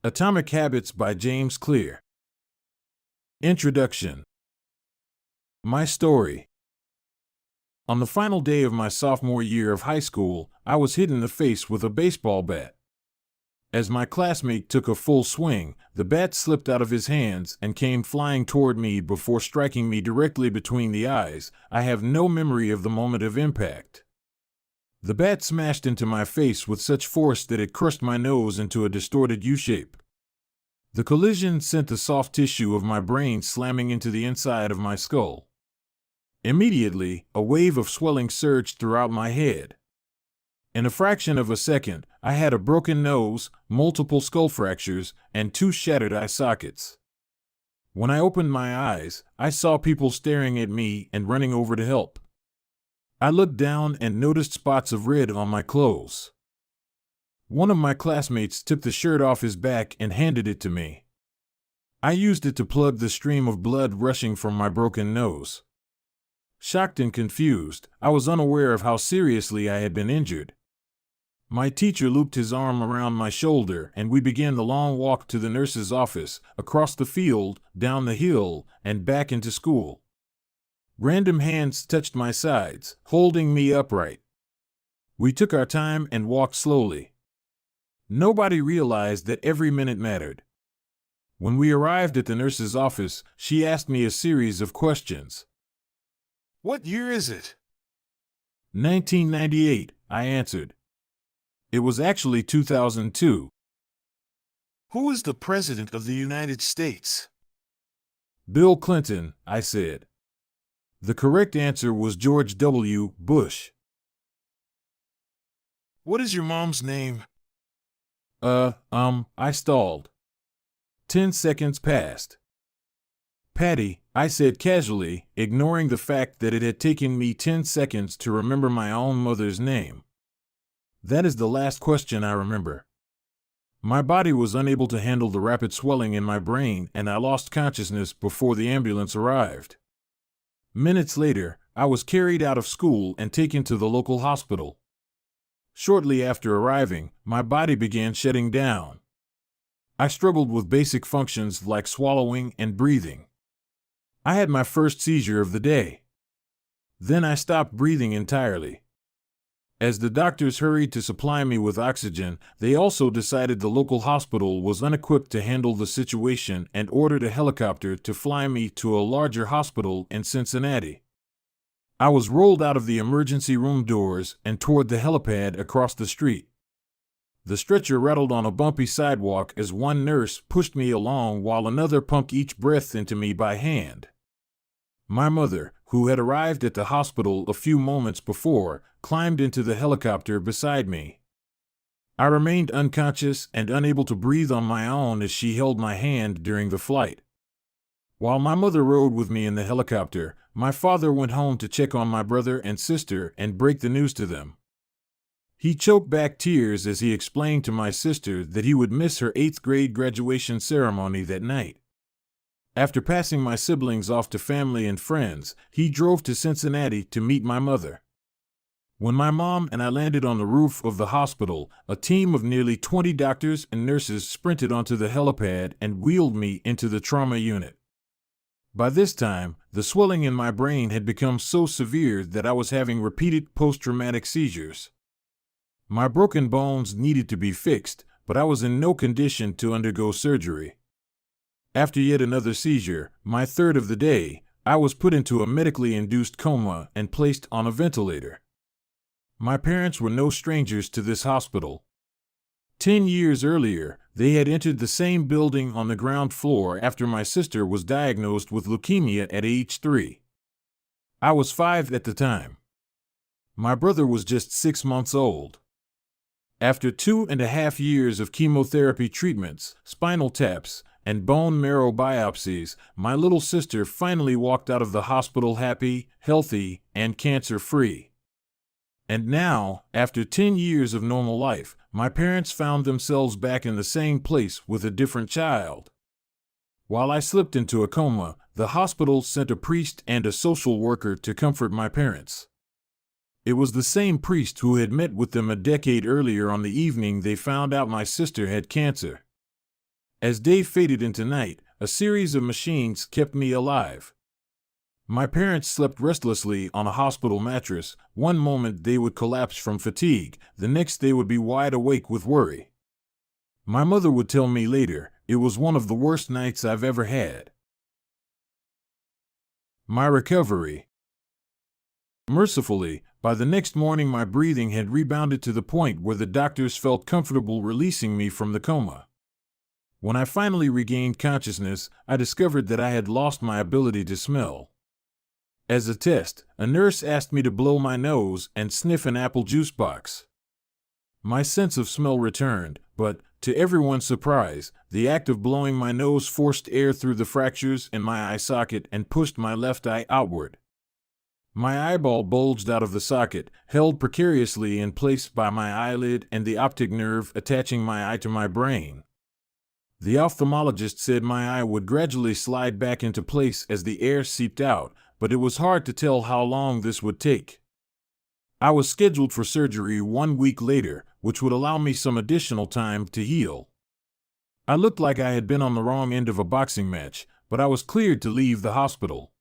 Atomic Habits by James Clear. Introduction. My story. On the final day of my sophomore year of high school, I was hit in the face with a baseball bat. As my classmate took a full swing, the bat slipped out of his hands and came flying toward me before striking me directly between the eyes. I have no memory of the moment of impact. The bat smashed into my face with such force that it crushed my nose into a distorted U-shape. The collision sent the soft tissue of my brain slamming into the inside of my skull. Immediately, a wave of swelling surged throughout my head. In a fraction of a second, I had a broken nose, multiple skull fractures, and 2 shattered eye sockets. When I opened my eyes, I saw people staring at me and running over to help. I looked down and noticed spots of red on my clothes. One of my classmates took the shirt off his back and handed it to me. I used it to plug the stream of blood rushing from my broken nose. Shocked and confused, I was unaware of how seriously I had been injured. My teacher looped his arm around my shoulder and we began the long walk to the nurse's office, across the field, down the hill, and back into school. Random hands touched my sides, holding me upright. We took our time and walked slowly. Nobody realized that every minute mattered. When we arrived at the nurse's office, she asked me a series of questions. What year is it? 1998, I answered. It was actually 2002. Who is the President of the United States? Bill Clinton, I said. The correct answer was George W. Bush. What is your mom's name? I stalled. 10 seconds passed. Patty, I said casually, ignoring the fact that it had taken me 10 seconds to remember my own mother's name. That is the last question I remember. My body was unable to handle the rapid swelling in my brain and I lost consciousness before the ambulance arrived. Minutes later, I was carried out of school and taken to the local hospital. Shortly after arriving, my body began shutting down. I struggled with basic functions like swallowing and breathing. I had my first seizure of the day. Then I stopped breathing entirely. As the doctors hurried to supply me with oxygen, they also decided the local hospital was unequipped to handle the situation and ordered a helicopter to fly me to a larger hospital in Cincinnati. I was rolled out of the emergency room doors and toward the helipad across the street. The stretcher rattled on a bumpy sidewalk as one nurse pushed me along while another pumped each breath into me by hand. My mother, who had arrived at the hospital a few moments before, climbed into the helicopter beside me. I remained unconscious and unable to breathe on my own as she held my hand during the flight. While my mother rode with me in the helicopter, my father went home to check on my brother and sister and break the news to them. He choked back tears as he explained to my sister that he would miss her 8th grade graduation ceremony that night. After passing my siblings off to family and friends, he drove to Cincinnati to meet my mother. When my mom and I landed on the roof of the hospital, a team of nearly 20 doctors and nurses sprinted onto the helipad and wheeled me into the trauma unit. By this time, the swelling in my brain had become so severe that I was having repeated post-traumatic seizures. My broken bones needed to be fixed, but I was in no condition to undergo surgery. After yet another seizure, my third of the day, I was put into a medically induced coma and placed on a ventilator. My parents were no strangers to this hospital. 10 years earlier, they had entered the same building on the ground floor after my sister was diagnosed with leukemia at age 3. I was 5 at the time. My brother was just 6 months old. After 2.5 years of chemotherapy treatments, spinal taps, and bone marrow biopsies, my little sister finally walked out of the hospital happy, healthy, and cancer-free. And now, after 10 years of normal life, my parents found themselves back in the same place with a different child. While I slipped into a coma, the hospital sent a priest and a social worker to comfort my parents. It was the same priest who had met with them a decade earlier on the evening they found out my sister had cancer. As day faded into night, a series of machines kept me alive. My parents slept restlessly on a hospital mattress. One moment they would collapse from fatigue, the next they would be wide awake with worry. My mother would tell me later, it was one of the worst nights I've ever had. My recovery. Mercifully, by the next morning my breathing had rebounded to the point where the doctors felt comfortable releasing me from the coma. When I finally regained consciousness, I discovered that I had lost my ability to smell. As a test, a nurse asked me to blow my nose and sniff an apple juice box. My sense of smell returned, but, to everyone's surprise, the act of blowing my nose forced air through the fractures in my eye socket and pushed my left eye outward. My eyeball bulged out of the socket, held precariously in place by my eyelid and the optic nerve attaching my eye to my brain. The ophthalmologist said my eye would gradually slide back into place as the air seeped out, but it was hard to tell how long this would take. I was scheduled for surgery 1 week later, which would allow me some additional time to heal. I looked like I had been on the wrong end of a boxing match, but I was cleared to leave the hospital.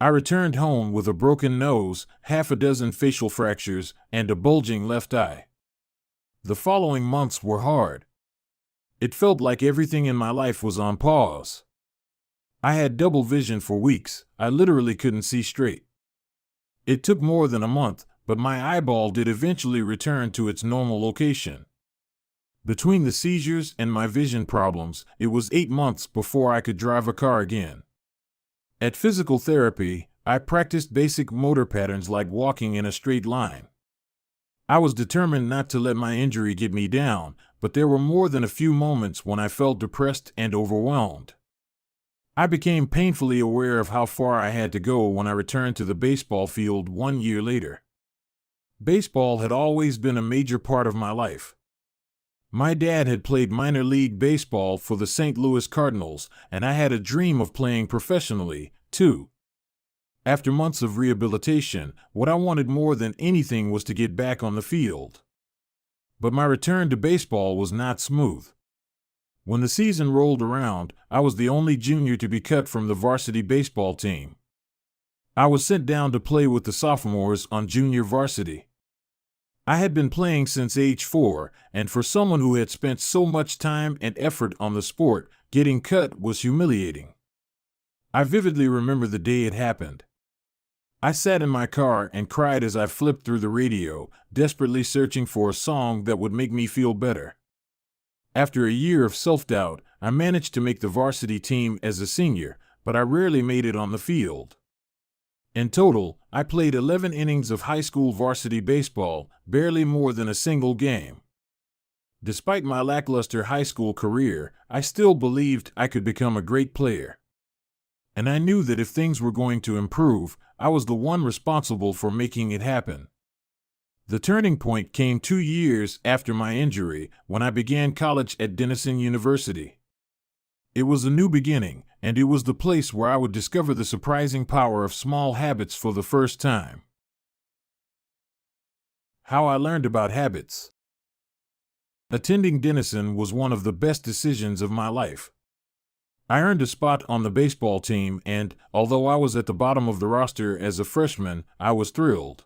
I returned home with a broken nose, half a dozen facial fractures, and a bulging left eye. The following months were hard. It felt like everything in my life was on pause. I had double vision for weeks. I literally couldn't see straight. It took more than a month, but my eyeball did eventually return to its normal location. Between the seizures and my vision problems, it was 8 months before I could drive a car again. At physical therapy, I practiced basic motor patterns like walking in a straight line. I was determined not to let my injury get me down, but there were more than a few moments when I felt depressed and overwhelmed. I became painfully aware of how far I had to go when I returned to the baseball field 1 year later. Baseball had always been a major part of my life. My dad had played minor league baseball for the St. Louis Cardinals, and I had a dream of playing professionally, too. After months of rehabilitation, what I wanted more than anything was to get back on the field. But my return to baseball was not smooth. When the season rolled around, I was the only junior to be cut from the varsity baseball team. I was sent down to play with the sophomores on junior varsity. I had been playing since age 4, and for someone who had spent so much time and effort on the sport, getting cut was humiliating. I vividly remember the day it happened. I sat in my car and cried as I flipped through the radio, desperately searching for a song that would make me feel better. After a year of self-doubt, I managed to make the varsity team as a senior, but I rarely made it on the field. In total, I played 11 innings of high school varsity baseball, barely more than a single game. Despite my lackluster high school career, I still believed I could become a great player. And I knew that if things were going to improve, I was the one responsible for making it happen. The turning point came 2 years after my injury, when I began college at Denison University. It was a new beginning, and it was the place where I would discover the surprising power of small habits for the first time. How I learned about habits. Attending Denison was one of the best decisions of my life. I earned a spot on the baseball team and, although I was at the bottom of the roster as a freshman, I was thrilled.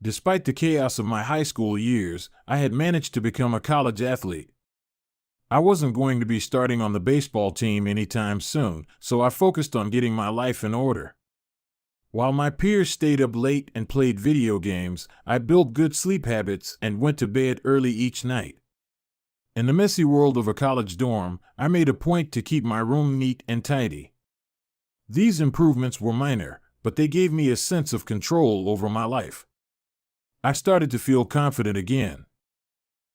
Despite the chaos of my high school years, I had managed to become a college athlete. I wasn't going to be starting on the baseball team anytime soon, so I focused on getting my life in order. While my peers stayed up late and played video games, I built good sleep habits and went to bed early each night. In the messy world of a college dorm, I made a point to keep my room neat and tidy. These improvements were minor, but they gave me a sense of control over my life. I started to feel confident again.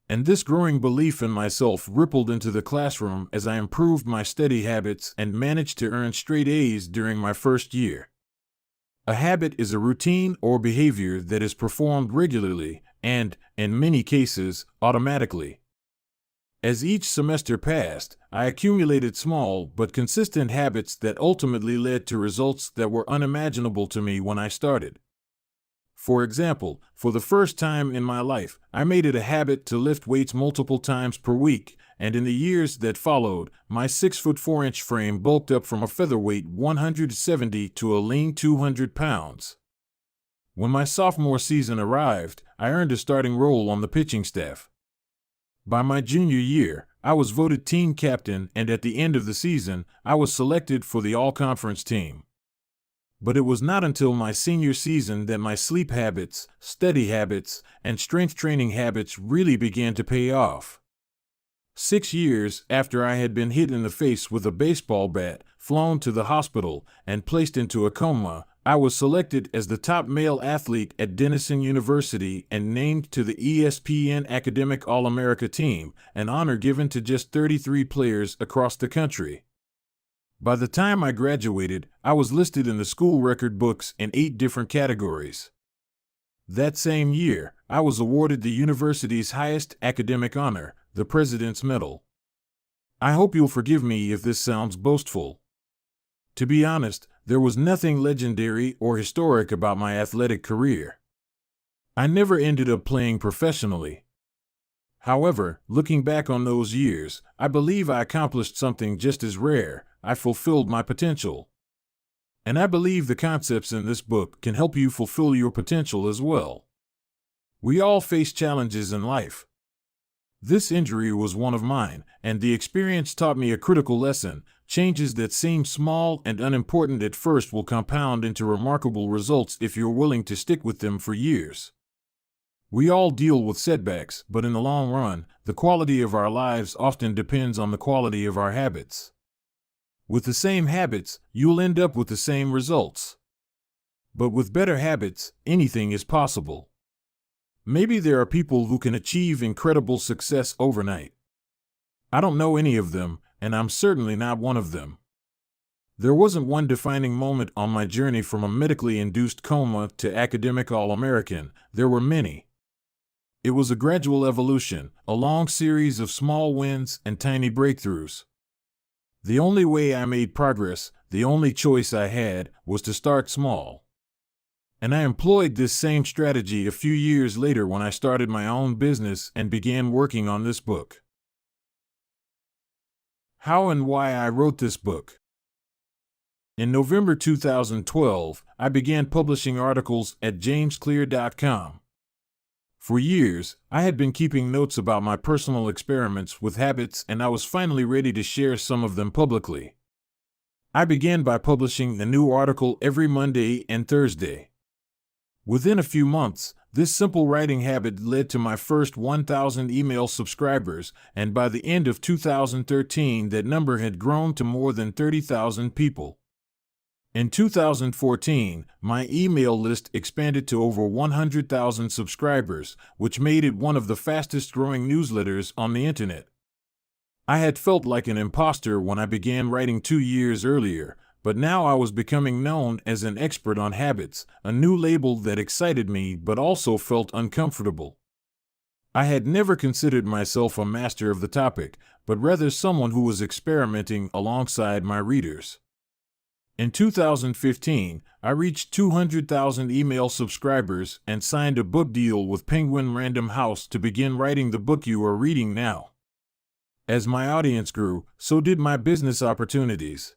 And this growing belief in myself rippled into the classroom as I improved my study habits and managed to earn straight A's during my first year. A habit is a routine or behavior that is performed regularly and, in many cases, automatically. As each semester passed, I accumulated small but consistent habits that ultimately led to results that were unimaginable to me when I started. For example, for the first time in my life, I made it a habit to lift weights multiple times per week, and in the years that followed, my 6'4" frame bulked up from a featherweight 170 to a lean 200 pounds. When my sophomore season arrived, I earned a starting role on the pitching staff. By my junior year, I was voted team captain, and at the end of the season, I was selected for the all-conference team. But it was not until my senior season that my sleep habits, study habits, and strength training habits really began to pay off. 6 years after I had been hit in the face with a baseball bat, flown to the hospital, and placed into a coma, I was selected as the top male athlete at Denison University and named to the ESPN Academic All-America team, an honor given to just 33 players across the country. By the time I graduated, I was listed in the school record books in 8 different categories. That same year, I was awarded the university's highest academic honor, the President's Medal. I hope you'll forgive me if this sounds boastful. To be honest, there was nothing legendary or historic about my athletic career. I never ended up playing professionally. However, looking back on those years, I believe I accomplished something just as rare. I fulfilled my potential. And I believe the concepts in this book can help you fulfill your potential as well. We all face challenges in life. This injury was one of mine, and the experience taught me a critical lesson. Changes that seem small and unimportant at first will compound into remarkable results if you're willing to stick with them for years. We all deal with setbacks, but in the long run, the quality of our lives often depends on the quality of our habits. With the same habits, you'll end up with the same results. But with better habits, anything is possible. Maybe there are people who can achieve incredible success overnight. I don't know any of them, and I'm certainly not one of them. There wasn't one defining moment on my journey from a medically induced coma to academic All-American. There were many. It was a gradual evolution, a long series of small wins and tiny breakthroughs. The only way I made progress, the only choice I had, was to start small. And I employed this same strategy a few years later when I started my own business and began working on this book. How and why I wrote this book. In November 2012, I began publishing articles at jamesclear.com. For years, I had been keeping notes about my personal experiments with habits, and I was finally ready to share some of them publicly. I began by publishing a new article every Monday and Thursday. Within a few months, this simple writing habit led to my first 1,000 email subscribers, and by the end of 2013, that number had grown to more than 30,000 people. In 2014, my email list expanded to over 100,000 subscribers, which made it one of the fastest-growing newsletters on the internet. I had felt like an imposter when I began writing 2 years earlier, but now I was becoming known as an expert on habits, a new label that excited me but also felt uncomfortable. I had never considered myself a master of the topic, but rather someone who was experimenting alongside my readers. In 2015, I reached 200,000 email subscribers and signed a book deal with Penguin Random House to begin writing the book you are reading now. As my audience grew, so did my business opportunities.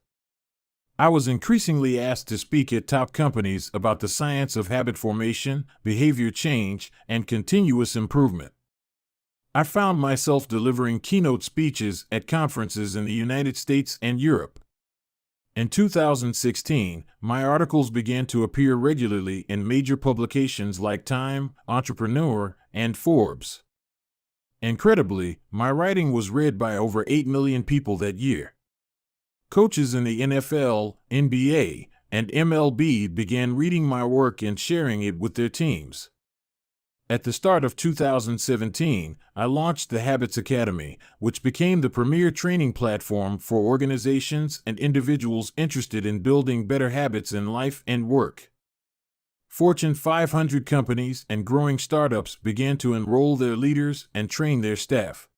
I was increasingly asked to speak at top companies about the science of habit formation, behavior change, and continuous improvement. I found myself delivering keynote speeches at conferences in the United States and Europe. In 2016, my articles began to appear regularly in major publications like Time, Entrepreneur, and Forbes. Incredibly, my writing was read by over 8 million people that year. Coaches in the NFL, NBA, and MLB began reading my work and sharing it with their teams. At the start of 2017, I launched the Habits Academy, which became the premier training platform for organizations and individuals interested in building better habits in life and work. Fortune 500 companies and growing startups began to enroll their leaders and train their staff.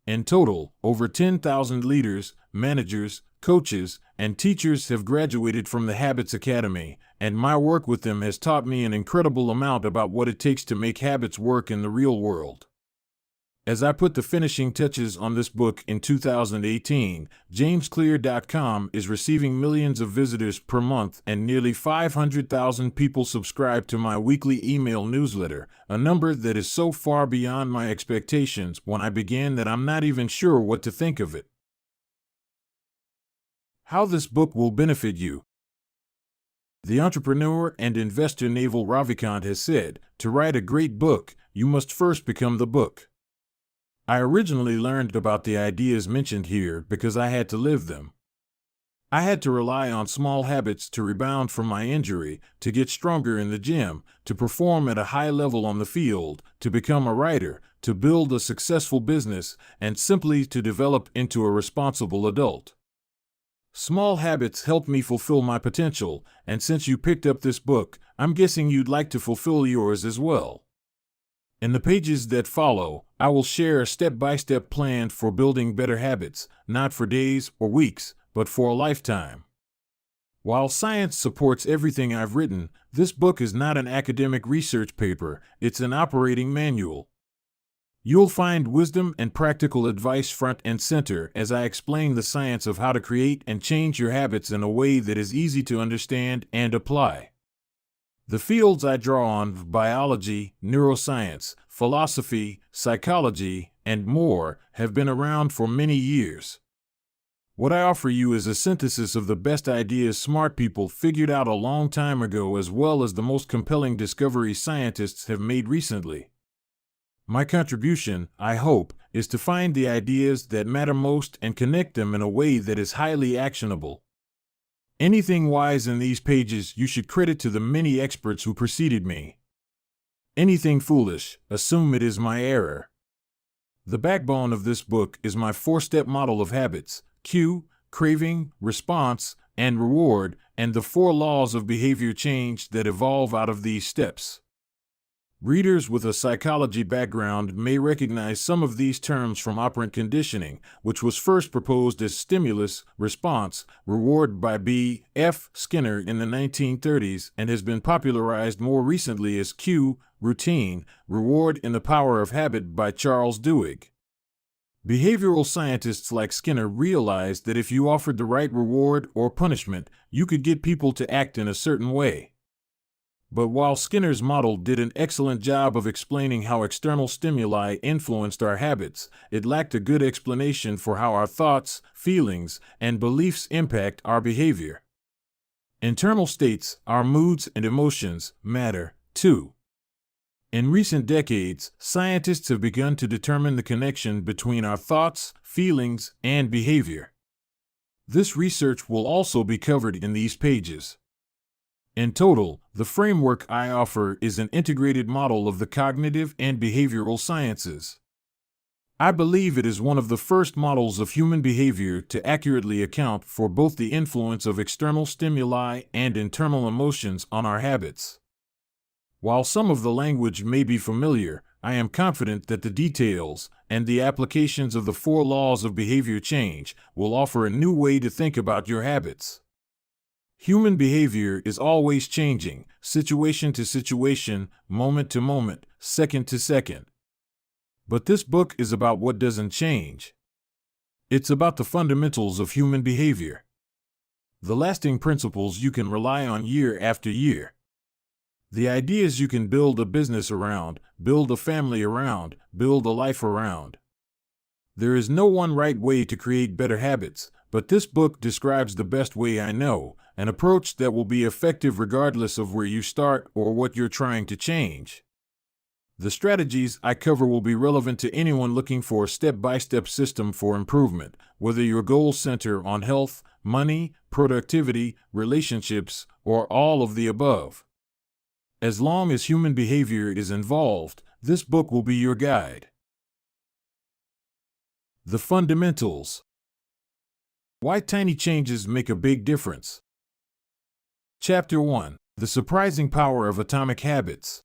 In total, over 10,000 leaders, managers, coaches, and teachers have graduated from the Habits Academy, and my work with them has taught me an incredible amount about what it takes to make habits work in the real world. As I put the finishing touches on this book in 2018, JamesClear.com is receiving millions of visitors per month and nearly 500,000 people subscribe to my weekly email newsletter, a number that is so far beyond my expectations when I began that I'm not even sure what to think of it. How this book will benefit you. The entrepreneur and investor Naval Ravikant has said, to write a great book, you must first become the book. I originally learned about the ideas mentioned here because I had to live them. I had to rely on small habits to rebound from my injury, to get stronger in the gym, to perform at a high level on the field, to become a writer, to build a successful business, and simply to develop into a responsible adult. Small habits helped me fulfill my potential, and since you picked up this book, I'm guessing you'd like to fulfill yours as well. In the pages that follow, I will share a step-by-step plan for building better habits, not for days or weeks, but for a lifetime. While science supports everything I've written, this book is not an academic research paper, it's an operating manual. You'll find wisdom and practical advice front and center as I explain the science of how to create and change your habits in a way that is easy to understand and apply. The fields I draw on, biology, neuroscience, philosophy, psychology, and more, have been around for many years. What I offer you is a synthesis of the best ideas smart people figured out a long time ago as well as the most compelling discoveries scientists have made recently. My contribution, I hope, is to find the ideas that matter most and connect them in a way that is highly actionable. Anything wise in these pages you should credit to the many experts who preceded me. Anything foolish, assume it is my error. The backbone of this book is my 4-step model of habits: cue, craving, response, and reward, and the 4 laws of behavior change that evolve out of these steps. Readers with a psychology background may recognize some of these terms from operant conditioning, which was first proposed as stimulus, response, reward by B. F. Skinner in the 1930s and has been popularized more recently as cue, routine, reward in The Power of Habit by Charles Duhigg. Behavioral scientists like Skinner realized that if you offered the right reward or punishment, you could get people to act in a certain way. But while Skinner's model did an excellent job of explaining how external stimuli influenced our habits, it lacked a good explanation for how our thoughts, feelings, and beliefs impact our behavior. Internal states, our moods and emotions, matter, too. In recent decades, scientists have begun to determine the connection between our thoughts, feelings, and behavior. This research will also be covered in these pages. In total, the framework I offer is an integrated model of the cognitive and behavioral sciences. I believe it is one of the first models of human behavior to accurately account for both the influence of external stimuli and internal emotions on our habits. While some of the language may be familiar, I am confident that the details and the applications of the 4 laws of behavior change will offer a new way to think about your habits. Human behavior is always changing, situation to situation, moment to moment, second to second. But this book is about what doesn't change. It's about the fundamentals of human behavior. The lasting principles you can rely on year after year. The ideas you can build a business around, build a family around, build a life around. There is no one right way to create better habits, but this book describes the best way I know, an approach that will be effective regardless of where you start or what you're trying to change. The strategies I cover will be relevant to anyone looking for a step-by-step system for improvement, whether your goals center on health, money, productivity, relationships, or all of the above. As long as human behavior is involved, this book will be your guide. The fundamentals. Why tiny changes make a big difference. Chapter 1. The surprising power of atomic habits.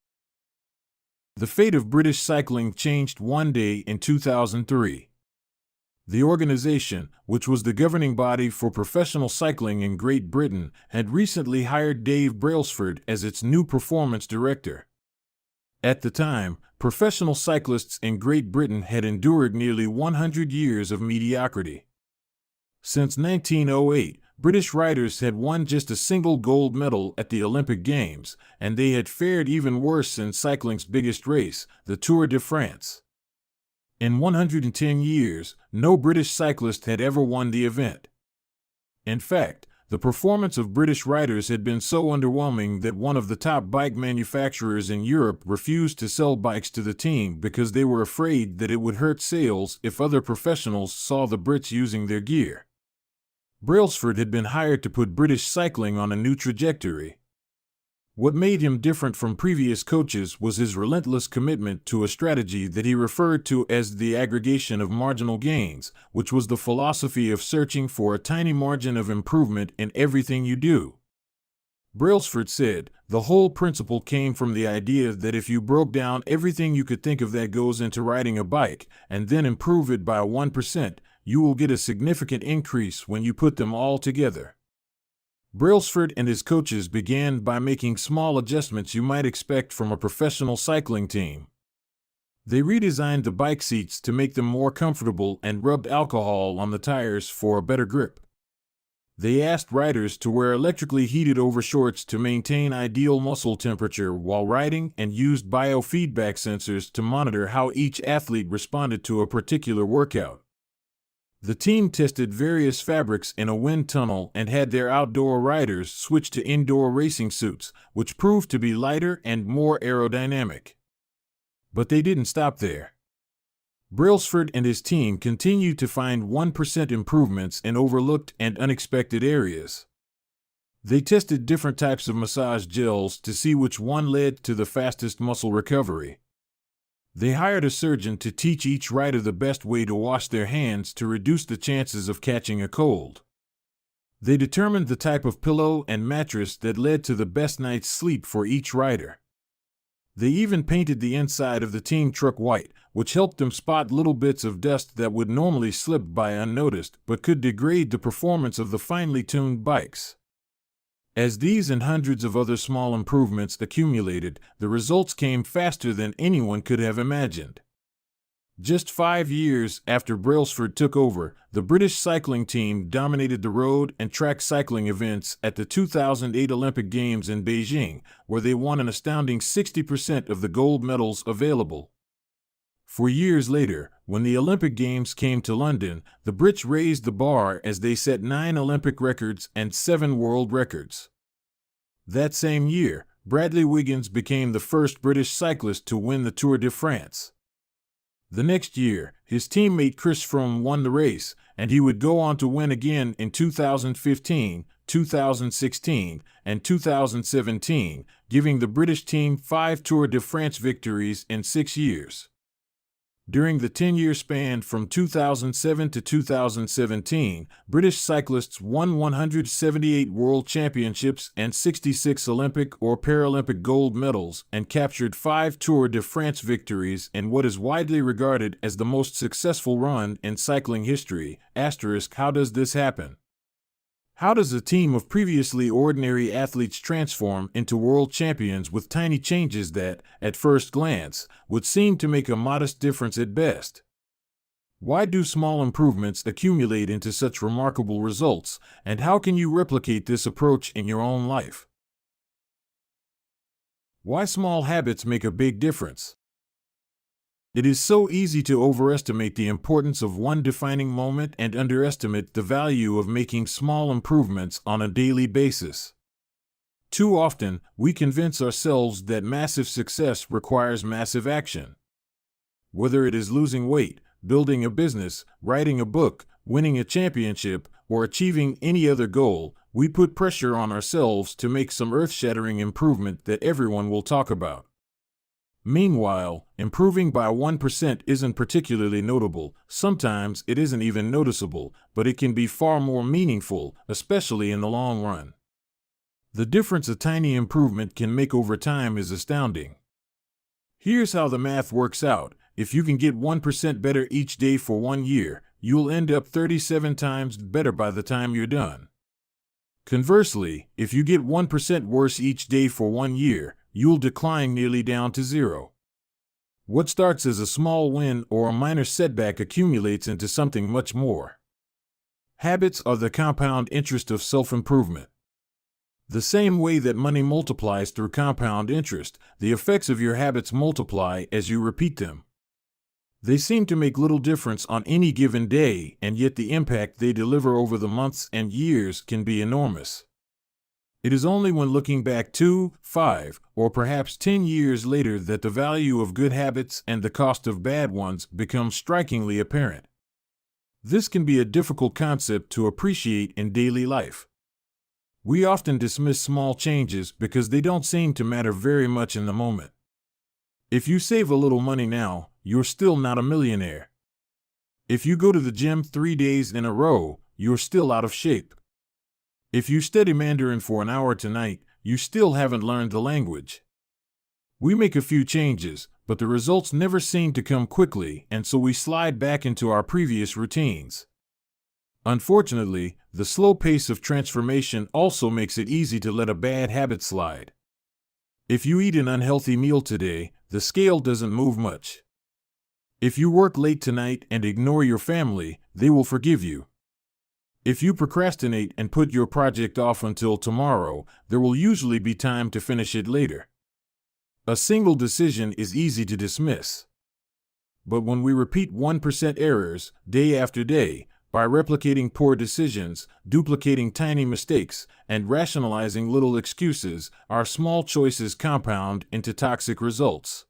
The fate of British cycling changed one day in 2003. The organization, which was the governing body for professional cycling in Great Britain, had recently hired Dave Brailsford as its new performance director. At the time, professional cyclists in Great Britain had endured nearly 100 years of mediocrity. Since 1908, British riders had won just a single gold medal at the Olympic Games, and they had fared even worse in cycling's biggest race, the Tour de France. In 110 years, no British cyclist had ever won the event. In fact, the performance of British riders had been so underwhelming that one of the top bike manufacturers in Europe refused to sell bikes to the team because they were afraid that it would hurt sales if other professionals saw the Brits using their gear. Brailsford had been hired to put British cycling on a new trajectory. What made him different from previous coaches was his relentless commitment to a strategy that he referred to as the aggregation of marginal gains, which was the philosophy of searching for a tiny margin of improvement in everything you do. Brailsford said, "The whole principle came from the idea that if you broke down everything you could think of that goes into riding a bike, and then improve it by 1%, you will get a significant increase when you put them all together." Brailsford and his coaches began by making small adjustments you might expect from a professional cycling team. They redesigned the bike seats to make them more comfortable and rubbed alcohol on the tires for a better grip. They asked riders to wear electrically heated overshorts to maintain ideal muscle temperature while riding and used biofeedback sensors to monitor how each athlete responded to a particular workout. The team tested various fabrics in a wind tunnel and had their outdoor riders switch to indoor racing suits, which proved to be lighter and more aerodynamic. But they didn't stop there. Brailsford and his team continued to find 1% improvements in overlooked and unexpected areas. They tested different types of massage gels to see which one led to the fastest muscle recovery. They hired a surgeon to teach each rider the best way to wash their hands to reduce the chances of catching a cold. They determined the type of pillow and mattress that led to the best night's sleep for each rider. They even painted the inside of the team truck white, which helped them spot little bits of dust that would normally slip by unnoticed but could degrade the performance of the finely tuned bikes. As these and hundreds of other small improvements accumulated, the results came faster than anyone could have imagined. Just 5 years after Brailsford took over, the British cycling team dominated the road and track cycling events at the 2008 Olympic Games in Beijing, where they won an astounding 60% of the gold medals available. 4 years later, when the Olympic Games came to London, the Brits raised the bar as they set 9 Olympic records and 7 world records. That same year, Bradley Wiggins became the first British cyclist to win the Tour de France. The next year, his teammate Chris Froome won the race, and he would go on to win again in 2015, 2016, and 2017, giving the British team 5 Tour de France victories in 6 years. During the 10-year span from 2007 to 2017, British cyclists won 178 world championships and 66 Olympic or Paralympic gold medals and captured 5 Tour de France victories in what is widely regarded as the most successful run in cycling history. How does this happen? How does a team of previously ordinary athletes transform into world champions with tiny changes that, at first glance, would seem to make a modest difference at best? Why do small improvements accumulate into such remarkable results, and how can you replicate this approach in your own life? Why small habits make a big difference? It is so easy to overestimate the importance of one defining moment and underestimate the value of making small improvements on a daily basis. Too often, we convince ourselves that massive success requires massive action. Whether it is losing weight, building a business, writing a book, winning a championship, or achieving any other goal, we put pressure on ourselves to make some earth-shattering improvement that everyone will talk about. Meanwhile, improving by 1% isn't particularly notable, sometimes it isn't even noticeable, but it can be far more meaningful, especially in the long run. The difference a tiny improvement can make over time is astounding. Here's how the math works out. If you can get 1% better each day for 1 year, you'll end up 37 times better by the time you're done. Conversely, if you get 1% worse each day for 1 year, you'll decline nearly down to zero. What starts as a small win or a minor setback accumulates into something much more. Habits are the compound interest of self-improvement. The same way that money multiplies through compound interest, the effects of your habits multiply as you repeat them. They seem to make little difference on any given day, and yet the impact they deliver over the months and years can be enormous. It is only when looking back 2, 5, or perhaps 10 years later that the value of good habits and the cost of bad ones becomes strikingly apparent. This can be a difficult concept to appreciate in daily life. We often dismiss small changes because they don't seem to matter very much in the moment. If you save a little money now, you're still not a millionaire. If you go to the gym 3 days in a row, you're still out of shape. If you study Mandarin for an hour tonight, you still haven't learned the language. We make a few changes, but the results never seem to come quickly, and so we slide back into our previous routines. Unfortunately, the slow pace of transformation also makes it easy to let a bad habit slide. If you eat an unhealthy meal today, the scale doesn't move much. If you work late tonight and ignore your family, they will forgive you. If you procrastinate and put your project off until tomorrow, there will usually be time to finish it later. A single decision is easy to dismiss. But when we repeat 1% errors day after day, by replicating poor decisions, duplicating tiny mistakes, and rationalizing little excuses, our small choices compound into toxic results.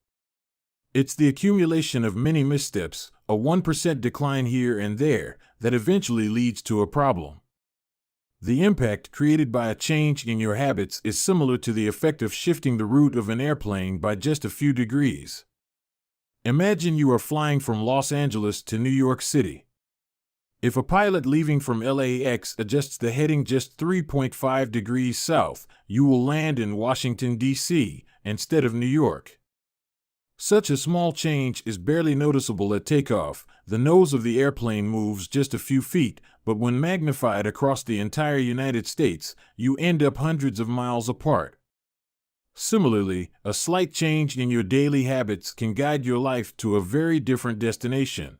It's the accumulation of many missteps, a 1% decline here and there, that eventually leads to a problem. The impact created by a change in your habits is similar to the effect of shifting the route of an airplane by just a few degrees. Imagine you are flying from Los Angeles to New York City. If a pilot leaving from LAX adjusts the heading just 3.5 degrees south, you will land in Washington, D.C., instead of New York. Such a small change is barely noticeable at takeoff. The nose of the airplane moves just a few feet, but when magnified across the entire United States, you end up hundreds of miles apart. Similarly, a slight change in your daily habits can guide your life to a very different destination.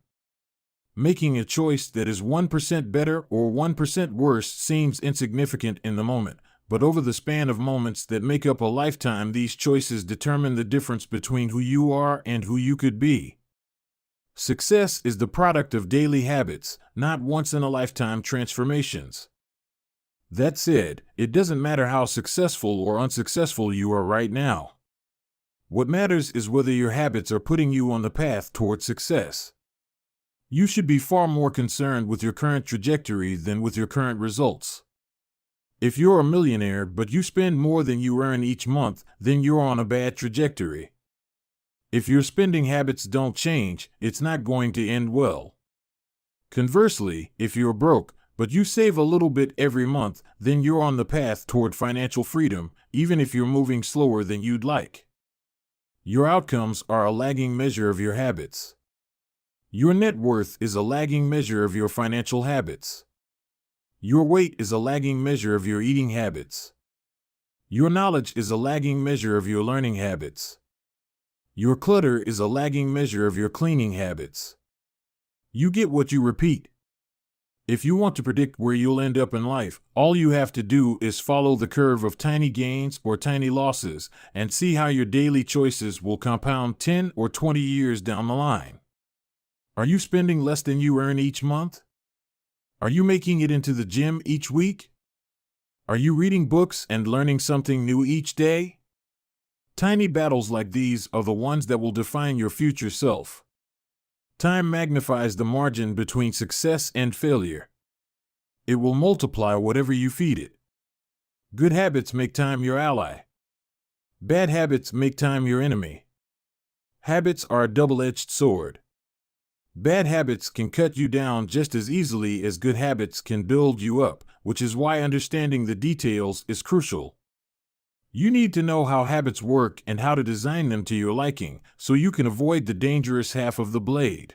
Making a choice that is 1% better or 1% worse seems insignificant in the moment, but over the span of moments that make up a lifetime, these choices determine the difference between who you are and who you could be. Success is the product of daily habits, not once-in-a-lifetime transformations. That said, it doesn't matter how successful or unsuccessful you are right now. What matters is whether your habits are putting you on the path toward success. You should be far more concerned with your current trajectory than with your current results. If you're a millionaire but you spend more than you earn each month, then you're on a bad trajectory. If your spending habits don't change, it's not going to end well. Conversely, if you're broke, but you save a little bit every month, then you're on the path toward financial freedom, even if you're moving slower than you'd like. Your outcomes are a lagging measure of your habits. Your net worth is a lagging measure of your financial habits. Your weight is a lagging measure of your eating habits. Your knowledge is a lagging measure of your learning habits. Your clutter is a lagging measure of your cleaning habits. You get what you repeat. If you want to predict where you'll end up in life, all you have to do is follow the curve of tiny gains or tiny losses and see how your daily choices will compound 10 or 20 years down the line. Are you spending less than you earn each month? Are you making it into the gym each week? Are you reading books and learning something new each day? Tiny battles like these are the ones that will define your future self. Time magnifies the margin between success and failure. It will multiply whatever you feed it. Good habits make time your ally. Bad habits make time your enemy. Habits are a double-edged sword. Bad habits can cut you down just as easily as good habits can build you up, which is why understanding the details is crucial. You need to know how habits work and how to design them to your liking, so you can avoid the dangerous half of the blade.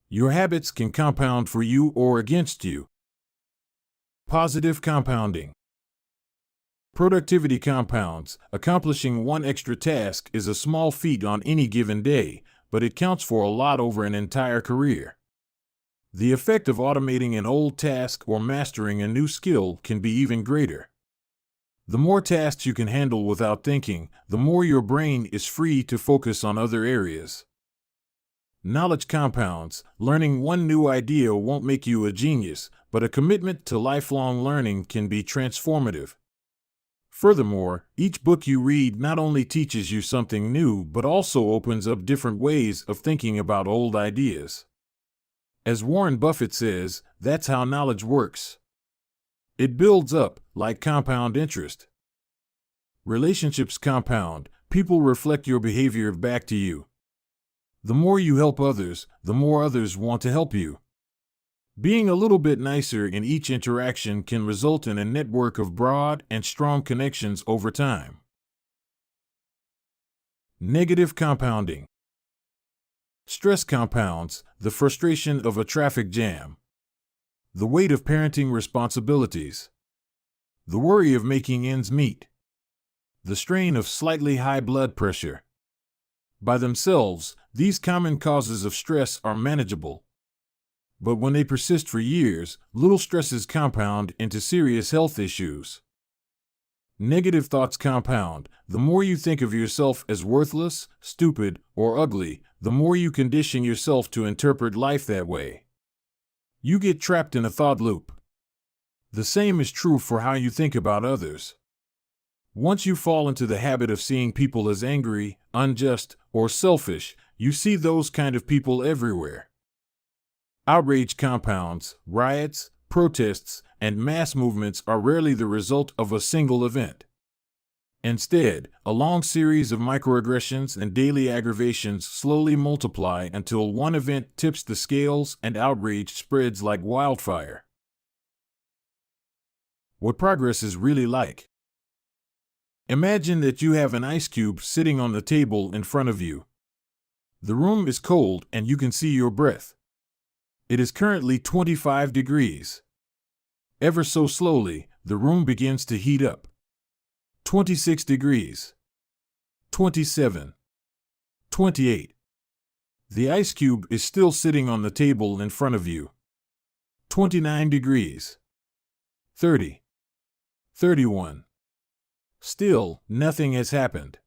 Your habits can compound for you or against you. Positive compounding. Productivity compounds. Accomplishing one extra task is a small feat on any given day, but it counts for a lot over an entire career. The effect of automating an old task or mastering a new skill can be even greater. The more tasks you can handle without thinking, the more your brain is free to focus on other areas. Knowledge compounds. Learning one new idea won't make you a genius, but a commitment to lifelong learning can be transformative. Furthermore, each book you read not only teaches you something new but also opens up different ways of thinking about old ideas. As Warren Buffett says, that's how knowledge works. It builds up, like compound interest. Relationships compound. People reflect your behavior back to you. The more you help others, the more others want to help you. Being a little bit nicer in each interaction can result in a network of broad and strong connections over time. Negative compounding. Stress compounds. The frustration of a traffic jam. The weight of parenting responsibilities. The worry of making ends meet. The strain of slightly high blood pressure. By themselves, these common causes of stress are manageable. But when they persist for years, little stresses compound into serious health issues. Negative thoughts compound. The more you think of yourself as worthless, stupid, or ugly, the more you condition yourself to interpret life that way. You get trapped in a thought loop. The same is true for how you think about others. Once you fall into the habit of seeing people as angry, unjust, or selfish, you see those kind of people everywhere. Outrage compounds. Riots, protests, and mass movements are rarely the result of a single event. Instead, a long series of microaggressions and daily aggravations slowly multiply until one event tips the scales and outrage spreads like wildfire. What progress is really like. Imagine that you have an ice cube sitting on the table in front of you. The room is cold and you can see your breath. It is currently 25 degrees. Ever so slowly, the room begins to heat up. 26 degrees. 27. 28. The ice cube is still sitting on the table in front of you. 29 degrees. 30. 31. Still, nothing has happened.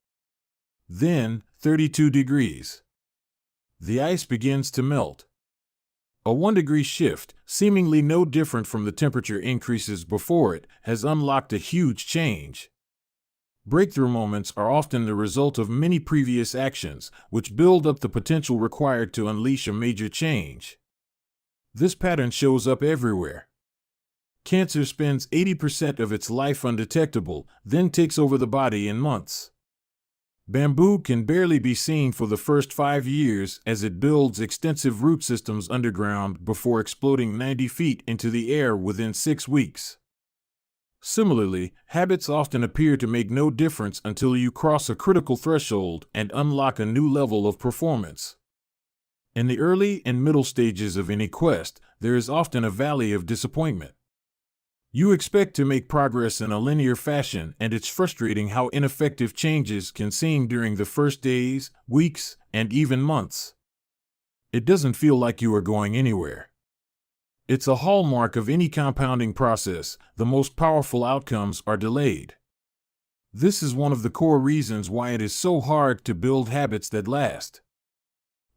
Then, 32 degrees. The ice begins to melt. A 1-degree shift, seemingly no different from the temperature increases before it, has unlocked a huge change. Breakthrough moments are often the result of many previous actions, which build up the potential required to unleash a major change. This pattern shows up everywhere. Cancer spends 80% of its life undetectable, then takes over the body in months. Bamboo can barely be seen for the first 5 years as it builds extensive root systems underground before exploding 90 feet into the air within 6 weeks. Similarly, habits often appear to make no difference until you cross a critical threshold and unlock a new level of performance. In the early and middle stages of any quest, there is often a valley of disappointment. You expect to make progress in a linear fashion, and it's frustrating how ineffective changes can seem during the first days, weeks, and even months. It doesn't feel like you are going anywhere. It's a hallmark of any compounding process. The most powerful outcomes are delayed. This is one of the core reasons why it is so hard to build habits that last.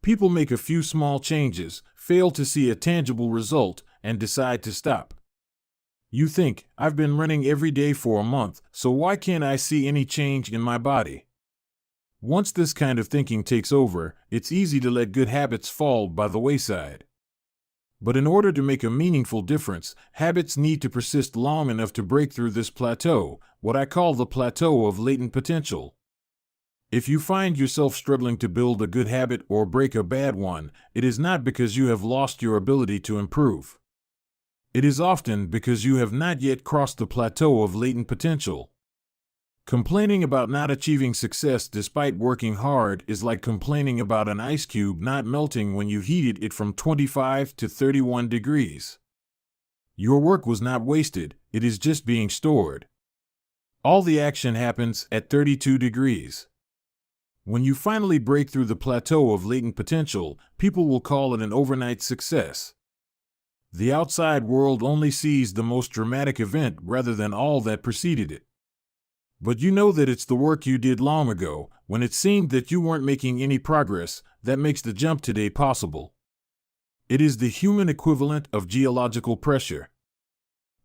People make a few small changes, fail to see a tangible result, and decide to stop. You think, I've been running every day for a month, so why can't I see any change in my body? Once this kind of thinking takes over, it's easy to let good habits fall by the wayside. But in order to make a meaningful difference, habits need to persist long enough to break through this plateau, what I call the plateau of latent potential. If you find yourself struggling to build a good habit or break a bad one, it is not because you have lost your ability to improve. It is often because you have not yet crossed the plateau of latent potential. Complaining about not achieving success despite working hard is like complaining about an ice cube not melting when you heated it from 25 to 31 degrees. Your work was not wasted, it is just being stored. All the action happens at 32 degrees. When you finally break through the plateau of latent potential, people will call it an overnight success. The outside world only sees the most dramatic event rather than all that preceded it. But you know that it's the work you did long ago, when it seemed that you weren't making any progress, that makes the jump today possible. It is the human equivalent of geological pressure.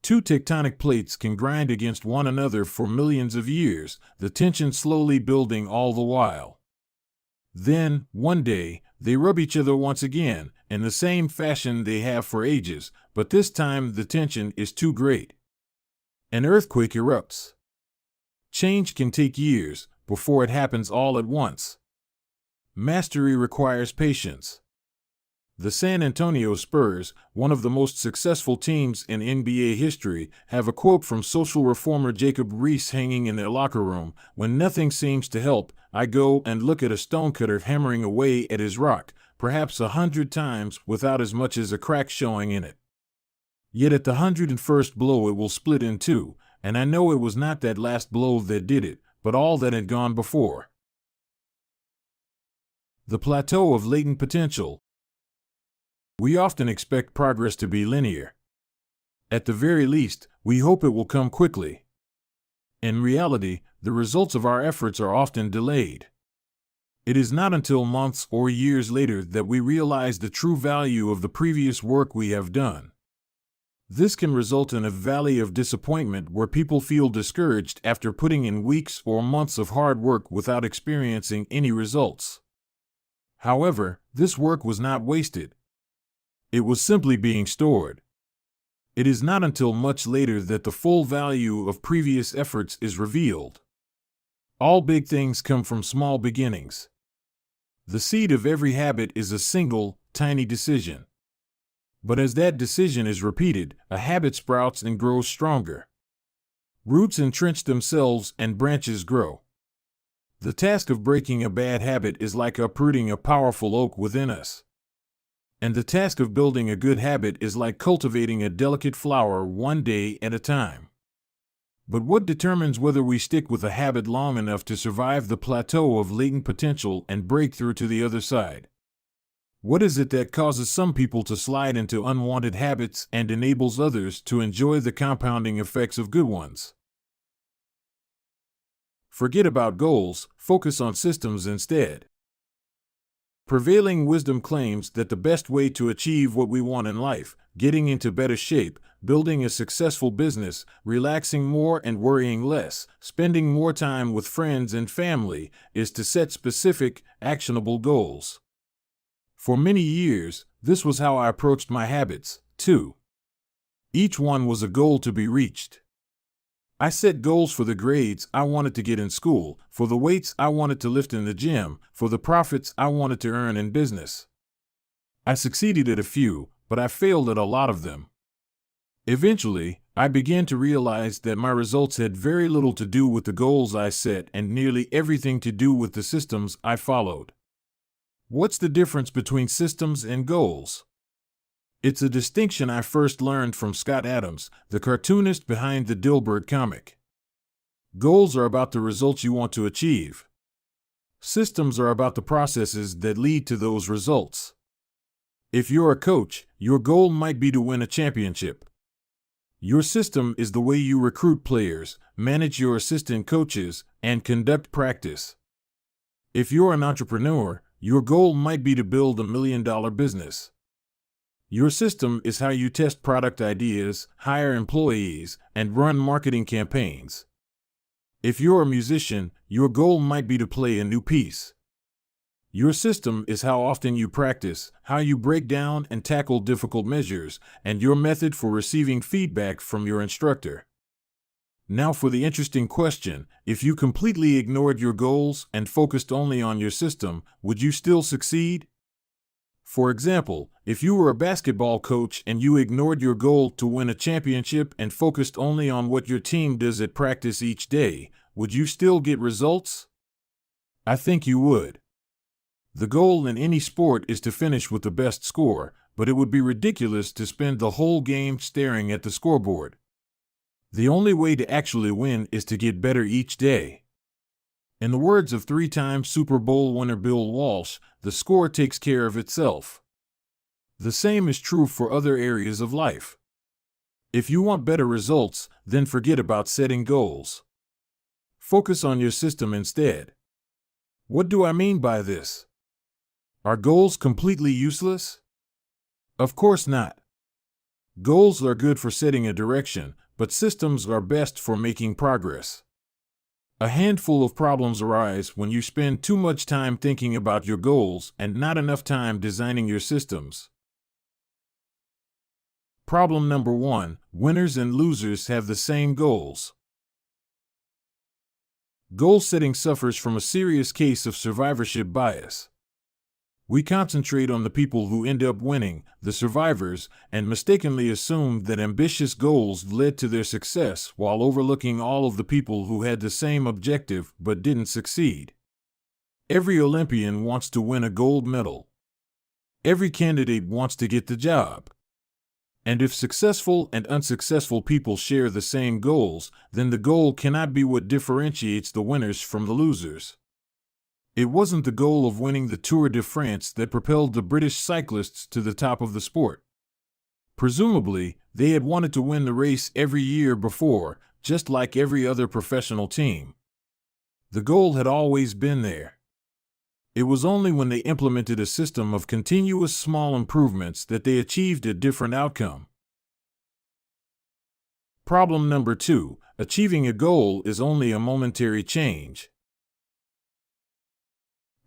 Two tectonic plates can grind against one another for millions of years, the tension slowly building all the while. Then, one day, they rub each other once again, in the same fashion they have for ages, but this time the tension is too great. An earthquake erupts. Change can take years before it happens all at once. Mastery requires patience. The San Antonio Spurs, one of the most successful teams in NBA history, have a quote from social reformer Jacob Riis hanging in their locker room: "When nothing seems to help, I go and look at a stonecutter hammering away at his rock, perhaps 100 times without as much as a crack showing in it. Yet at the 101st blow it will split in two, and I know it was not that last blow that did it, but all that had gone before." The plateau of latent potential. We often expect progress to be linear. At the very least, we hope it will come quickly. In reality, the results of our efforts are often delayed. It is not until months or years later that we realize the true value of the previous work we have done. This can result in a valley of disappointment where people feel discouraged after putting in weeks or months of hard work without experiencing any results. However, this work was not wasted. It was simply being stored. It is not until much later that the full value of previous efforts is revealed. All big things come from small beginnings. The seed of every habit is a single, tiny decision. But as that decision is repeated, a habit sprouts and grows stronger. Roots entrench themselves and branches grow. The task of breaking a bad habit is like uprooting a powerful oak within us. And the task of building a good habit is like cultivating a delicate flower one day at a time. But what determines whether we stick with a habit long enough to survive the plateau of latent potential and break through to the other side? What is it that causes some people to slide into unwanted habits and enables others to enjoy the compounding effects of good ones? Forget about goals, focus on systems instead. Prevailing wisdom claims that the best way to achieve what we want in life, getting into better shape, building a successful business, relaxing more and worrying less, spending more time with friends and family, is to set specific, actionable goals. For many years, this was how I approached my habits, too. Each one was a goal to be reached. I set goals for the grades I wanted to get in school, for the weights I wanted to lift in the gym, for the profits I wanted to earn in business. I succeeded at a few, but I failed at a lot of them. Eventually, I began to realize that my results had very little to do with the goals I set and nearly everything to do with the systems I followed. What's the difference between systems and goals? It's a distinction I first learned from Scott Adams, the cartoonist behind the Dilbert comic. Goals are about the results you want to achieve. Systems are about the processes that lead to those results. If you're a coach, your goal might be to win a championship. Your system is the way you recruit players, manage your assistant coaches, and conduct practice. If you're an entrepreneur, your goal might be to build $1 million business. Your system is how you test product ideas, hire employees, and run marketing campaigns. If you're a musician, your goal might be to play a new piece. Your system is how often you practice, how you break down and tackle difficult measures, and your method for receiving feedback from your instructor. Now for the interesting question: if you completely ignored your goals and focused only on your system, would you still succeed? For example, if you were a basketball coach and you ignored your goal to win a championship and focused only on what your team does at practice each day, would you still get results? I think you would. The goal in any sport is to finish with the best score, but it would be ridiculous to spend the whole game staring at the scoreboard. The only way to actually win is to get better each day. In the words of three-time Super Bowl winner Bill Walsh, the score takes care of itself. The same is true for other areas of life. If you want better results, then forget about setting goals. Focus on your system instead. What do I mean by this? Are goals completely useless? Of course not. Goals are good for setting a direction, but systems are best for making progress. A handful of problems arise when you spend too much time thinking about your goals and not enough time designing your systems. Problem number 1: winners and losers have the same goals. Goal setting suffers from a serious case of survivorship bias. We concentrate on the people who end up winning, the survivors, and mistakenly assume that ambitious goals led to their success while overlooking all of the people who had the same objective but didn't succeed. Every Olympian wants to win a gold medal. Every candidate wants to get the job. And if successful and unsuccessful people share the same goals, then the goal cannot be what differentiates the winners from the losers. It wasn't the goal of winning the Tour de France that propelled the British cyclists to the top of the sport. Presumably, they had wanted to win the race every year before, just like every other professional team. The goal had always been there. It was only when they implemented a system of continuous small improvements that they achieved a different outcome. Problem number 2: achieving a goal is only a momentary change.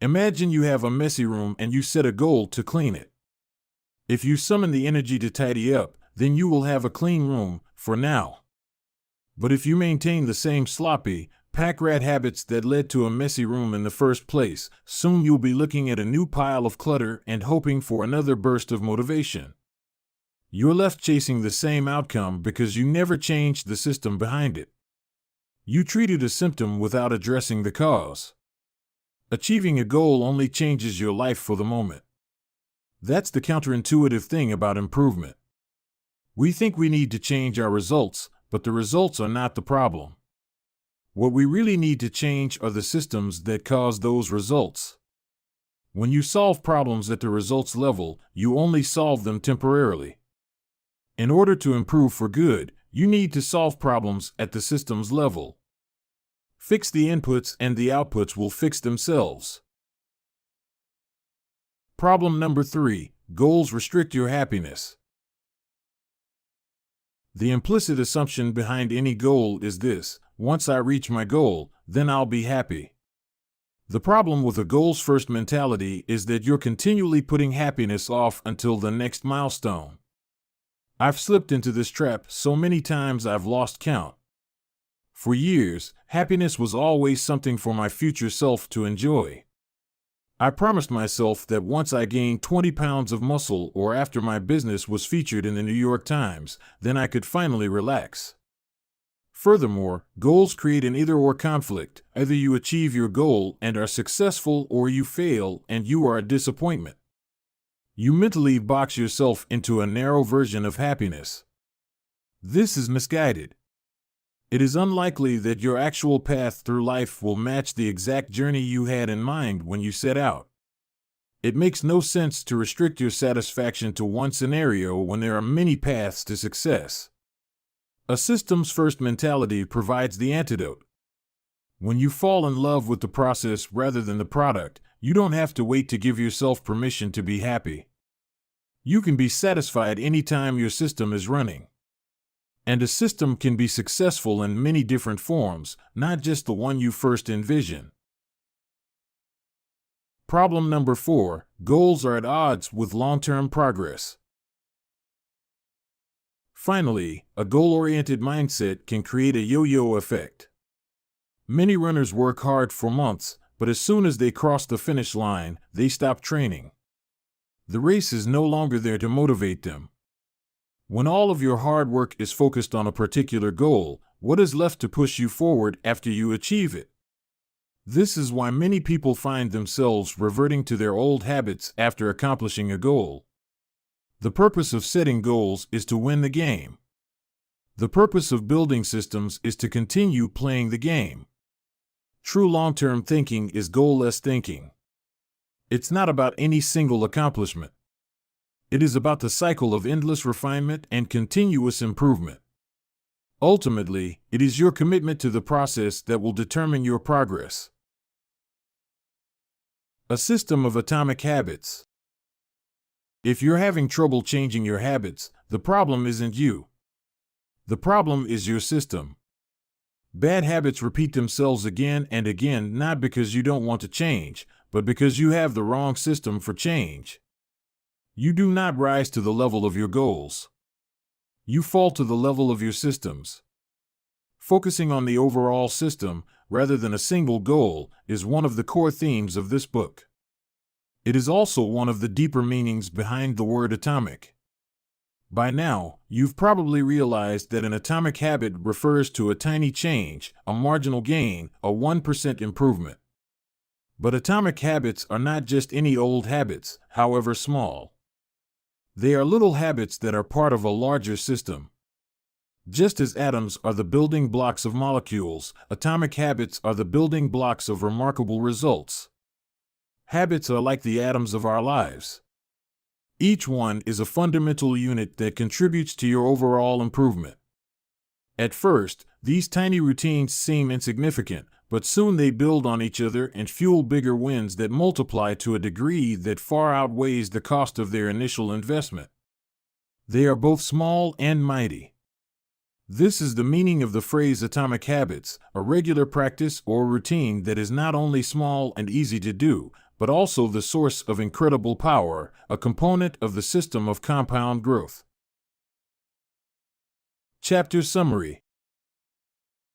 Imagine you have a messy room and you set a goal to clean it. If you summon the energy to tidy up, then you will have a clean room, for now. But if you maintain the same sloppy, pack-rat habits that led to a messy room in the first place, soon you'll be looking at a new pile of clutter and hoping for another burst of motivation. You're left chasing the same outcome because you never changed the system behind it. You treated a symptom without addressing the cause. Achieving a goal only changes your life for the moment. That's the counterintuitive thing about improvement. We think we need to change our results, but the results are not the problem. What we really need to change are the systems that cause those results. When you solve problems at the results level, you only solve them temporarily. In order to improve for good, you need to solve problems at the systems level. Fix the inputs and the outputs will fix themselves. Problem number 3: goals restrict your happiness. The implicit assumption behind any goal is this: once I reach my goal, then I'll be happy. The problem with a goals-first mentality is that you're continually putting happiness off until the next milestone. I've slipped into this trap so many times I've lost count. For years, happiness was always something for my future self to enjoy. I promised myself that once I gained 20 pounds of muscle or after my business was featured in the New York Times, then I could finally relax. Furthermore, goals create an either-or conflict. Either you achieve your goal and are successful or you fail and you are a disappointment. You mentally box yourself into a narrow version of happiness. This is misguided. It is unlikely that your actual path through life will match the exact journey you had in mind when you set out. It makes no sense to restrict your satisfaction to one scenario when there are many paths to success. A systems-first mentality provides the antidote. When you fall in love with the process rather than the product, you don't have to wait to give yourself permission to be happy. You can be satisfied anytime your system is running. And a system can be successful in many different forms, not just the one you first envision. Problem number 4: goals are at odds with long-term progress. Finally, a goal-oriented mindset can create a yo-yo effect. Many runners work hard for months, but as soon as they cross the finish line, they stop training. The race is no longer there to motivate them. When all of your hard work is focused on a particular goal, what is left to push you forward after you achieve it? This is why many people find themselves reverting to their old habits after accomplishing a goal. The purpose of setting goals is to win the game. The purpose of building systems is to continue playing the game. True long-term thinking is goal-less thinking. It's not about any single accomplishment. It is about the cycle of endless refinement and continuous improvement. Ultimately, it is your commitment to the process that will determine your progress. A system of atomic habits. If you're having trouble changing your habits, the problem isn't you. The problem is your system. Bad habits repeat themselves again and again, not because you don't want to change, but because you have the wrong system for change. You do not rise to the level of your goals. You fall to the level of your systems. Focusing on the overall system, rather than a single goal, is one of the core themes of this book. It is also one of the deeper meanings behind the word atomic. By now, you've probably realized that an atomic habit refers to a tiny change, a marginal gain, a 1% improvement. But atomic habits are not just any old habits, however small. They are little habits that are part of a larger system. Just as atoms are the building blocks of molecules, atomic habits are the building blocks of remarkable results. Habits are like the atoms of our lives. Each one is a fundamental unit that contributes to your overall improvement. At first, these tiny routines seem insignificant, but soon they build on each other and fuel bigger wins that multiply to a degree that far outweighs the cost of their initial investment. They are both small and mighty. This is the meaning of the phrase atomic habits, a regular practice or routine that is not only small and easy to do, but also the source of incredible power, a component of the system of compound growth. Chapter Summary.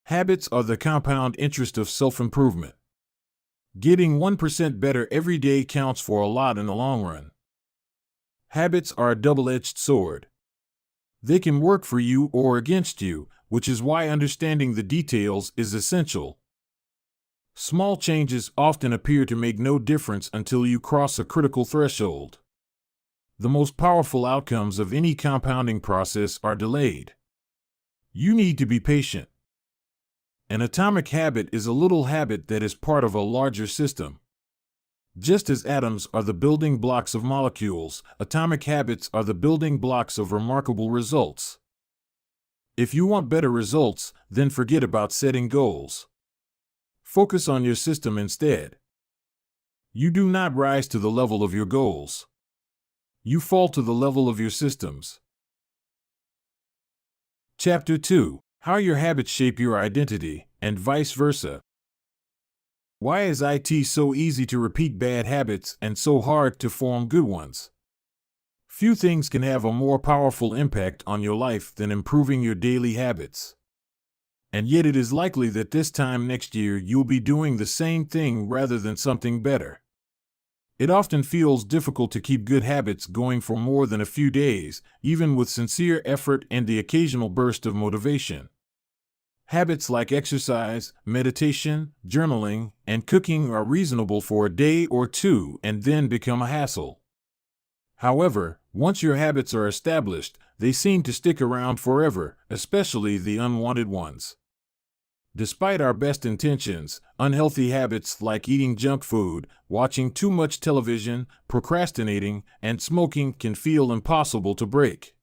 Habits are the compound interest of self-improvement. Getting 1% better every day counts for a lot in the long run. Habits are a double-edged sword. They can work for you or against you, which is why understanding the details is essential. Small changes often appear to make no difference until you cross a critical threshold. The most powerful outcomes of any compounding process are delayed. You need to be patient. An atomic habit is a little habit that is part of a larger system. Just as atoms are the building blocks of molecules, atomic habits are the building blocks of remarkable results. If you want better results, then forget about setting goals. Focus on your system instead. You do not rise to the level of your goals. You fall to the level of your systems. Chapter 2. How your habits shape your identity, and vice versa. Why is it so easy to repeat bad habits and so hard to form good ones? Few things can have a more powerful impact on your life than improving your daily habits. And yet it is likely that this time next year you'll be doing the same thing rather than something better. It often feels difficult to keep good habits going for more than a few days, even with sincere effort and the occasional burst of motivation. Habits like exercise, meditation, journaling, and cooking are reasonable for a day or two and then become a hassle. However, once your habits are established, they seem to stick around forever, especially the unwanted ones. Despite our best intentions, unhealthy habits like eating junk food, watching too much television, procrastinating, and smoking can feel impossible to break.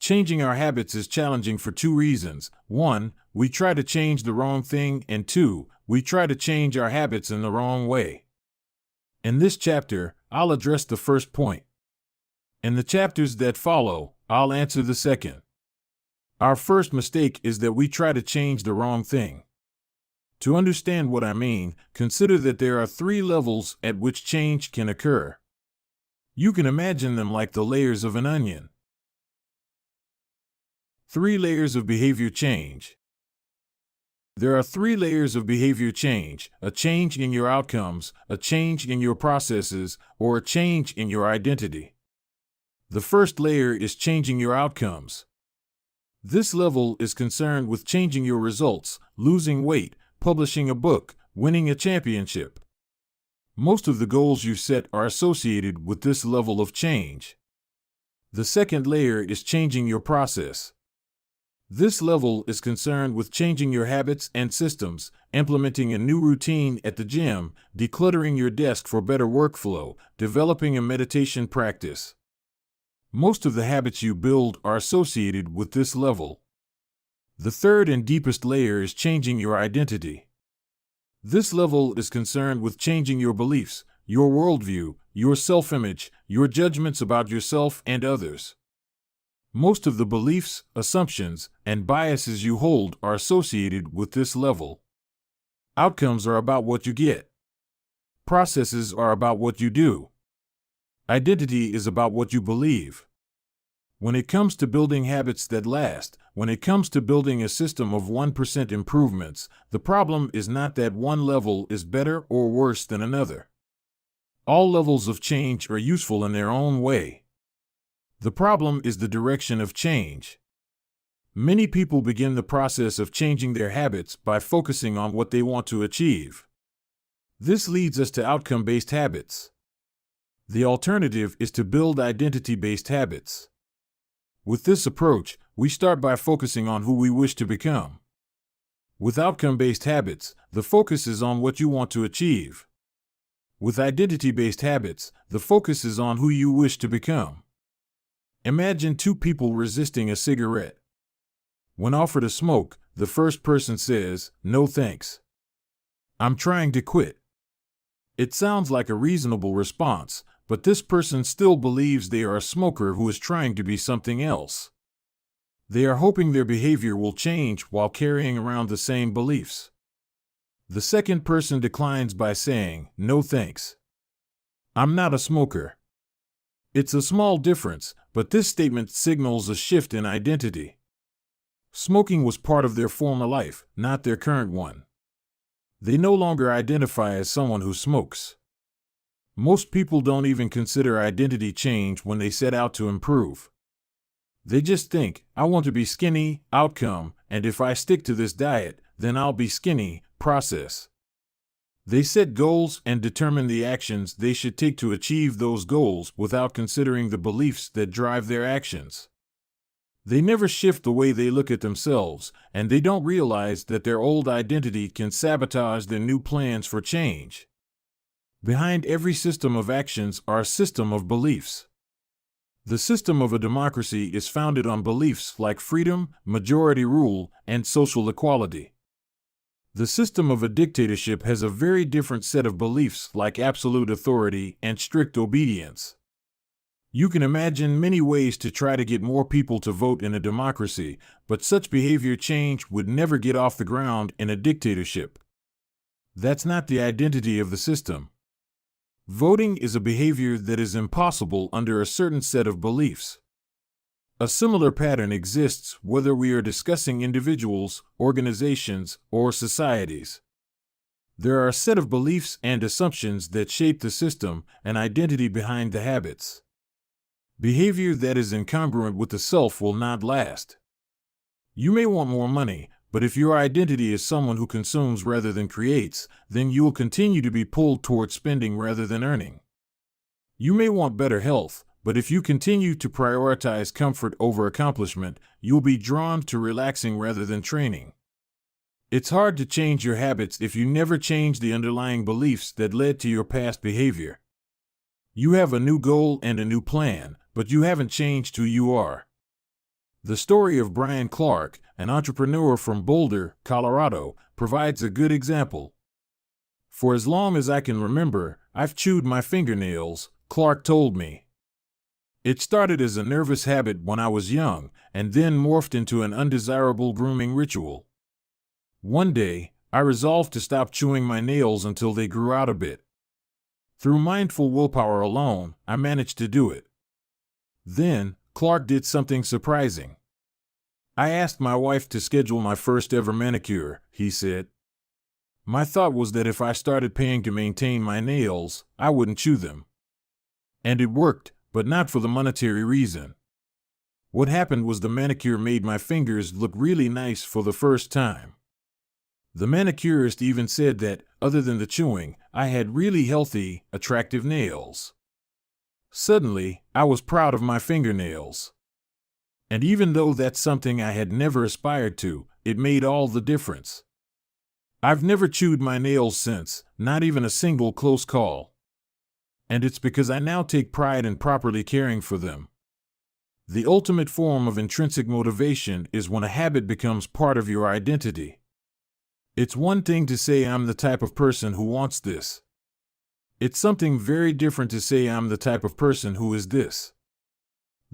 Changing our habits is challenging for two reasons. 1, we try to change the wrong thing, and 2, we try to change our habits in the wrong way. In this chapter, I'll address the first point. In the chapters that follow, I'll answer the second. Our first mistake is that we try to change the wrong thing. To understand what I mean, consider that there are 3 levels at which change can occur. You can imagine them like the layers of an onion. 3 layers of behavior change. There are 3 layers of behavior change: a change in your outcomes, a change in your processes, or a change in your identity. The first layer is changing your outcomes. This level is concerned with changing your results, losing weight, publishing a book, winning a championship. Most of the goals you set are associated with this level of change. The second layer is changing your process. This level is concerned with changing your habits and systems, implementing a new routine at the gym, decluttering your desk for better workflow, developing a meditation practice. Most of the habits you build are associated with this level. The third and deepest layer is changing your identity. This level is concerned with changing your beliefs, your worldview, your self-image, your judgments about yourself and others. Most of the beliefs, assumptions, and biases you hold are associated with this level. Outcomes are about what you get. Processes are about what you do. Identity is about what you believe. When it comes to building habits that last, when it comes to building a system of 1% improvements, the problem is not that one level is better or worse than another. All levels of change are useful in their own way. The problem is the direction of change. Many people begin the process of changing their habits by focusing on what they want to achieve. This leads us to outcome-based habits. The alternative is to build identity-based habits. With this approach, we start by focusing on who we wish to become. With outcome-based habits, the focus is on what you want to achieve. With identity-based habits, the focus is on who you wish to become. Imagine two people resisting a cigarette. When offered a smoke, the first person says, "No thanks. I'm trying to quit." It sounds like a reasonable response, but this person still believes they are a smoker who is trying to be something else. They are hoping their behavior will change while carrying around the same beliefs. The second person declines by saying, "No thanks. I'm not a smoker." It's a small difference, but this statement signals a shift in identity. Smoking was part of their former life, not their current one. They no longer identify as someone who smokes. Most people don't even consider identity change when they set out to improve. They just think, "I want to be skinny," outcome, and if I stick to this diet, then I'll be skinny, process. They set goals and determine the actions they should take to achieve those goals without considering the beliefs that drive their actions. They never shift the way they look at themselves, and they don't realize that their old identity can sabotage their new plans for change. Behind every system of actions are a system of beliefs. The system of a democracy is founded on beliefs like freedom, majority rule, and social equality. The system of a dictatorship has a very different set of beliefs like absolute authority and strict obedience. You can imagine many ways to try to get more people to vote in a democracy, but such behavior change would never get off the ground in a dictatorship. That's not the identity of the system. Voting is a behavior that is impossible under a certain set of beliefs. A similar pattern exists whether we are discussing individuals, organizations, or societies. There are a set of beliefs and assumptions that shape the system, an identity behind the habits. Behavior that is incongruent with the self will not last. You may want more money, but if your identity is someone who consumes rather than creates, then you will continue to be pulled toward spending rather than earning. You may want better health, but if you continue to prioritize comfort over accomplishment, you'll be drawn to relaxing rather than training. It's hard to change your habits if you never change the underlying beliefs that led to your past behavior. You have a new goal and a new plan, but you haven't changed who you are. The story of Brian Clark, an entrepreneur from Boulder, Colorado, provides a good example. "For as long as I can remember, I've chewed my fingernails," Clark told me. "It started as a nervous habit when I was young, and then morphed into an undesirable grooming ritual. One day, I resolved to stop chewing my nails until they grew out a bit. Through mindful willpower alone, I managed to do it. Then, Clark did something surprising. I asked my wife to schedule my first ever manicure," he said. "My thought was that if I started paying to maintain my nails, I wouldn't chew them. And it worked, but not for the monetary reason. What happened was the manicure made my fingers look really nice for the first time. The manicurist even said that, other than the chewing, I had really healthy, attractive nails. Suddenly, I was proud of my fingernails. And even though that's something I had never aspired to, it made all the difference. I've never chewed my nails since, not even a single close call. And it's because I now take pride in properly caring for them. The ultimate form of intrinsic motivation is when a habit becomes part of your identity. It's one thing to say I'm the type of person who wants this. It's something very different to say I'm the type of person who is this.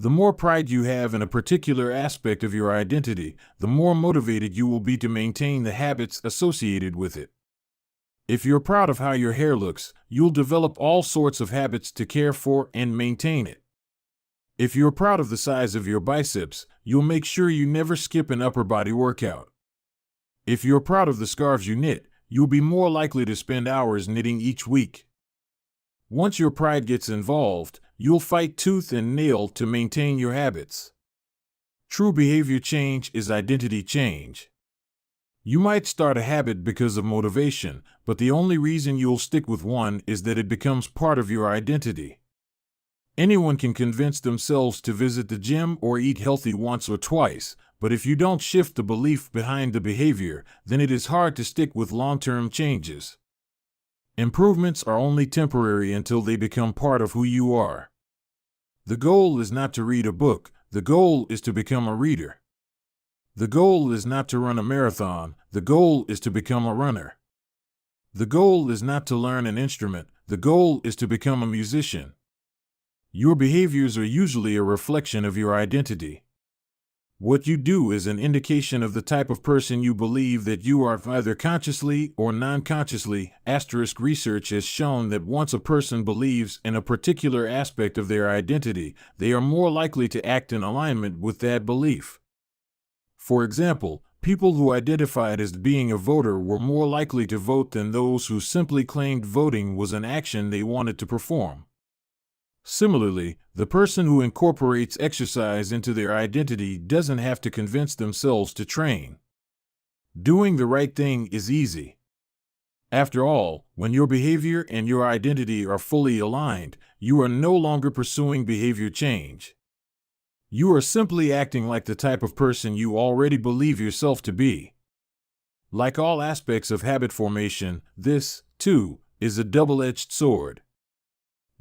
The more pride you have in a particular aspect of your identity, the more motivated you will be to maintain the habits associated with it. If you're proud of how your hair looks, you'll develop all sorts of habits to care for and maintain it. If you're proud of the size of your biceps, you'll make sure you never skip an upper body workout. If you're proud of the scarves you knit, you'll be more likely to spend hours knitting each week. Once your pride gets involved, you'll fight tooth and nail to maintain your habits. True behavior change is identity change. You might start a habit because of motivation, but the only reason you'll stick with one is that it becomes part of your identity. Anyone can convince themselves to visit the gym or eat healthy once or twice, but if you don't shift the belief behind the behavior, then it is hard to stick with long-term changes. Improvements are only temporary until they become part of who you are. The goal is not to read a book, the goal is to become a reader. The goal is not to run a marathon, the goal is to become a runner. The goal is not to learn an instrument, the goal is to become a musician. Your behaviors are usually a reflection of your identity. What you do is an indication of the type of person you believe that you are, either consciously or non-consciously. Research has shown that once a person believes in a particular aspect of their identity, they are more likely to act in alignment with that belief. For example, people who identified as being a voter were more likely to vote than those who simply claimed voting was an action they wanted to perform. Similarly, the person who incorporates exercise into their identity doesn't have to convince themselves to train. Doing the right thing is easy. After all, when your behavior and your identity are fully aligned, you are no longer pursuing behavior change. You are simply acting like the type of person you already believe yourself to be. Like all aspects of habit formation, this, too, is a double-edged sword.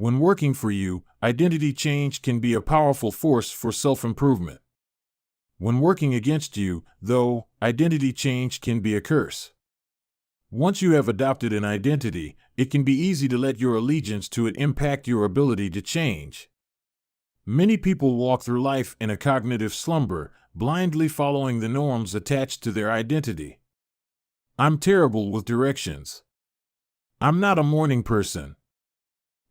When working for you, identity change can be a powerful force for self-improvement. When working against you, though, identity change can be a curse. Once you have adopted an identity, it can be easy to let your allegiance to it impact your ability to change. Many people walk through life in a cognitive slumber, blindly following the norms attached to their identity. I'm terrible with directions. I'm not a morning person.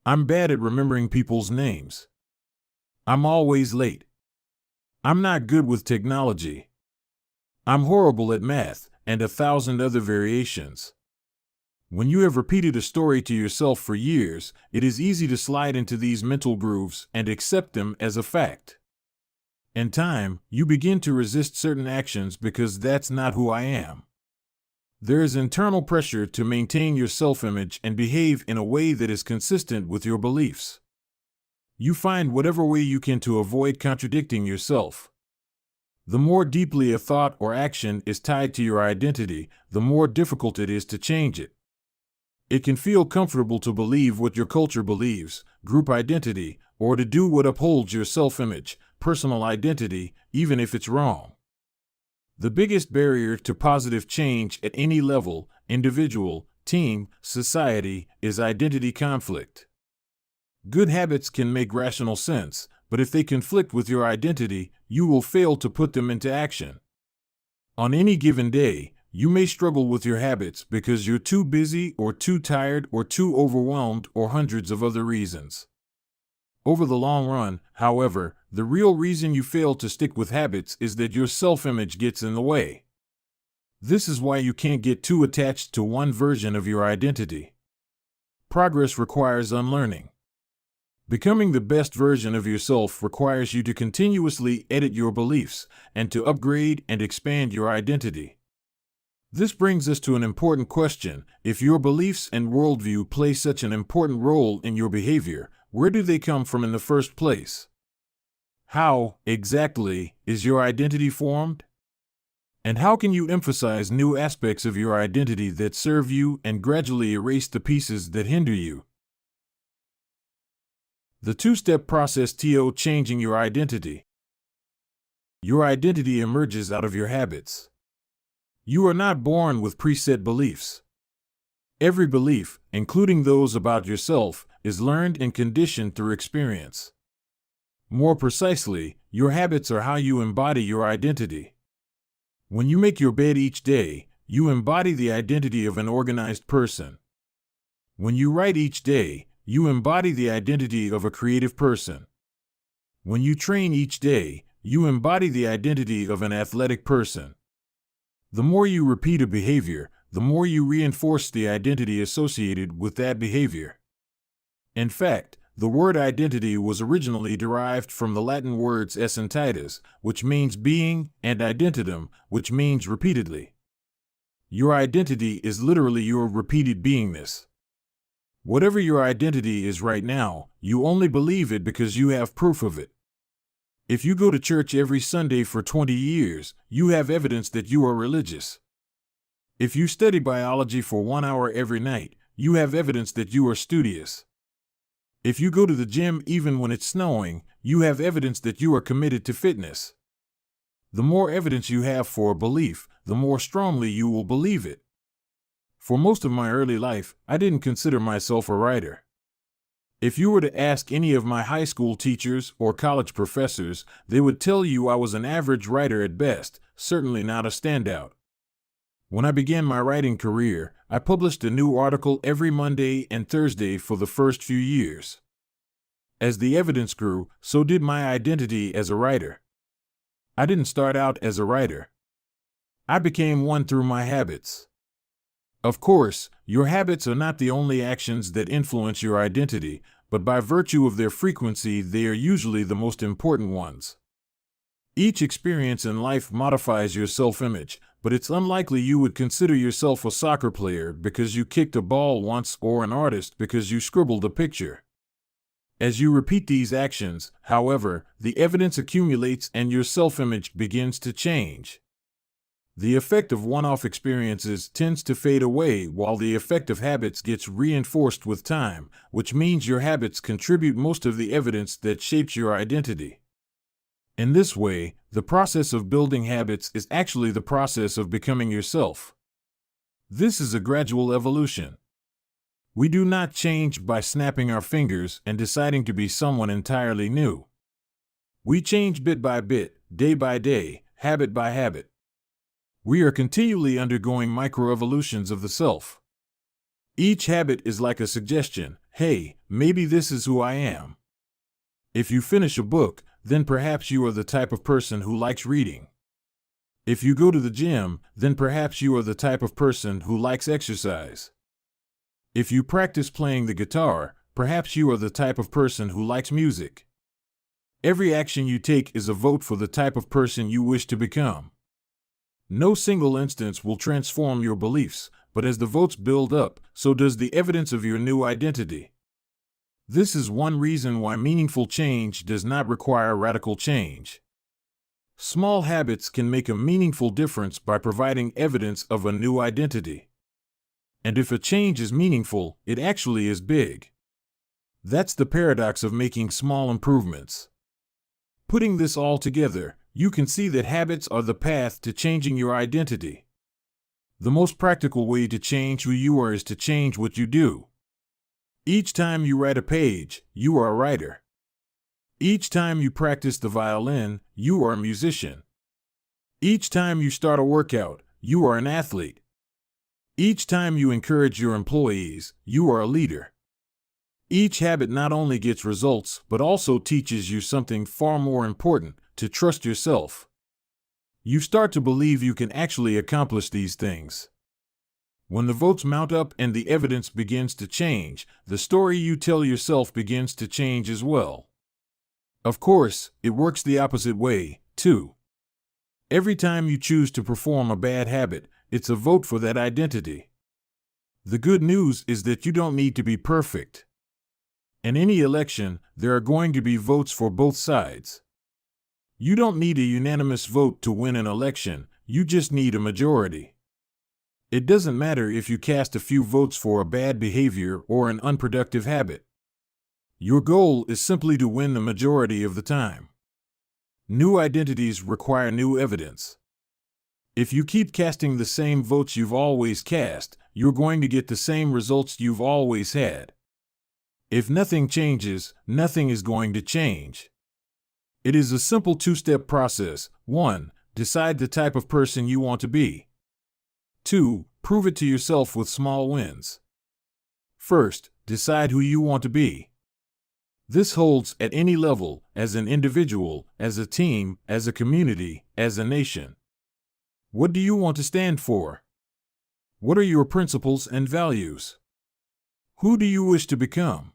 I'm bad at remembering people's names. I'm always late. I'm not good with technology. I'm horrible at math, and 1,000 other variations. When you have repeated a story to yourself for years, it is easy to slide into these mental grooves and accept them as a fact. In time, you begin to resist certain actions because that's not who I am. There is internal pressure to maintain your self-image and behave in a way that is consistent with your beliefs. You find whatever way you can to avoid contradicting yourself. The more deeply a thought or action is tied to your identity, the more difficult it is to change it. It can feel comfortable to believe what your culture believes, group identity, or to do what upholds your self-image, personal identity, even if it's wrong. The biggest barrier to positive change at any level, individual, team, society, is identity conflict. Good habits can make rational sense, but if they conflict with your identity, you will fail to put them into action. On any given day, you may struggle with your habits because you're too busy or too tired or too overwhelmed or hundreds of other reasons. Over the long run, however, the real reason you fail to stick with habits is that your self-image gets in the way. This is why you can't get too attached to one version of your identity. Progress requires unlearning. Becoming the best version of yourself requires you to continuously edit your beliefs and to upgrade and expand your identity. This brings us to an important question. If your beliefs and worldview play such an important role in your behavior, where do they come from in the first place? How, exactly, is your identity formed? And how can you emphasize new aspects of your identity that serve you and gradually erase the pieces that hinder you? The two-step process to changing your identity. Your identity emerges out of your habits. You are not born with preset beliefs. Every belief, including those about yourself, is learned and conditioned through experience. More precisely, your habits are how you embody your identity. When you make your bed each day, you embody the identity of an organized person. When you write each day, you embody the identity of a creative person. When you train each day, you embody the identity of an athletic person. The more you repeat a behavior, the more you reinforce the identity associated with that behavior. In fact, the word identity was originally derived from the Latin words essentitas, which means being, and identitum, which means repeatedly. Your identity is literally your repeated beingness. Whatever your identity is right now, you only believe it because you have proof of it. If you go to church every Sunday for 20 years, you have evidence that you are religious. If you study biology for 1 hour every night, you have evidence that you are studious. If you go to the gym even when it's snowing, you have evidence that you are committed to fitness. The more evidence you have for a belief, the more strongly you will believe it. For most of my early life, I didn't consider myself a writer. If you were to ask any of my high school teachers or college professors, they would tell you I was an average writer at best, certainly not a standout. When I began my writing career, I published a new article every Monday and Thursday for the first few years. As the evidence grew, so did my identity as a writer. I didn't start out as a writer. I became one through my habits. Of course, your habits are not the only actions that influence your identity, but by virtue of their frequency, they are usually the most important ones. Each experience in life modifies your self-image, but it's unlikely you would consider yourself a soccer player because you kicked a ball once or an artist because you scribbled a picture. As you repeat these actions, however, the evidence accumulates and your self-image begins to change. The effect of one-off experiences tends to fade away while the effect of habits gets reinforced with time, which means your habits contribute most of the evidence that shapes your identity. In this way, the process of building habits is actually the process of becoming yourself. This is a gradual evolution. We do not change by snapping our fingers and deciding to be someone entirely new. We change bit by bit, day by day, habit by habit. We are continually undergoing microevolutions of the self. Each habit is like a suggestion, hey, maybe this is who I am. If you finish a book, then perhaps you are the type of person who likes reading. If you go to the gym, then perhaps you are the type of person who likes exercise. If you practice playing the guitar, perhaps you are the type of person who likes music. Every action you take is a vote for the type of person you wish to become. No single instance will transform your beliefs, but as the votes build up, so does the evidence of your new identity. This is one reason why meaningful change does not require radical change. Small habits can make a meaningful difference by providing evidence of a new identity. And if a change is meaningful, it actually is big. That's the paradox of making small improvements. Putting this all together, you can see that habits are the path to changing your identity. The most practical way to change who you are is to change what you do. Each time you write a page, you are a writer. Each time you practice the violin, you are a musician. Each time you start a workout, you are an athlete. Each time you encourage your employees, you are a leader. Each habit not only gets results, but also teaches you something far more important, to trust yourself. You start to believe you can actually accomplish these things. When the votes mount up and the evidence begins to change, the story you tell yourself begins to change as well. Of course, it works the opposite way, too. Every time you choose to perform a bad habit, it's a vote for that identity. The good news is that you don't need to be perfect. In any election, there are going to be votes for both sides. You don't need a unanimous vote to win an election, you just need a majority. It doesn't matter if you cast a few votes for a bad behavior or an unproductive habit. Your goal is simply to win the majority of the time. New identities require new evidence. If you keep casting the same votes you've always cast, you're going to get the same results you've always had. If nothing changes, nothing is going to change. It is a simple two-step process. 1. Decide the type of person you want to be. 2. Prove it to yourself with small wins. First, decide who you want to be. This holds at any level, as an individual, as a team, as a community, as a nation. What do you want to stand for? What are your principles and values? Who do you wish to become?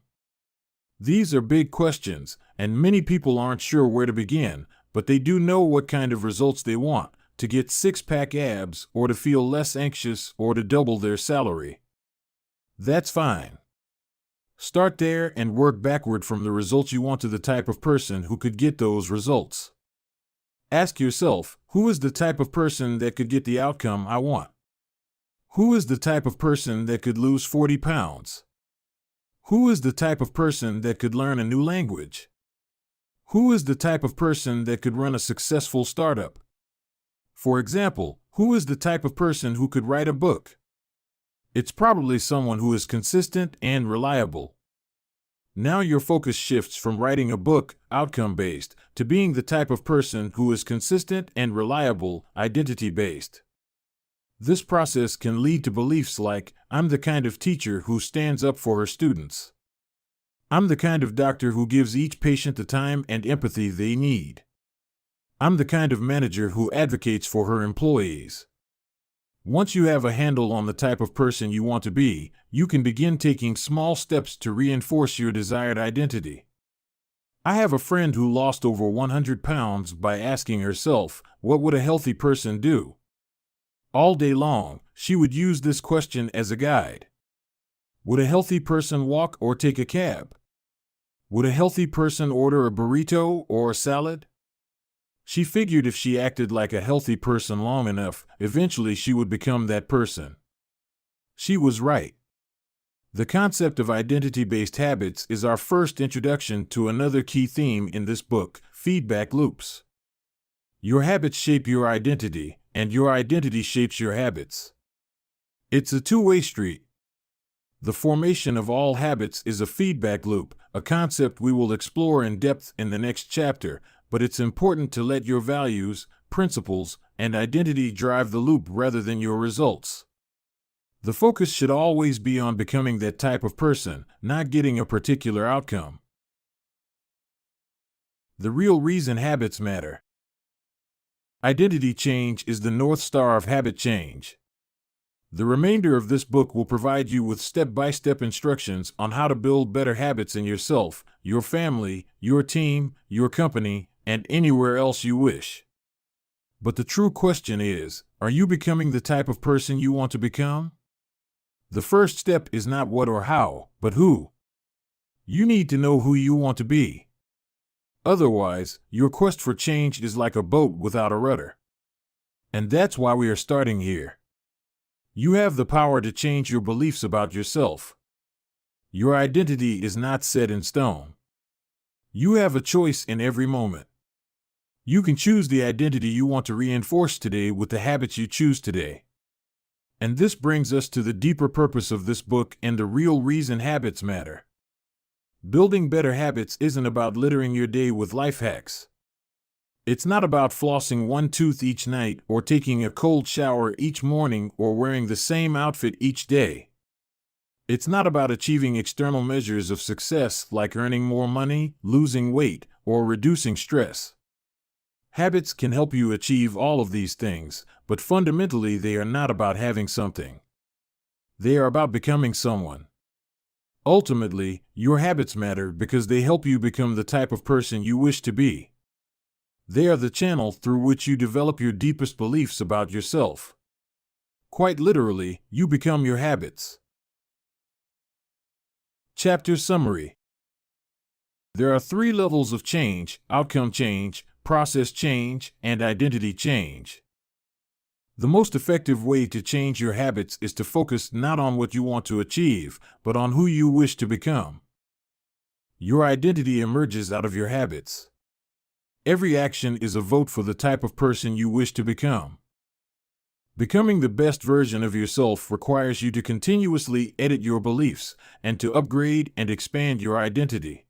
These are big questions, and many people aren't sure where to begin, but they do know what kind of results they want, to get six-pack abs, or to feel less anxious, or to double their salary. That's fine. Start there and work backward from the results you want to the type of person who could get those results. Ask yourself, who is the type of person that could get the outcome I want? Who is the type of person that could lose 40 pounds? Who is the type of person that could learn a new language? Who is the type of person that could run a successful startup? For example, who is the type of person who could write a book? It's probably someone who is consistent and reliable. Now your focus shifts from writing a book, outcome-based, to being the type of person who is consistent and reliable, identity-based. This process can lead to beliefs like, I'm the kind of teacher who stands up for her students. I'm the kind of doctor who gives each patient the time and empathy they need. I'm the kind of manager who advocates for her employees. Once you have a handle on the type of person you want to be, you can begin taking small steps to reinforce your desired identity. I have a friend who lost over 100 pounds by asking herself, what would a healthy person do? All day long, she would use this question as a guide. Would a healthy person walk or take a cab? Would a healthy person order a burrito or a salad? She figured if she acted like a healthy person long enough, eventually she would become that person. She was right. The concept of identity-based habits is our first introduction to another key theme in this book, feedback loops. Your habits shape your identity, and your identity shapes your habits. It's a two-way street. The formation of all habits is a feedback loop, a concept we will explore in depth in the next chapter, but it's important to let your values, principles, and identity drive the loop rather than your results. The focus should always be on becoming that type of person, not getting a particular outcome. The real reason habits matter. Identity change is the North Star of habit change. The remainder of this book will provide you with step-by-step instructions on how to build better habits in yourself, your family, your team, your company, and anywhere else you wish. But the true question is, are you becoming the type of person you want to become? The first step is not what or how, but who. You need to know who you want to be. Otherwise, your quest for change is like a boat without a rudder. And that's why we are starting here. You have the power to change your beliefs about yourself. Your identity is not set in stone. You have a choice in every moment. You can choose the identity you want to reinforce today with the habits you choose today. And this brings us to the deeper purpose of this book and the real reason habits matter. Building better habits isn't about littering your day with life hacks. It's not about flossing one tooth each night or taking a cold shower each morning or wearing the same outfit each day. It's not about achieving external measures of success like earning more money, losing weight, or reducing stress. Habits can help you achieve all of these things, but fundamentally they are not about having something. They are about becoming someone. Ultimately, your habits matter because they help you become the type of person you wish to be. They are the channel through which you develop your deepest beliefs about yourself. Quite literally, you become your habits. Chapter Summary. There are 3 levels of change: outcome change, process change, and identity change. The most effective way to change your habits is to focus not on what you want to achieve, but on who you wish to become. Your identity emerges out of your habits. Every action is a vote for the type of person you wish to become. Becoming the best version of yourself requires you to continuously edit your beliefs and to upgrade and expand your identity.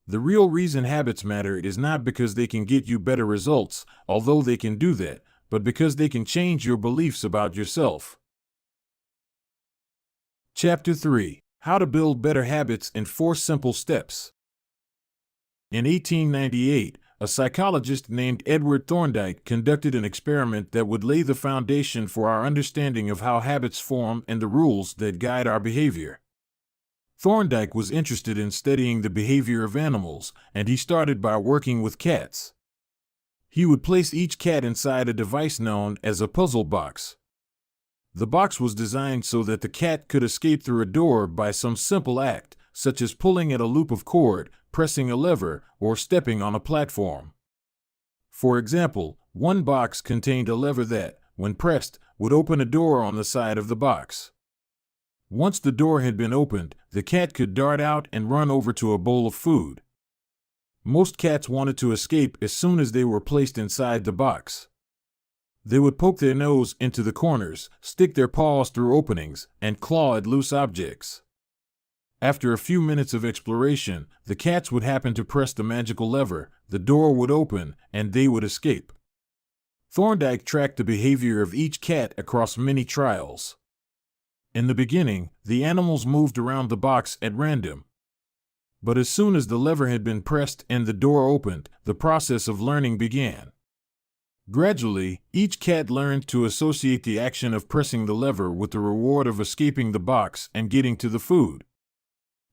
The real reason habits matter is not because they can get you better results, although they can do that, but because they can change your beliefs about yourself. Chapter 3: How to Build Better Habits in 4 Simple Steps. In 1898, a psychologist named Edward Thorndike conducted an experiment that would lay the foundation for our understanding of how habits form and the rules that guide our behavior. Thorndike was interested in studying the behavior of animals, and he started by working with cats. He would place each cat inside a device known as a puzzle box. The box was designed so that the cat could escape through a door by some simple act, such as pulling at a loop of cord, pressing a lever, or stepping on a platform. For example, one box contained a lever that, when pressed, would open a door on the side of the box. Once the door had been opened, the cat could dart out and run over to a bowl of food. Most cats wanted to escape as soon as they were placed inside the box. They would poke their nose into the corners, stick their paws through openings, and claw at loose objects. After a few minutes of exploration, the cats would happen to press the magical lever, the door would open, and they would escape. Thorndike tracked the behavior of each cat across many trials. In the beginning, the animals moved around the box at random. But as soon as the lever had been pressed and the door opened, the process of learning began. Gradually, each cat learned to associate the action of pressing the lever with the reward of escaping the box and getting to the food.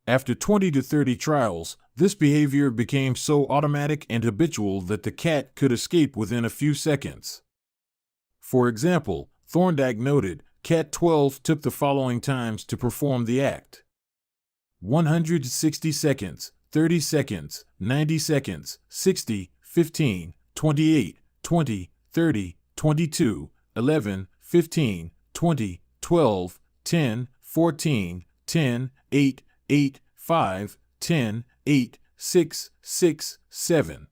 After 20 to 30 trials, this behavior became so automatic and habitual that the cat could escape within a few seconds. For example, Thorndike noted, Cat 12 took the following times to perform the act: 160 seconds, 30 seconds, 90 seconds, 60, 15, 28, 20, 30, 22, 11, 15, 20, 12, 10, 14, 10, 8, 8, 5, 10, 8, 6, 6, 7.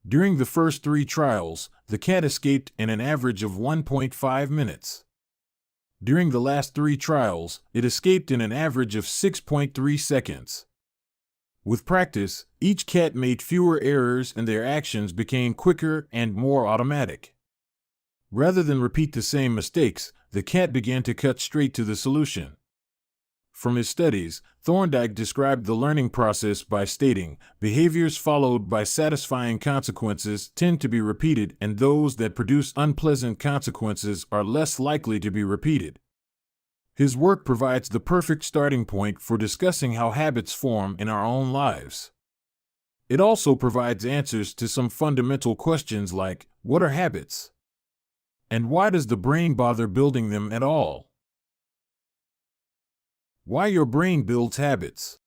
During the first 3 trials, the cat escaped in an average of 1.5 minutes. During the last 3 trials, it escaped in an average of 6.3 seconds. With practice, each cat made fewer errors and their actions became quicker and more automatic. Rather than repeat the same mistakes, the cat began to cut straight to the solution. From his studies, Thorndike described the learning process by stating, behaviors followed by satisfying consequences tend to be repeated, and those that produce unpleasant consequences are less likely to be repeated. His work provides the perfect starting point for discussing how habits form in our own lives. It also provides answers to some fundamental questions like, what are habits? And why does the brain bother building them at all? Why your brain builds habits.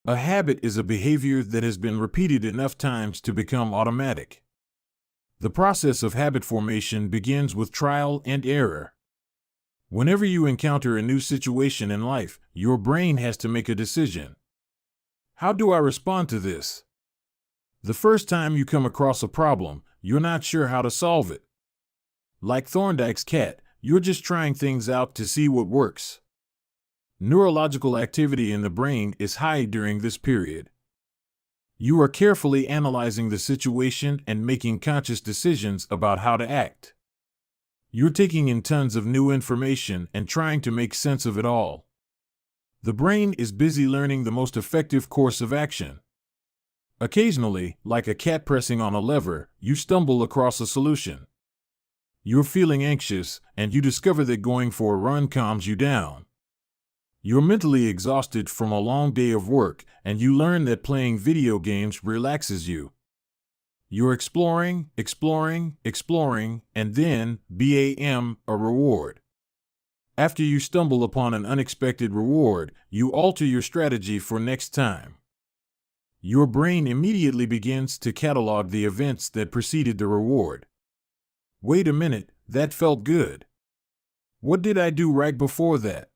A habit is a behavior that has been repeated enough times to become automatic. The process of habit formation begins with trial and error. Whenever you encounter a new situation in life, your brain has to make a decision. How do I respond to this? The first time you come across a problem, you're not sure how to solve it. Like Thorndike's cat, you're just trying things out to see what works. Neurological activity in the brain is high during this period. You are carefully analyzing the situation and making conscious decisions about how to act. You're taking in tons of new information and trying to make sense of it all. The brain is busy learning the most effective course of action. Occasionally, like a cat pressing on a lever, you stumble across a solution. You're feeling anxious, and you discover that going for a run calms you down. You're mentally exhausted from a long day of work, and you learn that playing video games relaxes you. You're exploring, and then, bam, a reward. After you stumble upon an unexpected reward, you alter your strategy for next time. your brain immediately begins to catalog the events that preceded the reward. Wait a minute, that felt good. What did I do right before that?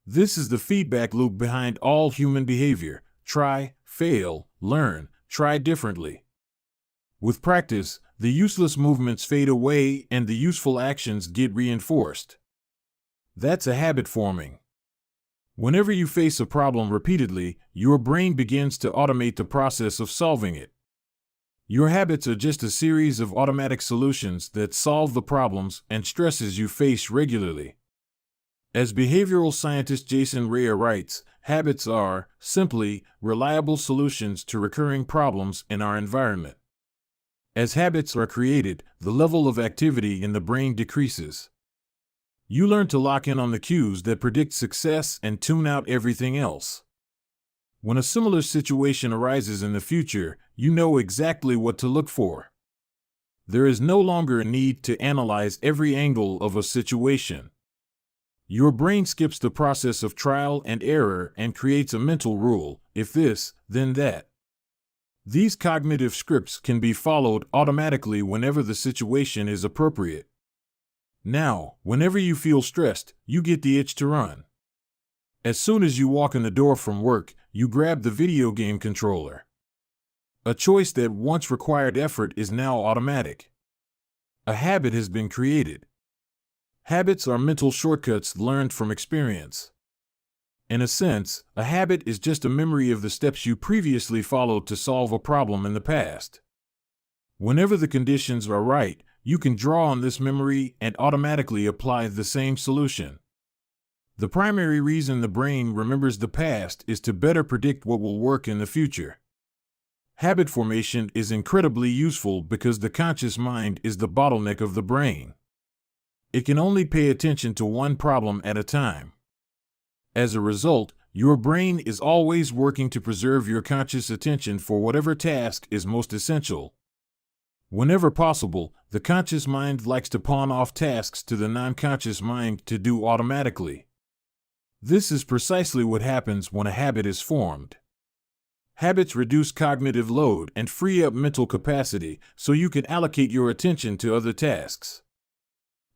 This is the feedback loop behind all human behavior. Try, fail, learn, try differently. With practice, the useless movements fade away and the useful actions get reinforced. That's a habit forming. Whenever you face a problem repeatedly, your brain begins to automate the process of solving it. Your habits are just a series of automatic solutions that solve the problems and stresses you face regularly. As behavioral scientist Jason Rea writes, habits are, simply, reliable solutions to recurring problems in our environment. As habits are created, the level of activity in the brain decreases. You learn to lock in on the cues that predict success and tune out everything else. When a similar situation arises in the future, you know exactly what to look for. There is no longer a need to analyze every angle of a situation. Your brain skips the process of trial and error and creates a mental rule: if this, then that. These cognitive scripts can be followed automatically whenever the situation is appropriate. Now, whenever you feel stressed, you get the itch to run. As soon as you walk in the door from work, you grab the video game controller. A choice that once required effort is now automatic. A habit has been created. Habits are mental shortcuts learned from experience. In a sense, a habit is just a memory of the steps you previously followed to solve a problem in the past. Whenever the conditions are right, you can draw on this memory and automatically apply the same solution. The primary reason the brain remembers the past is to better predict what will work in the future. Habit formation is incredibly useful because the conscious mind is the bottleneck of the brain. It can only pay attention to one problem at a time. As a result, your brain is always working to preserve your conscious attention for whatever task is most essential. Whenever possible, the conscious mind likes to pawn off tasks to the non-conscious mind to do automatically. This is precisely what happens when a habit is formed. Habits reduce cognitive load and free up mental capacity so you can allocate your attention to other tasks.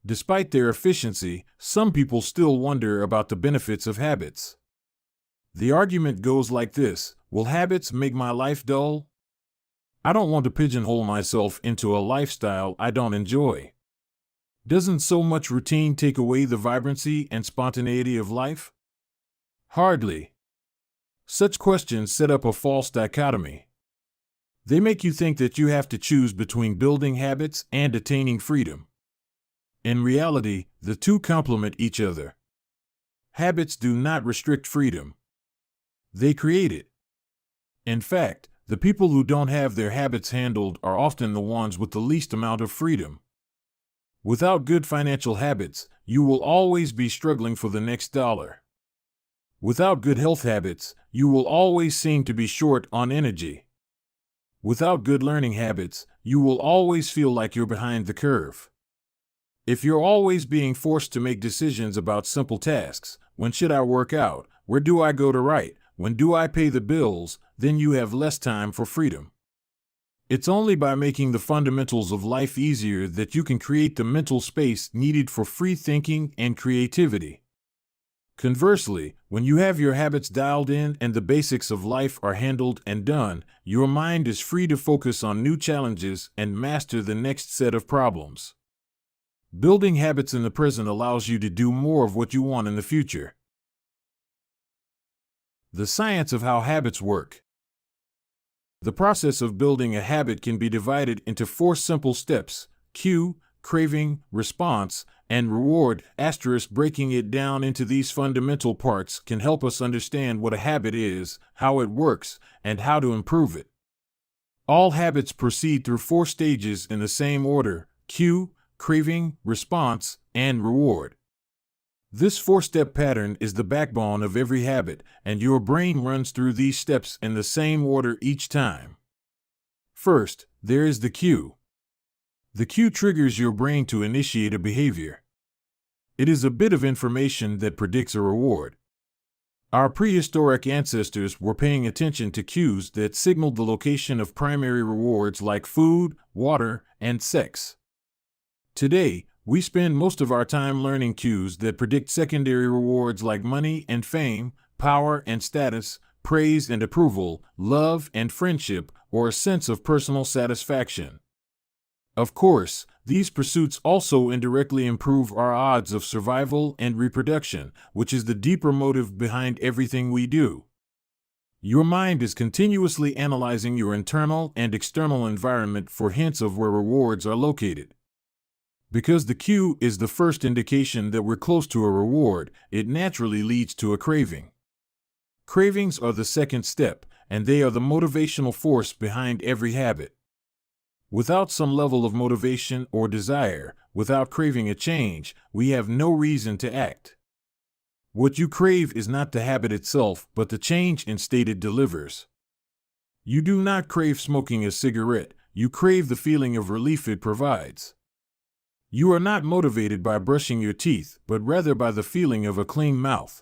Despite their efficiency, some people still wonder about the benefits of habits. The argument goes like this: will habits make my life dull? I don't want to pigeonhole myself into a lifestyle I don't enjoy. Doesn't so much routine take away the vibrancy and spontaneity of life? Hardly. Such questions set up a false dichotomy. They make you think that you have to choose between building habits and attaining freedom. In reality, the two complement each other. Habits do not restrict freedom. They create it. In fact, the people who don't have their habits handled are often the ones with the least amount of freedom. Without good financial habits, you will always be struggling for the next dollar. Without good health habits, you will always seem to be short on energy. Without good learning habits, you will always feel like you're behind the curve. If you're always being forced to make decisions about simple tasks, when should I work out, where do I go to write, when do I pay the bills, then you have less time for freedom. It's only by making the fundamentals of life easier that you can create the mental space needed for free thinking and creativity. Conversely, when you have your habits dialed in and the basics of life are handled and done, your mind is free to focus on new challenges and master the next set of problems. Building habits in the present allows you to do more of what you want in the future. The science of how habits work. The process of building a habit can be divided into 4 simple steps: cue, craving, response, and reward. Breaking it down into these fundamental parts can help us understand what a habit is, how it works, and how to improve it. All habits proceed through 4 stages in the same order: cue, craving, response, and reward. This 4-step pattern is the backbone of every habit, and your brain runs through these steps in the same order each time. First, there is the cue. The cue triggers your brain to initiate a behavior. It is a bit of information that predicts a reward. Our prehistoric ancestors were paying attention to cues that signaled the location of primary rewards like food, water, and sex. Today, we spend most of our time learning cues that predict secondary rewards like money and fame, power and status, praise and approval, love and friendship, or a sense of personal satisfaction. Of course, these pursuits also indirectly improve our odds of survival and reproduction, which is the deeper motive behind everything we do. Your mind is continuously analyzing your internal and external environment for hints of where rewards are located. Because the cue is the first indication that we're close to a reward, it naturally leads to a craving. Cravings are the second step, and they are the motivational force behind every habit. Without some level of motivation or desire, without craving a change, we have no reason to act. What you crave is not the habit itself, but the change in state it delivers. You do not crave smoking a cigarette, you crave the feeling of relief it provides. You are not motivated by brushing your teeth, but rather by the feeling of a clean mouth.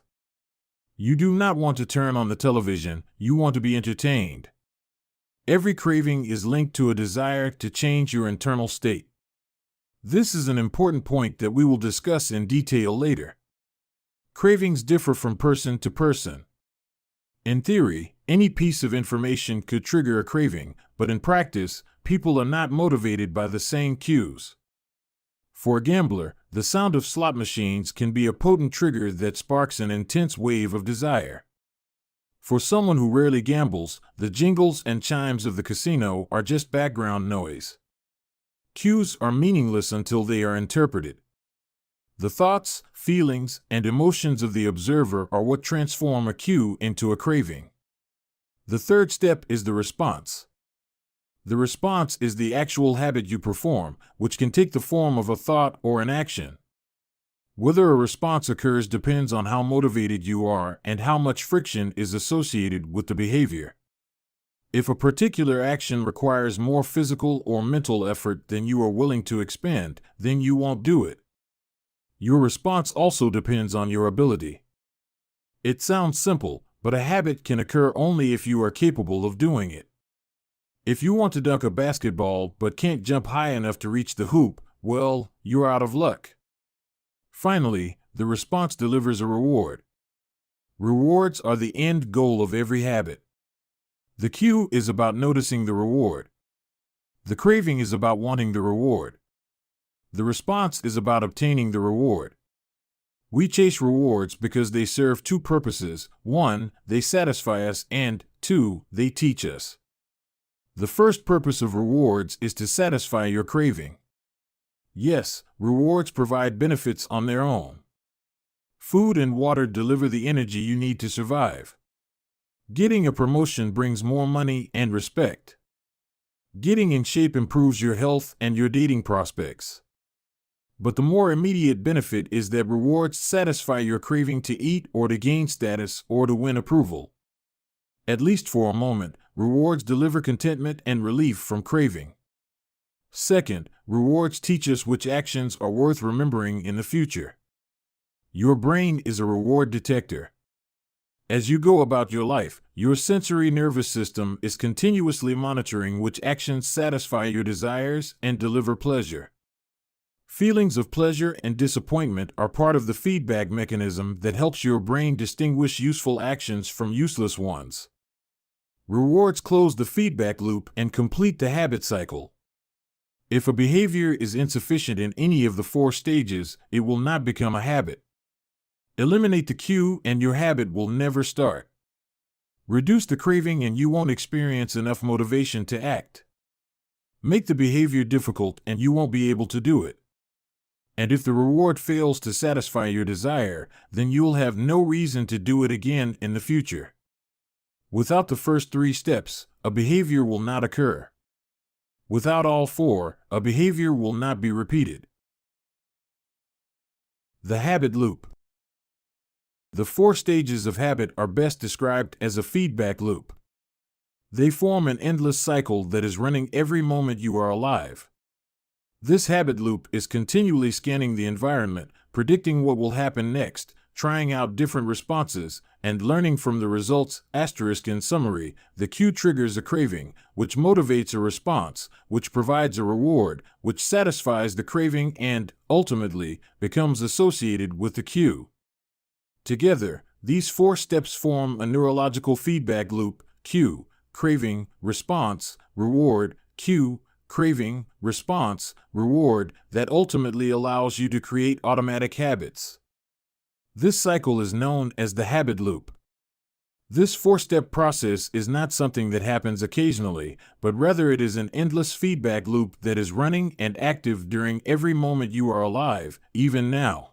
You do not want to turn on the television, you want to be entertained. Every craving is linked to a desire to change your internal state. This is an important point that we will discuss in detail later. Cravings differ from person to person. In theory, any piece of information could trigger a craving, but in practice, people are not motivated by the same cues. For a gambler, the sound of slot machines can be a potent trigger that sparks an intense wave of desire. For someone who rarely gambles, the jingles and chimes of the casino are just background noise. Cues are meaningless until they are interpreted. The thoughts, feelings, and emotions of the observer are what transform a cue into a craving. The third step is the response. The response is the actual habit you perform, which can take the form of a thought or an action. Whether a response occurs depends on how motivated you are and how much friction is associated with the behavior. If a particular action requires more physical or mental effort than you are willing to expend, then you won't do it. Your response also depends on your ability. It sounds simple, but a habit can occur only if you are capable of doing it. If you want to dunk a basketball but can't jump high enough to reach the hoop, well, you're out of luck. Finally, the response delivers a reward. Rewards are the end goal of every habit. The cue is about noticing the reward. The craving is about wanting the reward. The response is about obtaining the reward. We chase rewards because they serve two purposes: 1, they satisfy us, and 2, they teach us. The first purpose of rewards is to satisfy your craving. Yes, rewards provide benefits on their own. Food and water deliver the energy you need to survive. Getting a promotion brings more money and respect. Getting in shape improves your health and your dating prospects. But the more immediate benefit is that rewards satisfy your craving to eat or to gain status or to win approval. At least for a moment, rewards deliver contentment and relief from craving. Second, rewards teach us which actions are worth remembering in the future. Your brain is a reward detector. As you go about your life, your sensory nervous system is continuously monitoring which actions satisfy your desires and deliver pleasure. Feelings of pleasure and disappointment are part of the feedback mechanism that helps your brain distinguish useful actions from useless ones. Rewards close the feedback loop and complete the habit cycle. If a behavior is insufficient in any of the 4 stages, it will not become a habit. Eliminate the cue and your habit will never start. Reduce the craving and you won't experience enough motivation to act. Make the behavior difficult and you won't be able to do it. And if the reward fails to satisfy your desire, then you'll have no reason to do it again in the future. Without the first 3 steps, a behavior will not occur. Without all 4, a behavior will not be repeated. The habit loop. The 4 stages of habit are best described as a feedback loop. They form an endless cycle that is running every moment you are alive. This habit loop is continually scanning the environment, predicting what will happen next, trying out different responses, and learning from the results. In summary, the cue triggers a craving, which motivates a response, which provides a reward, which satisfies the craving and, ultimately, becomes associated with the cue. Together, these 4 steps form a neurological feedback loop: cue, craving, response, reward, cue, craving, response, reward, that ultimately allows you to create automatic habits. This cycle is known as the habit loop. This 4-step process is not something that happens occasionally, but rather it is an endless feedback loop that is running and active during every moment you are alive, even now.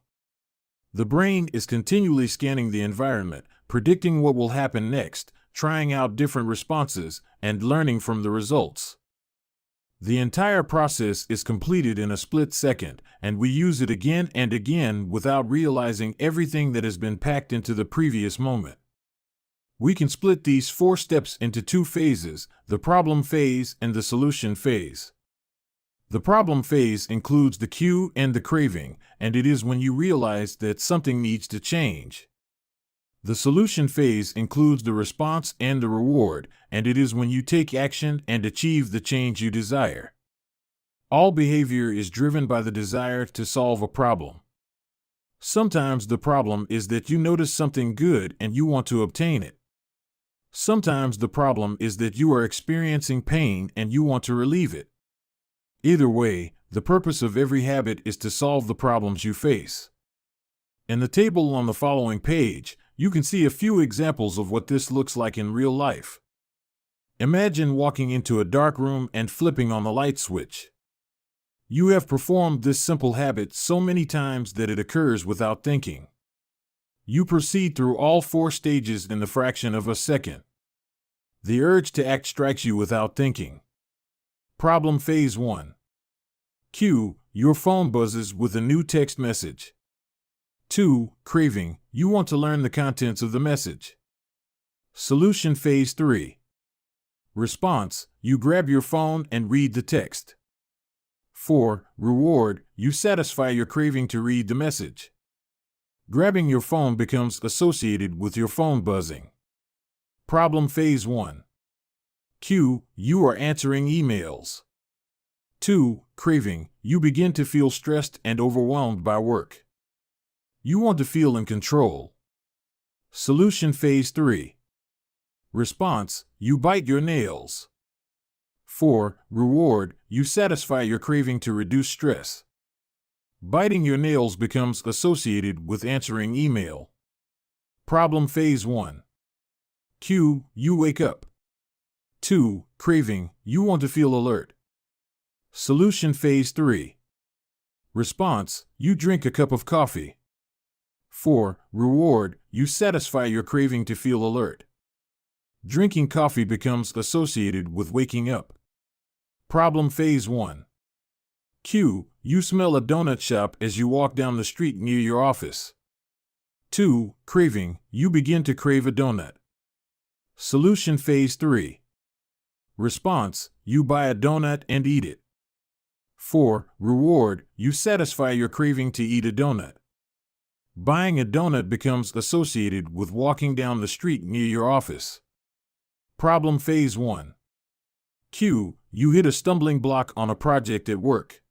The brain is continually scanning the environment, predicting what will happen next, trying out different responses, and learning from the results. The entire process is completed in a split second, and we use it again and again without realizing everything that has been packed into the previous moment. We can split these 4 steps into 2 phases: the problem phase and the solution phase. The problem phase includes the cue and the craving, and it is when you realize that something needs to change. The solution phase includes the response and the reward, and it is when you take action and achieve the change you desire. All behavior is driven by the desire to solve a problem. Sometimes the problem is that you notice something good and you want to obtain it. Sometimes the problem is that you are experiencing pain and you want to relieve it. Either way, the purpose of every habit is to solve the problems you face. In the table on the following page, you can see a few examples of what this looks like in real life. Imagine walking into a dark room and flipping on the light switch. You have performed this simple habit so many times that it occurs without thinking. You proceed through all 4 stages in the fraction of a second. The urge to act strikes you without thinking. Problem phase 1. Cue, your phone buzzes with a new text message. 2. Craving, you want to learn the contents of the message. Solution phase 3. Response, you grab your phone and read the text. 4. Reward, you satisfy your craving to read the message. Grabbing your phone becomes associated with your phone buzzing. Problem phase 1. Cue, you are answering emails. 2. Craving, you begin to feel stressed and overwhelmed by work. You want to feel in control. Solution phase 3. Response, you bite your nails. 4. Reward, you satisfy your craving to reduce stress. Biting your nails becomes associated with answering email. Problem phase 1. Cue, you wake up. 2. Craving, you want to feel alert. Solution phase 3. Response, you drink a cup of coffee. 4. Reward, you satisfy your craving to feel alert. Drinking coffee becomes associated with waking up. Problem phase 1. Cue, you smell a donut shop as you walk down the street near your office. 2. Craving, you begin to crave a donut. Solution phase 3. Response, you buy a donut and eat it. 4. Reward, you satisfy your craving to eat a donut. Buying a donut becomes associated with walking down the street near your office. Problem phase 1. Cue, you hit a stumbling block on a project at work.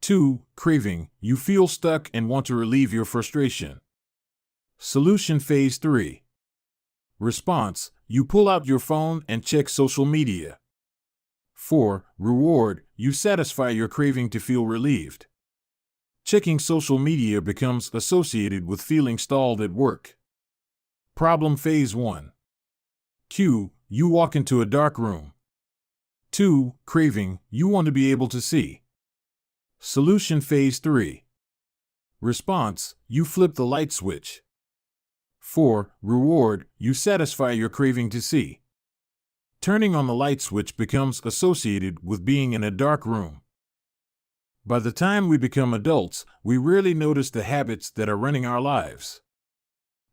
2. Craving, you feel stuck and want to relieve your frustration. Solution phase 3. Response, you pull out your phone and check social media. 4. Reward, you satisfy your craving to feel relieved. Checking social media becomes associated with feeling stalled at work. Problem phase 1. Cue, you walk into a dark room. 2. Craving, you want to be able to see. Solution phase 3. Response, you flip the light switch. 4. Reward, you satisfy your craving to see. Turning on the light switch becomes associated with being in a dark room. By the time we become adults, we rarely notice the habits that are running our lives.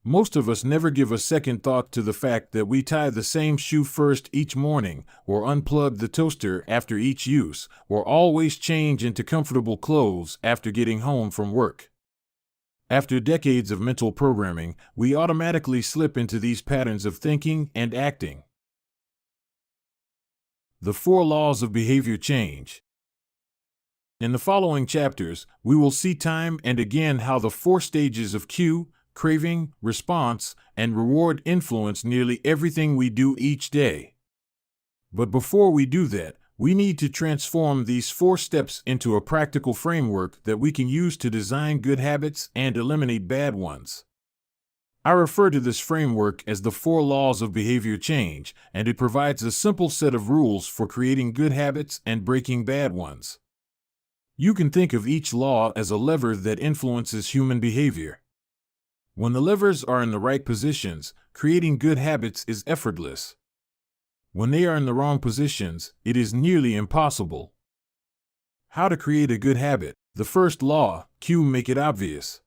Most of us never give a second thought to the fact that we tie the same shoe first each morning, or unplug the toaster after each use, or always change into comfortable clothes after getting home from work. After decades of mental programming, we automatically slip into these patterns of thinking and acting. The 4 laws of behavior change. In the following chapters, we will see time and again how the 4 stages of cue, craving, response, and reward influence nearly everything we do each day. But before we do that, we need to transform these 4 steps into a practical framework that we can use to design good habits and eliminate bad ones. I refer to this framework as the 4 laws of behavior change, and it provides a simple set of rules for creating good habits and breaking bad ones. You can think of each law as a lever that influences human behavior. When the levers are in the right positions, creating good habits is effortless. When they are in the wrong positions, it is nearly impossible. How to create a good habit. The first law, cue, make it obvious.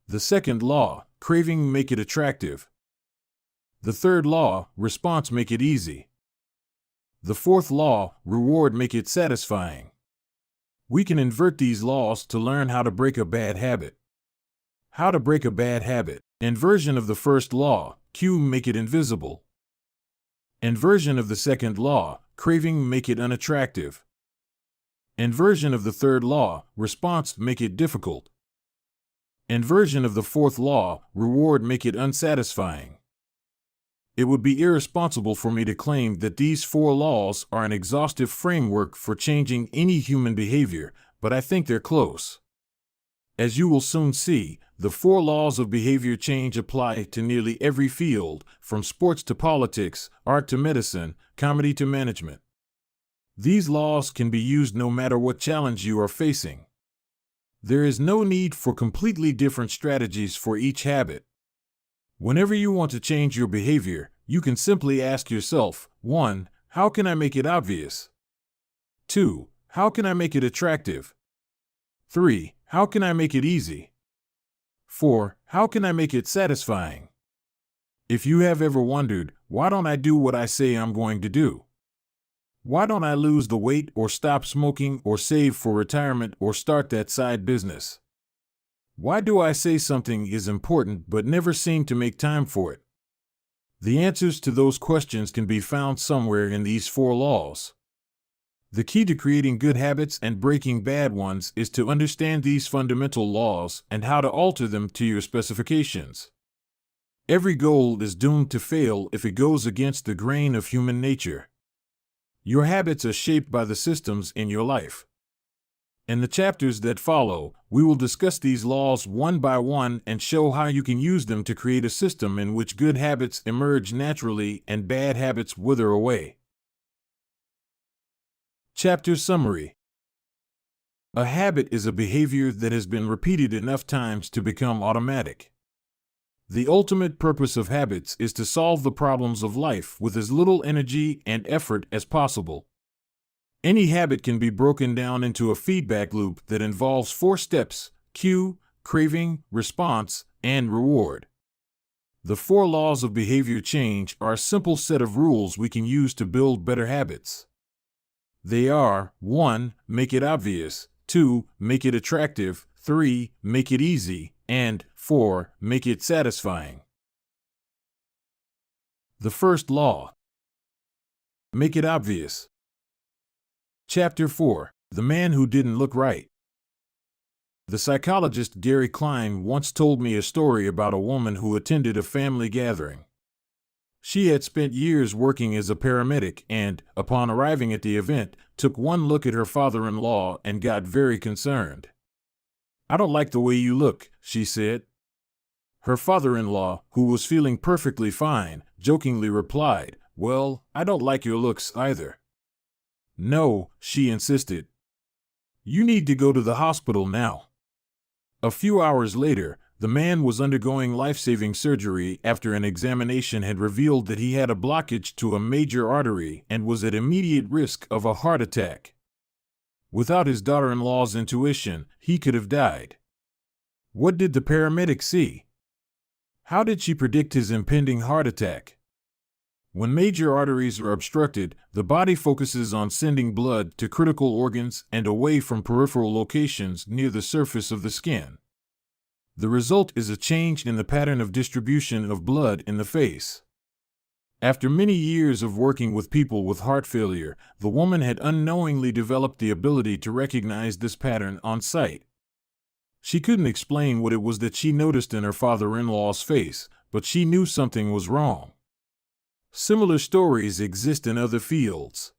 The second law, craving, make it attractive. The third law, response, make it easy. The fourth law, reward, make it satisfying. We can invert these laws to learn how to break a bad habit. How to break a bad habit. Inversion of the first law, cue, make it invisible. Inversion of the second law, craving, make it unattractive. Inversion of the third law, response, make it difficult. Inversion of the fourth law, reward, make it unsatisfying. It would be irresponsible for me to claim that these 4 laws are an exhaustive framework for changing any human behavior, but I think they're close. As you will soon see, the 4 laws of behavior change apply to nearly every field, from sports to politics, art to medicine, comedy to management. These laws can be used no matter what challenge you are facing. There is no need for completely different strategies for each habit. Whenever you want to change your behavior, you can simply ask yourself, 1. How can I make it obvious? 2. How can I make it attractive? 3. How can I make it easy? 4. How can I make it satisfying? If you have ever wondered, why don't I do what I say I'm going to do? Why don't I lose the weight or stop smoking or save for retirement or start that side business? Why do I say something is important but never seem to make time for it? The answers to those questions can be found somewhere in these 4 laws. The key to creating good habits and breaking bad ones is to understand these fundamental laws and how to alter them to your specifications. Every goal is doomed to fail if it goes against the grain of human nature. Your habits are shaped by the systems in your life. In the chapters that follow, we will discuss these laws one by one and show how you can use them to create a system in which good habits emerge naturally and bad habits wither away. Chapter Summary. A habit is a behavior that has been repeated enough times to become automatic. The ultimate purpose of habits is to solve the problems of life with as little energy and effort as possible. Any habit can be broken down into a feedback loop that involves 4 steps: cue, craving, response, and reward. The 4 laws of behavior change are a simple set of rules we can use to build better habits. They are: 1. Make it obvious. 2. Make it attractive. 3. Make it easy. And 4. Make it satisfying. The first law. Make it obvious. Chapter 4. The Man Who Didn't Look Right. The psychologist Gary Klein once told me a story about a woman who attended a family gathering. She had spent years working as a paramedic and, upon arriving at the event, took one look at her father-in-law and got very concerned. "I don't like the way you look," she said. Her father-in-law, who was feeling perfectly fine, jokingly replied, "Well, I don't like your looks either." "No," she insisted. "You need to go to the hospital now." A few hours later, the man was undergoing life-saving surgery after an examination had revealed that he had a blockage to a major artery and was at immediate risk of a heart attack. Without his daughter-in-law's intuition, he could have died. What did the paramedic see? How did she predict his impending heart attack? When major arteries are obstructed, the body focuses on sending blood to critical organs and away from peripheral locations near the surface of the skin. The result is a change in the pattern of distribution of blood in the face. After many years of working with people with heart failure, the woman had unknowingly developed the ability to recognize this pattern on sight. She couldn't explain what it was that she noticed in her father-in-law's face, but she knew something was wrong. Similar stories exist in other fields.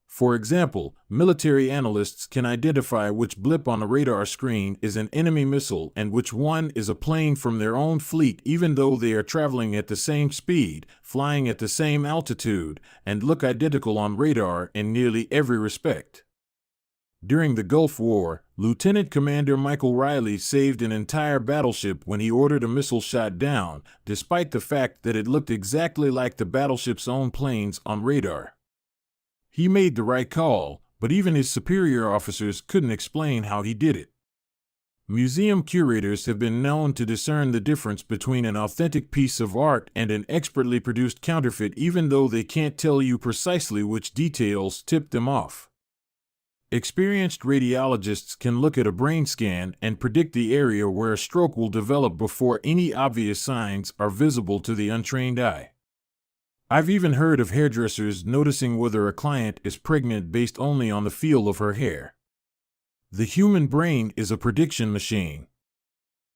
For example, military analysts can identify which blip on a radar screen is an enemy missile and which one is a plane from their own fleet, even though they are traveling at the same speed, flying at the same altitude, and look identical on radar in nearly every respect. During the Gulf War, Lieutenant Commander Michael Riley saved an entire battleship when he ordered a missile shot down, despite the fact that it looked exactly like the battleship's own planes on radar. He made the right call, but even his superior officers couldn't explain how he did it. Museum curators have been known to discern the difference between an authentic piece of art and an expertly produced counterfeit, even though they can't tell you precisely which details tipped them off. Experienced radiologists can look at a brain scan and predict the area where a stroke will develop before any obvious signs are visible to the untrained eye. I've even heard of hairdressers noticing whether a client is pregnant based only on the feel of her hair. The human brain is a prediction machine.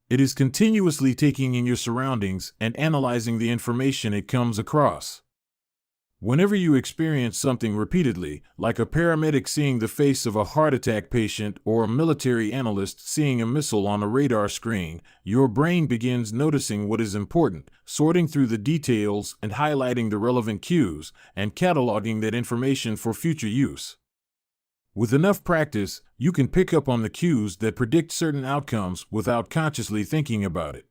It is continuously taking in your surroundings and analyzing the information it comes across. Whenever you experience something repeatedly, like a paramedic seeing the face of a heart attack patient or a military analyst seeing a missile on a radar screen, your brain begins noticing what is important, sorting through the details and highlighting the relevant cues, and cataloging that information for future use. With enough practice, you can pick up on the cues that predict certain outcomes without consciously thinking about it.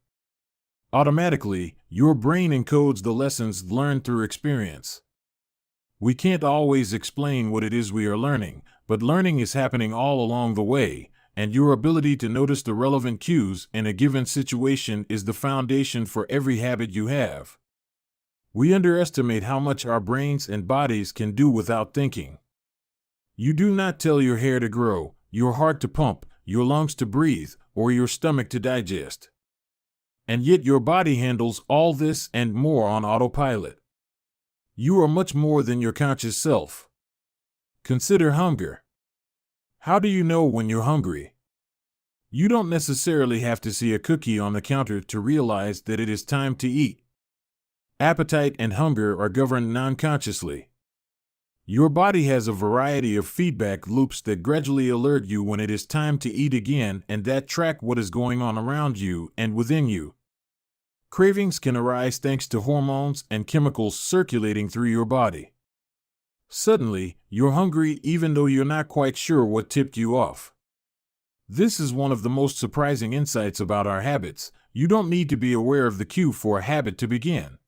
Automatically, your brain encodes the lessons learned through experience. We can't always explain what it is we are learning, but learning is happening all along the way, and your ability to notice the relevant cues in a given situation is the foundation for every habit you have. We underestimate how much our brains and bodies can do without thinking. You do not tell your hair to grow, your heart to pump, your lungs to breathe, or your stomach to digest. And yet your body handles all this and more on autopilot. You are much more than your conscious self. Consider hunger. How do you know when you're hungry? You don't necessarily have to see a cookie on the counter to realize that it is time to eat. Appetite and hunger are governed non-consciously. Your body has a variety of feedback loops that gradually alert you when it is time to eat again and that track what is going on around you and within you. Cravings can arise thanks to hormones and chemicals circulating through your body. Suddenly, you're hungry even though you're not quite sure what tipped you off. This is one of the most surprising insights about our habits. You don't need to be aware of the cue for a habit to begin.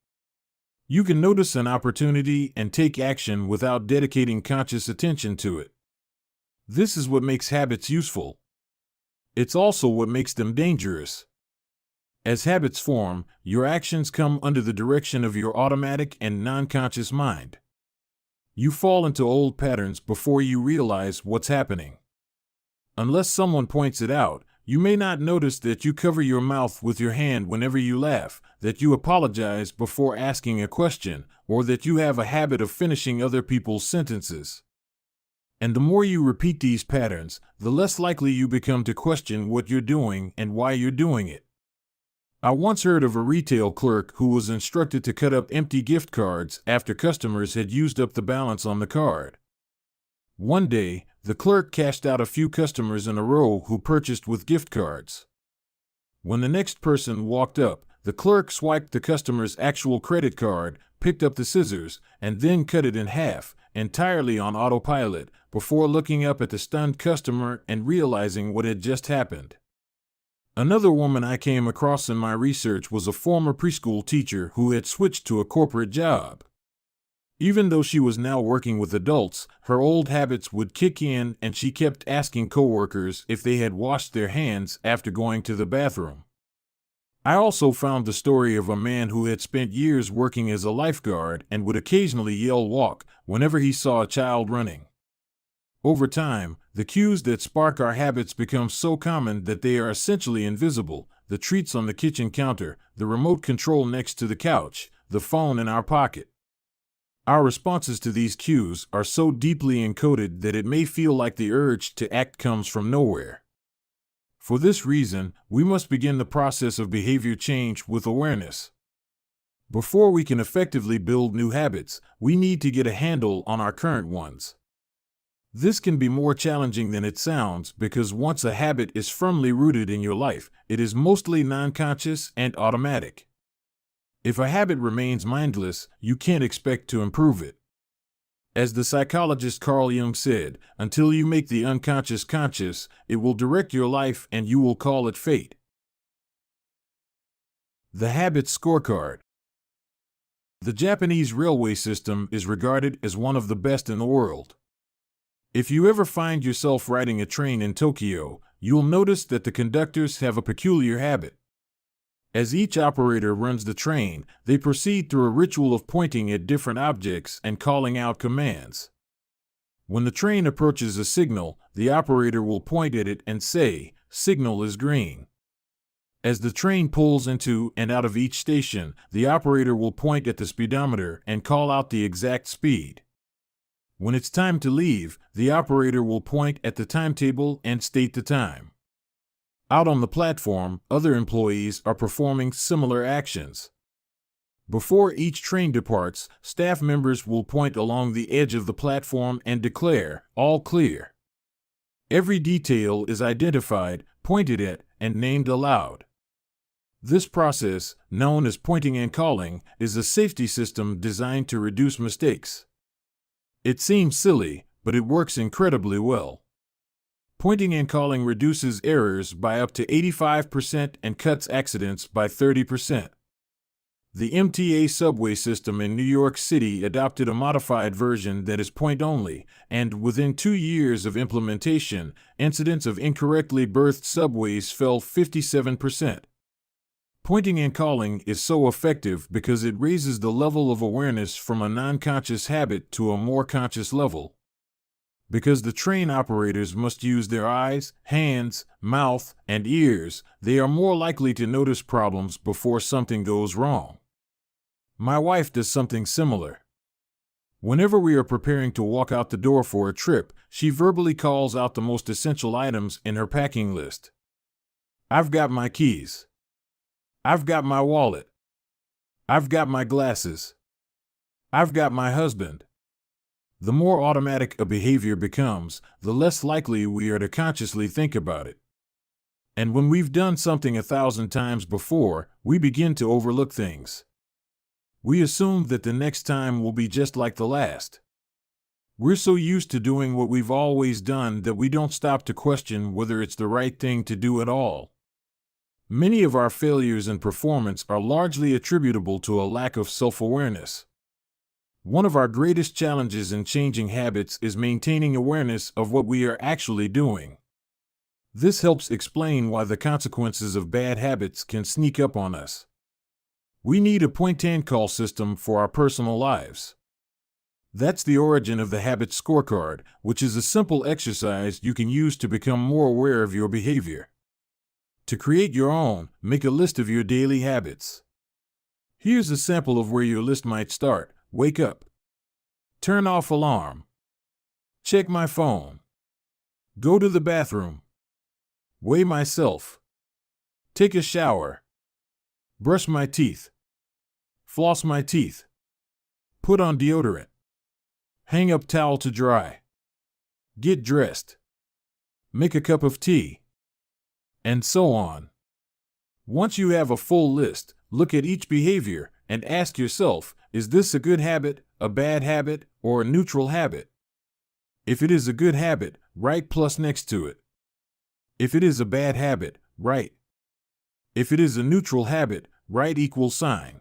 You can notice an opportunity and take action without dedicating conscious attention to it. This is what makes habits useful. It's also what makes them dangerous. As habits form, your actions come under the direction of your automatic and non-conscious mind. You fall into old patterns before you realize what's happening. Unless someone points it out, you may not notice that you cover your mouth with your hand whenever you laugh, that you apologize before asking a question, or that you have a habit of finishing other people's sentences. And the more you repeat these patterns, the less likely you become to question what you're doing and why you're doing it. I once heard of a retail clerk who was instructed to cut up empty gift cards after customers had used up the balance on the card. One day, the clerk cashed out a few customers in a row who purchased with gift cards. When the next person walked up, the clerk swiped the customer's actual credit card, picked up the scissors, and then cut it in half, entirely on autopilot, before looking up at the stunned customer and realizing what had just happened. Another woman I came across in my research was a former preschool teacher who had switched to a corporate job. Even though she was now working with adults, her old habits would kick in and she kept asking coworkers if they had washed their hands after going to the bathroom. I also found the story of a man who had spent years working as a lifeguard and would occasionally yell "walk" whenever he saw a child running. Over time, the cues that spark our habits become so common that they are essentially invisible, the treats on the kitchen counter, the remote control next to the couch, the phone in our pocket. Our responses to these cues are so deeply encoded that it may feel like the urge to act comes from nowhere. For this reason, we must begin the process of behavior change with awareness. Before we can effectively build new habits, we need to get a handle on our current ones. This can be more challenging than it sounds because once a habit is firmly rooted in your life, it is mostly non-conscious and automatic. If a habit remains mindless, you can't expect to improve it. As the psychologist Carl Jung said, until you make the unconscious conscious, it will direct your life and you will call it fate. The Habit Scorecard. The Japanese railway system is regarded as one of the best in the world. If you ever find yourself riding a train in Tokyo, you'll notice that the conductors have a peculiar habit. As each operator runs the train, they proceed through a ritual of pointing at different objects and calling out commands. When the train approaches a signal, the operator will point at it and say, "Signal is green." As the train pulls into and out of each station, the operator will point at the speedometer and call out the exact speed. When it's time to leave, the operator will point at the timetable and state the time. Out on the platform, other employees are performing similar actions. Before each train departs, staff members will point along the edge of the platform and declare, "All clear." Every detail is identified, pointed at, and named aloud. This process, known as pointing and calling, is a safety system designed to reduce mistakes. It seems silly, but it works incredibly well. Pointing and calling reduces errors by up to 85% and cuts accidents by 30%. The MTA subway system in New York City adopted a modified version that is point-only, and within 2 years of implementation, incidents of incorrectly berthed subways fell 57%. Pointing and calling is so effective because it raises the level of awareness from a non-conscious habit to a more conscious level. Because the train operators must use their eyes, hands, mouth, and ears, they are more likely to notice problems before something goes wrong. My wife does something similar. Whenever we are preparing to walk out the door for a trip, she verbally calls out the most essential items in her packing list. "I've got my keys. I've got my wallet. I've got my glasses. I've got my husband." The more automatic a behavior becomes, the less likely we are to consciously think about it. And when we've done something 1,000 times before, we begin to overlook things. We assume that the next time will be just like the last. We're so used to doing what we've always done that we don't stop to question whether it's the right thing to do at all. Many of our failures in performance are largely attributable to a lack of self-awareness. One of our greatest challenges in changing habits is maintaining awareness of what we are actually doing. This helps explain why the consequences of bad habits can sneak up on us. We need a point-and-call system for our personal lives. That's the origin of the Habit Scorecard, which is a simple exercise you can use to become more aware of your behavior. To create your own, make a list of your daily habits. Here's a sample of where your list might start. Wake up. Turn off alarm. Check my phone. Go to the bathroom. Weigh myself. Take a shower. Brush my teeth. Floss my teeth. Put on deodorant. Hang up towel to dry. Get dressed. Make a cup of tea. And so on. Once you have a full list, look at each behavior and ask yourself, is this a good habit, a bad habit, or a neutral habit? If it is a good habit, write plus next to it. If it is a bad habit, write. If it is a neutral habit, write equal sign.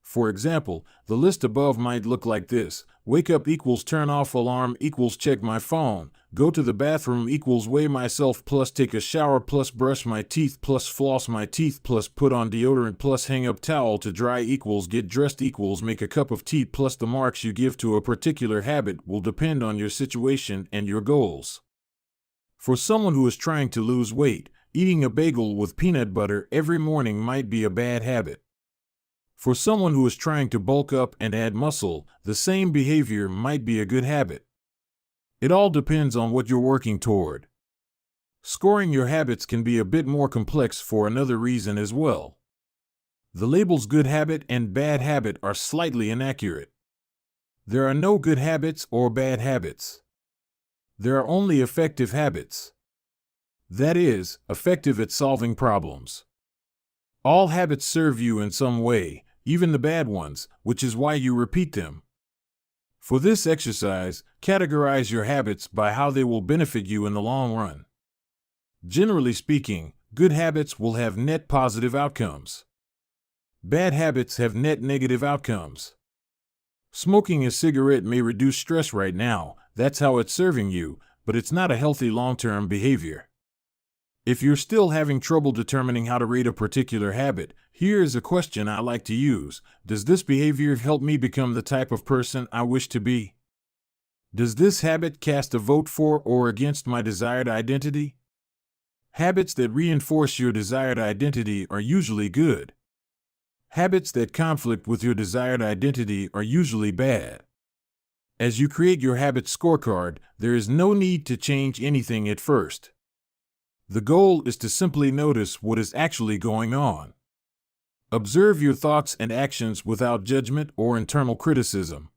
For example, the list above might look like this: wake up equals turn off alarm equals check my phone, go to the bathroom equals weigh myself plus take a shower plus brush my teeth plus floss my teeth plus put on deodorant plus hang up towel to dry equals get dressed equals make a cup of tea plus the marks you give to a particular habit will depend on your situation and your goals. For someone who is trying to lose weight, eating a bagel with peanut butter every morning might be a bad habit. For someone who is trying to bulk up and add muscle, the same behavior might be a good habit. It all depends on what you're working toward. Scoring your habits can be a bit more complex for another reason as well. The labels good habit and bad habit are slightly inaccurate. There are no good habits or bad habits. There are only effective habits. That is, effective at solving problems. All habits serve you in some way, even the bad ones, which is why you repeat them. For this exercise, categorize your habits by how they will benefit you in the long run. Generally speaking, good habits will have net positive outcomes. Bad habits have net negative outcomes. Smoking a cigarette may reduce stress right now, that's how it's serving you, but it's not a healthy long-term behavior. If you're still having trouble determining how to rate a particular habit, here is a question I like to use. Does this behavior help me become the type of person I wish to be? Does this habit cast a vote for or against my desired identity? Habits that reinforce your desired identity are usually good. Habits that conflict with your desired identity are usually bad. As you create your habit scorecard, there is no need to change anything at first. The goal is to simply notice what is actually going on. Observe your thoughts and actions without judgment or internal criticism.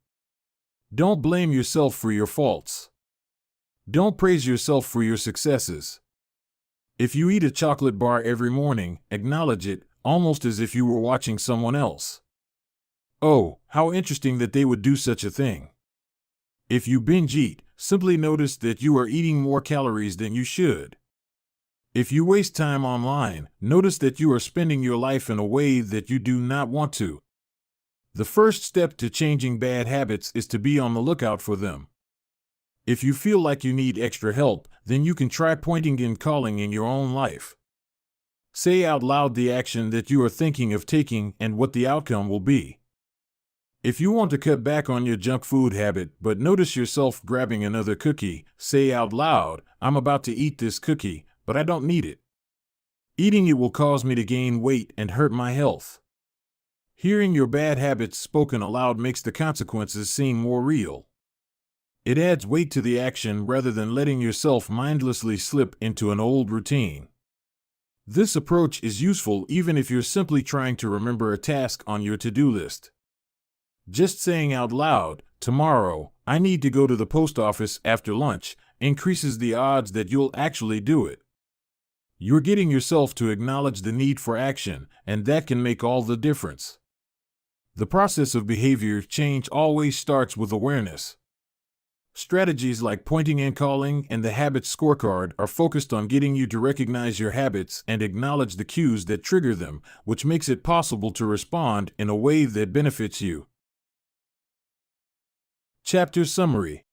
Don't blame yourself for your faults. Don't praise yourself for your successes. If you eat a chocolate bar every morning, acknowledge it, almost as if you were watching someone else. Oh, how interesting that they would do such a thing. If you binge eat, simply notice that you are eating more calories than you should. If you waste time online, notice that you are spending your life in a way that you do not want to. The first step to changing bad habits is to be on the lookout for them. If you feel like you need extra help, then you can try pointing and calling in your own life. Say out loud the action that you are thinking of taking and what the outcome will be. If you want to cut back on your junk food habit but notice yourself grabbing another cookie, say out loud, "I'm about to eat this cookie, but I don't need it. Eating it will cause me to gain weight and hurt my health." Hearing your bad habits spoken aloud makes the consequences seem more real. It adds weight to the action rather than letting yourself mindlessly slip into an old routine. This approach is useful even if you're simply trying to remember a task on your to-do list. Just saying out loud, "Tomorrow, I need to go to the post office after lunch," increases the odds that you'll actually do it. You're getting yourself to acknowledge the need for action, and that can make all the difference. The process of behavior change always starts with awareness. Strategies like pointing and calling and the habit scorecard are focused on getting you to recognize your habits and acknowledge the cues that trigger them, which makes it possible to respond in a way that benefits you. Chapter Summary.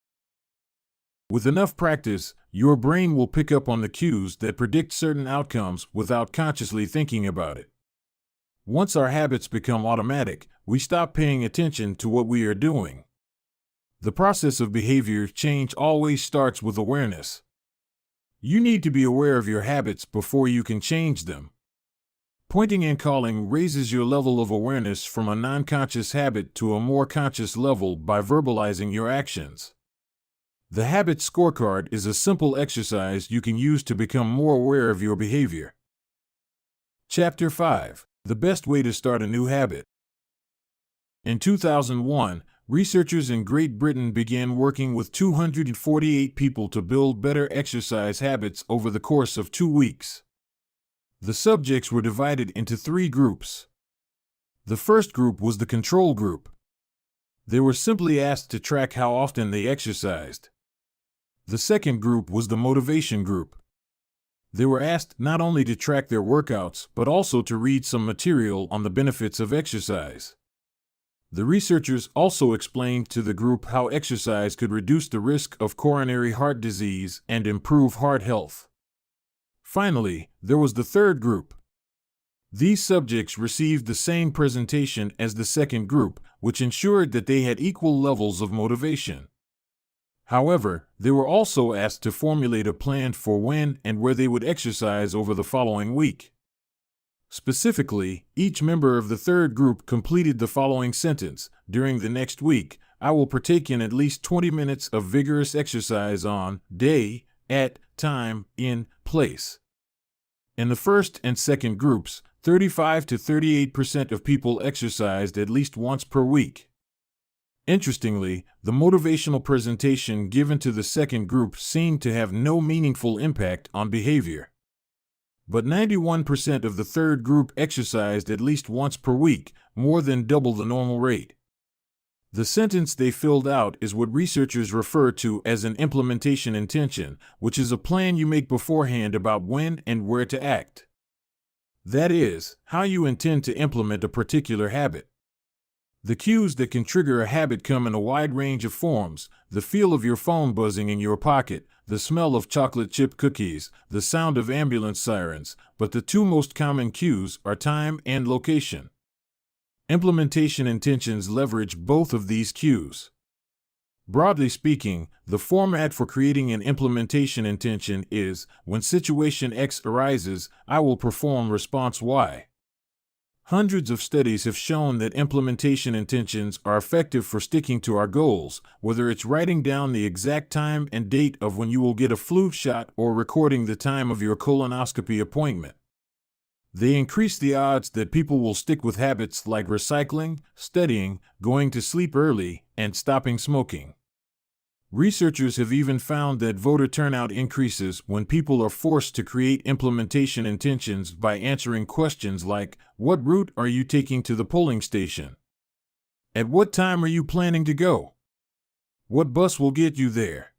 With enough practice, your brain will pick up on the cues that predict certain outcomes without consciously thinking about it. Once our habits become automatic, we stop paying attention to what we are doing. The process of behavior change always starts with awareness. You need to be aware of your habits before you can change them. Pointing and calling raises your level of awareness from a non-conscious habit to a more conscious level by verbalizing your actions. The habit scorecard is a simple exercise you can use to become more aware of your behavior. Chapter 5. The best way to start a new habit. In 2001, researchers in Great Britain began working with 248 people to build better exercise habits over the course of 2 weeks. The subjects were divided into 3 groups. The first group was the control group. They were simply asked to track how often they exercised. The second group was the motivation group. They were asked not only to track their workouts, but also to read some material on the benefits of exercise. The researchers also explained to the group how exercise could reduce the risk of coronary heart disease and improve heart health. Finally, there was the third group. These subjects received the same presentation as the second group, which ensured that they had equal levels of motivation. However, they were also asked to formulate a plan for when and where they would exercise over the following week. Specifically, each member of the third group completed the following sentence: during the next week, I will partake in at least 20 minutes of vigorous exercise on day, at time, in place. In the first and second groups, 35 to 38% of people exercised at least once per week. Interestingly, the motivational presentation given to the second group seemed to have no meaningful impact on behavior. But 91% of the third group exercised at least once per week, more than double the normal rate. The sentence they filled out is what researchers refer to as an implementation intention, which is a plan you make beforehand about when and where to act. That is, how you intend to implement a particular habit. The cues that can trigger a habit come in a wide range of forms: the feel of your phone buzzing in your pocket, the smell of chocolate chip cookies, the sound of ambulance sirens, but the two most common cues are time and location. Implementation intentions leverage both of these cues. Broadly speaking, the format for creating an implementation intention is: when situation X arises, I will perform response Y. Hundreds of studies have shown that implementation intentions are effective for sticking to our goals, whether it's writing down the exact time and date of when you will get a flu shot or recording the time of your colonoscopy appointment. They increase the odds that people will stick with habits like recycling, studying, going to sleep early, and stopping smoking. Researchers have even found that voter turnout increases when people are forced to create implementation intentions by answering questions like, what route are you taking to the polling station? At what time are you planning to go? What bus will get you there?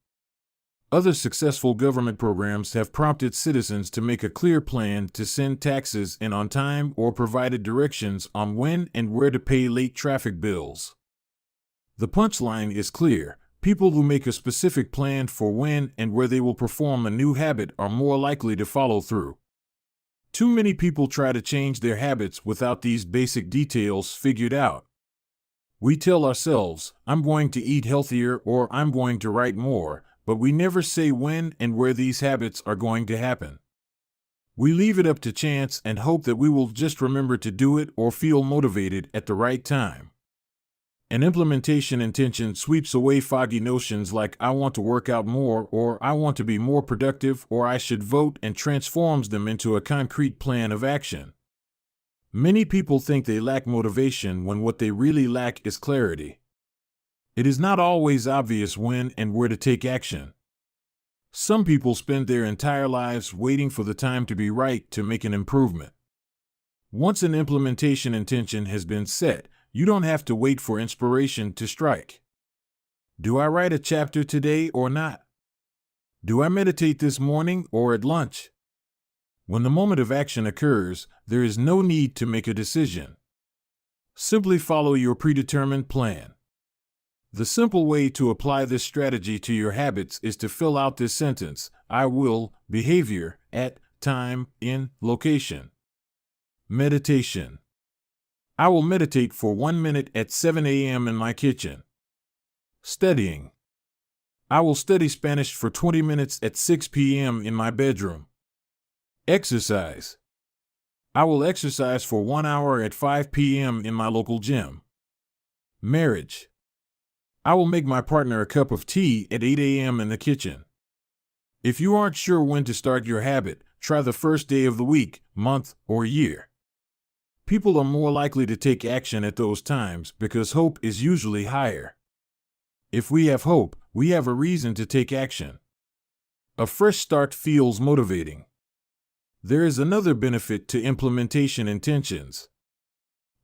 Other successful government programs have prompted citizens to make a clear plan to send taxes in on time or provided directions on when and where to pay late traffic bills. The punchline is clear: people who make a specific plan for when and where they will perform a new habit are more likely to follow through. Too many people try to change their habits without these basic details figured out. We tell ourselves, I'm going to eat healthier or I'm going to write more, but we never say when and where these habits are going to happen. We leave it up to chance and hope that we will just remember to do it or feel motivated at the right time. An implementation intention sweeps away foggy notions like I want to work out more or I want to be more productive or I should vote and transforms them into a concrete plan of action. Many people think they lack motivation when what they really lack is clarity. It is not always obvious when and where to take action. Some people spend their entire lives waiting for the time to be right to make an improvement. Once an implementation intention has been set, you don't have to wait for inspiration to strike. Do I write a chapter today or not? Do I meditate this morning or at lunch? When the moment of action occurs, there is no need to make a decision. Simply follow your predetermined plan. The simple way to apply this strategy to your habits is to fill out this sentence: I will, behavior, at, time, in, location. Meditation. I will meditate for 1 minute at 7 a.m. in my kitchen. Studying. I will study Spanish for 20 minutes at 6 p.m. in my bedroom. Exercise. I will exercise for 1 hour at 5 p.m. in my local gym. Marriage. I will make my partner a cup of tea at 8 a.m. in the kitchen. If you aren't sure when to start your habit, try the first day of the week, month, or year. People are more likely to take action at those times because hope is usually higher. If we have hope, we have a reason to take action. A fresh start feels motivating. There is another benefit to implementation intentions.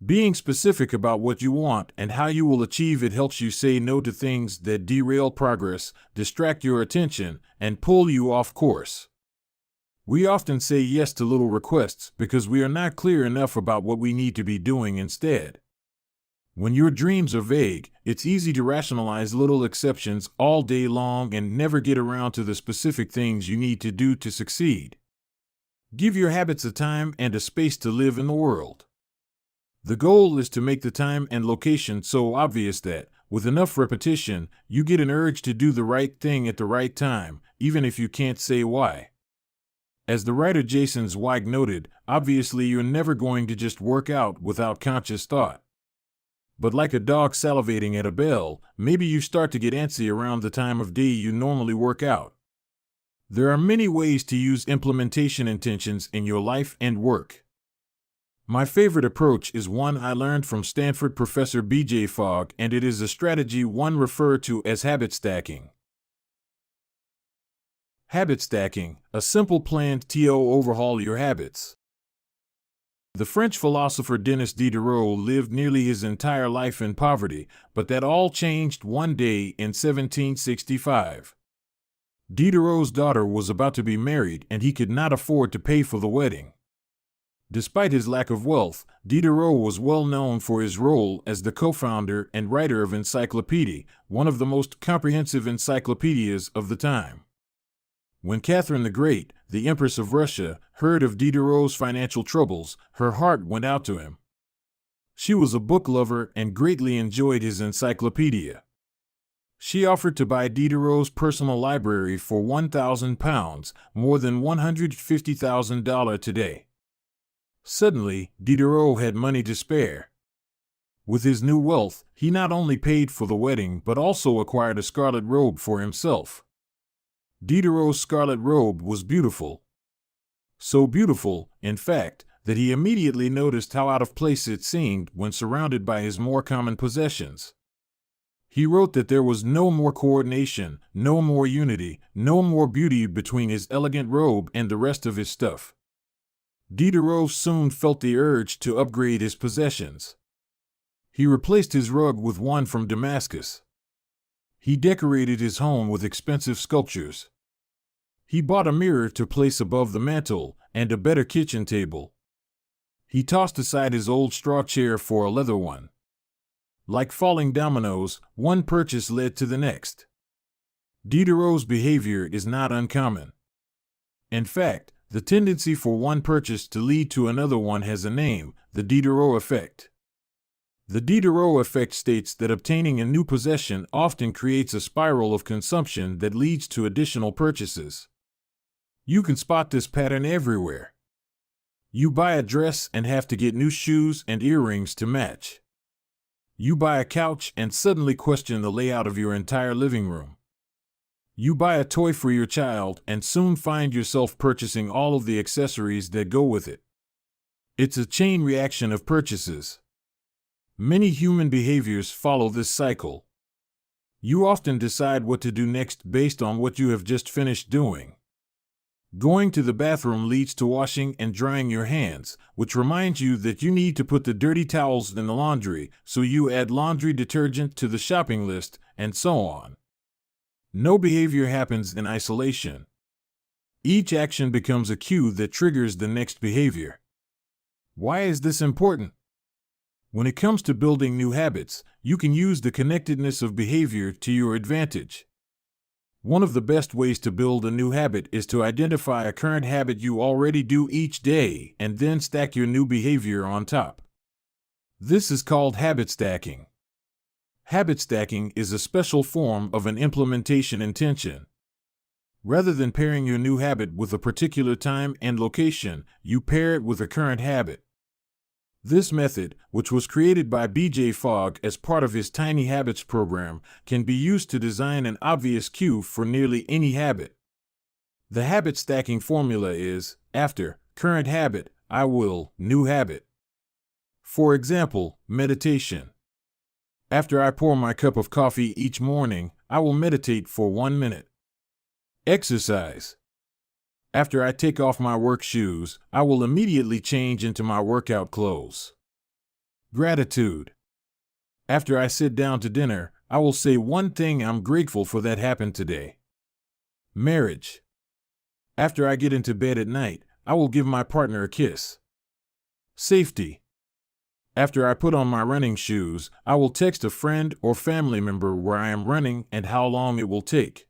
Being specific about what you want and how you will achieve it helps you say no to things that derail progress, distract your attention, and pull you off course. We often say yes to little requests because we are not clear enough about what we need to be doing instead. When your dreams are vague, it's easy to rationalize little exceptions all day long and never get around to the specific things you need to do to succeed. Give your habits a time and a space to live in the world. The goal is to make the time and location so obvious that, With enough repetition, you get an urge to do the right thing at the right time, even if you can't say why. As the writer Jason Zweig noted, obviously you're never going to just work out without conscious thought. But like a dog salivating at a bell, maybe you start to get antsy around the time of day you normally work out. There are many ways to use implementation intentions in your life and work. My favorite approach is one I learned from Stanford professor B.J. Fogg, and it is a strategy one referred to as habit stacking. Habit stacking, a simple plan to overhaul your habits. The French philosopher Denis Diderot lived nearly his entire life in poverty, but that all changed one day in 1765. Diderot's daughter was about to be married and he could not afford to pay for the wedding. Despite his lack of wealth, Diderot was well known for his role as the co-founder and writer of Encyclopedia, one of the most comprehensive encyclopedias of the time. When Catherine the Great, the Empress of Russia, heard of Diderot's financial troubles, her heart went out to him. She was a book lover and greatly enjoyed his encyclopedia. She offered to buy Diderot's personal library for £1,000, more than $150,000 today. Suddenly, Diderot had money to spare. With his new wealth, he not only paid for the wedding but also acquired a scarlet robe for himself. Diderot's scarlet robe was beautiful. So beautiful, in fact, that he immediately noticed how out of place it seemed when surrounded by his more common possessions. He wrote that there was no more coordination, no more unity, no more beauty between his elegant robe and the rest of his stuff. Diderot soon felt the urge to upgrade his possessions. He replaced his rug with one from Damascus. He decorated his home with expensive sculptures. He bought a mirror to place above the mantel and a better kitchen table. He tossed aside his old straw chair for a leather one. Like falling dominoes, one purchase led to the next. Diderot's behavior is not uncommon. In fact, the tendency for one purchase to lead to another one has a name: the Diderot effect. The Diderot effect states that obtaining a new possession often creates a spiral of consumption that leads to additional purchases. You can spot this pattern everywhere. You buy a dress and have to get new shoes and earrings to match. You buy a couch and suddenly question the layout of your entire living room. You buy a toy for your child and soon find yourself purchasing all of the accessories that go with it. It's a chain reaction of purchases. Many human behaviors follow this cycle. You often decide what to do next based on what you have just finished doing. Going to the bathroom leads to washing and drying your hands, which reminds you that you need to put the dirty towels in the laundry, so you add laundry detergent to the shopping list, and so on. No behavior happens in isolation. Each action becomes a cue that triggers the next behavior. Why is this important? When it comes to building new habits, you can use the connectedness of behavior to your advantage. One of the best ways to build a new habit is to identify a current habit you already do each day and then stack your new behavior on top. This is called habit stacking. Habit stacking is a special form of an implementation intention. Rather than pairing your new habit with a particular time and location, you pair it with a current habit. This method, which was created by B.J. Fogg as part of his Tiny Habits program, can be used to design an obvious cue for nearly any habit. The habit stacking formula is, after current habit, I will new habit. For example, meditation. After I pour my cup of coffee each morning, I will meditate for 1 minute. Exercise. After I take off my work shoes, I will immediately change into my workout clothes. Gratitude. After I sit down to dinner, I will say one thing I'm grateful for that happened today. Marriage. After I get into bed at night, I will give my partner a kiss. Safety. After I put on my running shoes, I will text a friend or family member where I am running and how long it will take.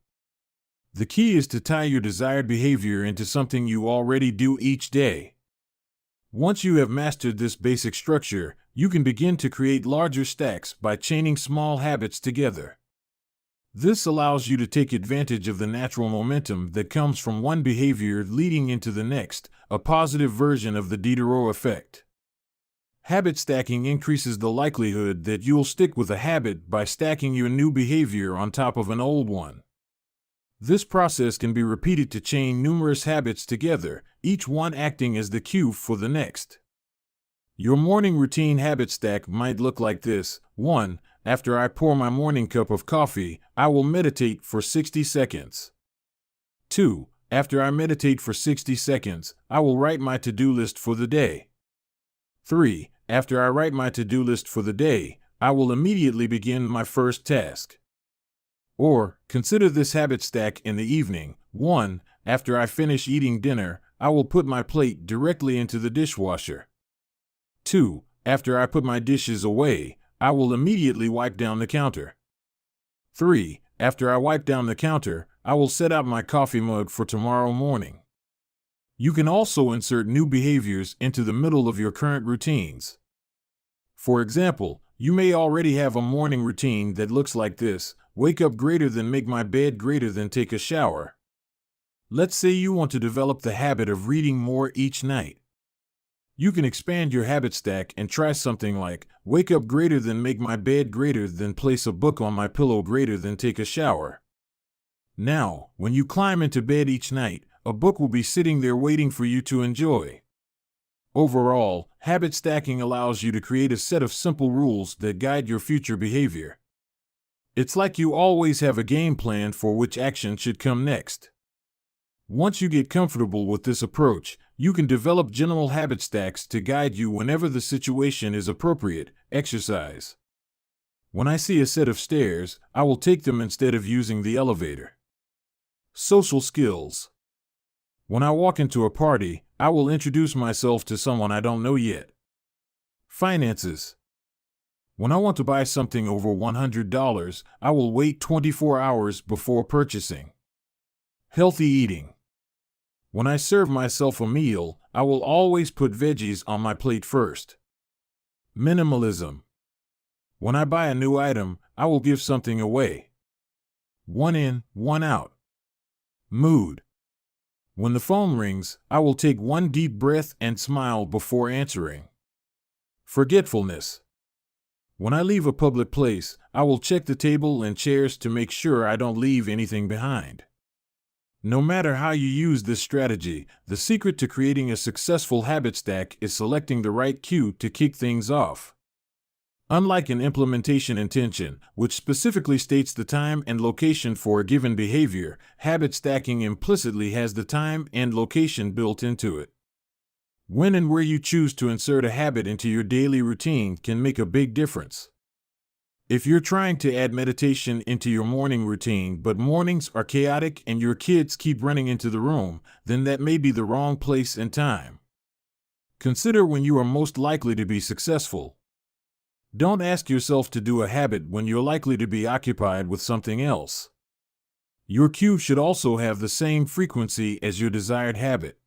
The key is to tie your desired behavior into something you already do each day. Once you have mastered this basic structure, You can begin to create larger stacks by chaining small habits together. This allows you to take advantage of the natural momentum that comes from one behavior leading into the next, a positive version of the Diderot effect. Habit stacking increases the likelihood that you'll stick with a habit by stacking your new behavior on top of an old one. This process can be repeated to chain numerous habits together, each one acting as the cue for the next. Your morning routine habit stack might look like this. 1. After I pour my morning cup of coffee, I will meditate for 60 seconds. 2. After I meditate for 60 seconds, I will write my to-do list for the day. 3. After I write my to-do list for the day, I will immediately begin my first task. Or, consider this habit stack in the evening. 1. After I finish eating dinner, I will put my plate directly into the dishwasher. 2. After I put my dishes away, I will immediately wipe down the counter. 3. After I wipe down the counter, I will set out my coffee mug for tomorrow morning. You can also insert new behaviors into the middle of your current routines. For example, you may already have a morning routine that looks like this: wake up greater than make my bed greater than take a shower. Let's say you want to develop the habit of reading more each night. You can expand your habit stack and try something like, wake up greater than make my bed greater than place a book on my pillow greater than take a shower. Now, when you climb into bed each night, a book will be sitting there waiting for you to enjoy. Overall, habit stacking allows you to create a set of simple rules that guide your future behavior. It's like you always have a game plan for which action should come next. Once you get comfortable with this approach, you can develop general habit stacks to guide you whenever the situation is appropriate. Exercise. When I see a set of stairs, I will take them instead of using the elevator. Social skills. When I walk into a party, I will introduce myself to someone I don't know yet. Finances. When I want to buy something over $100, I will wait 24 hours before purchasing. Healthy eating. When I serve myself a meal, I will always put veggies on my plate first. Minimalism. When I buy a new item, I will give something away. One in, one out. Mood. When the phone rings, I will take one deep breath and smile before answering. Forgetfulness. When I leave a public place, I will check the table and chairs to make sure I don't leave anything behind. No matter how you use this strategy, the secret to creating a successful habit stack is selecting the right cue to kick things off. Unlike an implementation intention, which specifically states the time and location for a given behavior, habit stacking implicitly has the time and location built into it. When and where you choose to insert a habit into your daily routine can make a big difference. If you're trying to add meditation into your morning routine but mornings are chaotic and your kids keep running into the room, then that may be the wrong place and time. Consider when you are most likely to be successful. Don't ask yourself to do a habit when you're likely to be occupied with something else. Your cue should also have the same frequency as your desired habit.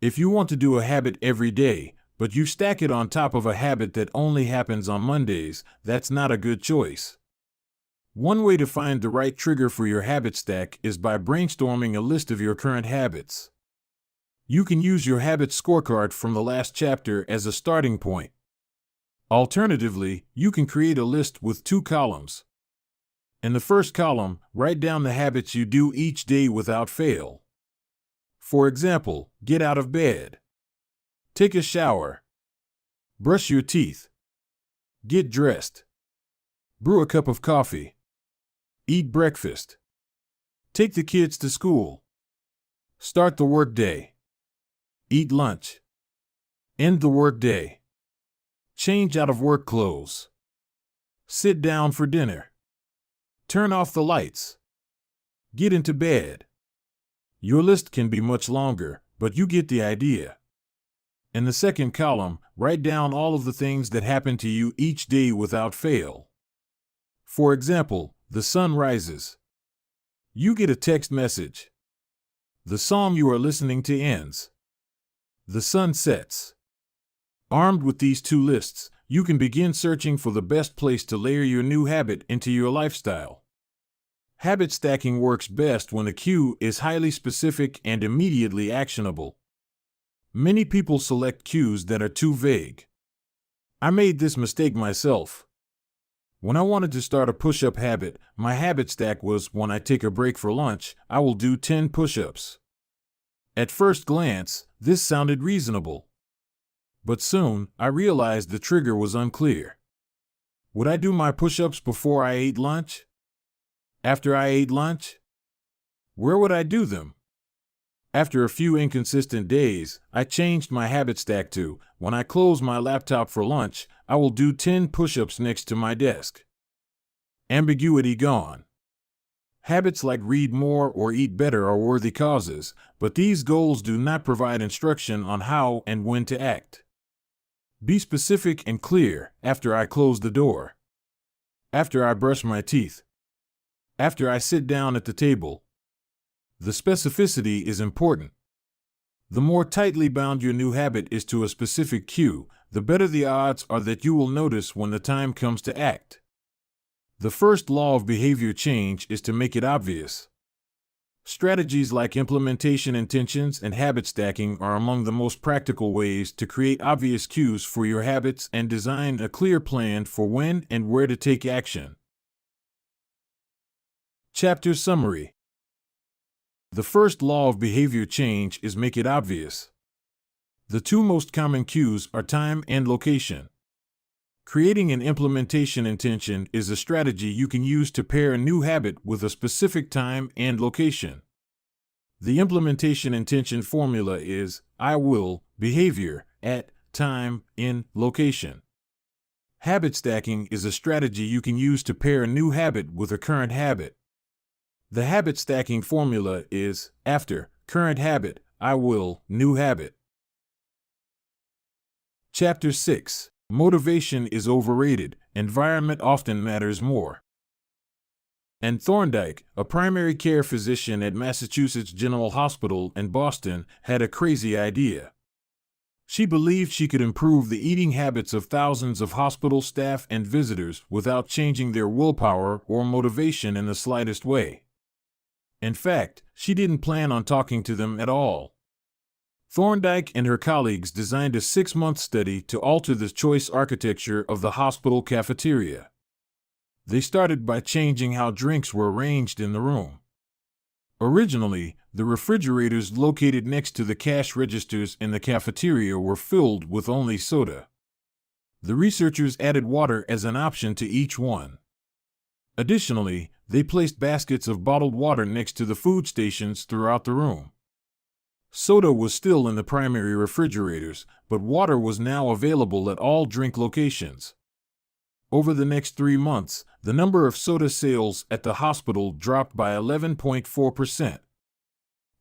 If you want to do a habit every day, but you stack it on top of a habit that only happens on Mondays, that's not a good choice. One way to find the right trigger for your habit stack is by brainstorming a list of your current habits. You can use your habit scorecard from the last chapter as a starting point. Alternatively, you can create a list with 2 columns. In the first column, write down the habits you do each day without fail. For example, get out of bed. Take a shower. Brush your teeth. Get dressed. Brew a cup of coffee. Eat breakfast. Take the kids to school. Start the workday. Eat lunch. End the workday. Change out of work clothes. Sit down for dinner. Turn off the lights. Get into bed. Your list can be much longer, but you get the idea. In the second column, write down all of the things that happen to you each day without fail. For example, the sun rises. You get a text message. The song you are listening to ends. The sun sets. Armed with these 2 lists, you can begin searching for the best place to layer your new habit into your lifestyle. Habit stacking works best when the cue is highly specific and immediately actionable. Many people select cues that are too vague. I made this mistake myself. When I wanted to start a push-up habit, my habit stack was when I take a break for lunch, I will do 10 push-ups. At first glance, this sounded reasonable. But soon, I realized the trigger was unclear. Would I do my push-ups before I ate lunch? After I ate lunch? Where would I do them? After a few inconsistent days, I changed my habit stack to, when I close my laptop for lunch, I will do 10 push-ups next to my desk. Ambiguity gone. Habits like read more or eat better are worthy causes, but these goals do not provide instruction on how and when to act. Be specific and clear. After I close the door. After I brush my teeth. After I sit down at the table. The specificity is important. The more tightly bound your new habit is to a specific cue, the better the odds are that you will notice when the time comes to act. The first law of behavior change is to make it obvious. Strategies like implementation intentions and habit stacking are among the most practical ways to create obvious cues for your habits and design a clear plan for when and where to take action. Chapter Summary. The first law of behavior change is make it obvious. The two most common cues are time and location. Creating an implementation intention is a strategy you can use to pair a new habit with a specific time and location. The implementation intention formula is I will, behavior, at, time, in, location. Habit stacking is a strategy you can use to pair a new habit with a current habit. The habit stacking formula is after, current habit, I will, new habit. Chapter 6. Motivation is overrated, environment often matters more. And Thorndike, a primary care physician at Massachusetts General Hospital in Boston, had a crazy idea. She believed she could improve the eating habits of thousands of hospital staff and visitors without changing their willpower or motivation in the slightest way. In fact, she didn't plan on talking to them at all. Thorndike and her colleagues designed a 6-month study to alter the choice architecture of the hospital cafeteria. They started by changing how drinks were arranged in the room. Originally, the refrigerators located next to the cash registers in the cafeteria were filled with only soda. The researchers added water as an option to each one. Additionally, they placed baskets of bottled water next to the food stations throughout the room. Soda was still in the primary refrigerators, but water was now available at all drink locations. Over the next 3 months, the number of soda sales at the hospital dropped by 11.4%.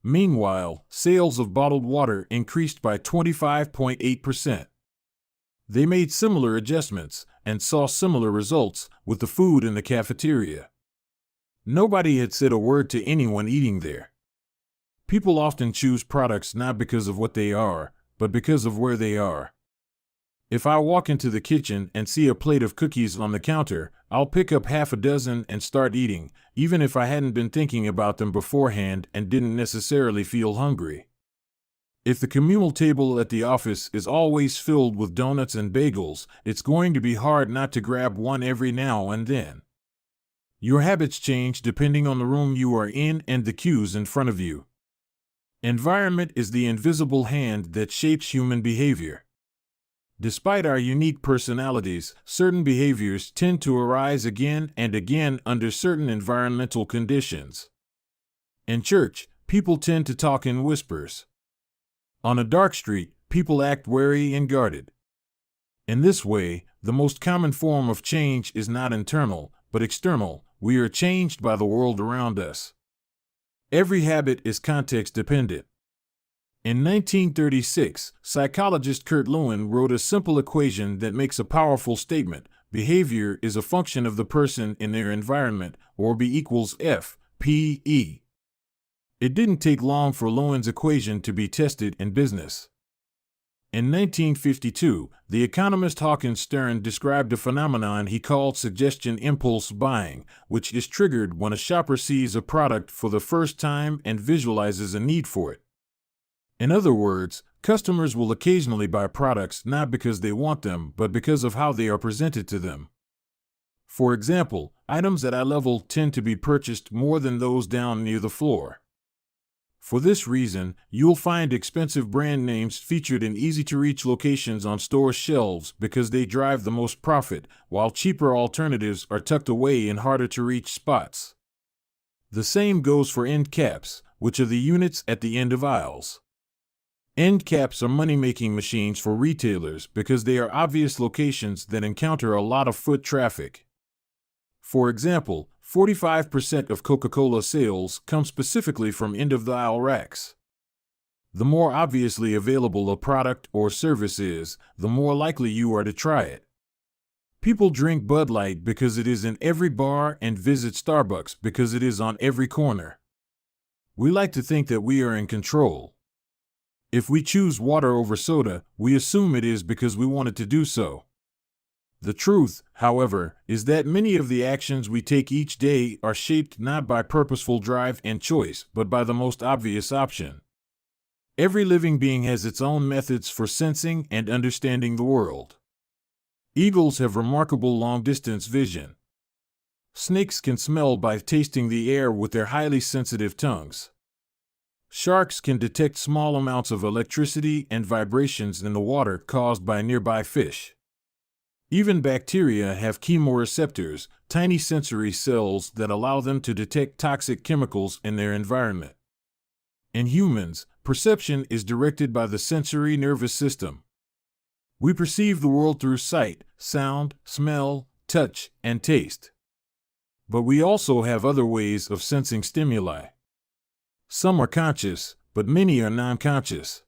Meanwhile, sales of bottled water increased by 25.8%. They made similar adjustments and saw similar results with the food in the cafeteria. Nobody had said a word to anyone eating there. People often choose products not because of what they are, but because of where they are. If I walk into the kitchen and see a plate of cookies on the counter, I'll pick up half a dozen and start eating, even if I hadn't been thinking about them beforehand and didn't necessarily feel hungry. If the communal table at the office is always filled with donuts and bagels, it's going to be hard not to grab one every now and then. Your habits change depending on the room you are in and the cues in front of you. Environment is the invisible hand that shapes human behavior. Despite our unique personalities, certain behaviors tend to arise again and again under certain environmental conditions. In church, people tend to talk in whispers. On a dark street, people act wary and guarded. In this way, the most common form of change is not internal, but external. We are changed by the world around us. Every habit is context-dependent. In 1936, psychologist Kurt Lewin wrote a simple equation that makes a powerful statement: behavior is a function of the person in their environment, or B equals F, P, E. It didn't take long for Lewin's equation to be tested in business. In 1952, the economist Hawkins Stern described a phenomenon he called suggestion impulse buying, which is triggered when a shopper sees a product for the first time and visualizes a need for it. In other words, customers will occasionally buy products not because they want them, but because of how they are presented to them. For example, items at eye level tend to be purchased more than those down near the floor. For this reason, you'll find expensive brand names featured in easy-to-reach locations on store shelves because they drive the most profit, while cheaper alternatives are tucked away in harder-to-reach spots. The same goes for end caps, which are the units at the end of aisles. End caps are money-making machines for retailers because they are obvious locations that encounter a lot of foot traffic. For example, 45% of Coca-Cola sales come specifically from end-of-the-aisle racks. The more obviously available a product or service is, the more likely you are to try it. People drink Bud Light because it is in every bar and visit Starbucks because it is on every corner. We like to think that we are in control. If we choose water over soda, we assume it is because we wanted to do so. The truth, however, is that many of the actions we take each day are shaped not by purposeful drive and choice, but by the most obvious option. Every living being has its own methods for sensing and understanding the world. Eagles have remarkable long-distance vision. Snakes can smell by tasting the air with their highly sensitive tongues. Sharks can detect small amounts of electricity and vibrations in the water caused by nearby fish. Even bacteria have chemoreceptors, tiny sensory cells that allow them to detect toxic chemicals in their environment. In humans, perception is directed by the sensory nervous system. We perceive the world through sight, sound, smell, touch, and taste. But we also have other ways of sensing stimuli. Some are conscious, but many are non-conscious.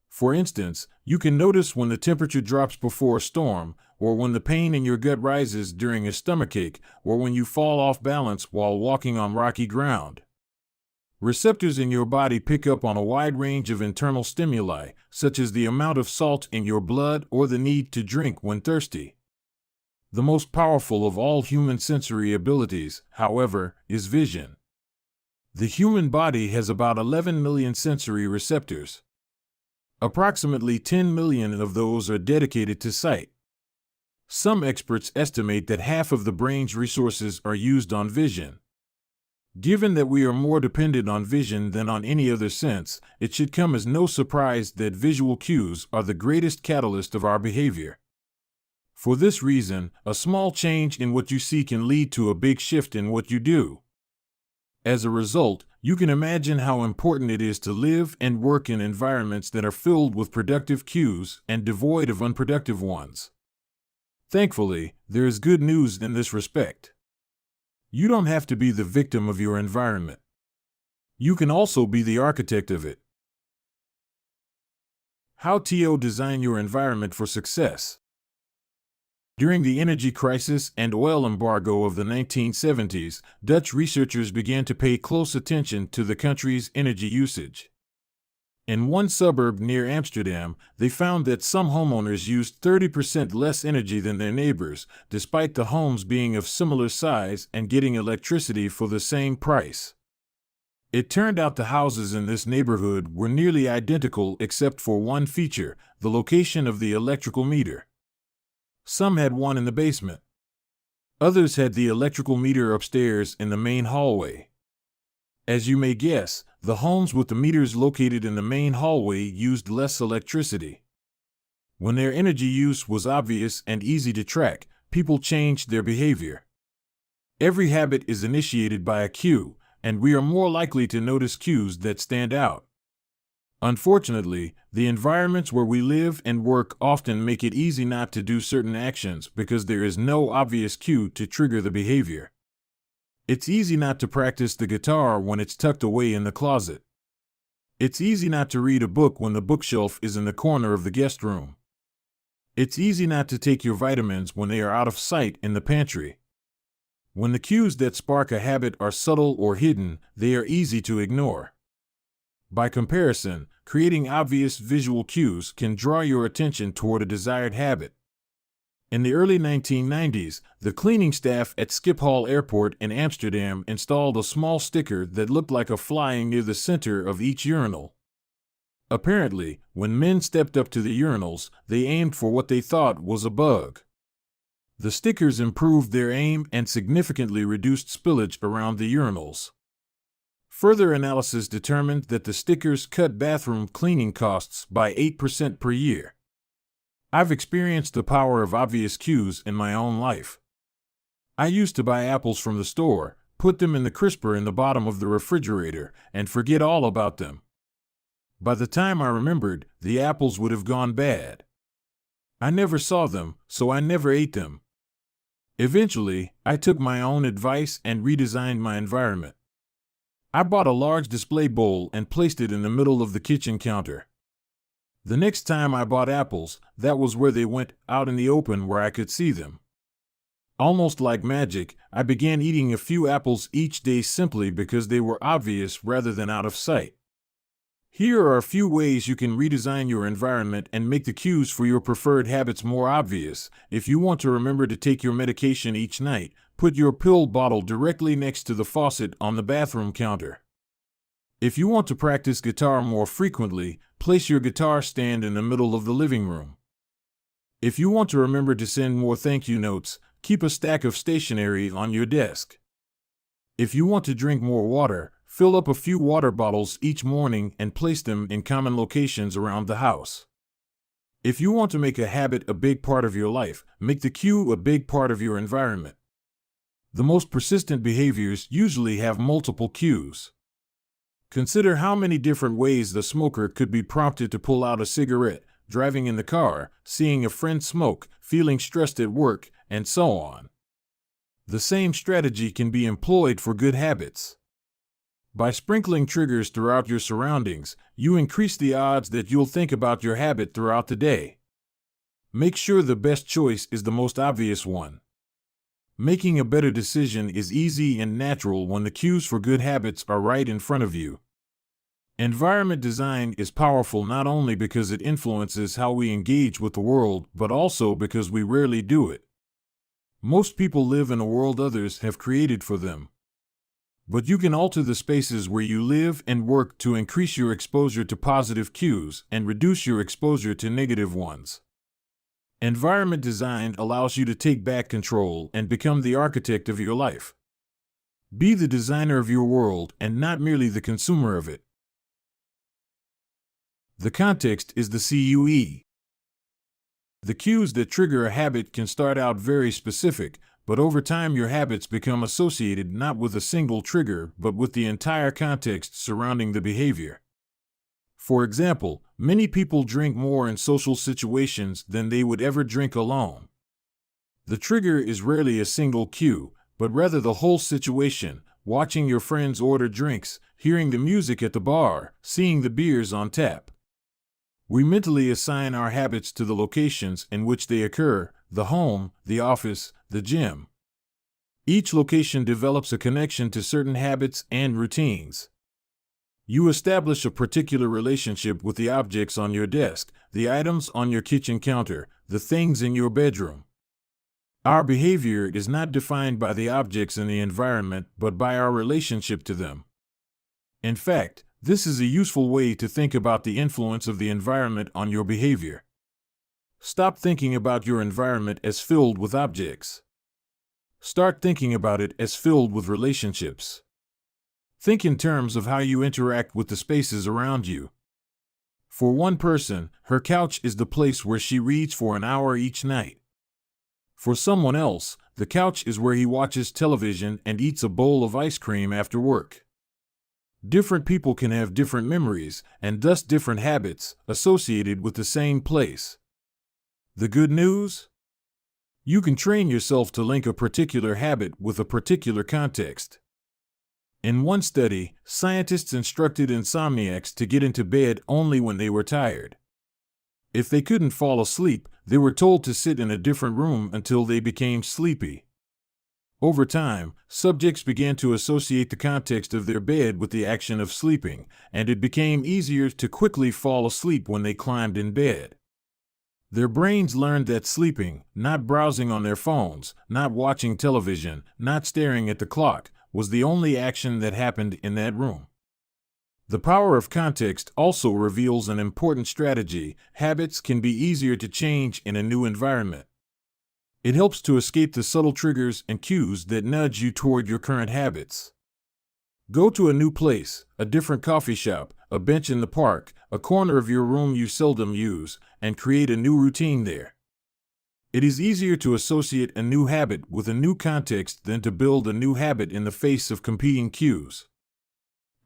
For instance, you can notice when the temperature drops before a storm, or when the pain in your gut rises during a stomachache, or when you fall off balance while walking on rocky ground. Receptors in your body pick up on a wide range of internal stimuli, such as the amount of salt in your blood or the need to drink when thirsty. The most powerful of all human sensory abilities, however, is vision. The human body has about 11 million sensory receptors. Approximately 10 million of those are dedicated to sight. Some experts estimate that half of the brain's resources are used on vision. Given that we are more dependent on vision than on any other sense, it should come as no surprise that visual cues are the greatest catalyst of our behavior. For this reason, a small change in what you see can lead to a big shift in what you do. As a result, you can imagine how important it is to live and work in environments that are filled with productive cues and devoid of unproductive ones. Thankfully, there is good news in this respect. You don't have to be the victim of your environment. You can also be the architect of it. How to design your environment for success. During the energy crisis and oil embargo of the 1970s, Dutch researchers began to pay close attention to the country's energy usage. In one suburb near Amsterdam, they found that some homeowners used 30% less energy than their neighbors, despite the homes being of similar size and getting electricity for the same price. It turned out the houses in this neighborhood were nearly identical except for one feature, the location of the electrical meter. Some had one in the basement. Others had the electrical meter upstairs in the main hallway. As you may guess, the homes with the meters located in the main hallway used less electricity. When their energy use was obvious and easy to track, people changed their behavior. Every habit is initiated by a cue, and we are more likely to notice cues that stand out. Unfortunately, the environments where we live and work often make it easy not to do certain actions because there is no obvious cue to trigger the behavior. It's easy not to practice the guitar when it's tucked away in the closet. It's easy not to read a book when the bookshelf is in the corner of the guest room. It's easy not to take your vitamins when they are out of sight in the pantry. When the cues that spark a habit are subtle or hidden, they are easy to ignore. By comparison, creating obvious visual cues can draw your attention toward a desired habit. In the early 1990s, the cleaning staff at Schiphol Airport in Amsterdam installed a small sticker that looked like a flying near the center of each urinal. Apparently, when men stepped up to the urinals, they aimed for what they thought was a bug. The stickers improved their aim and significantly reduced spillage around the urinals. Further analysis determined that the stickers cut bathroom cleaning costs by 8% per year. I've experienced the power of obvious cues in my own life. I used to buy apples from the store, put them in the crisper in the bottom of the refrigerator, and forget all about them. By the time I remembered, the apples would have gone bad. I never saw them, so I never ate them. Eventually, I took my own advice and redesigned my environment. I bought a large display bowl and placed it in the middle of the kitchen counter. The next time I bought apples, that was where they went, out in the open where I could see them. Almost like magic, I began eating a few apples each day simply because they were obvious rather than out of sight. Here are a few ways you can redesign your environment and make the cues for your preferred habits more obvious. If you want to remember to take your medication each night, put your pill bottle directly next to the faucet on the bathroom counter. If you want to practice guitar more frequently, place your guitar stand in the middle of the living room. If you want to remember to send more thank you notes, keep a stack of stationery on your desk. If you want to drink more water, fill up a few water bottles each morning and place them in common locations around the house. If you want to make a habit a big part of your life, make the cue a big part of your environment. The most persistent behaviors usually have multiple cues. Consider how many different ways the smoker could be prompted to pull out a cigarette, driving in the car, seeing a friend smoke, feeling stressed at work, and so on. The same strategy can be employed for good habits. By sprinkling triggers throughout your surroundings, you increase the odds that you'll think about your habit throughout the day. Make sure the best choice is the most obvious one. Making a better decision is easy and natural when the cues for good habits are right in front of you. Environment design is powerful not only because it influences how we engage with the world, but also because we rarely do it. Most people live in a world others have created for them. But you can alter the spaces where you live and work to increase your exposure to positive cues and reduce your exposure to negative ones. Environment design allows you to take back control and become the architect of your life. Be the designer of your world and not merely the consumer of it. The context is the CUE. The cues that trigger a habit can start out very specific, but over time your habits become associated not with a single trigger but with the entire context surrounding the behavior. For example, many people drink more in social situations than they would ever drink alone. The trigger is rarely a single cue, but rather the whole situation: watching your friends order drinks, hearing the music at the bar, seeing the beers on tap. We mentally assign our habits to the locations in which they occur: the home, the office, the gym. Each location develops a connection to certain habits and routines. You establish a particular relationship with the objects on your desk, the items on your kitchen counter, the things in your bedroom. Our behavior is not defined by the objects in the environment, but by our relationship to them. In fact, this is a useful way to think about the influence of the environment on your behavior. Stop thinking about your environment as filled with objects. Start thinking about it as filled with relationships. Think in terms of how you interact with the spaces around you. For one person, her couch is the place where she reads for an hour each night. For someone else, the couch is where he watches television and eats a bowl of ice cream after work. Different people can have different memories, and thus different habits, associated with the same place. The good news? You can train yourself to link a particular habit with a particular context. In one study, scientists instructed insomniacs to get into bed only when they were tired. If they couldn't fall asleep, they were told to sit in a different room until they became sleepy. Over time, subjects began to associate the context of their bed with the action of sleeping, and it became easier to quickly fall asleep when they climbed in bed. Their brains learned that sleeping, not browsing on their phones, not watching television, not staring at the clock, was the only action that happened in that room. The power of context also reveals an important strategy. Habits can be easier to change in a new environment. It helps to escape the subtle triggers and cues that nudge you toward your current habits. Go to a new place, a different coffee shop, a bench in the park, a corner of your room you seldom use, and create a new routine there. It is easier to associate a new habit with a new context than to build a new habit in the face of competing cues.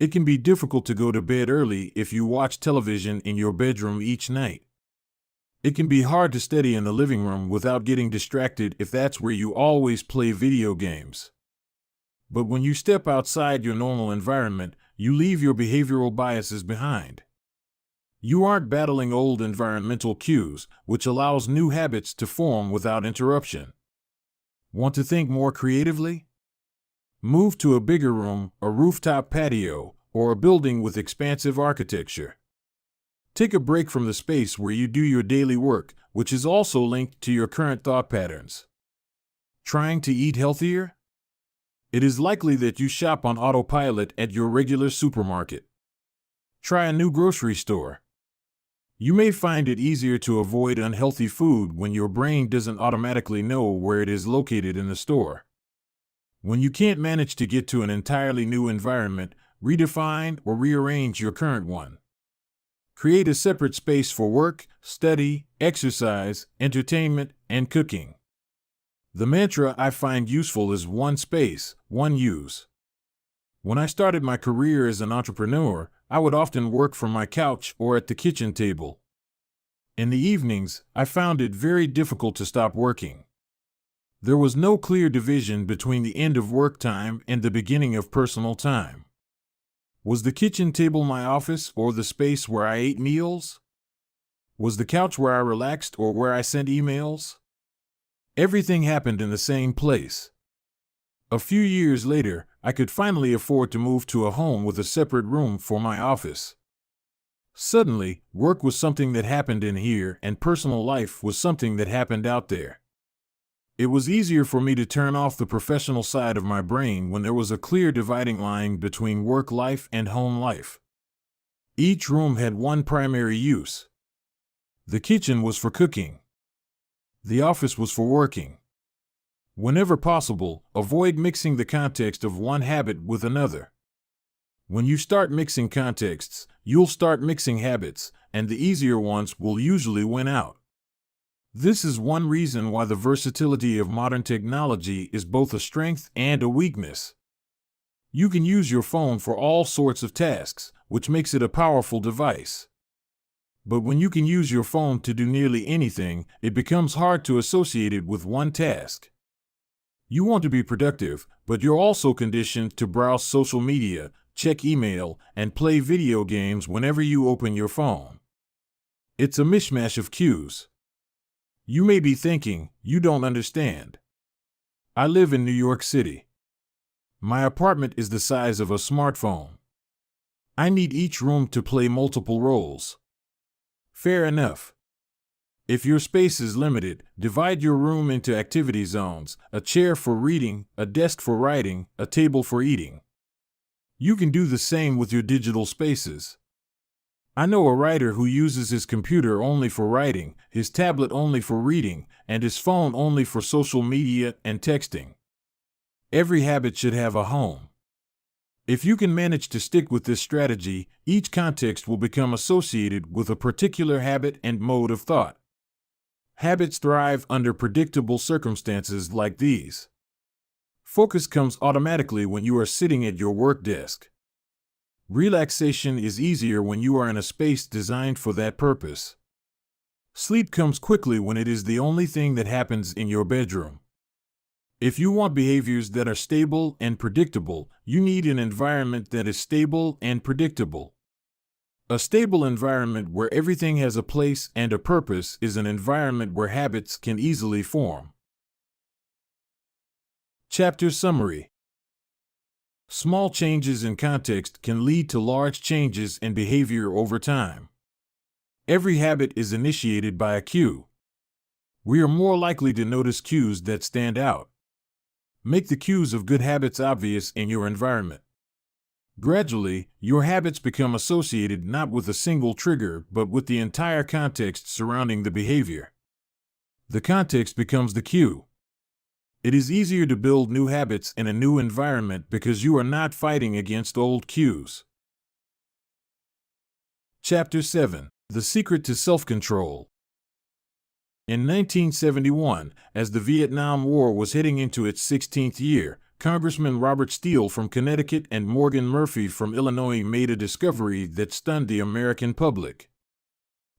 It can be difficult to go to bed early if you watch television in your bedroom each night. It can be hard to study in the living room without getting distracted if that's where you always play video games. But when you step outside your normal environment, you leave your behavioral biases behind. You aren't battling old environmental cues, which allows new habits to form without interruption. Want to think more creatively? Move to a bigger room, a rooftop patio, or a building with expansive architecture. Take a break from the space where you do your daily work, which is also linked to your current thought patterns. Trying to eat healthier? It is likely that you shop on autopilot at your regular supermarket. Try a new grocery store. You may find it easier to avoid unhealthy food when your brain doesn't automatically know where it is located in the store. When you can't manage to get to an entirely new environment, redefine or rearrange your current one. Create a separate space for work, study, exercise, entertainment, and cooking. The mantra I find useful is one space, one use. When I started my career as an entrepreneur, I would often work from my couch or at the kitchen table. In the evenings, I found it very difficult to stop working. There was no clear division between the end of work time and the beginning of personal time. Was the kitchen table my office or the space where I ate meals? Was the couch where I relaxed or where I sent emails? Everything happened in the same place. A few years later, I could finally afford to move to a home with a separate room for my office. Suddenly, work was something that happened in here and personal life was something that happened out there. It was easier for me to turn off the professional side of my brain when there was a clear dividing line between work life and home life. Each room had one primary use. The kitchen was for cooking. The office was for working. Whenever possible, avoid mixing the context of one habit with another. When you start mixing contexts, you'll start mixing habits, and the easier ones will usually win out. This is one reason why the versatility of modern technology is both a strength and a weakness. You can use your phone for all sorts of tasks, which makes it a powerful device. But when you can use your phone to do nearly anything, it becomes hard to associate it with one task. You want to be productive, but you're also conditioned to browse social media, check email, and play video games whenever you open your phone. It's a mishmash of cues. You may be thinking, you don't understand. I live in New York City. My apartment is the size of a smartphone. I need each room to play multiple roles. Fair enough. If your space is limited, divide your room into activity zones, a chair for reading, a desk for writing, a table for eating. You can do the same with your digital spaces. I know a writer who uses his computer only for writing, his tablet only for reading, and his phone only for social media and texting. Every habit should have a home. If you can manage to stick with this strategy, each context will become associated with a particular habit and mode of thought. Habits thrive under predictable circumstances like these. Focus comes automatically when you are sitting at your work desk. Relaxation is easier when you are in a space designed for that purpose. Sleep comes quickly when it is the only thing that happens in your bedroom. If you want behaviors that are stable and predictable, you need an environment that is stable and predictable. A stable environment where everything has a place and a purpose is an environment where habits can easily form. Chapter Summary. Small changes in context can lead to large changes in behavior over time. Every habit is initiated by a cue. We are more likely to notice cues that stand out. Make the cues of good habits obvious in your environment. Gradually, your habits become associated not with a single trigger but with the entire context surrounding the behavior. The context becomes the cue. It is easier to build new habits in a new environment because you are not fighting against old cues. Chapter 7. The Secret to Self-Control. In 1971, as the Vietnam War was heading into its 16th year, Congressman Robert Steele from Connecticut and Morgan Murphy from Illinois made a discovery that stunned the American public.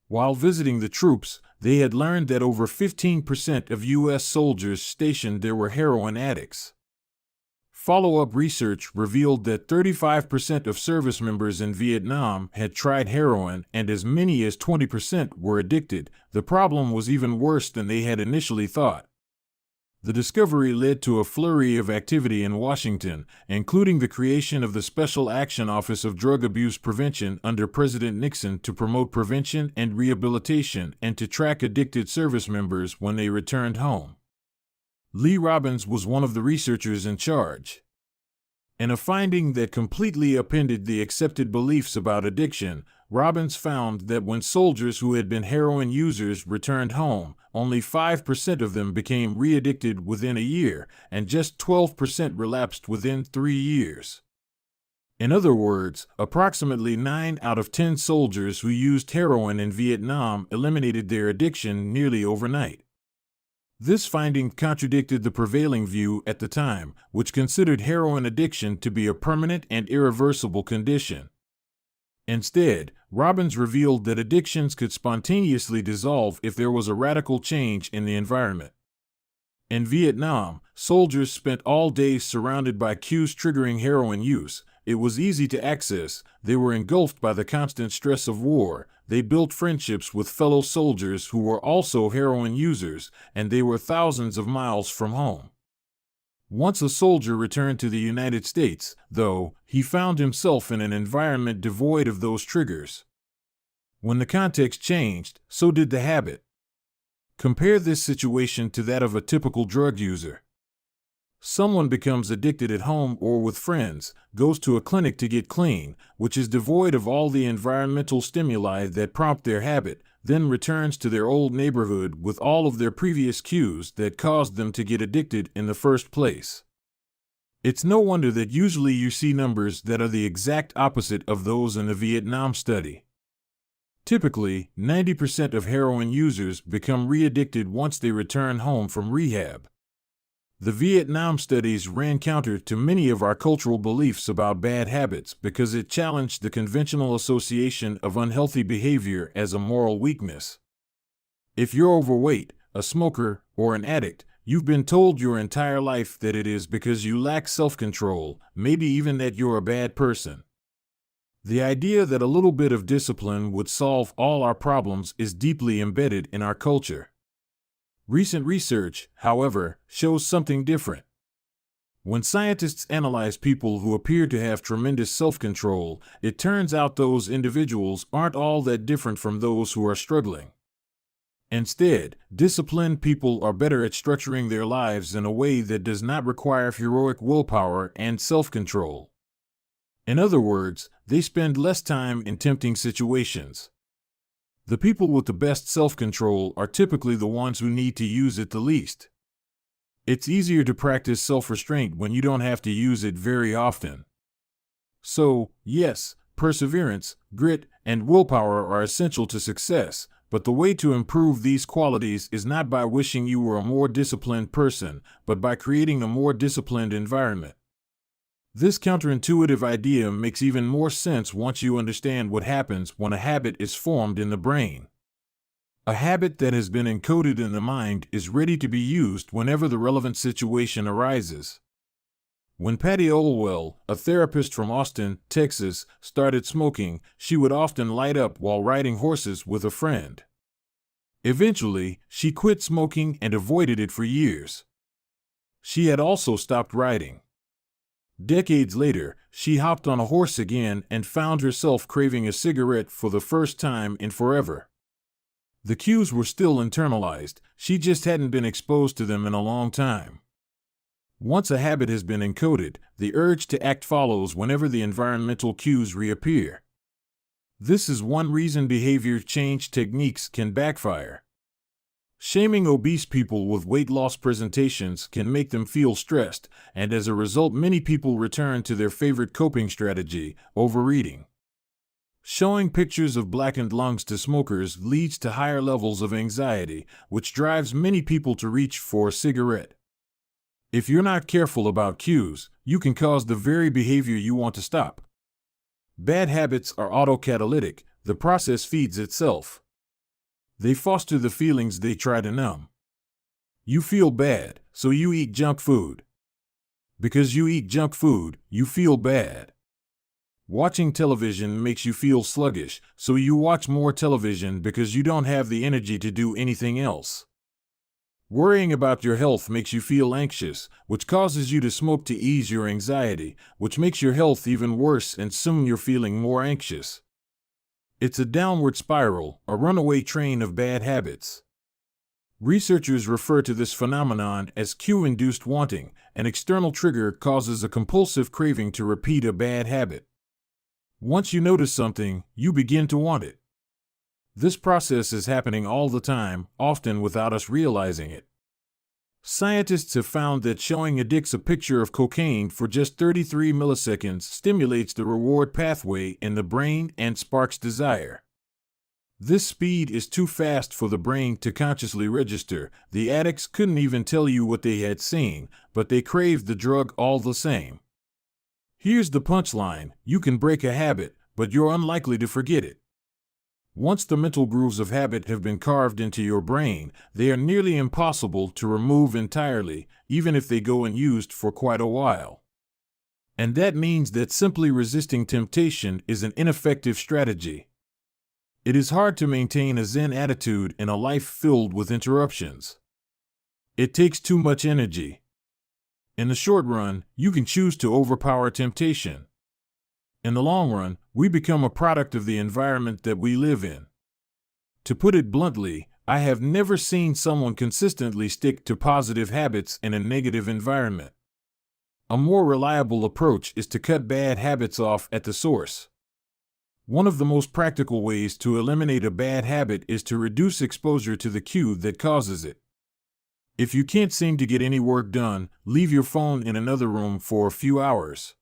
While visiting the troops, they had learned that over 15% of U.S. soldiers stationed there were heroin addicts. Follow-up research revealed that 35% of service members in Vietnam had tried heroin and as many as 20% were addicted. The problem was even worse than they had initially thought. The discovery led to a flurry of activity in Washington, including the creation of the Special Action Office of Drug Abuse Prevention under President Nixon to promote prevention and rehabilitation and to track addicted service members when they returned home. Lee Robbins was one of the researchers in charge. In a finding that completely upended the accepted beliefs about addiction, Robbins found that when soldiers who had been heroin users returned home, only 5% of them became re-addicted within a year, and just 12% relapsed within 3 years. In other words, approximately 9 out of 10 soldiers who used heroin in Vietnam eliminated their addiction nearly overnight. This finding contradicted the prevailing view at the time, which considered heroin addiction to be a permanent and irreversible condition. Instead, Robbins revealed that addictions could spontaneously dissolve if there was a radical change in the environment. In Vietnam, soldiers spent all day surrounded by cues triggering heroin use. It was easy to access, they were engulfed by the constant stress of war, they built friendships with fellow soldiers who were also heroin users, and they were thousands of miles from home. Once a soldier returned to the United States, though, he found himself in an environment devoid of those triggers. When the context changed, so did the habit. Compare this situation to that of a typical drug user. Someone becomes addicted at home or with friends, goes to a clinic to get clean, which is devoid of all the environmental stimuli that prompt their habit, then returns to their old neighborhood with all of their previous cues that caused them to get addicted in the first place. It's no wonder that usually you see numbers that are the exact opposite of those in the Vietnam study. Typically, 90% of heroin users become re-addicted once they return home from rehab. The Vietnam studies ran counter to many of our cultural beliefs about bad habits because it challenged the conventional association of unhealthy behavior as a moral weakness. If you're overweight, a smoker, or an addict, you've been told your entire life that it is because you lack self-control, maybe even that you're a bad person. The idea that a little bit of discipline would solve all our problems is deeply embedded in our culture. Recent research, however, shows something different. When scientists analyze people who appear to have tremendous self-control, it turns out those individuals aren't all that different from those who are struggling. Instead, disciplined people are better at structuring their lives in a way that does not require heroic willpower and self-control. In other words, they spend less time in tempting situations. The people with the best self-control are typically the ones who need to use it the least. It's easier to practice self-restraint when you don't have to use it very often. So, yes, perseverance, grit, and willpower are essential to success, but the way to improve these qualities is not by wishing you were a more disciplined person, but by creating a more disciplined environment. This counterintuitive idea makes even more sense once you understand what happens when a habit is formed in the brain. A habit that has been encoded in the mind is ready to be used whenever the relevant situation arises. When Patty Olwell, a therapist from Austin, Texas, started smoking, she would often light up while riding horses with a friend. Eventually, she quit smoking and avoided it for years. She had also stopped riding. Decades later, she hopped on a horse again and found herself craving a cigarette for the first time in forever. The cues were still internalized, she just hadn't been exposed to them in a long time. Once a habit has been encoded, the urge to act follows whenever the environmental cues reappear. This is one reason behavior change techniques can backfire. Shaming obese people with weight loss presentations can make them feel stressed, and as a result many people return to their favorite coping strategy, overeating. Showing pictures of blackened lungs to smokers leads to higher levels of anxiety, which drives many people to reach for a cigarette. If you're not careful about cues, you can cause the very behavior you want to stop. Bad habits are autocatalytic, the process feeds itself. They foster the feelings they try to numb. You feel bad, so you eat junk food. Because you eat junk food, you feel bad. Watching television makes you feel sluggish, so you watch more television because you don't have the energy to do anything else. Worrying about your health makes you feel anxious, which causes you to smoke to ease your anxiety, which makes your health even worse and soon you're feeling more anxious. It's a downward spiral, a runaway train of bad habits. Researchers refer to this phenomenon as cue-induced wanting. An external trigger causes a compulsive craving to repeat a bad habit. Once you notice something, you begin to want it. This process is happening all the time, often without us realizing it. Scientists have found that showing addicts a picture of cocaine for just 33 milliseconds stimulates the reward pathway in the brain and sparks desire. This speed is too fast for the brain to consciously register. The addicts couldn't even tell you what they had seen, but they craved the drug all the same. Here's the punchline: you can break a habit, but you're unlikely to forget it. Once the mental grooves of habit have been carved into your brain, they are nearly impossible to remove entirely, even if they go unused for quite a while. And that means that simply resisting temptation is an ineffective strategy. It is hard to maintain a Zen attitude in a life filled with interruptions. It takes too much energy. In the short run, you can choose to overpower temptation. In the long run, we become a product of the environment that we live in. To put it bluntly, I have never seen someone consistently stick to positive habits in a negative environment. A more reliable approach is to cut bad habits off at the source. One of the most practical ways to eliminate a bad habit is to reduce exposure to the cue that causes it. If you can't seem to get any work done, leave your phone in another room for a few hours.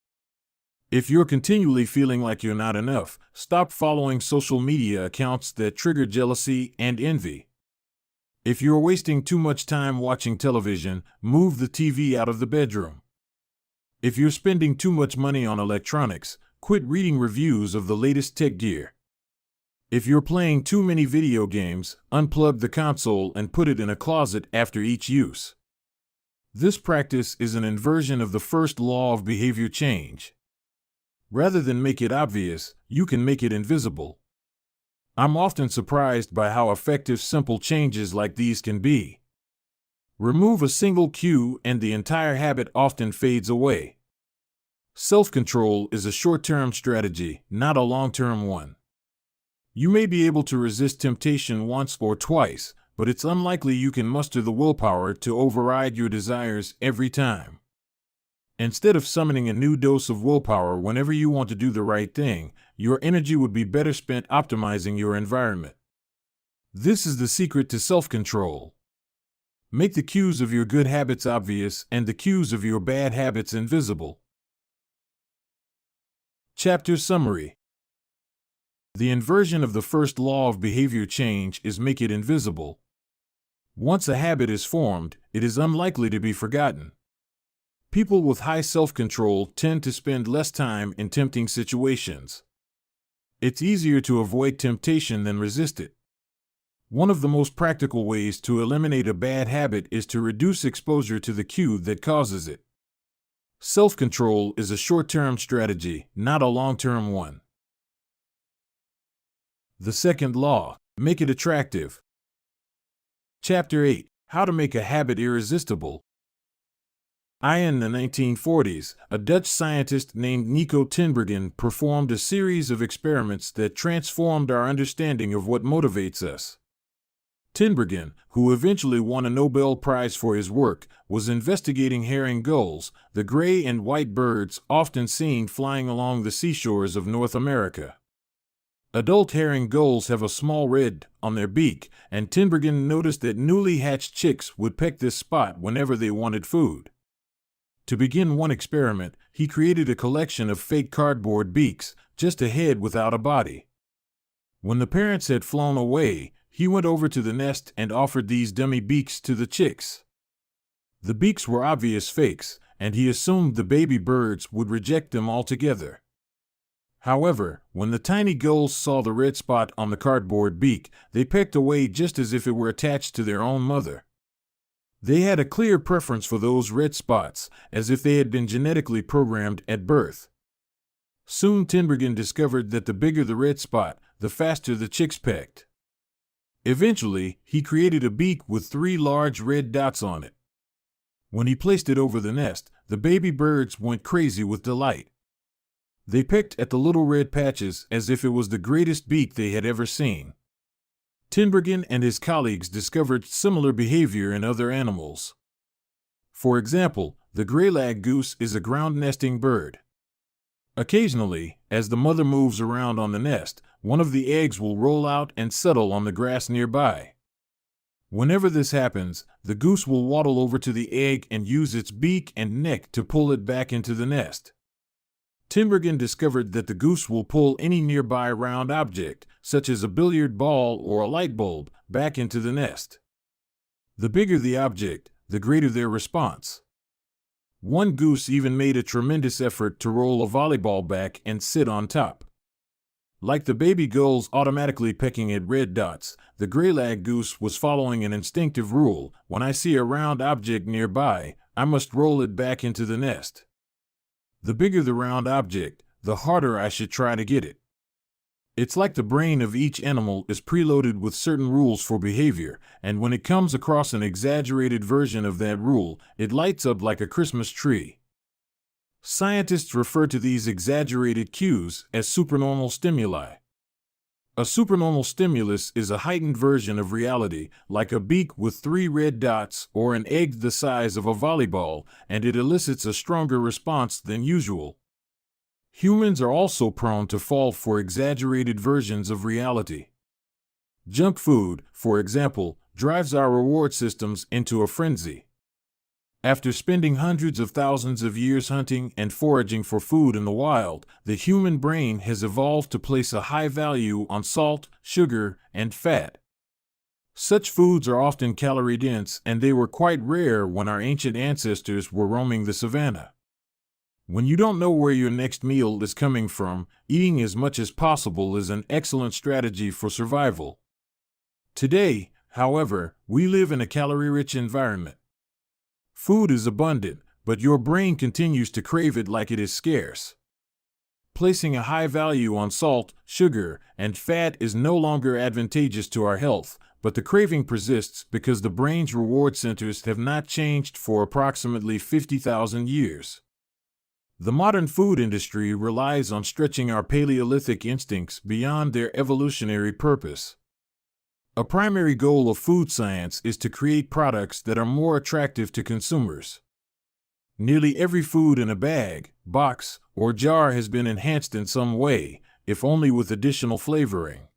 If you're continually feeling like you're not enough, stop following social media accounts that trigger jealousy and envy. If you're wasting too much time watching television, move the TV out of the bedroom. If you're spending too much money on electronics, quit reading reviews of the latest tech gear. If you're playing too many video games, unplug the console and put it in a closet after each use. This practice is an inversion of the first law of behavior change. Rather than make it obvious, you can make it invisible. I'm often surprised by how effective simple changes like these can be. Remove a single cue and the entire habit often fades away. Self-control is a short-term strategy, not a long-term one. You may be able to resist temptation once or twice, but it's unlikely you can muster the willpower to override your desires every time. Instead of summoning a new dose of willpower whenever you want to do the right thing, your energy would be better spent optimizing your environment. This is the secret to self-control. Make the cues of your good habits obvious and the cues of your bad habits invisible. Chapter Summary. The inversion of the first law of behavior change is make it invisible. Once a habit is formed, it is unlikely to be forgotten. People with high self-control tend to spend less time in tempting situations. It's easier to avoid temptation than resist it. One of the most practical ways to eliminate a bad habit is to reduce exposure to the cue that causes it. Self-control is a short-term strategy, not a long-term one. The second law: make it attractive. Chapter 8: How to make a habit irresistible. In the 1940s, a Dutch scientist named Nico Tinbergen performed a series of experiments that transformed our understanding of what motivates us. Tinbergen, who eventually won a Nobel Prize for his work, was investigating herring gulls, the gray and white birds often seen flying along the seashores of North America. Adult herring gulls have a small red on their beak, and Tinbergen noticed that newly hatched chicks would peck this spot whenever they wanted food. To begin one experiment, he created a collection of fake cardboard beaks, just a head without a body. When the parents had flown away, he went over to the nest and offered these dummy beaks to the chicks. The beaks were obvious fakes, and he assumed the baby birds would reject them altogether. However, when the tiny gulls saw the red spot on the cardboard beak, they pecked away just as if it were attached to their own mother. They had a clear preference for those red spots, as if they had been genetically programmed at birth. Soon Tinbergen discovered that the bigger the red spot, the faster the chicks pecked. Eventually, he created a beak with 3 large red dots on it. When he placed it over the nest, the baby birds went crazy with delight. They pecked at the little red patches as if it was the greatest beak they had ever seen. Tinbergen and his colleagues discovered similar behavior in other animals. For example, the gray-lag goose is a ground-nesting bird. Occasionally, as the mother moves around on the nest, one of the eggs will roll out and settle on the grass nearby. Whenever this happens, the goose will waddle over to the egg and use its beak and neck to pull it back into the nest. Tinbergen discovered that the goose will pull any nearby round object, such as a billiard ball or a light bulb, back into the nest. The bigger the object, the greater their response. One goose even made a tremendous effort to roll a volleyball back and sit on top. Like the baby gulls automatically pecking at red dots, the gray-lag goose was following an instinctive rule: when I see a round object nearby, I must roll it back into the nest. The bigger the round object, the harder I should try to get it. It's like the brain of each animal is preloaded with certain rules for behavior, and when it comes across an exaggerated version of that rule, it lights up like a Christmas tree. Scientists refer to these exaggerated cues as supernormal stimuli. A supernormal stimulus is a heightened version of reality, like a beak with 3 red dots or an egg the size of a volleyball, and it elicits a stronger response than usual. Humans are also prone to fall for exaggerated versions of reality. Junk food, for example, drives our reward systems into a frenzy. After spending hundreds of thousands of years hunting and foraging for food in the wild, the human brain has evolved to place a high value on salt, sugar, and fat. Such foods are often calorie-dense, and they were quite rare when our ancient ancestors were roaming the savannah. When you don't know where your next meal is coming from, eating as much as possible is an excellent strategy for survival. Today, however, we live in a calorie-rich environment. Food is abundant, but your brain continues to crave it like it is scarce. Placing a high value on salt, sugar, and fat is no longer advantageous to our health, but the craving persists because the brain's reward centers have not changed for approximately 50,000 years. The modern food industry relies on stretching our Paleolithic instincts beyond their evolutionary purpose. A primary goal of food science is to create products that are more attractive to consumers. Nearly every food in a bag, box, or jar has been enhanced in some way, if only with additional flavoring.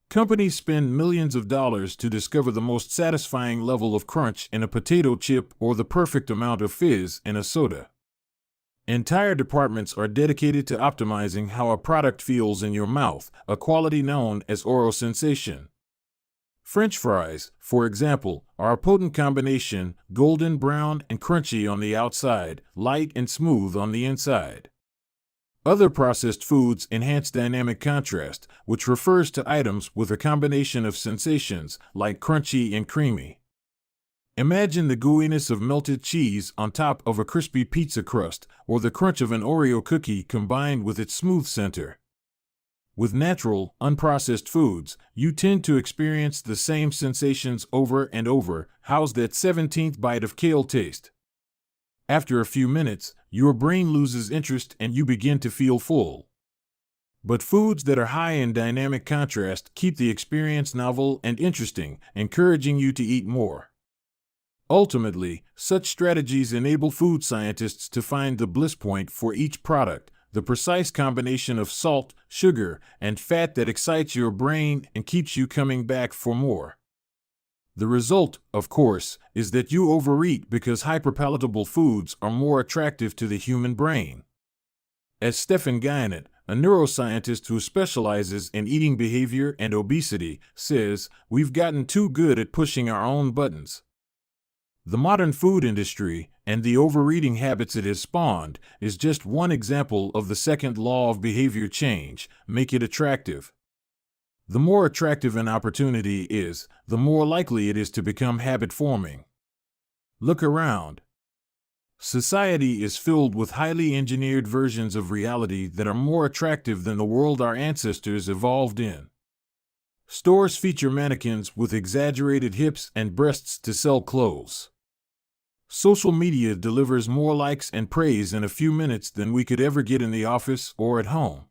Companies spend millions of dollars to discover the most satisfying level of crunch in a potato chip or the perfect amount of fizz in a soda. Entire departments are dedicated to optimizing how a product feels in your mouth, a quality known as oral sensation. French fries, for example, are a potent combination: golden brown and crunchy on the outside, light and smooth on the inside. Other processed foods enhance dynamic contrast, which refers to items with a combination of sensations, like crunchy and creamy. Imagine the gooiness of melted cheese on top of a crispy pizza crust, or the crunch of an Oreo cookie combined with its smooth center. With natural, unprocessed foods, you tend to experience the same sensations over and over. How's that 17th bite of kale taste? After a few minutes, your brain loses interest and you begin to feel full. But foods that are high in dynamic contrast keep the experience novel and interesting, encouraging you to eat more. Ultimately, such strategies enable food scientists to find the bliss point for each product, the precise combination of salt, sugar, and fat that excites your brain and keeps you coming back for more. The result, of course, is that you overeat because hyperpalatable foods are more attractive to the human brain. As Stephen Guyenet, a neuroscientist who specializes in eating behavior and obesity, says, we've gotten too good at pushing our own buttons. The modern food industry, and the overeating habits it has spawned, is just one example of the second law of behavior change: make it attractive. The more attractive an opportunity is, the more likely it is to become habit-forming. Look around. Society is filled with highly engineered versions of reality that are more attractive than the world our ancestors evolved in. Stores feature mannequins with exaggerated hips and breasts to sell clothes. Social media delivers more likes and praise in a few minutes than we could ever get in the office or at home.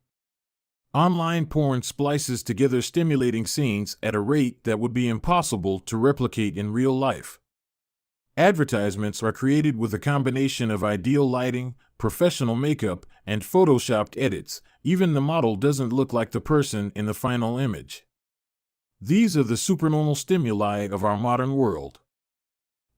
Online porn splices together stimulating scenes at a rate that would be impossible to replicate in real life. Advertisements are created with a combination of ideal lighting, professional makeup, and photoshopped edits. Even the model doesn't look like the person in the final image. These are the supernormal stimuli of our modern world.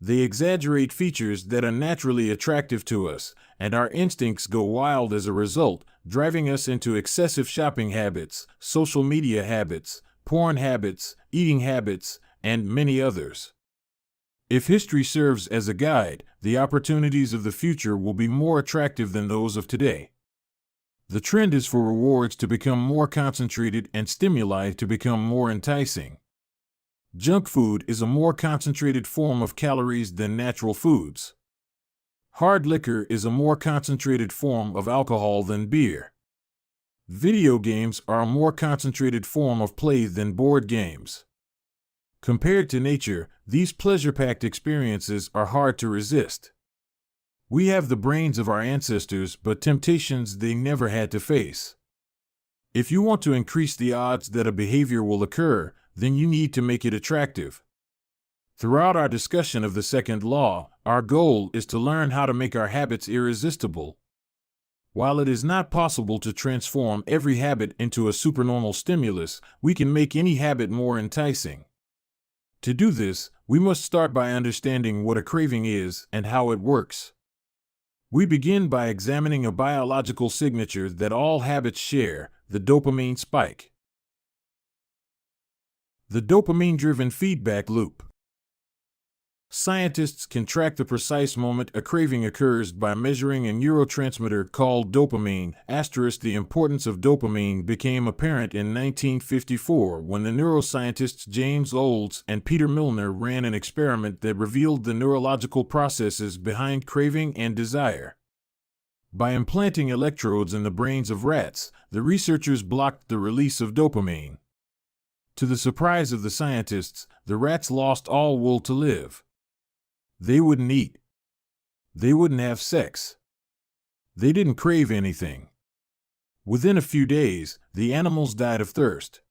They exaggerate features that are naturally attractive to us, and our instincts go wild as a result, driving us into excessive shopping habits, social media habits, porn habits, eating habits, and many others. If history serves as a guide, the opportunities of the future will be more attractive than those of today. The trend is for rewards to become more concentrated and stimuli to become more enticing. Junk food is a more concentrated form of calories than natural foods. Hard liquor is a more concentrated form of alcohol than beer. Video games are a more concentrated form of play than board games. Compared to nature, these pleasure-packed experiences are hard to resist. We have the brains of our ancestors, but temptations they never had to face. If you want to increase the odds that a behavior will occur, then you need to make it attractive. Throughout our discussion of the second law, our goal is to learn how to make our habits irresistible. While it is not possible to transform every habit into a supernormal stimulus, we can make any habit more enticing. To do this, we must start by understanding what a craving is and how it works. We begin by examining a biological signature that all habits share: the dopamine spike. The dopamine-driven feedback loop. Scientists can track the precise moment a craving occurs by measuring a neurotransmitter called dopamine. The importance of dopamine became apparent in 1954 when the neuroscientists James Olds and Peter Milner ran an experiment that revealed the neurological processes behind craving and desire. By implanting electrodes in the brains of rats, the researchers blocked the release of dopamine. To the surprise of the scientists, the rats lost all will to live. They wouldn't eat. They wouldn't have sex. They didn't crave anything. Within a few days, the animals died of thirst.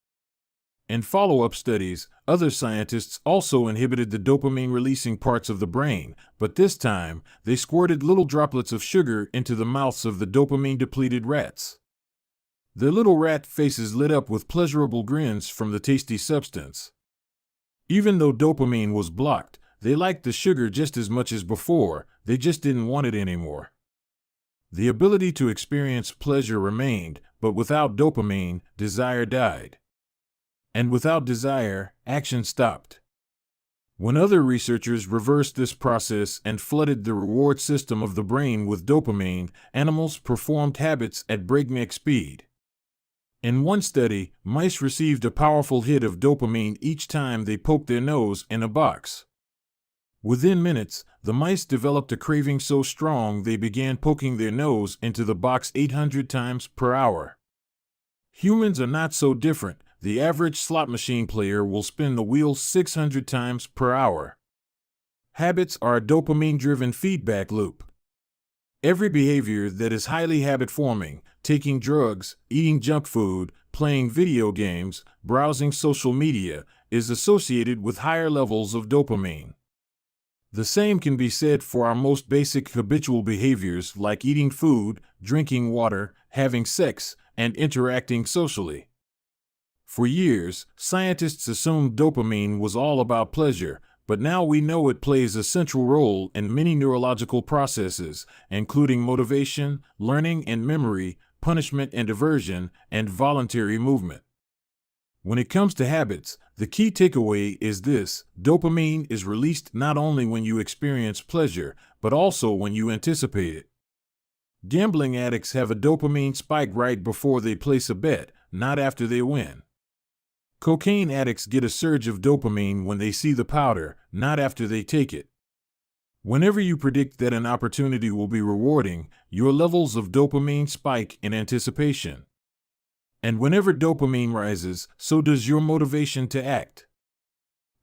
In follow-up studies, other scientists also inhibited the dopamine-releasing parts of the brain, but this time, they squirted little droplets of sugar into the mouths of the dopamine-depleted rats. Their little rat faces lit up with pleasurable grins from the tasty substance. Even though dopamine was blocked, they liked the sugar just as much as before, they just didn't want it anymore. The ability to experience pleasure remained, but without dopamine, desire died. And without desire, action stopped. When other researchers reversed this process and flooded the reward system of the brain with dopamine, animals performed habits at breakneck speed. In one study, mice received a powerful hit of dopamine each time they poked their nose in a box. Within minutes, the mice developed a craving so strong they began poking their nose into the box 800 times per hour. Humans are not so different. The average slot machine player will spin the wheel 600 times per hour. Habits are a dopamine-driven feedback loop. Every behavior that is highly habit-forming, taking drugs, eating junk food, playing video games, browsing social media, is associated with higher levels of dopamine. The same can be said for our most basic habitual behaviors like eating food, drinking water, having sex, and interacting socially. For years, scientists assumed dopamine was all about pleasure, but now we know it plays a central role in many neurological processes, including motivation, learning and memory, punishment and aversion, and voluntary movement. When it comes to habits, the key takeaway is this: dopamine is released not only when you experience pleasure, but also when you anticipate it. Gambling addicts have a dopamine spike right before they place a bet, not after they win. Cocaine addicts get a surge of dopamine when they see the powder, not after they take it. Whenever you predict that an opportunity will be rewarding, your levels of dopamine spike in anticipation. And whenever dopamine rises, so does your motivation to act.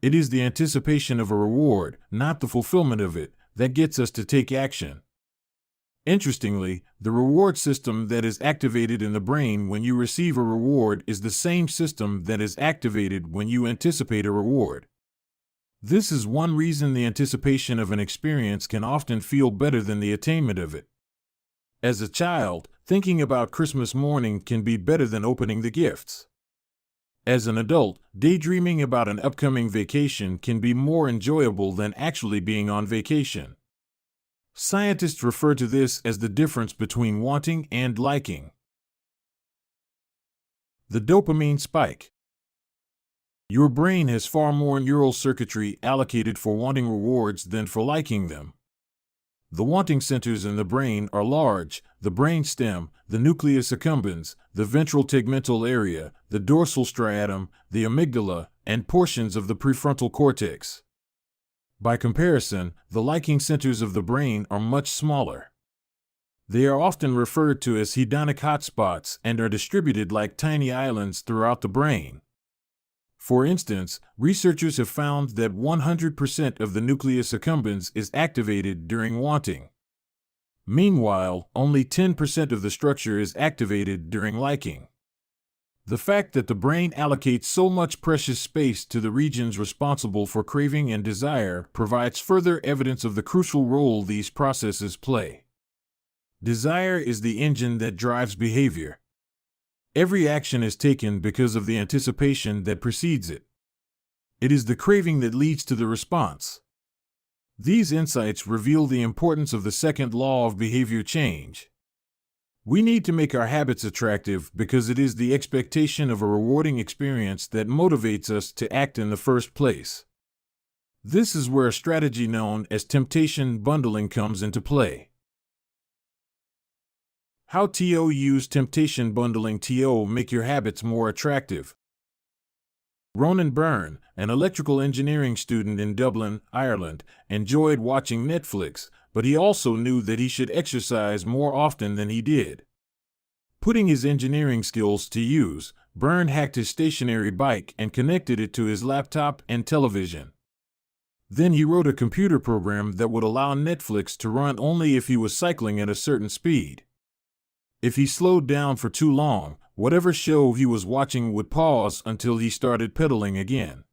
It is the anticipation of a reward, not the fulfillment of it, that gets us to take action. Interestingly, the reward system that is activated in the brain when you receive a reward is the same system that is activated when you anticipate a reward. This is one reason the anticipation of an experience can often feel better than the attainment of it. As a child, thinking about Christmas morning can be better than opening the gifts. As an adult, daydreaming about an upcoming vacation can be more enjoyable than actually being on vacation. Scientists refer to this as the difference between wanting and liking. The dopamine spike. Your brain has far more neural circuitry allocated for wanting rewards than for liking them. The wanting centers in the brain are large: the brainstem, the nucleus accumbens, the ventral tegmental area, the dorsal striatum, the amygdala, and portions of the prefrontal cortex. By comparison, the liking centers of the brain are much smaller. They are often referred to as hedonic hotspots and are distributed like tiny islands throughout the brain. For instance, researchers have found that 100% of the nucleus accumbens is activated during wanting. Meanwhile, only 10% of the structure is activated during liking. The fact that the brain allocates so much precious space to the regions responsible for craving and desire provides further evidence of the crucial role these processes play. Desire is the engine that drives behavior. Every action is taken because of the anticipation that precedes it. It is the craving that leads to the response. These insights reveal the importance of the second law of behavior change. We need to make our habits attractive because it is the expectation of a rewarding experience that motivates us to act in the first place. This is where a strategy known as temptation bundling comes into play. How to use temptation bundling to make your habits more attractive. Ronan Byrne, an electrical engineering student in Dublin, Ireland, enjoyed watching Netflix, but he also knew that he should exercise more often than he did. Putting his engineering skills to use, Byrne hacked his stationary bike and connected it to his laptop and television. Then he wrote a computer program that would allow Netflix to run only if he was cycling at a certain speed. If he slowed down for too long, whatever show he was watching would pause until he started pedaling again.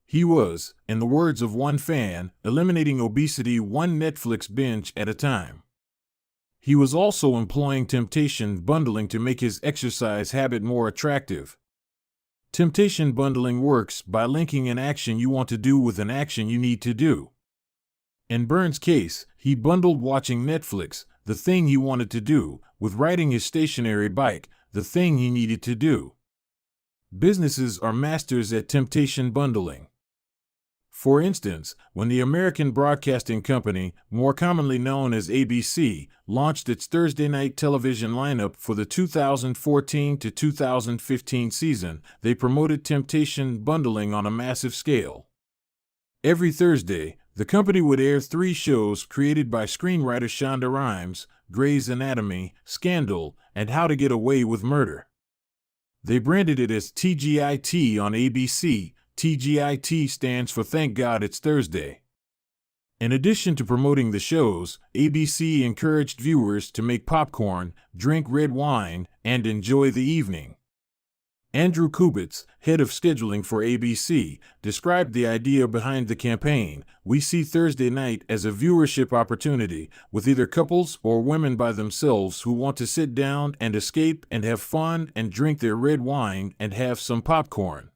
He was, in the words of one fan, eliminating obesity one Netflix binge at a time. He was also employing temptation bundling to make his exercise habit more attractive. Temptation bundling works by linking an action you want to do with an action you need to do. In Byrne's case, he bundled watching Netflix, the thing he wanted to do, with riding his stationary bike, the thing he needed to do. Businesses are masters at temptation bundling. For instance, when the American Broadcasting Company, more commonly known as ABC, launched its Thursday night television lineup for the 2014 to 2015 season, they promoted temptation bundling on a massive scale. Every Thursday, the company would air 3 shows created by screenwriter Shonda Rhimes: Grey's Anatomy, Scandal, and How to Get Away with Murder. They branded it as TGIT on ABC. TGIT stands for Thank God It's Thursday. In addition to promoting the shows, ABC encouraged viewers to make popcorn, drink red wine, and enjoy the evening. Andrew Kubitz, head of scheduling for ABC, described the idea behind the campaign. We see Thursday night as a viewership opportunity, with either couples or women by themselves who want to sit down and escape and have fun and drink their red wine and have some popcorn.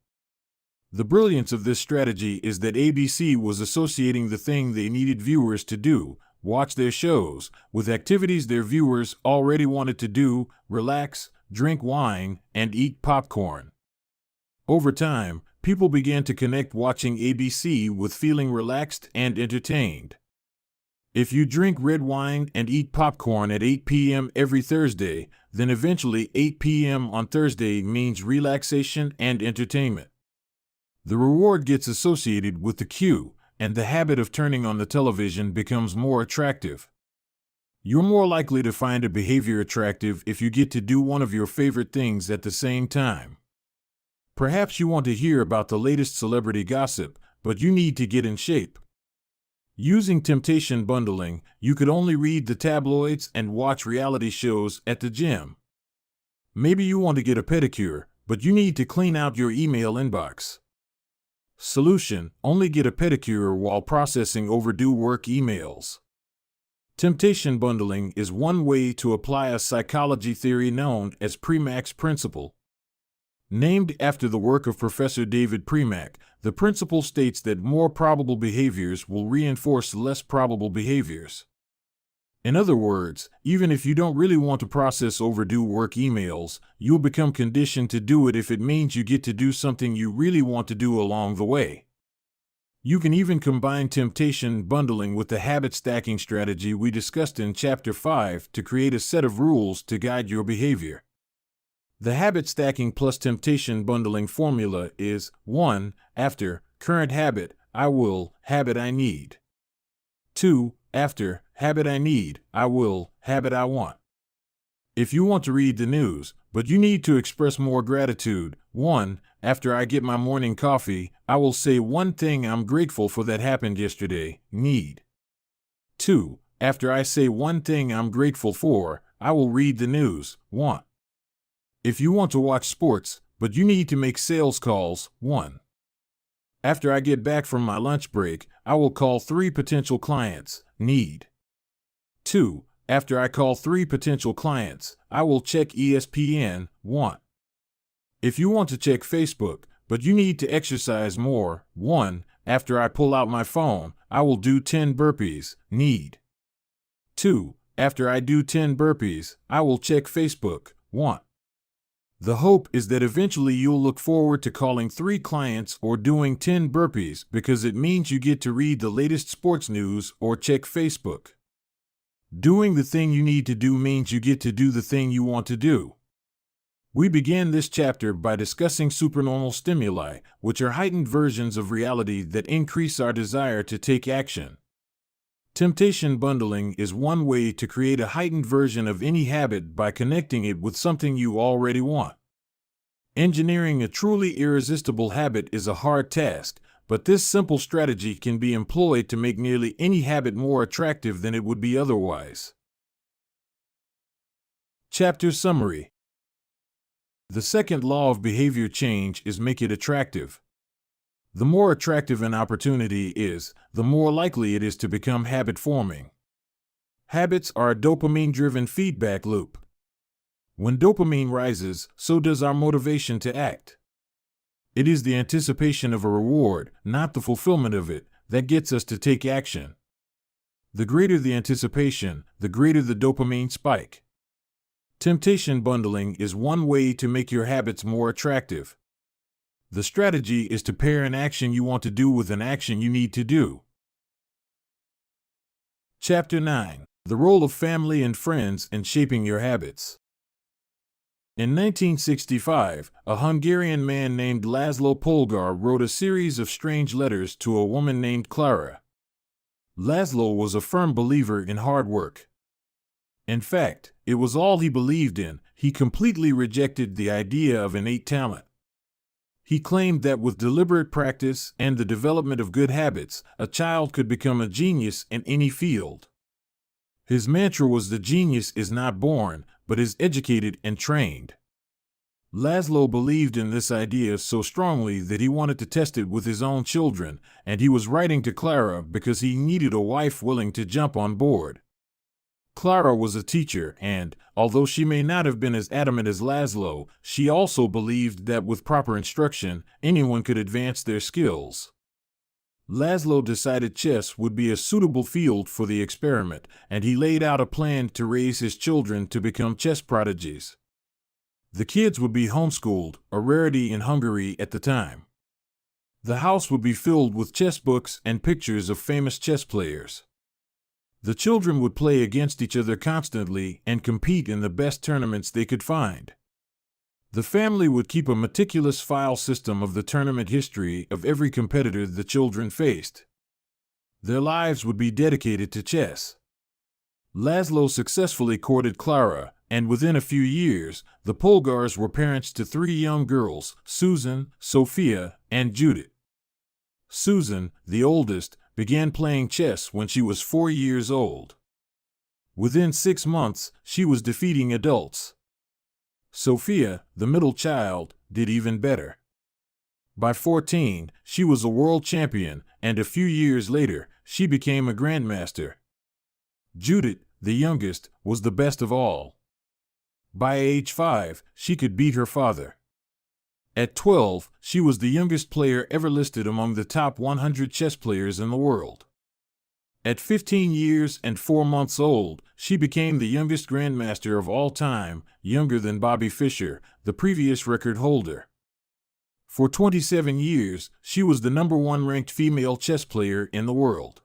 The brilliance of this strategy is that ABC was associating the thing they needed viewers to do, watch their shows, with activities their viewers already wanted to do, relax, drink wine, and eat popcorn. Over time, people began to connect watching ABC with feeling relaxed and entertained. If you drink red wine and eat popcorn at 8 p.m. every Thursday, then eventually 8 p.m. on Thursday means relaxation and entertainment. The reward gets associated with the cue, and the habit of turning on the television becomes more attractive. You're more likely to find a behavior attractive if you get to do one of your favorite things at the same time. Perhaps you want to hear about the latest celebrity gossip, but you need to get in shape. Using temptation bundling, you could only read the tabloids and watch reality shows at the gym. Maybe you want to get a pedicure, but you need to clean out your email inbox. Solution: only get a pedicure while processing overdue work emails. Temptation bundling is one way to apply a psychology theory known as Premack's principle. Named after the work of Professor David Premack, the principle states that more probable behaviors will reinforce less probable behaviors. In other words, even if you don't really want to process overdue work emails, you'll become conditioned to do it if it means you get to do something you really want to do along the way. You can even combine temptation bundling with the habit stacking strategy we discussed in Chapter 5 to create a set of rules to guide your behavior. The habit stacking plus temptation bundling formula is 1. After current habit, I will, habit I need. 2. After habit I need, I will, habit I want. If you want to read the news, but you need to express more gratitude, 1. After I get my morning coffee, I will say one thing I'm grateful for that happened yesterday, need. 2. After I say one thing I'm grateful for, I will read the news, want. If you want to watch sports, but you need to make sales calls, 1. After I get back from my lunch break, I will call 3 potential clients, need. 2. After I call 3 potential clients, I will check ESPN, want. If you want to check Facebook, but you need to exercise more, 1. After I pull out my phone, I will do 10 burpees, need. 2. After I do 10 burpees, I will check Facebook, want. The hope is that eventually you'll look forward to calling 3 clients or doing 10 burpees because it means you get to read the latest sports news or check Facebook. Doing the thing you need to do means you get to do the thing you want to do. We began this chapter by discussing supernormal stimuli, which are heightened versions of reality that increase our desire to take action. Temptation bundling is one way to create a heightened version of any habit by connecting it with something you already want. Engineering a truly irresistible habit is a hard task, but this simple strategy can be employed to make nearly any habit more attractive than it would be otherwise. Chapter Summary. The second law of behavior change is make it attractive. The more attractive an opportunity is, the more likely it is to become habit-forming. Habits are a dopamine-driven feedback loop. When dopamine rises, so does our motivation to act. It is the anticipation of a reward, not the fulfillment of it, that gets us to take action. The greater the anticipation, the greater the dopamine spike. Temptation bundling is one way to make your habits more attractive. The strategy is to pair an action you want to do with an action you need to do. Chapter 9. The role of family and friends in shaping your habits. In 1965, a Hungarian man named Laszlo Polgar wrote a series of strange letters to a woman named Clara. Laszlo was a firm believer in hard work. In fact, it was all he believed in. He completely rejected the idea of innate talent. He claimed that with deliberate practice and the development of good habits, a child could become a genius in any field. His mantra was, "The genius is not born, but is educated and trained." Laszlo believed in this idea so strongly that he wanted to test it with his own children, and he was writing to Clara because he needed a wife willing to jump on board. Clara was a teacher and, although she may not have been as adamant as Laszlo, she also believed that with proper instruction, anyone could advance their skills. Laszlo decided chess would be a suitable field for the experiment, and he laid out a plan to raise his children to become chess prodigies. The kids would be homeschooled, a rarity in Hungary at the time. The house would be filled with chess books and pictures of famous chess players. The children would play against each other constantly and compete in the best tournaments they could find. The family would keep a meticulous file system of the tournament history of every competitor the children faced. Their lives would be dedicated to chess. Laszlo successfully courted Clara, and within a few years, the Polgars were parents to 3 young girls, Susan, Sophia, and Judith. Susan, the oldest, began playing chess when she was 4 years old. Within 6 months, she was defeating adults. Sophia, the middle child, did even better. By 14, she was a world champion, and a few years later, she became a grandmaster. Judith, the youngest, was the best of all. By age 5, she could beat her father. At 12, she was the youngest player ever listed among the top 100 chess players in the world. At 15 years and 4 months old, she became the youngest grandmaster of all time, younger than Bobby Fischer, the previous record holder. For 27 years, she was the #1 ranked female chess player in the world.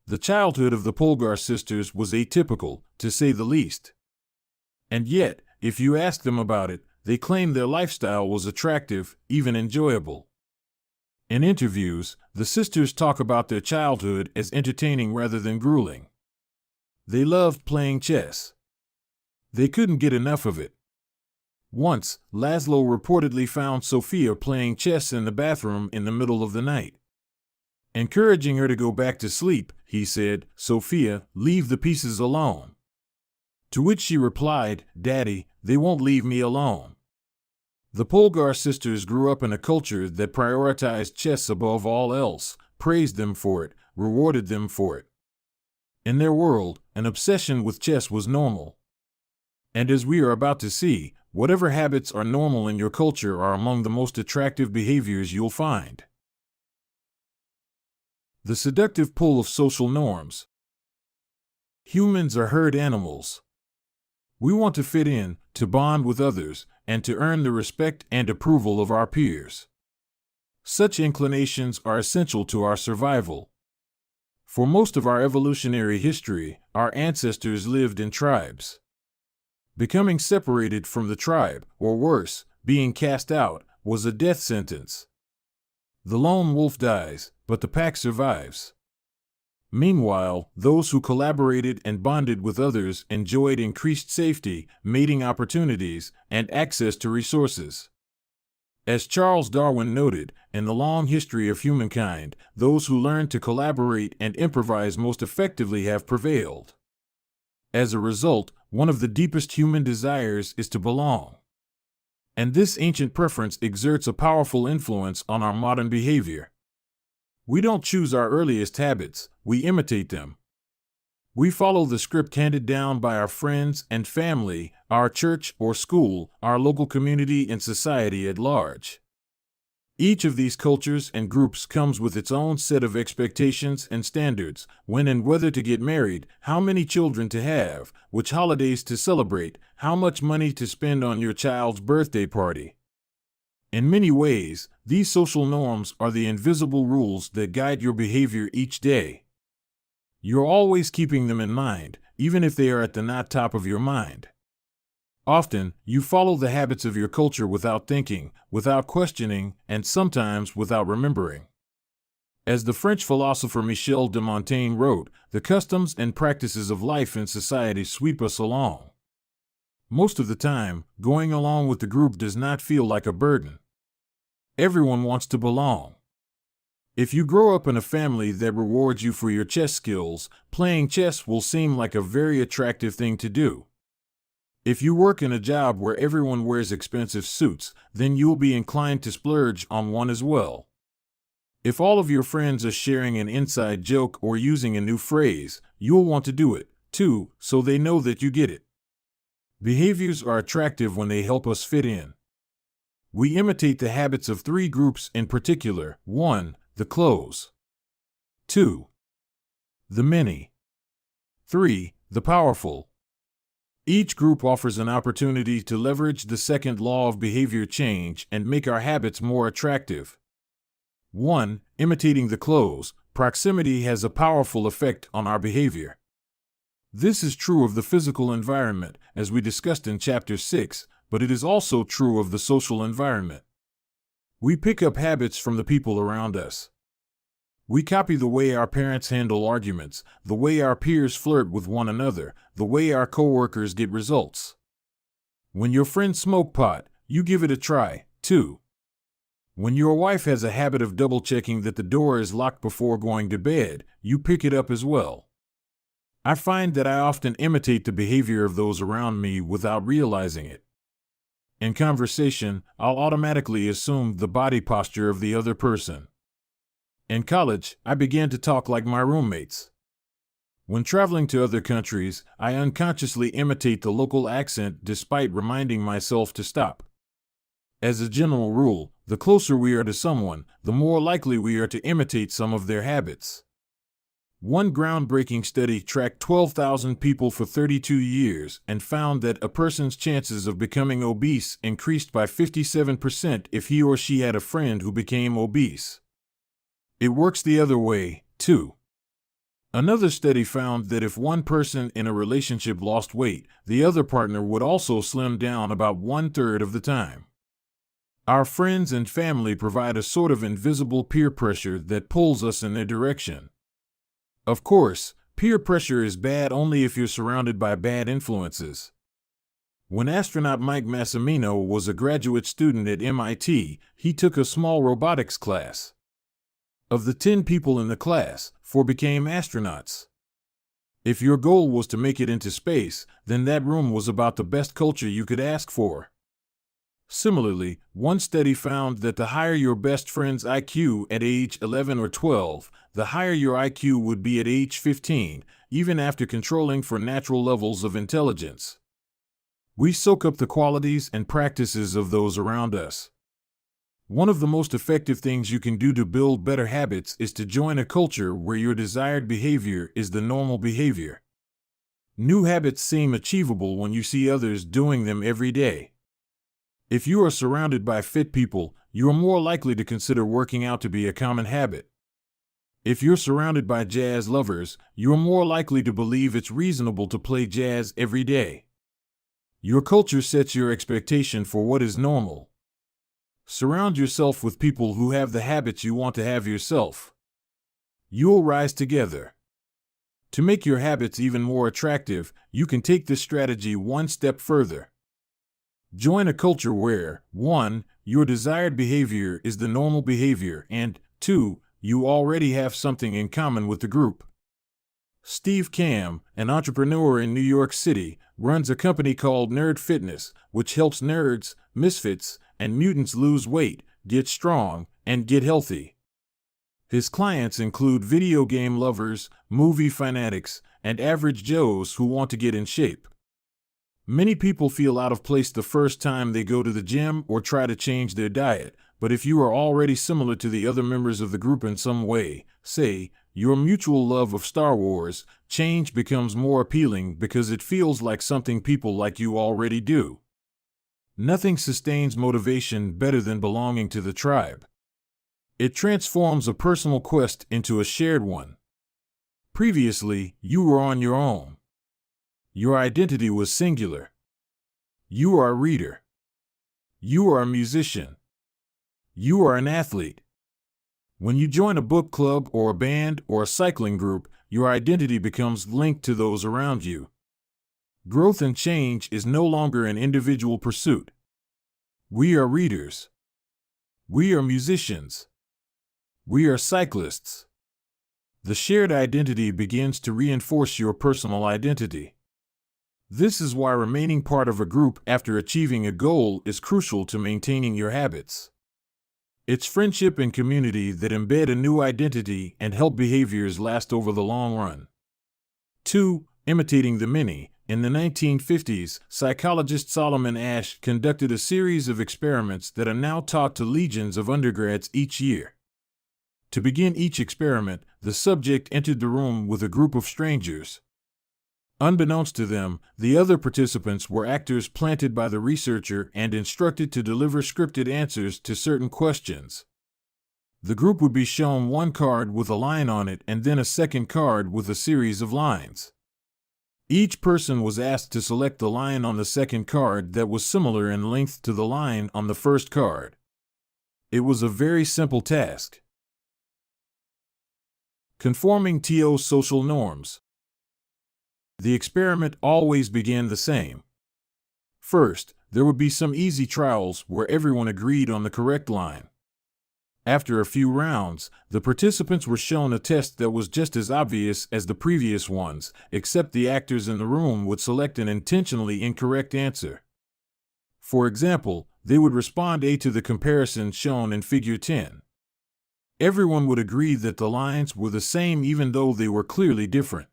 The childhood of the Polgar sisters was atypical, to say the least. And yet, if you ask them about it, they claim their lifestyle was attractive, even enjoyable. In interviews, the sisters talk about their childhood as entertaining rather than grueling. They loved playing chess. They couldn't get enough of it. Once, Laszlo reportedly found Sophia playing chess in the bathroom in the middle of the night. Encouraging her to go back to sleep, he said, "Sophia, leave the pieces alone." To which she replied, "Daddy, they won't leave me alone." The Polgar sisters grew up in a culture that prioritized chess above all else, praised them for it, rewarded them for it. In their world, an obsession with chess was normal. And as we are about to see, whatever habits are normal in your culture are among the most attractive behaviors you'll find. The seductive pull of social norms. Humans are herd animals. We want to fit in, to bond with others, and to earn the respect and approval of our peers. Such inclinations are essential to our survival. For most of our evolutionary history, our ancestors lived in tribes. Becoming separated from the tribe, or worse, being cast out, was a death sentence. The lone wolf dies, but the pack survives. Meanwhile, those who collaborated and bonded with others enjoyed increased safety, mating opportunities, and access to resources. As Charles Darwin noted, in the long history of humankind, those who learned to collaborate and improvise most effectively have prevailed. As a result, one of the deepest human desires is to belong. And this ancient preference exerts a powerful influence on our modern behavior. We don't choose our earliest habits, we imitate them. We follow the script handed down by our friends and family, our church or school, our local community and society at large. Each of these cultures and groups comes with its own set of expectations and standards, when and whether to get married, how many children to have, which holidays to celebrate, how much money to spend on your child's birthday party. In many ways, these social norms are the invisible rules that guide your behavior each day. You're always keeping them in mind, even if they are at the not top of your mind. Often, you follow the habits of your culture without thinking, without questioning, and sometimes without remembering. As the French philosopher Michel de Montaigne wrote, the customs and practices of life and society sweep us along. Most of the time, going along with the group does not feel like a burden. Everyone wants to belong. If you grow up in a family that rewards you for your chess skills, playing chess will seem like a very attractive thing to do. If you work in a job where everyone wears expensive suits, then you'll be inclined to splurge on one as well. If all of your friends are sharing an inside joke or using a new phrase, you'll want to do it, too, so they know that you get it. Behaviors are attractive when they help us fit in. We imitate the habits of 3 groups in particular. 1. The close. 2. The many. 3. The powerful. Each group offers an opportunity to leverage the second law of behavior change and make our habits more attractive. 1. Imitating the close. Proximity has a powerful effect on our behavior. This is true of the physical environment, as we discussed in Chapter 6, but it is also true of the social environment. We pick up habits from the people around us. We copy the way our parents handle arguments, the way our peers flirt with one another, the way our coworkers get results. When your friends smoke pot, you give it a try, too. When your wife has a habit of double-checking that the door is locked before going to bed, you pick it up as well. I find that I often imitate the behavior of those around me without realizing it. In conversation, I'll automatically assume the body posture of the other person. In college, I began to talk like my roommates. When traveling to other countries, I unconsciously imitate the local accent despite reminding myself to stop. As a general rule, the closer we are to someone, the more likely we are to imitate some of their habits. One groundbreaking study tracked 12,000 people for 32 years and found that a person's chances of becoming obese increased by 57% if he or she had a friend who became obese. It works the other way, too. Another study found that if one person in a relationship lost weight, the other partner would also slim down about 1/3 of the time. Our friends and family provide a sort of invisible peer pressure that pulls us in their direction. Of course, peer pressure is bad only if you're surrounded by bad influences. When astronaut Mike Massimino was a graduate student at MIT, he took a small robotics class. Of the 10 people in the class, 4 became astronauts. If your goal was to make it into space, then that room was about the best culture you could ask for. Similarly, one study found that the higher your best friend's IQ at age 11 or 12, the higher your IQ would be at age 15, even after controlling for natural levels of intelligence. We soak up the qualities and practices of those around us. One of the most effective things you can do to build better habits is to join a culture where your desired behavior is the normal behavior. New habits seem achievable when you see others doing them every day. If you are surrounded by fit people, you are more likely to consider working out to be a common habit. If you're surrounded by jazz lovers, you are more likely to believe it's reasonable to play jazz every day. Your culture sets your expectation for what is normal. Surround yourself with people who have the habits you want to have yourself. You'll rise together. To make your habits even more attractive, you can take this strategy one step further. Join a culture where, 1. Your desired behavior is the normal behavior, and 2. You already have something in common with the group. Steve Kamb, an entrepreneur in New York City, runs a company called Nerd Fitness, which helps nerds, misfits, and mutants lose weight, get strong, and get healthy. His clients include video game lovers, movie fanatics, and average Joes who want to get in shape. Many people feel out of place the first time they go to the gym or try to change their diet, but if you are already similar to the other members of the group in some way, say, your mutual love of Star Wars, change becomes more appealing because it feels like something people like you already do. Nothing sustains motivation better than belonging to the tribe. It transforms a personal quest into a shared one. Previously, you were on your own. Your identity was singular. You are a reader. You are a musician. You are an athlete. When you join a book club or a band or a cycling group, your identity becomes linked to those around you. Growth and change is no longer an individual pursuit. We are readers. We are musicians. We are cyclists. The shared identity begins to reinforce your personal identity. This is why remaining part of a group after achieving a goal is crucial to maintaining your habits. It's friendship and community that embed a new identity and help behaviors last over the long run. 2. Imitating the many. In the 1950s, psychologist Solomon Asch conducted a series of experiments that are now taught to legions of undergrads each year. To begin each experiment, the subject entered the room with a group of strangers. Unbeknownst to them, the other participants were actors planted by the researcher and instructed to deliver scripted answers to certain questions. The group would be shown one card with a line on it and then a second card with a series of lines. Each person was asked to select the line on the second card that was similar in length to the line on the first card. It was a very simple task. Conforming to social norms. The experiment always began the same. First, there would be some easy trials where everyone agreed on the correct line. After a few rounds, the participants were shown a test that was just as obvious as the previous ones, except the actors in the room would select an intentionally incorrect answer. For example, they would respond A to the comparison shown in Figure 10. Everyone would agree that the lines were the same even though they were clearly different.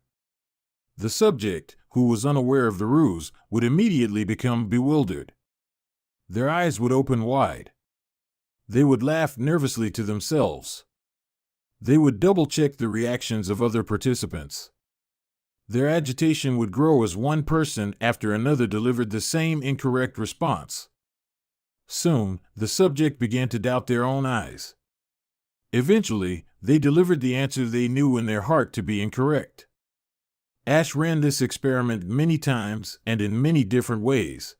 The subject, who was unaware of the ruse, would immediately become bewildered. Their eyes would open wide. They would laugh nervously to themselves. They would double-check the reactions of other participants. Their agitation would grow as one person after another delivered the same incorrect response. Soon, the subject began to doubt their own eyes. Eventually, they delivered the answer they knew in their heart to be incorrect. Asch ran this experiment many times and in many different ways.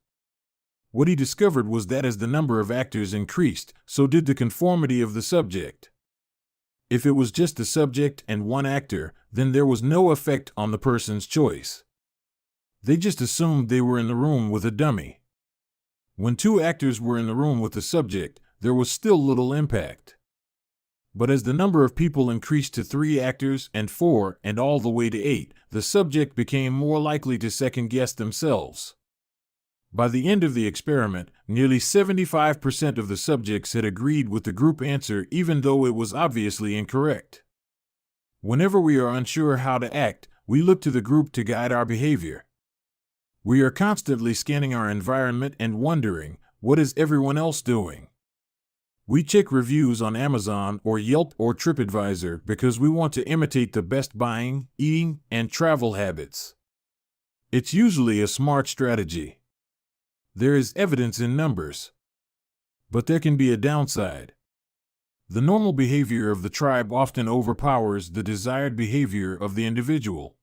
What he discovered was that as the number of actors increased, so did the conformity of the subject. If it was just the subject and one actor, then there was no effect on the person's choice. They just assumed they were in the room with a dummy. When two actors were in the room with the subject, there was still little impact. But as the number of people increased to 3 actors and 4 and all the way to 8, the subject became more likely to second-guess themselves. By the end of the experiment, nearly 75% of the subjects had agreed with the group answer even though it was obviously incorrect. Whenever we are unsure how to act, we look to the group to guide our behavior. We are constantly scanning our environment and wondering, what is everyone else doing? We check reviews on Amazon or Yelp or TripAdvisor because we want to imitate the best buying, eating, and travel habits. It's usually a smart strategy. There is evidence in numbers. But there can be a downside. The normal behavior of the tribe often overpowers the desired behavior of the individual.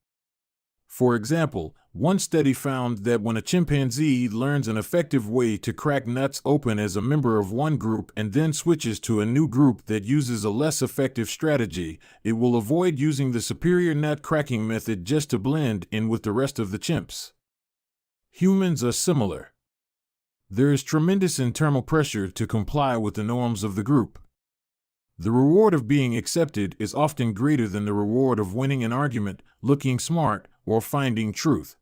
For example, one study found that when a chimpanzee learns an effective way to crack nuts open as a member of one group and then switches to a new group that uses a less effective strategy, it will avoid using the superior nut cracking method just to blend in with the rest of the chimps. Humans are similar. There is tremendous internal pressure to comply with the norms of the group. The reward of being accepted is often greater than the reward of winning an argument, looking smart, or finding truth.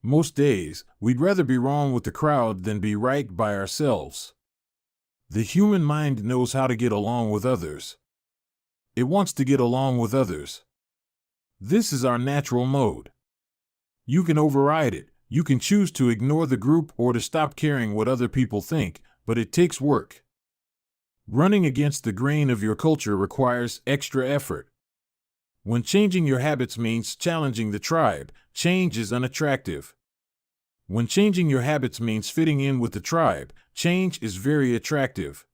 Most days, we'd rather be wrong with the crowd than be right by ourselves. The human mind knows how to get along with others. It wants to get along with others. This is our natural mode. You can override it. You can choose to ignore the group or to stop caring what other people think, but it takes work. Running against the grain of your culture requires extra effort. When changing your habits means challenging the tribe, change is unattractive. When changing your habits means fitting in with the tribe, change is very attractive.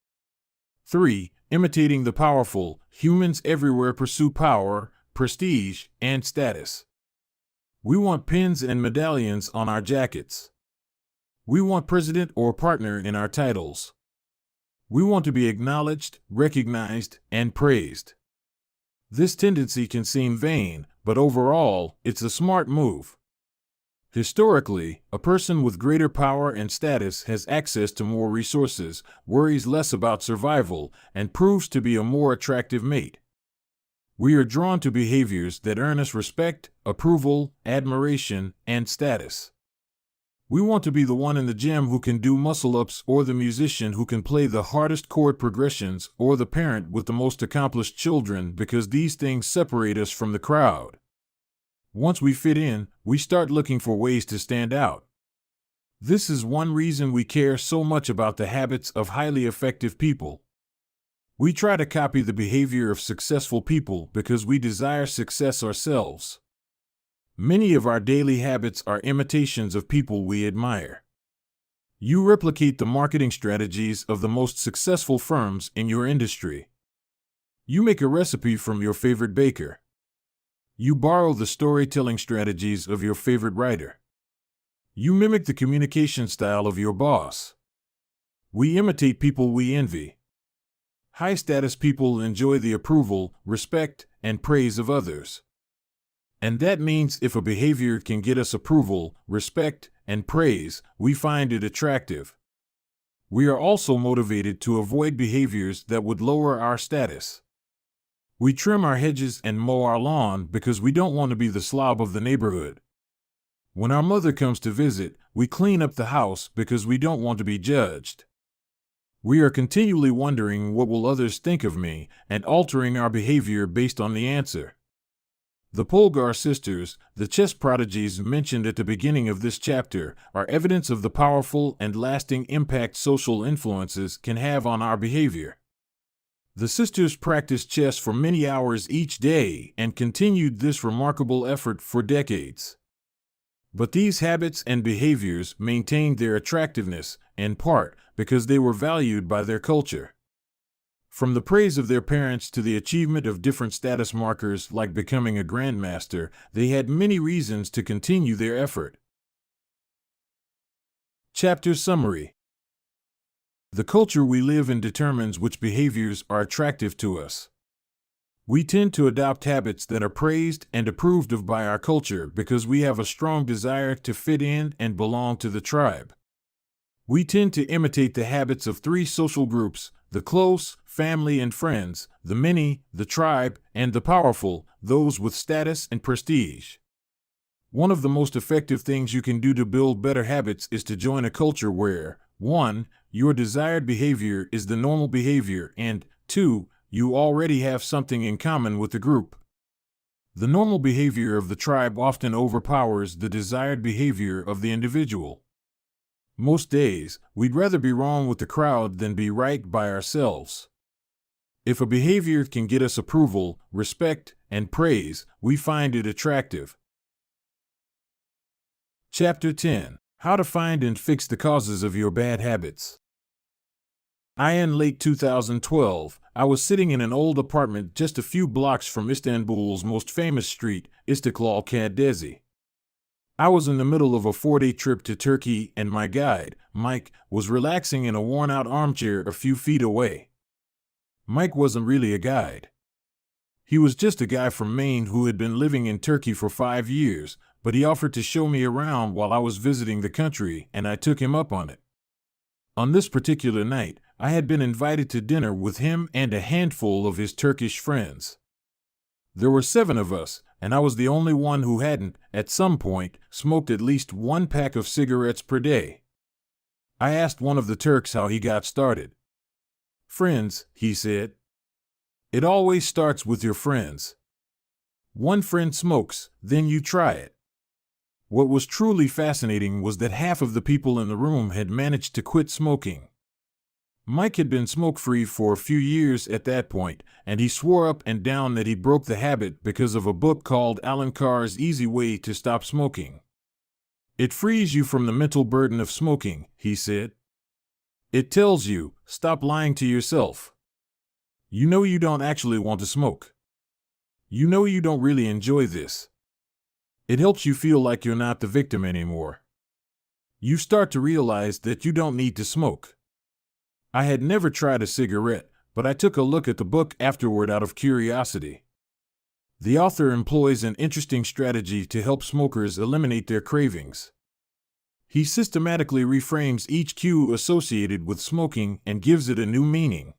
3. Imitating the powerful. Humans everywhere pursue power, prestige, and status. We want pins and medallions on our jackets. We want president or partner in our titles. We want to be acknowledged, recognized, and praised. This tendency can seem vain, but overall, it's a smart move. Historically, a person with greater power and status has access to more resources, worries less about survival, and proves to be a more attractive mate. We are drawn to behaviors that earn us respect, approval, admiration, and status. We want to be the one in the gym who can do muscle-ups, or the musician who can play the hardest chord progressions, or the parent with the most accomplished children, because these things separate us from the crowd. Once we fit in, we start looking for ways to stand out. This is one reason we care so much about the habits of highly effective people. We try to copy the behavior of successful people because we desire success ourselves. Many of our daily habits are imitations of people we admire. You replicate the marketing strategies of the most successful firms in your industry. You make a recipe from your favorite baker. You borrow the storytelling strategies of your favorite writer. You mimic the communication style of your boss. We imitate people we envy. High-status people enjoy the approval, respect, and praise of others. And that means if a behavior can get us approval, respect, and praise, we find it attractive. We are also motivated to avoid behaviors that would lower our status. We trim our hedges and mow our lawn because we don't want to be the slob of the neighborhood. When our mother comes to visit, we clean up the house because we don't want to be judged. We are continually wondering what will others think of me, and altering our behavior based on the answer. The Polgar sisters, the chess prodigies mentioned at the beginning of this chapter, are evidence of the powerful and lasting impact social influences can have on our behavior. The sisters practiced chess for many hours each day and continued this remarkable effort for decades. But these habits and behaviors maintained their attractiveness, in part, because they were valued by their culture. From the praise of their parents to the achievement of different status markers like becoming a grandmaster, they had many reasons to continue their effort. Chapter Summary. The culture we live in determines which behaviors are attractive to us. We tend to adopt habits that are praised and approved of by our culture because we have a strong desire to fit in and belong to the tribe. We tend to imitate the habits of three social groups: the close, family and friends; the many, the tribe; and the powerful, those with status and prestige. One of the most effective things you can do to build better habits is to join a culture where 1. Your desired behavior is the normal behavior, and 2. You already have something in common with the group. The normal behavior of the tribe often overpowers the desired behavior of the individual. Most days, we'd rather be wrong with the crowd than be right by ourselves. If a behavior can get us approval, respect, and praise, we find it attractive. Chapter 10. How to find and fix the causes of your bad habits. In late 2012, I was sitting in an old apartment just a few blocks from Istanbul's most famous street, Istiklal Caddesi. I was in the middle of a 4-day trip to Turkey, and my guide, Mike, was relaxing in a worn-out armchair a few feet away. Mike wasn't really a guide. He was just a guy from Maine who had been living in Turkey for 5 years, but he offered to show me around while I was visiting the country, and I took him up on it. On this particular night, I had been invited to dinner with him and a handful of his Turkish friends. There were 7 of us, and I was the only one who hadn't, at some point, smoked at least 1 pack of cigarettes per day. I asked one of the Turks how he got started. "Friends," he said. "It always starts with your friends. One friend smokes, then you try it." What was truly fascinating was that half of the people in the room had managed to quit smoking. Mike had been smoke-free for a few years at that point, and he swore up and down that he broke the habit because of a book called Alan Carr's Easy Way to Stop Smoking. "It frees you from the mental burden of smoking," he said. "It tells you, stop lying to yourself. You know you don't actually want to smoke. You know you don't really enjoy this. It helps you feel like you're not the victim anymore. You start to realize that you don't need to smoke." I had never tried a cigarette, but I took a look at the book afterward out of curiosity. The author employs an interesting strategy to help smokers eliminate their cravings. He systematically reframes each cue associated with smoking and gives it a new meaning.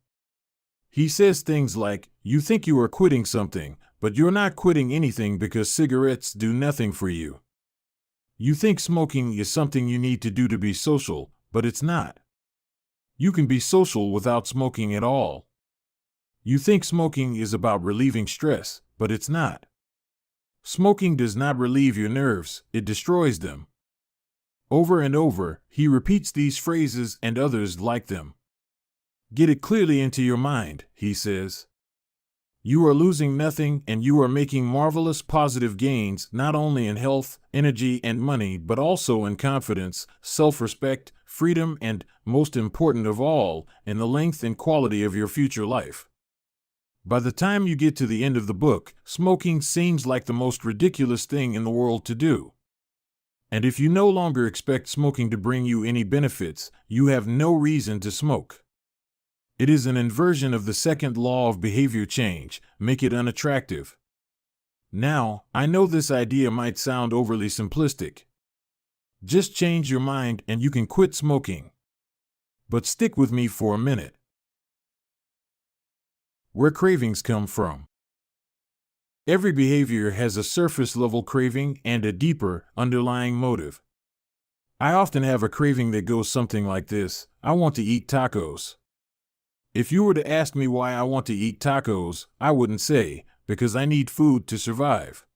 He says things like, "You think you are quitting something, but you're not quitting anything because cigarettes do nothing for you. You think smoking is something you need to do to be social, but it's not. You can be social without smoking at all. You think smoking is about relieving stress, but it's not. Smoking does not relieve your nerves, it destroys them." Over and over, he repeats these phrases and others like them. "Get it clearly into your mind," he says. "You are losing nothing and you are making marvelous positive gains not only in health, energy, and money, but also in confidence, self-respect, freedom, and, most important of all, in the length and quality of your future life." By the time you get to the end of the book, smoking seems like the most ridiculous thing in the world to do. And if you no longer expect smoking to bring you any benefits, you have no reason to smoke. It is an inversion of the second law of behavior change: make it unattractive. Now, I know this idea might sound overly simplistic. Just change your mind and you can quit smoking. But stick with me for a minute. Where cravings come from. Every behavior has a surface-level craving and a deeper, underlying motive. I often have a craving that goes something like this: I want to eat tacos. If you were to ask me why I want to eat tacos, I wouldn't say, because I need food to survive.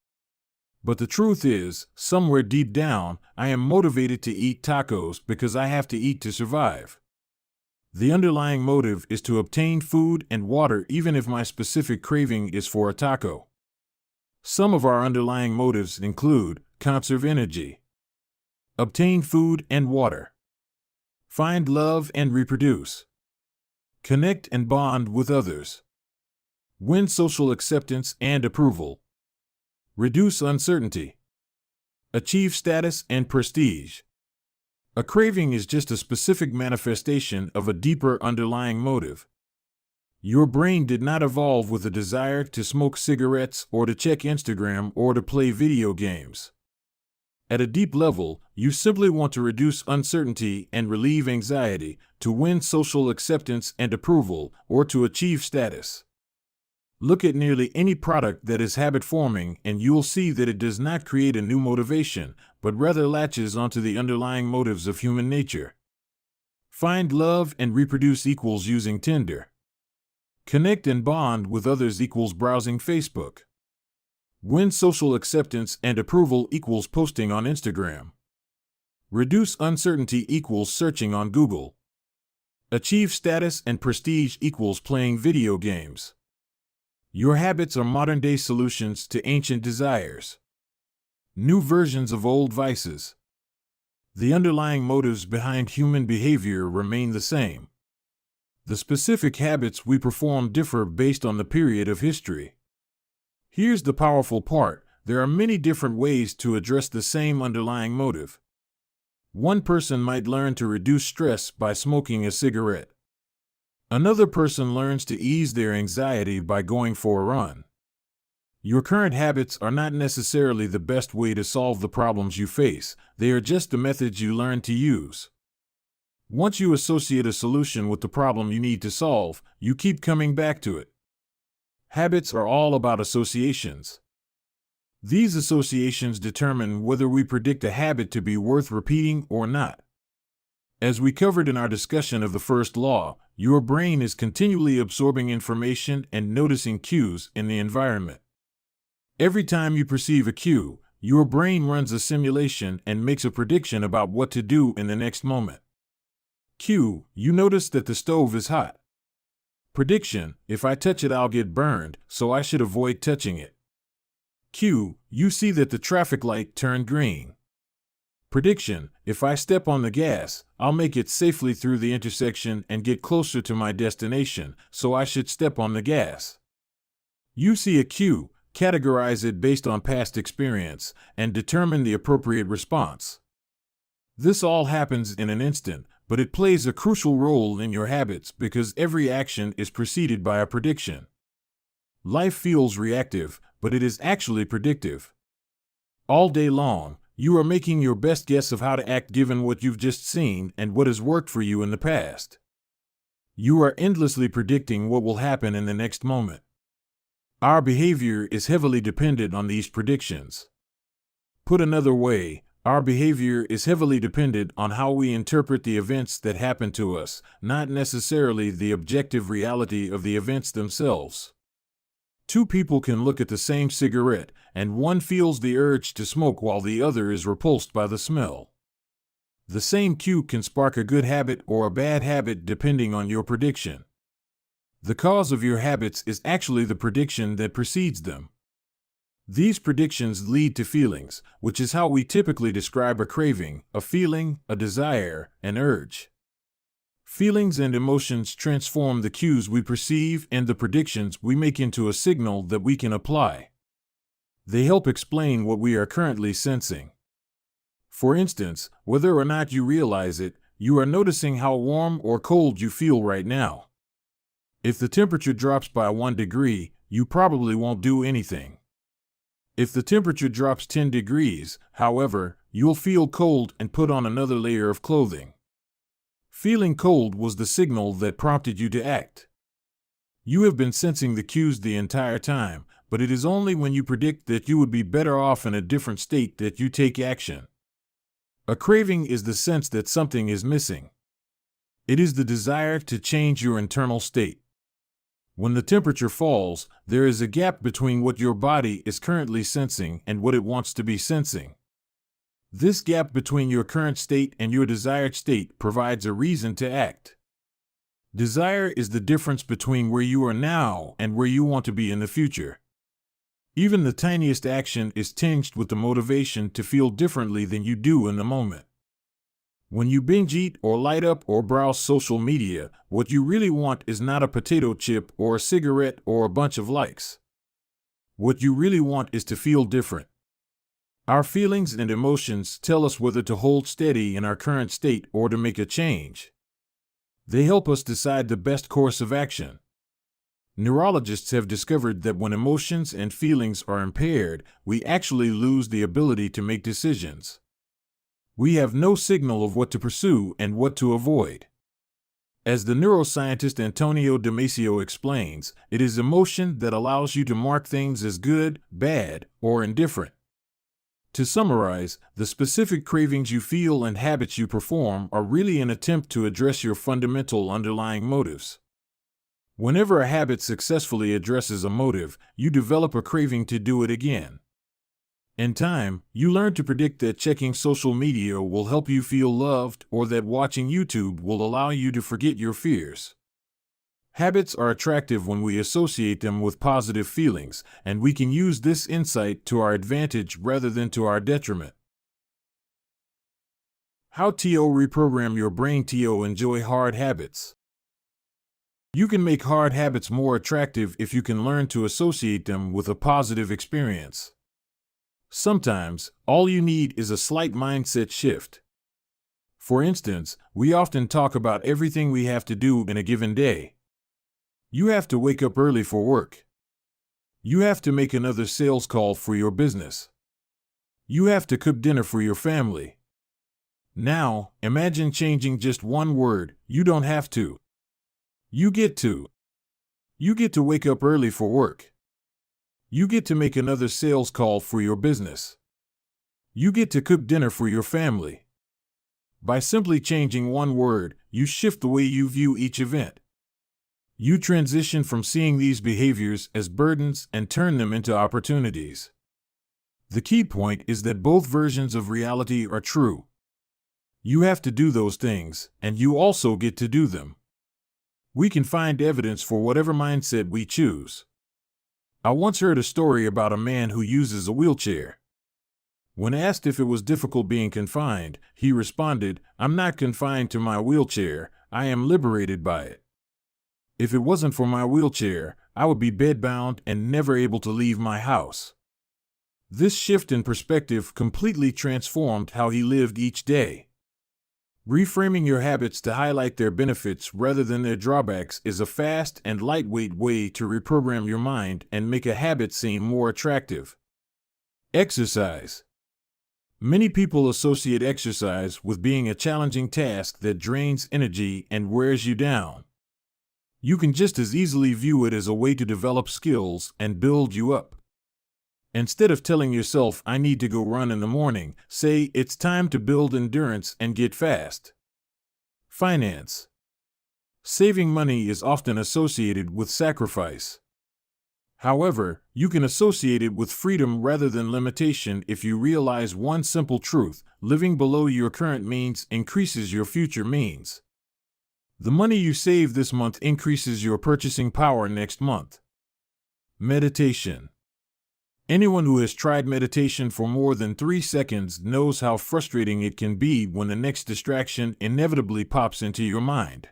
But the truth is, somewhere deep down, I am motivated to eat tacos because I have to eat to survive. The underlying motive is to obtain food and water even if my specific craving is for a taco. Some of our underlying motives include: conserve energy, obtain food and water, find love and reproduce, connect and bond with others, win social acceptance and approval, reduce uncertainty, achieve status and prestige. A craving is just a specific manifestation of a deeper underlying motive. Your brain did not evolve with a desire to smoke cigarettes or to check Instagram or to play video games. At a deep level, you simply want to reduce uncertainty and relieve anxiety, to win social acceptance and approval, or to achieve status. Look at nearly any product that is habit-forming and you'll see that it does not create a new motivation, but rather latches onto the underlying motives of human nature. Find love and reproduce equals using Tinder. Connect and bond with others equals browsing Facebook. Win social acceptance and approval equals posting on Instagram. Reduce uncertainty equals searching on Google. Achieve status and prestige equals playing video games. Your habits are modern-day solutions to ancient desires. New versions of old vices. The underlying motives behind human behavior remain the same. The specific habits we perform differ based on the period of history. Here's the powerful part: there are many different ways to address the same underlying motive. One person might learn to reduce stress by smoking a cigarette. Another person learns to ease their anxiety by going for a run. Your current habits are not necessarily the best way to solve the problems you face, they are just the methods you learn to use. Once you associate a solution with the problem you need to solve, you keep coming back to it. Habits are all about associations. These associations determine whether we predict a habit to be worth repeating or not. As we covered in our discussion of the first law, your brain is continually absorbing information and noticing cues in the environment. Every time you perceive a cue, your brain runs a simulation and makes a prediction about what to do in the next moment. Cue: you notice that the stove is hot. Prediction: if I touch it, I'll get burned, so I should avoid touching it. Cue: you see that the traffic light turned green. Prediction: if I step on the gas, I'll make it safely through the intersection and get closer to my destination, so I should step on the gas. You see a cue, categorize it based on past experience, and determine the appropriate response. This all happens in an instant, but it plays a crucial role in your habits because every action is preceded by a prediction. Life feels reactive, but it is actually predictive. All day long, you are making your best guess of how to act given what you've just seen and what has worked for you in the past. You are endlessly predicting what will happen in the next moment. Our behavior is heavily dependent on these predictions. Put another way, our behavior is heavily dependent on how we interpret the events that happen to us, not necessarily the objective reality of the events themselves. Two people can look at the same cigarette, and one feels the urge to smoke while the other is repulsed by the smell. The same cue can spark a good habit or a bad habit depending on your prediction. The cause of your habits is actually the prediction that precedes them. These predictions lead to feelings, which is how we typically describe a craving, a feeling, a desire, an urge. Feelings and emotions transform the cues we perceive and the predictions we make into a signal that we can apply. They help explain what we are currently sensing. For instance, whether or not you realize it, you are noticing how warm or cold you feel right now. If the temperature drops by 1 degree, you probably won't do anything. If the temperature drops 10 degrees, however, you'll feel cold and put on another layer of clothing. Feeling cold was the signal that prompted you to act. You have been sensing the cues the entire time, but it is only when you predict that you would be better off in a different state that you take action. A craving is the sense that something is missing. It is the desire to change your internal state. When the temperature falls, there is a gap between what your body is currently sensing and what it wants to be sensing. This gap between your current state and your desired state provides a reason to act. Desire is the difference between where you are now and where you want to be in the future. Even the tiniest action is tinged with the motivation to feel differently than you do in the moment. When you binge eat or light up or browse social media, what you really want is not a potato chip or a cigarette or a bunch of likes. What you really want is to feel different. Our feelings and emotions tell us whether to hold steady in our current state or to make a change. They help us decide the best course of action. Neurologists have discovered that when emotions and feelings are impaired, we actually lose the ability to make decisions. We have no signal of what to pursue and what to avoid. As the neuroscientist Antonio Damasio explains, it is emotion that allows you to mark things as good, bad, or indifferent. To summarize, the specific cravings you feel and habits you perform are really an attempt to address your fundamental underlying motives. Whenever a habit successfully addresses a motive, you develop a craving to do it again. In time, you learn to predict that checking social media will help you feel loved or that watching YouTube will allow you to forget your fears. Habits are attractive when we associate them with positive feelings, and we can use this insight to our advantage rather than to our detriment. How to reprogram your brain to enjoy hard habits. You can make hard habits more attractive if you can learn to associate them with a positive experience. Sometimes, all you need is a slight mindset shift. For instance, we often talk about everything we have to do in a given day. You have to wake up early for work. You have to make another sales call for your business. You have to cook dinner for your family. Now, imagine changing just one word. You don't have to. You get to. You get to wake up early for work. You get to make another sales call for your business. You get to cook dinner for your family. By simply changing one word, you shift the way you view each event. You transition from seeing these behaviors as burdens and turn them into opportunities. The key point is that both versions of reality are true. You have to do those things, and you also get to do them. We can find evidence for whatever mindset we choose. I once heard a story about a man who uses a wheelchair. When asked if it was difficult being confined, he responded, "I'm not confined to my wheelchair, I am liberated by it. If it wasn't for my wheelchair, I would be bedbound and never able to leave my house." This shift in perspective completely transformed how he lived each day. Reframing your habits to highlight their benefits rather than their drawbacks is a fast and lightweight way to reprogram your mind and make a habit seem more attractive. Exercise. Many people associate exercise with being a challenging task that drains energy and wears you down. You can just as easily view it as a way to develop skills and build you up. Instead of telling yourself, "I need to go run in the morning," say, "It's time to build endurance and get fast." Finance. Saving money is often associated with sacrifice. However, you can associate it with freedom rather than limitation if you realize one simple truth: living below your current means increases your future means. The money you save this month increases your purchasing power next month. Meditation. Anyone who has tried meditation for more than 3 seconds knows how frustrating it can be when the next distraction inevitably pops into your mind.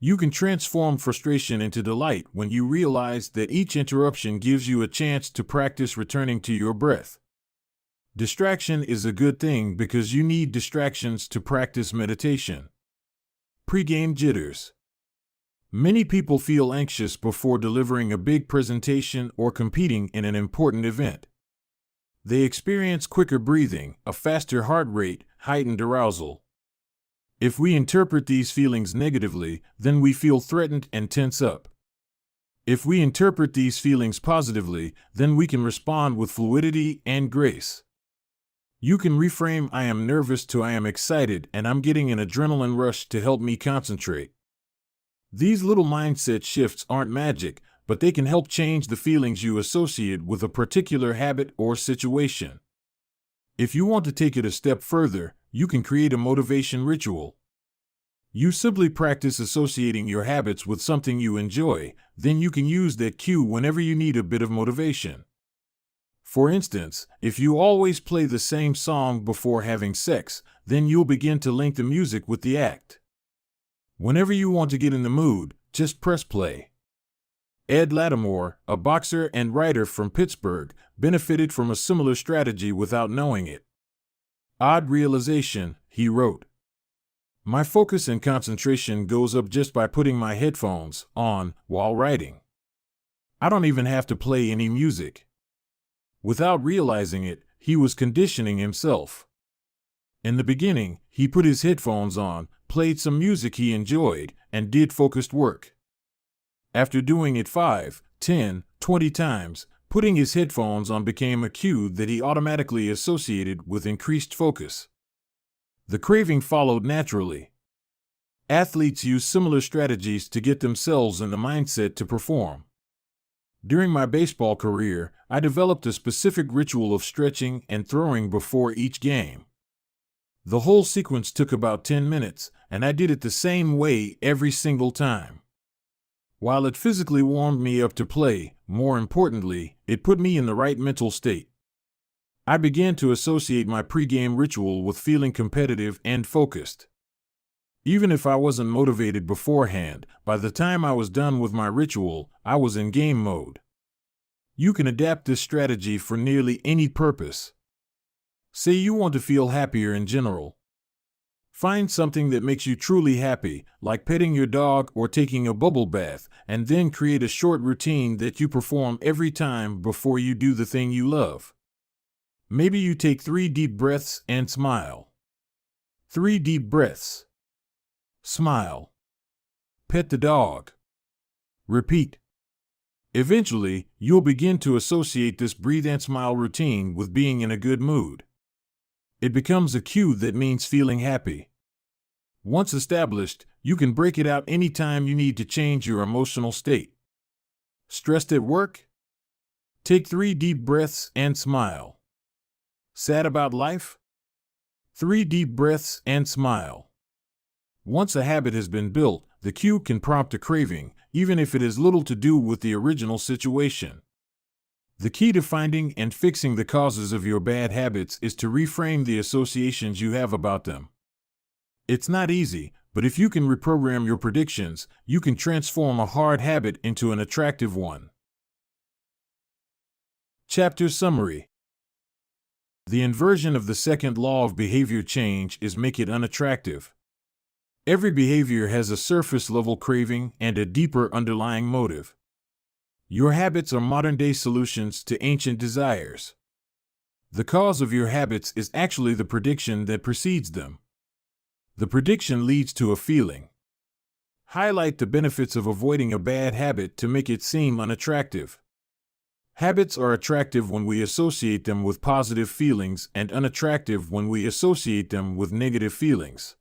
You can transform frustration into delight when you realize that each interruption gives you a chance to practice returning to your breath. Distraction is a good thing because you need distractions to practice meditation. Pre-game jitters. Many people feel anxious before delivering a big presentation or competing in an important event. They experience quicker breathing, a faster heart rate, heightened arousal. If we interpret these feelings negatively, then we feel threatened and tense up. If we interpret these feelings positively, then we can respond with fluidity and grace. You can reframe "I am nervous" to "I am excited and I'm getting an adrenaline rush to help me concentrate." These little mindset shifts aren't magic, but they can help change the feelings you associate with a particular habit or situation. If you want to take it a step further, you can create a motivation ritual. You simply practice associating your habits with something you enjoy, then you can use that cue whenever you need a bit of motivation. For instance, if you always play the same song before having sex, then you'll begin to link the music with the act. Whenever you want to get in the mood, just press play. Ed Lattimore, a boxer and writer from Pittsburgh, benefited from a similar strategy without knowing it. "Odd realization," he wrote. "My focus and concentration goes up just by putting my headphones on while writing. I don't even have to play any music." Without realizing it, he was conditioning himself. In the beginning, he put his headphones on, played some music he enjoyed, and did focused work. After doing it 5, 10, 20 times, putting his headphones on became a cue that he automatically associated with increased focus. The craving followed naturally. Athletes use similar strategies to get themselves in the mindset to perform. During my baseball career, I developed a specific ritual of stretching and throwing before each game. The whole sequence took about 10 minutes, and I did it the same way every single time. While it physically warmed me up to play, more importantly, it put me in the right mental state. I began to associate my pregame ritual with feeling competitive and focused. Even if I wasn't motivated beforehand, by the time I was done with my ritual, I was in game mode. You can adapt this strategy for nearly any purpose. Say you want to feel happier in general. Find something that makes you truly happy, like petting your dog or taking a bubble bath, and then create a short routine that you perform every time before you do the thing you love. Maybe you take 3 deep breaths and smile. 3 deep breaths. Smile. Pet the dog. Repeat. Eventually, you'll begin to associate this breathe and smile routine with being in a good mood. It becomes a cue that means feeling happy. Once established, you can break it out anytime you need to change your emotional state. Stressed at work? Take 3 deep breaths and smile. Sad about life? 3 deep breaths and smile. Once a habit has been built, the cue can prompt a craving, even if it has little to do with the original situation. The key to finding and fixing the causes of your bad habits is to reframe the associations you have about them. It's not easy, but if you can reprogram your predictions, you can transform a hard habit into an attractive one. Chapter Summary. The inversion of the second law of behavior change is make it unattractive. Every behavior has a surface-level craving and a deeper underlying motive. Your habits are modern-day solutions to ancient desires. The cause of your habits is actually the prediction that precedes them. The prediction leads to a feeling. Highlight the benefits of avoiding a bad habit to make it seem unattractive. Habits are attractive when we associate them with positive feelings and unattractive when we associate them with negative feelings.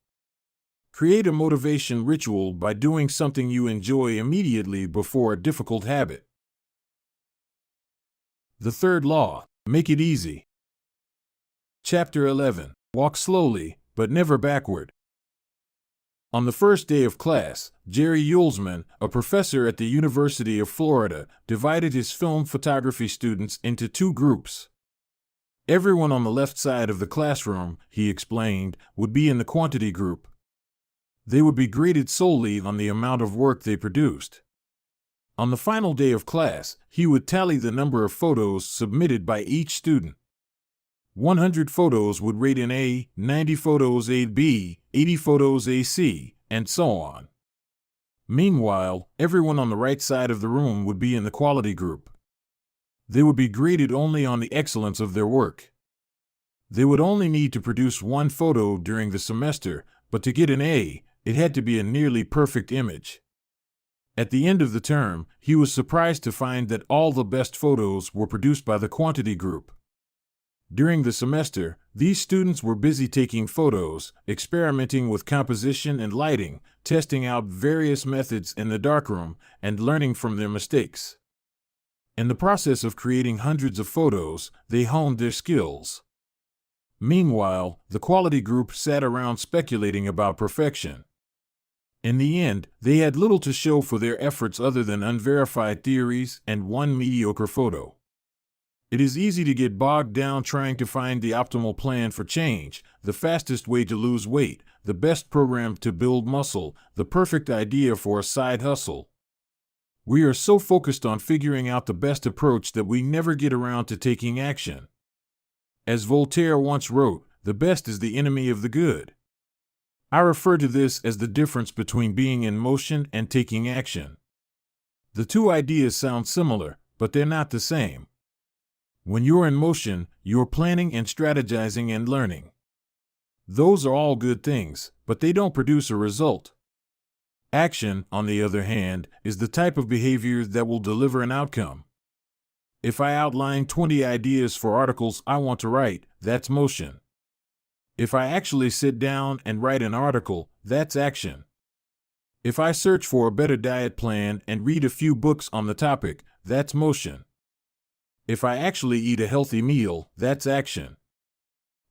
Create a motivation ritual by doing something you enjoy immediately before a difficult habit. The third law, make it easy. Chapter 11. Walk slowly, but never backward. On the first day of class, Jerry Yulesman, a professor at the University of Florida, divided his film photography students into two groups. Everyone on the left side of the classroom, he explained, would be in the quantity group. They would be graded solely on the amount of work they produced. On the final day of class, he would tally the number of photos submitted by each student. 100 photos would rate an A, 90 photos a B, 80 photos a C, and so on. Meanwhile, everyone on the right side of the room would be in the quality group. They would be graded only on the excellence of their work. They would only need to produce one photo during the semester, but to get an A, it had to be a nearly perfect image. At the end of the term, he was surprised to find that all the best photos were produced by the quantity group. During the semester, these students were busy taking photos, experimenting with composition and lighting, testing out various methods in the darkroom, and learning from their mistakes. In the process of creating hundreds of photos, they honed their skills. Meanwhile, the quality group sat around speculating about perfection. In the end, they had little to show for their efforts other than unverified theories and one mediocre photo. It is easy to get bogged down trying to find the optimal plan for change, the fastest way to lose weight, the best program to build muscle, the perfect idea for a side hustle. We are so focused on figuring out the best approach that we never get around to taking action. As Voltaire once wrote, the best is the enemy of the good. I refer to this as the difference between being in motion and taking action. The two ideas sound similar, but they're not the same. When you're in motion, you're planning and strategizing and learning. Those are all good things, but they don't produce a result. Action, on the other hand, is the type of behavior that will deliver an outcome. If I outline 20 ideas for articles I want to write, that's motion. If I actually sit down and write an article, that's action. If I search for a better diet plan and read a few books on the topic, that's motion. If I actually eat a healthy meal, that's action.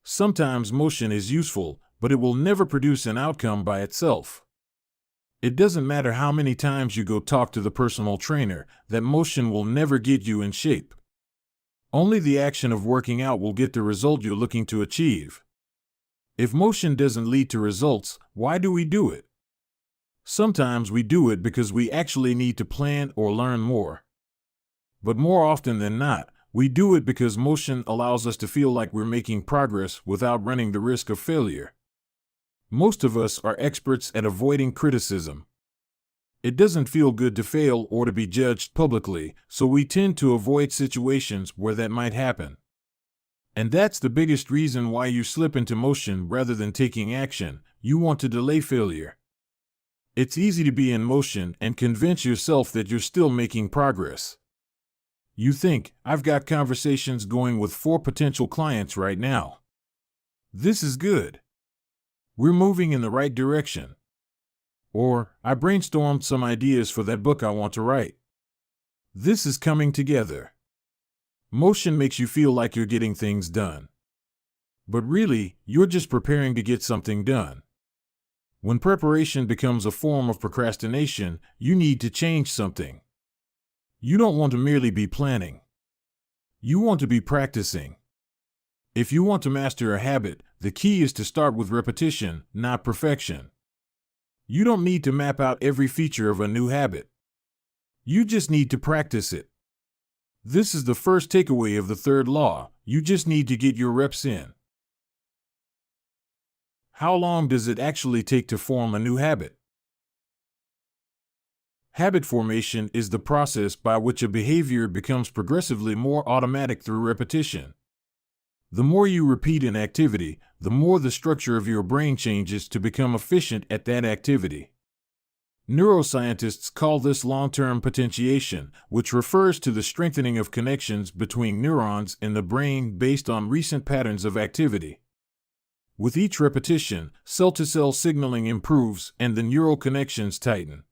Sometimes motion is useful, but it will never produce an outcome by itself. It doesn't matter how many times you go talk to the personal trainer, that motion will never get you in shape. Only the action of working out will get the result you're looking to achieve. If motion doesn't lead to results, why do we do it? Sometimes we do it because we actually need to plan or learn more. But more often than not, we do it because motion allows us to feel like we're making progress without running the risk of failure. Most of us are experts at avoiding criticism. It doesn't feel good to fail or to be judged publicly, so we tend to avoid situations where that might happen. And that's the biggest reason why you slip into motion rather than taking action. You want to delay failure. It's easy to be in motion and convince yourself that you're still making progress. You think, I've got conversations going with 4 potential clients right now. This is good. We're moving in the right direction. Or, I brainstormed some ideas for that book I want to write. This is coming together. Motion makes you feel like you're getting things done. But really, you're just preparing to get something done. When preparation becomes a form of procrastination, you need to change something. You don't want to merely be planning. You want to be practicing. If you want to master a habit, the key is to start with repetition, not perfection. You don't need to map out every feature of a new habit. You just need to practice it. This is the first takeaway of the third law. You just need to get your reps in. How long does it actually take to form a new habit? Habit formation is the process by which a behavior becomes progressively more automatic through repetition. The more you repeat an activity, the more the structure of your brain changes to become efficient at that activity. Neuroscientists call this long-term potentiation, which refers to the strengthening of connections between neurons in the brain based on recent patterns of activity. With each repetition, cell-to-cell signaling improves and the neural connections tighten.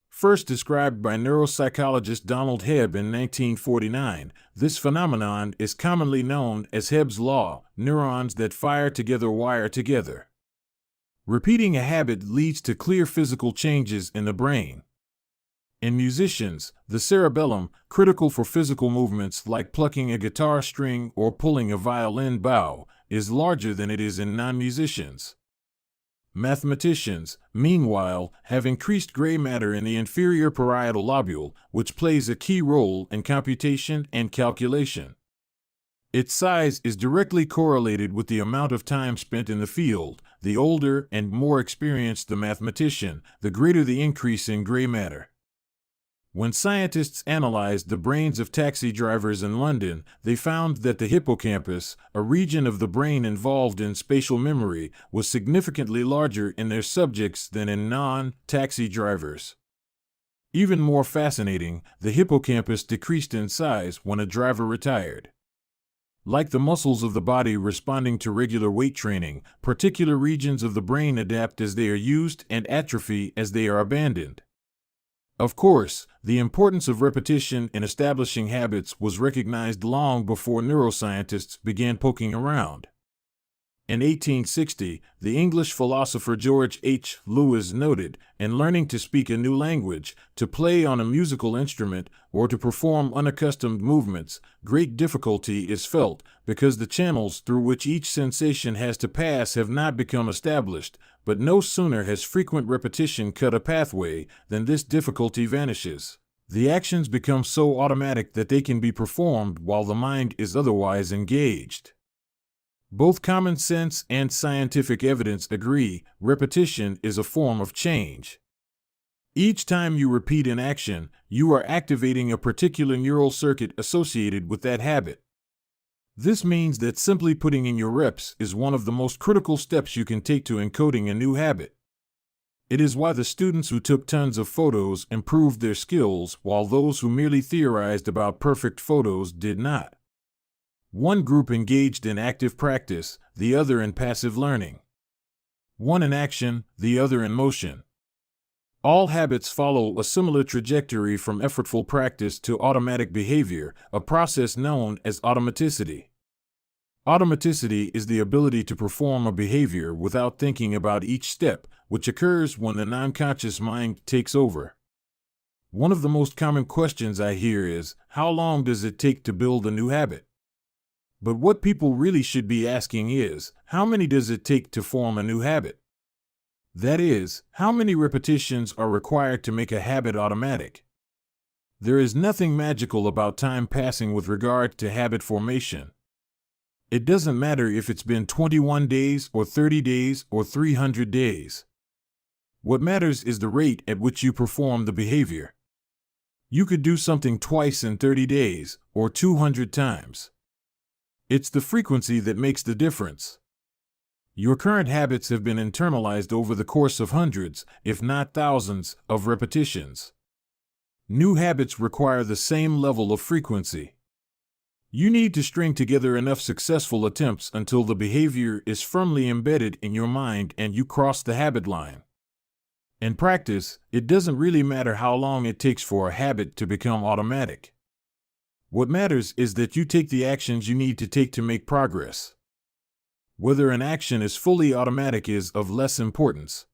First described by neuropsychologist Donald Hebb in 1949, this phenomenon is commonly known as Hebb's law. Neurons that fire together wire together. Repeating a habit leads to clear physical changes in the brain. In musicians, the cerebellum, critical for physical movements like plucking a guitar string or pulling a violin bow, is larger than it is in non-musicians. Mathematicians, meanwhile, have increased gray matter in the inferior parietal lobule, which plays a key role in computation and calculation. Its size is directly correlated with the amount of time spent in the field. The older and more experienced the mathematician, the greater the increase in gray matter. When scientists analyzed the brains of taxi drivers in London, they found that the hippocampus, a region of the brain involved in spatial memory, was significantly larger in their subjects than in non-taxi drivers. Even more fascinating, the hippocampus decreased in size when a driver retired. Like the muscles of the body responding to regular weight training, particular regions of the brain adapt as they are used and atrophy as they are abandoned. Of course, the importance of repetition in establishing habits was recognized long before neuroscientists began poking around. In 1860, the English philosopher George H. Lewis noted, in learning to speak a new language, to play on a musical instrument, or to perform unaccustomed movements, great difficulty is felt, because the channels through which each sensation has to pass have not become established, but no sooner has frequent repetition cut a pathway than this difficulty vanishes. The actions become so automatic that they can be performed while the mind is otherwise engaged. Both common sense and scientific evidence agree, repetition is a form of change. Each time you repeat an action, you are activating a particular neural circuit associated with that habit. This means that simply putting in your reps is one of the most critical steps you can take to encoding a new habit. It is why the students who took tons of photos improved their skills, while those who merely theorized about perfect photos did not. One group engaged in active practice, the other in passive learning. One in action, the other in motion. All habits follow a similar trajectory from effortful practice to automatic behavior, a process known as automaticity. Automaticity is the ability to perform a behavior without thinking about each step, which occurs when the non-conscious mind takes over. One of the most common questions I hear is, how long does it take to build a new habit? But what people really should be asking is, how many does it take to form a new habit? That is, how many repetitions are required to make a habit automatic? There is nothing magical about time passing with regard to habit formation. It doesn't matter if it's been 21 days or 30 days or 300 days. What matters is the rate at which you perform the behavior. You could do something twice in 30 days, or 200 times. It's the frequency that makes the difference. Your current habits have been internalized over the course of hundreds, if not thousands, of repetitions. New habits require the same level of frequency. You need to string together enough successful attempts until the behavior is firmly embedded in your mind and you cross the habit line. In practice, it doesn't really matter how long it takes for a habit to become automatic. What matters is that you take the actions you need to take to make progress. Whether an action is fully automatic is of less importance.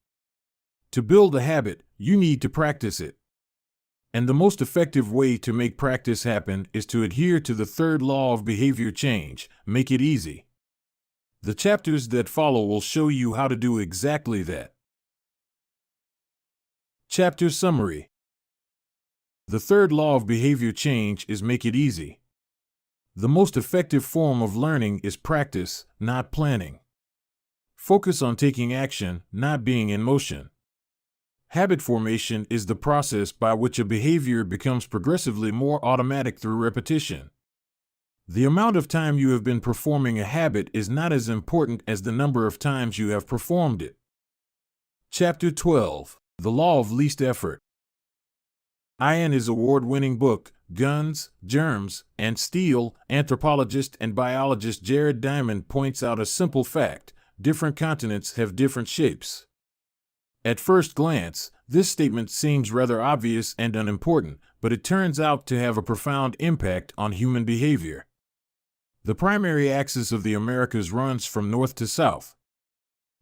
To build a habit, you need to practice it. And the most effective way to make practice happen is to adhere to the third law of behavior change, make it easy. The chapters that follow will show you how to do exactly that. Chapter Summary. The third law of behavior change is make it easy. The most effective form of learning is practice, not planning. Focus on taking action, not being in motion. Habit formation is the process by which a behavior becomes progressively more automatic through repetition. The amount of time you have been performing a habit is not as important as the number of times you have performed it. Chapter 12. The Law of Least Effort. In his award-winning book, Guns, Germs, and Steel, anthropologist and biologist Jared Diamond points out a simple fact: different continents have different shapes. At first glance, this statement seems rather obvious and unimportant, but it turns out to have a profound impact on human behavior. The primary axis of the Americas runs from north to south.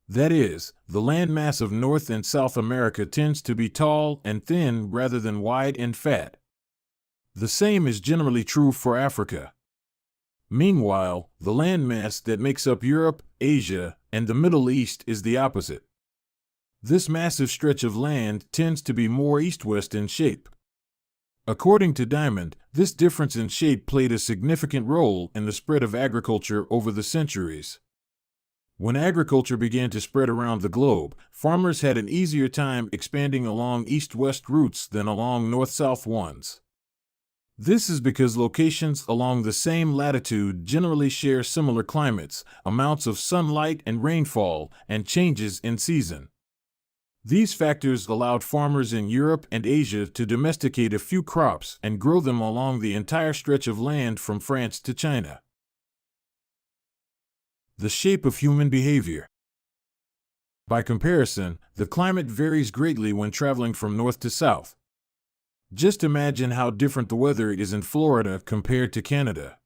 That is, the landmass of North and South America tends to be tall and thin rather than wide and fat. The same is generally true for Africa. Meanwhile, the landmass that makes up Europe, Asia, and the Middle East is the opposite. This massive stretch of land tends to be more east-west in shape. According to Diamond, this difference in shape played a significant role in the spread of agriculture over the centuries. When agriculture began to spread around the globe, farmers had an easier time expanding along east-west routes than along north-south ones. This is because locations along the same latitude generally share similar climates, amounts of sunlight and rainfall, and changes in season. These factors allowed farmers in Europe and Asia to domesticate a few crops and grow them along the entire stretch of land from France to China. The shape of human behavior. By comparison, the climate varies greatly when traveling from north to south. Just imagine how different the weather is in Florida compared to Canada.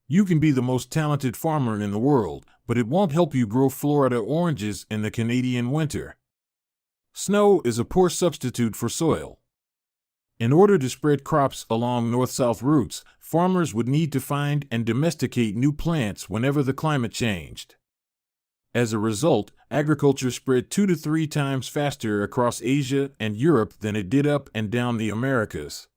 You can be the most talented farmer in the world, but it won't help you grow Florida oranges in the Canadian winter. Snow is a poor substitute for soil. In order to spread crops along north-south routes, farmers would need to find and domesticate new plants whenever the climate changed. As a result, agriculture spread 2 to 3 times faster across Asia and Europe than it did up and down the Americas.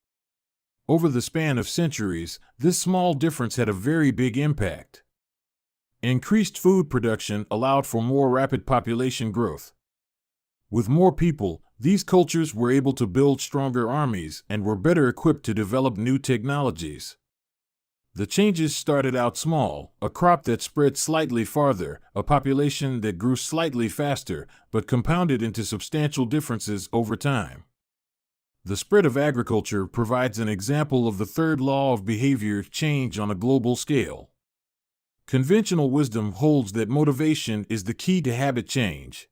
Over the span of centuries, this small difference had a very big impact. Increased food production allowed for more rapid population growth. With more people, these cultures were able to build stronger armies and were better equipped to develop new technologies. The changes started out small: a crop that spread slightly farther, a population that grew slightly faster, but compounded into substantial differences over time. The spread of agriculture provides an example of the third law of behavior change on a global scale. Conventional wisdom holds that motivation is the key to habit change.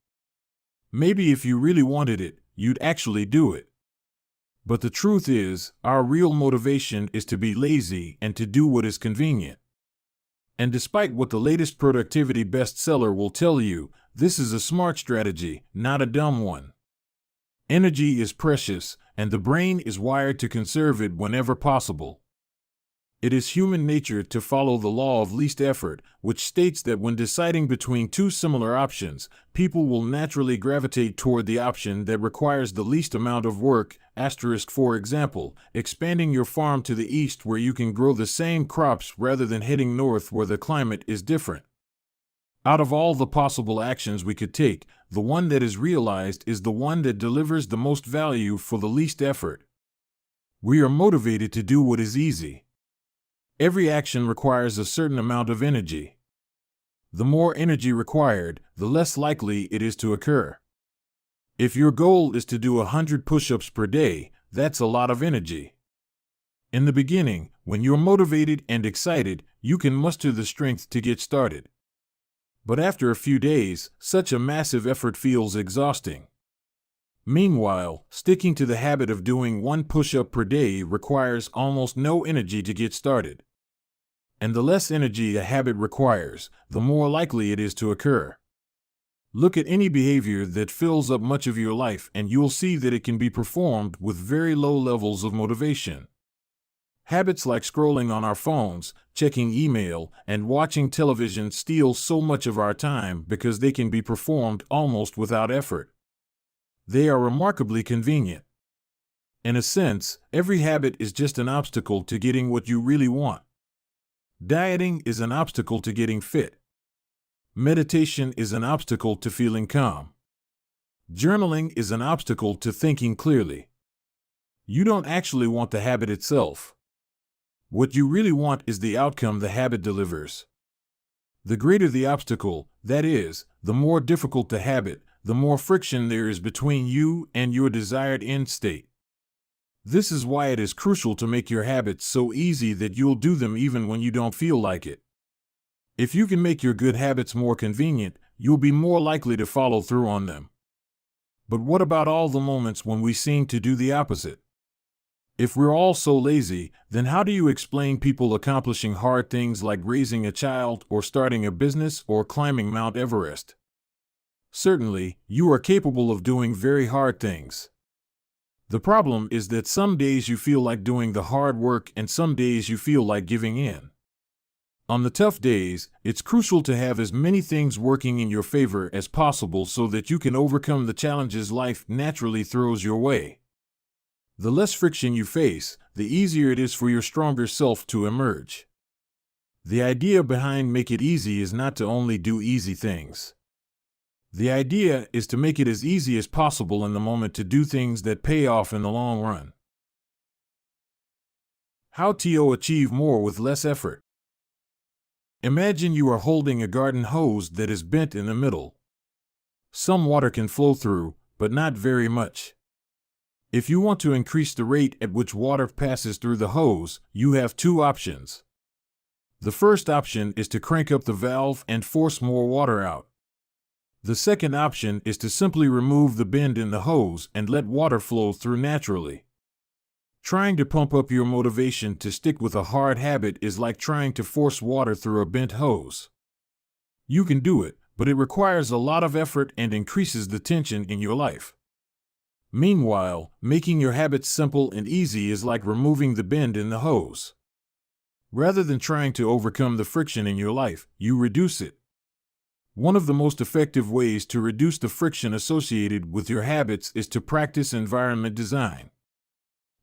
Maybe if you really wanted it, you'd actually do it. But the truth is, our real motivation is to be lazy and to do what is convenient. And despite what the latest productivity bestseller will tell you, this is a smart strategy, not a dumb one. Energy is precious, and the brain is wired to conserve it whenever possible. It is human nature to follow the law of least effort, which states that when deciding between two similar options, people will naturally gravitate toward the option that requires the least amount of work. For example, expanding your farm to the east where you can grow the same crops rather than heading north where the climate is different. Out of all the possible actions we could take, the one that is realized is the one that delivers the most value for the least effort. We are motivated to do what is easy. Every action requires a certain amount of energy. The more energy required, the less likely it is to occur. If your goal is to do 100 push-ups per day, that's a lot of energy. In the beginning, when you're motivated and excited, you can muster the strength to get started. But after a few days, such a massive effort feels exhausting. Meanwhile, sticking to the habit of doing 1 push-up per day requires almost no energy to get started. And the less energy a habit requires, the more likely it is to occur. Look at any behavior that fills up much of your life and you'll see that it can be performed with very low levels of motivation. Habits like scrolling on our phones, checking email, and watching television steal so much of our time because they can be performed almost without effort. They are remarkably convenient. In a sense, every habit is just an obstacle to getting what you really want. Dieting is an obstacle to getting fit. Meditation is an obstacle to feeling calm. Journaling is an obstacle to thinking clearly. You don't actually want the habit itself. What you really want is the outcome the habit delivers. The greater the obstacle, that is, the more difficult the habit, the more friction there is between you and your desired end state. This is why it is crucial to make your habits so easy that you'll do them even when you don't feel like it. If you can make your good habits more convenient, you'll be more likely to follow through on them. But what about all the moments when we seem to do the opposite? If we're all so lazy, then how do you explain people accomplishing hard things like raising a child or starting a business or climbing Mount Everest? Certainly, you are capable of doing very hard things. The problem is that some days you feel like doing the hard work and some days you feel like giving in. On the tough days, it's crucial to have as many things working in your favor as possible so that you can overcome the challenges life naturally throws your way. The less friction you face, the easier it is for your stronger self to emerge. The idea behind Make It Easy is not to only do easy things. The idea is to make it as easy as possible in the moment to do things that pay off in the long run. How to achieve more with less effort. Imagine you are holding a garden hose that is bent in the middle. Some water can flow through, but not very much. If you want to increase the rate at which water passes through the hose, you have two options. The first option is to crank up the valve and force more water out. The second option is to simply remove the bend in the hose and let water flow through naturally. Trying to pump up your motivation to stick with a hard habit is like trying to force water through a bent hose. You can do it, but it requires a lot of effort and increases the tension in your life. Meanwhile, making your habits simple and easy is like removing the bend in the hose. Rather than trying to overcome the friction in your life, you reduce it. One of the most effective ways to reduce the friction associated with your habits is to practice environment design.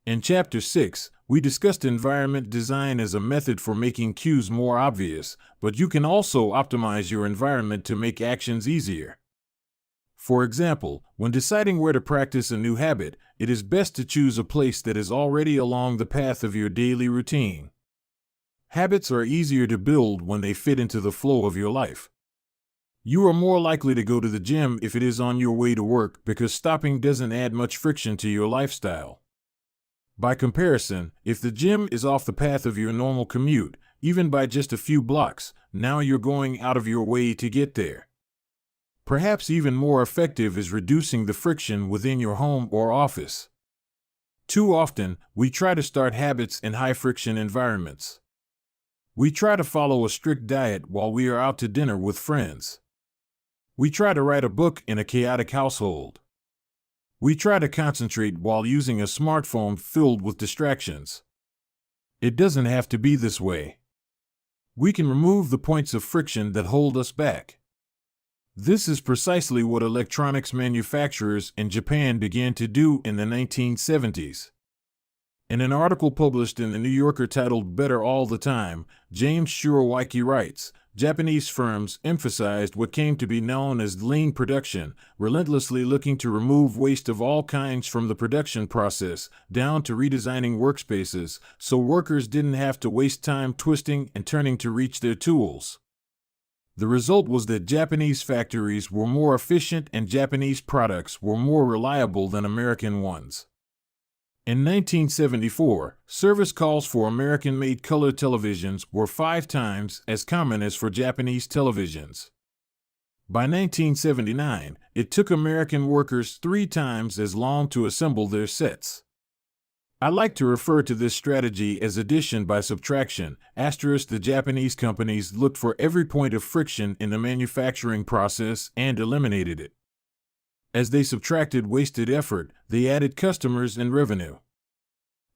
In Chapter 6, we discussed environment design as a method for making cues more obvious, but you can also optimize your environment to make actions easier. For example, when deciding where to practice a new habit, it is best to choose a place that is already along the path of your daily routine. Habits are easier to build when they fit into the flow of your life. You are more likely to go to the gym if it is on your way to work because stopping doesn't add much friction to your lifestyle. By comparison, if the gym is off the path of your normal commute, even by just a few blocks, now you're going out of your way to get there. Perhaps even more effective is reducing the friction within your home or office. Too often, we try to start habits in high-friction environments. We try to follow a strict diet while we are out to dinner with friends. We try to write a book in a chaotic household. We try to concentrate while using a smartphone filled with distractions. It doesn't have to be this way. We can remove the points of friction that hold us back. This is precisely what electronics manufacturers in Japan began to do in the 1970s. In an article published in the New Yorker titled Better All the Time, James Shiroaki writes, Japanese firms emphasized what came to be known as lean production, relentlessly looking to remove waste of all kinds from the production process, down to redesigning workspaces, so workers didn't have to waste time twisting and turning to reach their tools. The result was that Japanese factories were more efficient and Japanese products were more reliable than American ones. In 1974, service calls for American-made color televisions were 5 times as common as for Japanese televisions. By 1979, it took American workers 3 times as long to assemble their sets. I like to refer to this strategy as addition by subtraction. The Japanese companies looked for every point of friction in the manufacturing process and eliminated it. As they subtracted wasted effort, they added customers and revenue.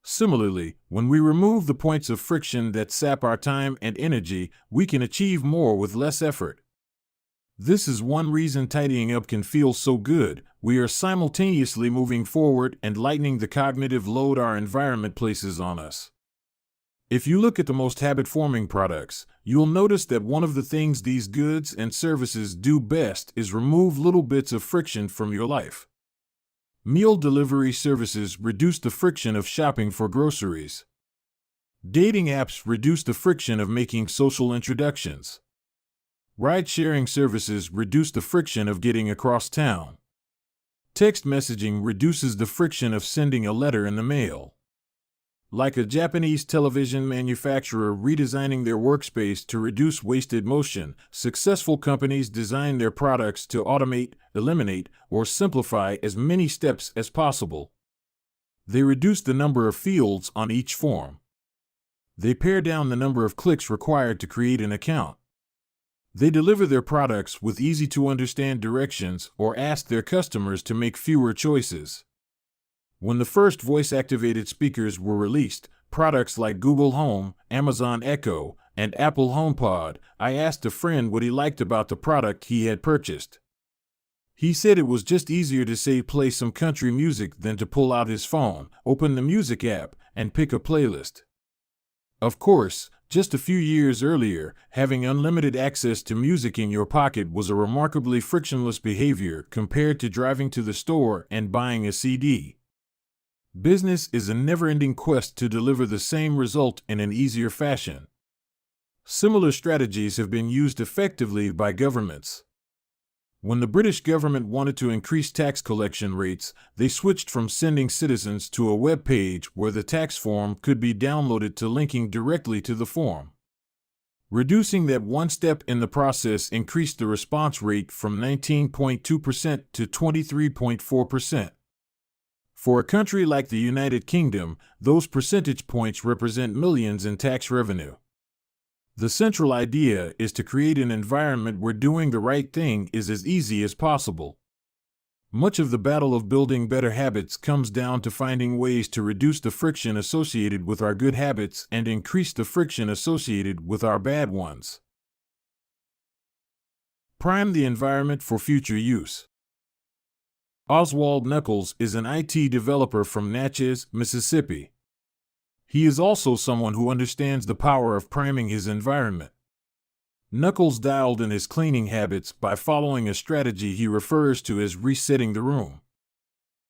Similarly, when we remove the points of friction that sap our time and energy, we can achieve more with less effort. This is one reason tidying up can feel so good. We are simultaneously moving forward and lightening the cognitive load our environment places on us. If you look at the most habit-forming products, you'll notice that one of the things these goods and services do best is remove little bits of friction from your life. Meal delivery services reduce the friction of shopping for groceries. Dating apps reduce the friction of making social introductions. Ride-sharing services reduce the friction of getting across town. Text messaging reduces the friction of sending a letter in the mail. Like a Japanese television manufacturer redesigning their workspace to reduce wasted motion, successful companies design their products to automate, eliminate, or simplify as many steps as possible. They reduce the number of fields on each form. They pare down the number of clicks required to create an account. They deliver their products with easy-to-understand directions or ask their customers to make fewer choices. When the first voice-activated speakers were released, products like Google Home, Amazon Echo, and Apple HomePod, I asked a friend what he liked about the product he had purchased. He said it was just easier to say play some country music than to pull out his phone, open the music app, and pick a playlist. Of course, just a few years earlier, having unlimited access to music in your pocket was a remarkably frictionless behavior compared to driving to the store and buying a CD. Business is a never-ending quest to deliver the same result in an easier fashion. Similar strategies have been used effectively by governments. When the British government wanted to increase tax collection rates, they switched from sending citizens to a web page where the tax form could be downloaded to linking directly to the form. Reducing that one step in the process increased the response rate from 19.2% to 23.4%. For a country like the United Kingdom, those percentage points represent millions in tax revenue. The central idea is to create an environment where doing the right thing is as easy as possible. Much of the battle of building better habits comes down to finding ways to reduce the friction associated with our good habits and increase the friction associated with our bad ones. Prime the environment for future use. Oswald Knuckles is an IT developer from Natchez, Mississippi. He is also someone who understands the power of priming his environment. Knuckles dialed in his cleaning habits by following a strategy he refers to as resetting the room.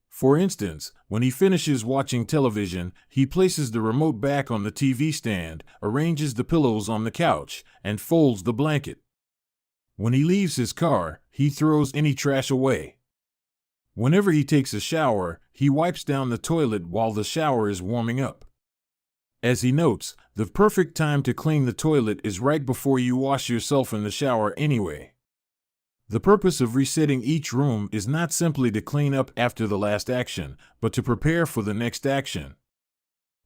For instance, when he finishes watching television, he places the remote back on the TV stand, arranges the pillows on the couch, and folds the blanket. When he leaves his car, he throws any trash away. Whenever he takes a shower, he wipes down the toilet while the shower is warming up. As he notes, the perfect time to clean the toilet is right before you wash yourself in the shower anyway. The purpose of resetting each room is not simply to clean up after the last action, but to prepare for the next action.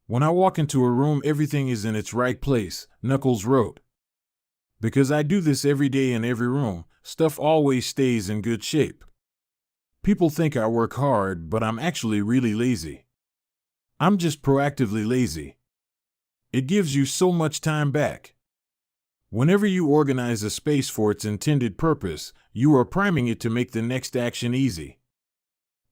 When I walk into a room, everything is in its right place, Knuckles wrote. Because I do this every day in every room, stuff always stays in good shape. People think I work hard, but I'm actually really lazy. I'm just proactively lazy. It gives you so much time back. Whenever you organize a space for its intended purpose, you are priming it to make the next action easy.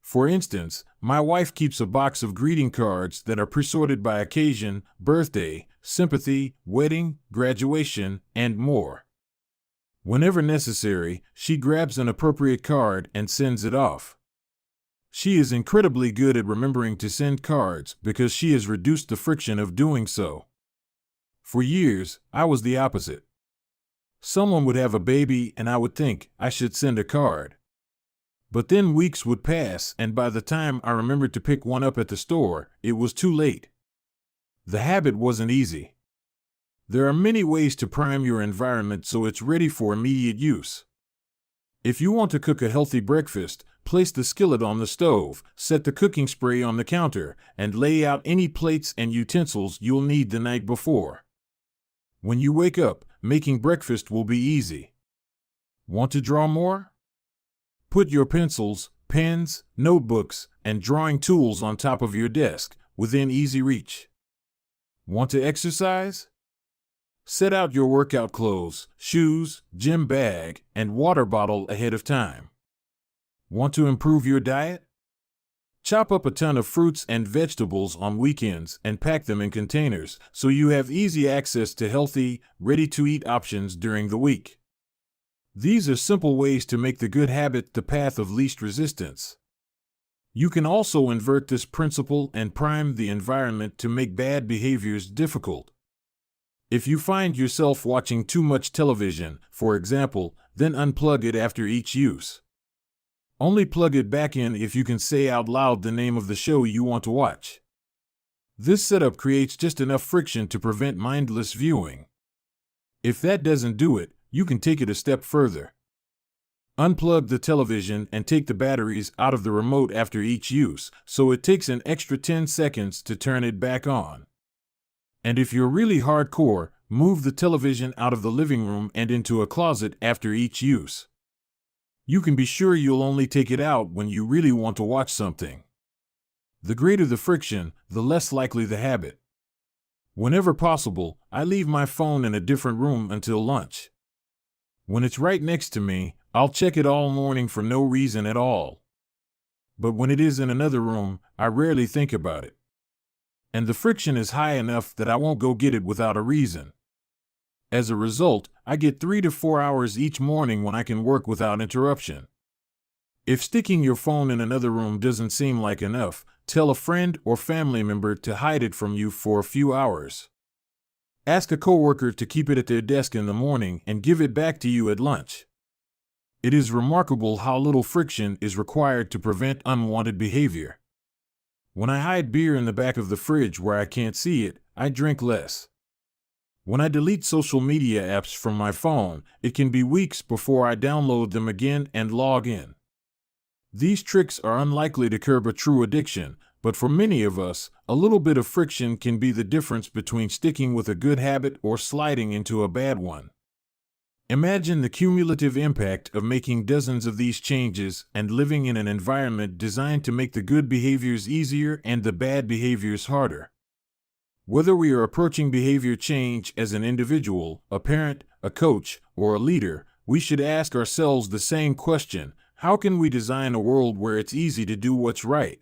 For instance, my wife keeps a box of greeting cards that are pre-sorted by occasion, birthday, sympathy, wedding, graduation, and more. Whenever necessary, she grabs an appropriate card and sends it off. She is incredibly good at remembering to send cards because she has reduced the friction of doing so. For years, I was the opposite. Someone would have a baby and I would think I should send a card. But then weeks would pass, and by the time I remembered to pick one up at the store, it was too late. The habit wasn't easy. There are many ways to prime your environment so it's ready for immediate use. If you want to cook a healthy breakfast, place the skillet on the stove, set the cooking spray on the counter, and lay out any plates and utensils you'll need the night before. When you wake up, making breakfast will be easy. Want to draw more? Put your pencils, pens, notebooks, and drawing tools on top of your desk, within easy reach. Want to exercise? Set out your workout clothes, shoes, gym bag, and water bottle ahead of time. Want to improve your diet? Chop up a ton of fruits and vegetables on weekends and pack them in containers so you have easy access to healthy, ready-to-eat options during the week. These are simple ways to make the good habit the path of least resistance. You can also invert this principle and prime the environment to make bad behaviors difficult. If you find yourself watching too much television, for example, then unplug it after each use. Only plug it back in if you can say out loud the name of the show you want to watch. This setup creates just enough friction to prevent mindless viewing. If that doesn't do it, you can take it a step further. Unplug the television and take the batteries out of the remote after each use, so it takes an extra 10 seconds to turn it back on. And if you're really hardcore, move the television out of the living room and into a closet after each use. You can be sure you'll only take it out when you really want to watch something. The greater the friction, the less likely the habit. Whenever possible, I leave my phone in a different room until lunch. When it's right next to me, I'll check it all morning for no reason at all. But when it is in another room, I rarely think about it. And the friction is high enough that I won't go get it without a reason. As a result, I get 3 to 4 hours each morning when I can work without interruption. If sticking your phone in another room doesn't seem like enough, tell a friend or family member to hide it from you for a few hours. Ask a coworker to keep it at their desk in the morning and give it back to you at lunch. It is remarkable how little friction is required to prevent unwanted behavior. When I hide beer in the back of the fridge where I can't see it, I drink less. When I delete social media apps from my phone, it can be weeks before I download them again and log in. These tricks are unlikely to curb a true addiction, but for many of us, a little bit of friction can be the difference between sticking with a good habit or sliding into a bad one. Imagine the cumulative impact of making dozens of these changes and living in an environment designed to make the good behaviors easier and the bad behaviors harder. Whether we are approaching behavior change as an individual, a parent, a coach, or a leader, we should ask ourselves the same question: how can we design a world where it's easy to do what's right?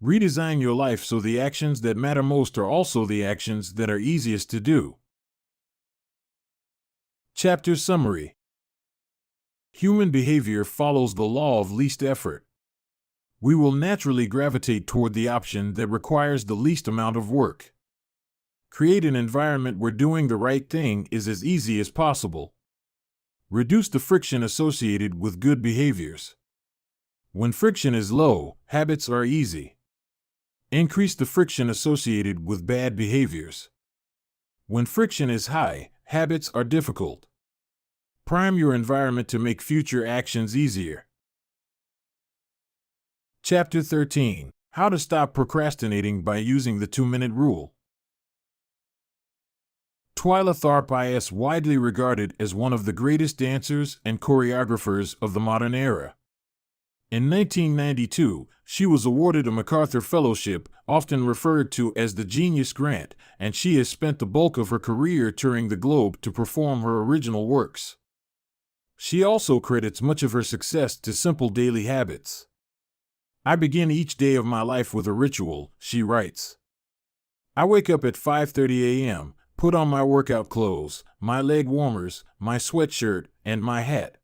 Redesign your life so the actions that matter most are also the actions that are easiest to do. Chapter Summary. Human behavior follows the law of least effort. We will naturally gravitate toward the option that requires the least amount of work. Create an environment where doing the right thing is as easy as possible. Reduce the friction associated with good behaviors. When friction is low, habits are easy. Increase the friction associated with bad behaviors. When friction is high, habits are difficult. Prime your environment to make future actions easier. Chapter 13. How to stop procrastinating by using the 2-minute rule. Twyla Tharp is widely regarded as one of the greatest dancers and choreographers of the modern era. In 1992, she was awarded a MacArthur Fellowship, often referred to as the Genius Grant, and she has spent the bulk of her career touring the globe to perform her original works. She also credits much of her success to simple daily habits. I begin each day of my life with a ritual, she writes. I wake up at 5:30 a.m., put on my workout clothes, my leg warmers, my sweatshirt, and my hat.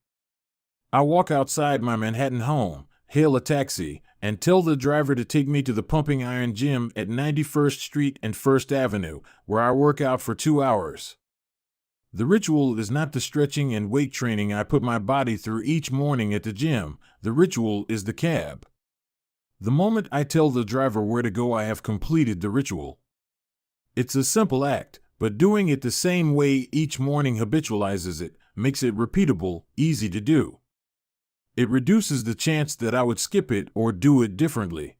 I walk outside my Manhattan home, hail a taxi, and tell the driver to take me to the Pumping Iron Gym at 91st Street and 1st Avenue, where I work out for 2 hours. The ritual is not the stretching and weight training I put my body through each morning at the gym. The ritual is the cab. The moment I tell the driver where to go, I have completed the ritual. It's a simple act, but doing it the same way each morning habitualizes it, makes it repeatable, easy to do. It reduces the chance that I would skip it or do it differently.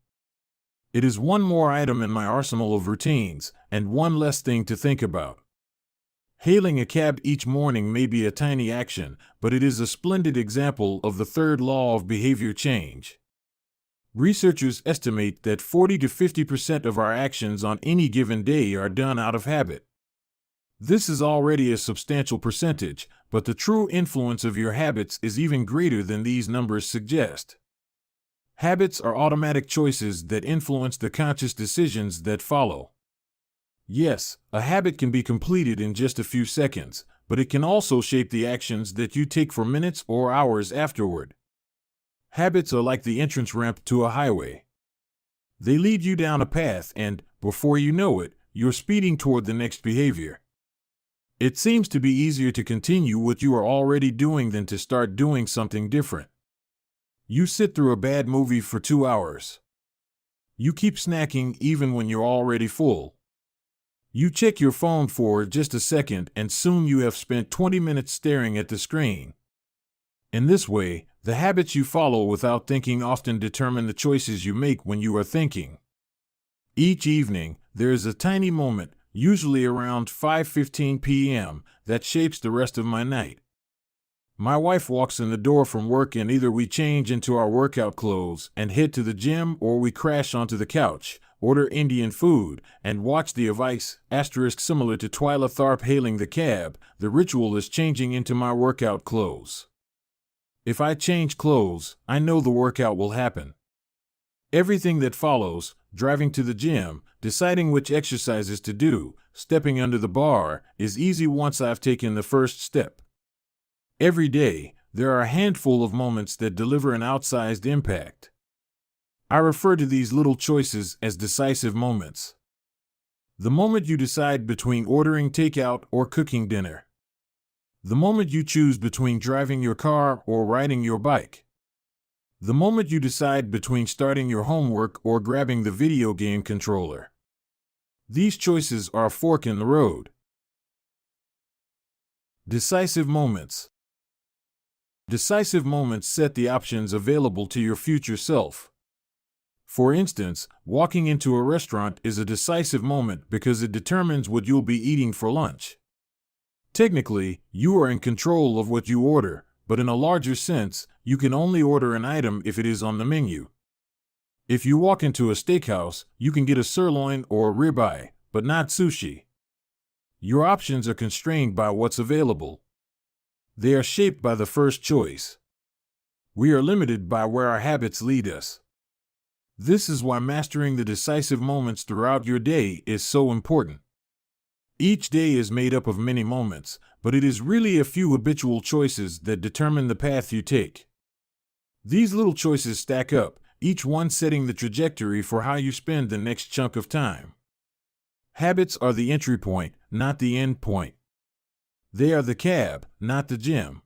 It is one more item in my arsenal of routines, and one less thing to think about. Hailing a cab each morning may be a tiny action, but it is a splendid example of the third law of behavior change. Researchers estimate that 40 to 50% of our actions on any given day are done out of habit. This is already a substantial percentage, but the true influence of your habits is even greater than these numbers suggest. Habits are automatic choices that influence the conscious decisions that follow. Yes, a habit can be completed in just a few seconds, but it can also shape the actions that you take for minutes or hours afterward. Habits are like the entrance ramp to a highway. They lead you down a path and, before you know it, you're speeding toward the next behavior. It seems to be easier to continue what you are already doing than to start doing something different. You sit through a bad movie for 2 hours. You keep snacking even when you're already full. You check your phone for just a second and soon you have spent 20 minutes staring at the screen. In this way, the habits you follow without thinking often determine the choices you make when you are thinking. Each evening, there is a tiny moment, usually around 5:15 p.m., that shapes the rest of my night. My wife walks in the door from work and either we change into our workout clothes and head to the gym or we crash onto the couch, order Indian food, and watch the Vice, similar to Twyla Tharp hailing the cab. The ritual is changing into my workout clothes. If I change clothes, I know the workout will happen. Everything that follows, driving to the gym, deciding which exercises to do, stepping under the bar, is easy once I've taken the first step. Every day, there are a handful of moments that deliver an outsized impact. I refer to these little choices as decisive moments. The moment you decide between ordering takeout or cooking dinner. The moment you choose between driving your car or riding your bike. The moment you decide between starting your homework or grabbing the video game controller. These choices are a fork in the road. Decisive moments. Decisive moments set the options available to your future self. For instance, walking into a restaurant is a decisive moment because it determines what you'll be eating for lunch. Technically, you are in control of what you order, but in a larger sense, you can only order an item if it is on the menu. If you walk into a steakhouse, you can get a sirloin or a ribeye, but not sushi. Your options are constrained by what's available. They are shaped by the first choice. We are limited by where our habits lead us. This is why mastering the decisive moments throughout your day is so important. Each day is made up of many moments, but it is really a few habitual choices that determine the path you take. These little choices stack up, each one setting the trajectory for how you spend the next chunk of time. Habits are the entry point, not the end point. They are the cab, not the gym.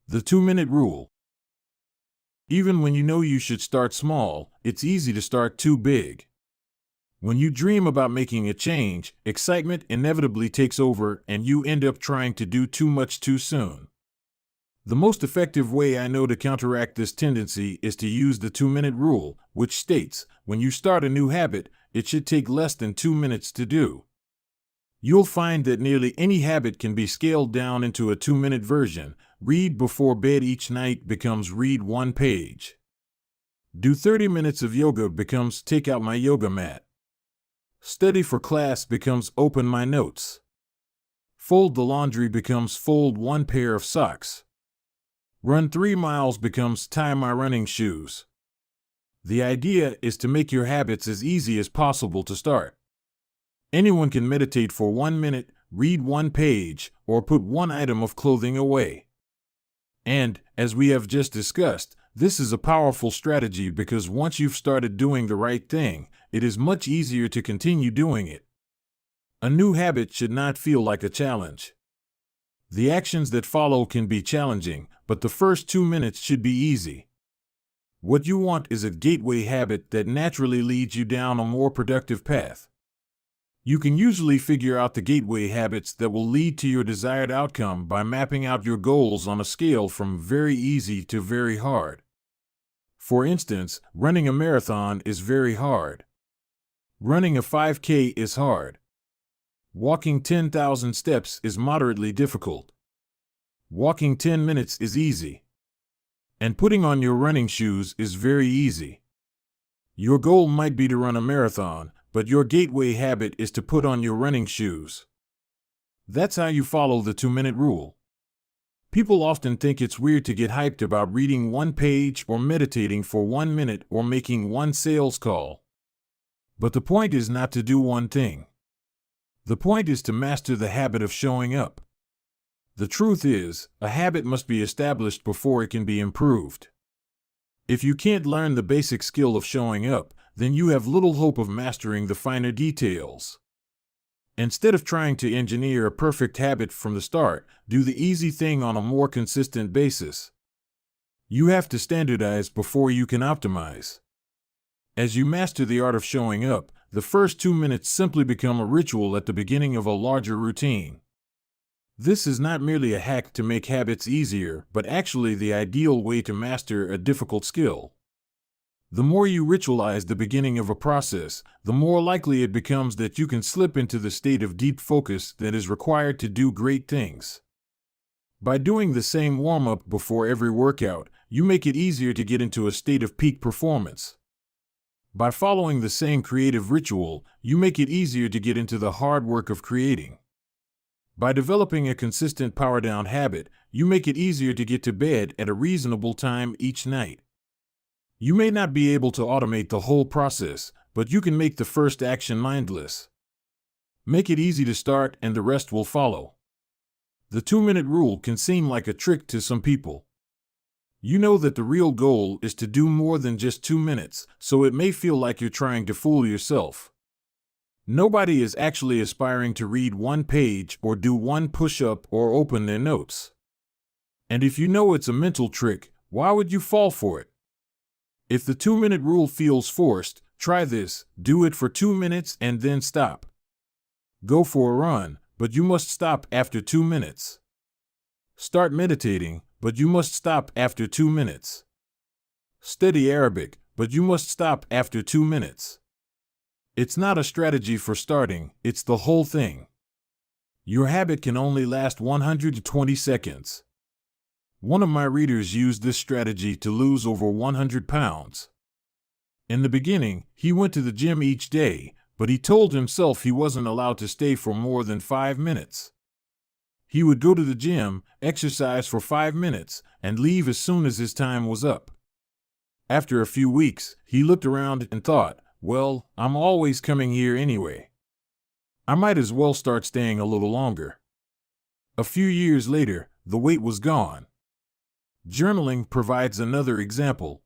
The 2-minute rule. Even when you know you should start small, it's easy to start too big. When you dream about making a change, excitement inevitably takes over and you end up trying to do too much too soon. The most effective way I know to counteract this tendency is to use the 2-minute rule, which states, when you start a new habit, it should take less than 2 minutes to do. You'll find that nearly any habit can be scaled down into a 2-minute version. Read before bed each night becomes read 1 page. Do 30 minutes of yoga becomes take out my yoga mat. Study for class becomes open my notes. Fold the laundry becomes fold 1 pair of socks. Run 3 miles becomes tie my running shoes. The idea is to make your habits as easy as possible to start. Anyone can meditate for 1 minute, read 1 page, or put 1 item of clothing away. And, as we have just discussed, this is a powerful strategy because once you've started doing the right thing, it is much easier to continue doing it. A new habit should not feel like a challenge. The actions that follow can be challenging, but the first 2 minutes should be easy. What you want is a gateway habit that naturally leads you down a more productive path. You can usually figure out the gateway habits that will lead to your desired outcome by mapping out your goals on a scale from very easy to very hard. For instance, running a marathon is very hard. Running a 5K is hard. Walking 10,000 steps is moderately difficult. Walking 10 minutes is easy. And putting on your running shoes is very easy. Your goal might be to run a marathon, but your gateway habit is to put on your running shoes. That's how you follow the 2-minute rule. People often think it's weird to get hyped about reading one page or meditating for 1 minute or making one sales call. But the point is not to do one thing. The point is to master the habit of showing up. The truth is, a habit must be established before it can be improved. If you can't learn the basic skill of showing up, then you have little hope of mastering the finer details. Instead of trying to engineer a perfect habit from the start, do the easy thing on a more consistent basis. You have to standardize before you can optimize. As you master the art of showing up, the first 2 minutes simply become a ritual at the beginning of a larger routine. This is not merely a hack to make habits easier, but actually the ideal way to master a difficult skill. The more you ritualize the beginning of a process, the more likely it becomes that you can slip into the state of deep focus that is required to do great things. By doing the same warm-up before every workout, you make it easier to get into a state of peak performance. By following the same creative ritual, you make it easier to get into the hard work of creating. By developing a consistent power-down habit, you make it easier to get to bed at a reasonable time each night. You may not be able to automate the whole process, but you can make the first action mindless. Make it easy to start and the rest will follow. The 2-minute rule can seem like a trick to some people. You know that the real goal is to do more than just 2 minutes, so it may feel like you're trying to fool yourself. Nobody is actually aspiring to read 1 page or do 1 push-up or open their notes. And if you know it's a mental trick, why would you fall for it? If the 2-minute rule feels forced, try this: do it for 2 minutes and then stop. Go for a run, but you must stop after 2 minutes. Start meditating, but you must stop after 2 minutes. Study Arabic, but you must stop after 2 minutes. It's not a strategy for starting, it's the whole thing. Your habit can only last 120 seconds. One of my readers used this strategy to lose over 100 pounds. In the beginning, he went to the gym each day, but he told himself he wasn't allowed to stay for more than 5 minutes. He would go to the gym, exercise for 5 minutes, and leave as soon as his time was up. After a few weeks, he looked around and thought, well, I'm always coming here anyway. I might as well start staying a little longer. A few years later, the weight was gone. Journaling provides another example.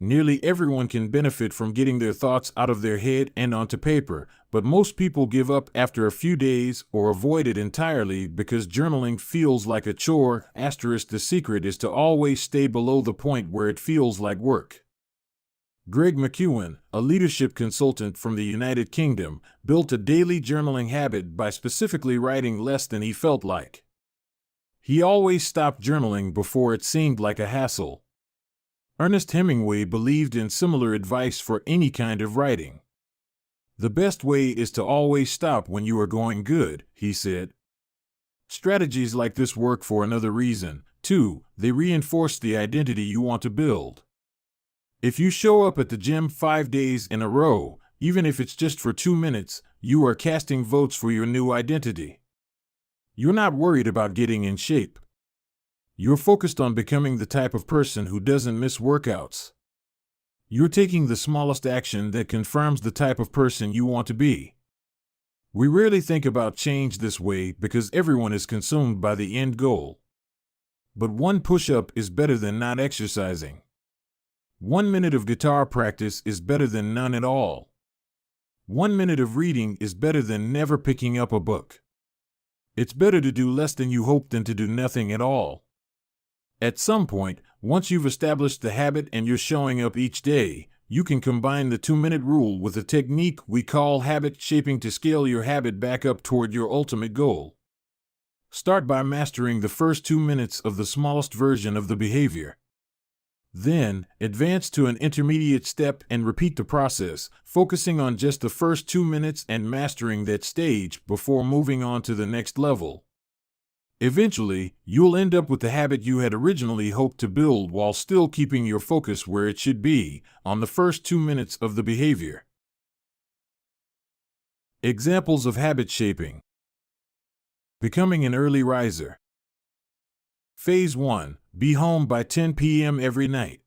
Nearly everyone can benefit from getting their thoughts out of their head and onto paper, but most people give up after a few days or avoid it entirely because journaling feels like a chore. The secret is to always stay below the point where it feels like work. Greg McEwen, a leadership consultant from the United Kingdom, built a daily journaling habit by specifically writing less than he felt like. He always stopped journaling before it seemed like a hassle. Ernest Hemingway believed in similar advice for any kind of writing. The best way is to always stop when you are going good, he said. Strategies like this work for another reason, too. They reinforce the identity you want to build. If you show up at the gym 5 days in a row, even if it's just for 2 minutes, you are casting votes for your new identity. You're not worried about getting in shape. You're focused on becoming the type of person who doesn't miss workouts. You're taking the smallest action that confirms the type of person you want to be. We rarely think about change this way because everyone is consumed by the end goal. But 1 push-up is better than not exercising. 1 minute of guitar practice is better than none at all. 1 minute of reading is better than never picking up a book. It's better to do less than you hope than to do nothing at all. At some point, once you've established the habit and you're showing up each day, you can combine the 2-minute rule with a technique we call habit shaping to scale your habit back up toward your ultimate goal. Start by mastering the first 2 minutes of the smallest version of the behavior. Then, advance to an intermediate step and repeat the process, focusing on just the first 2 minutes and mastering that stage before moving on to the next level. Eventually, you'll end up with the habit you had originally hoped to build while still keeping your focus where it should be, on the first 2 minutes of the behavior. Examples of habit shaping. Becoming an early riser. Phase 1. Be home by 10 p.m. every night.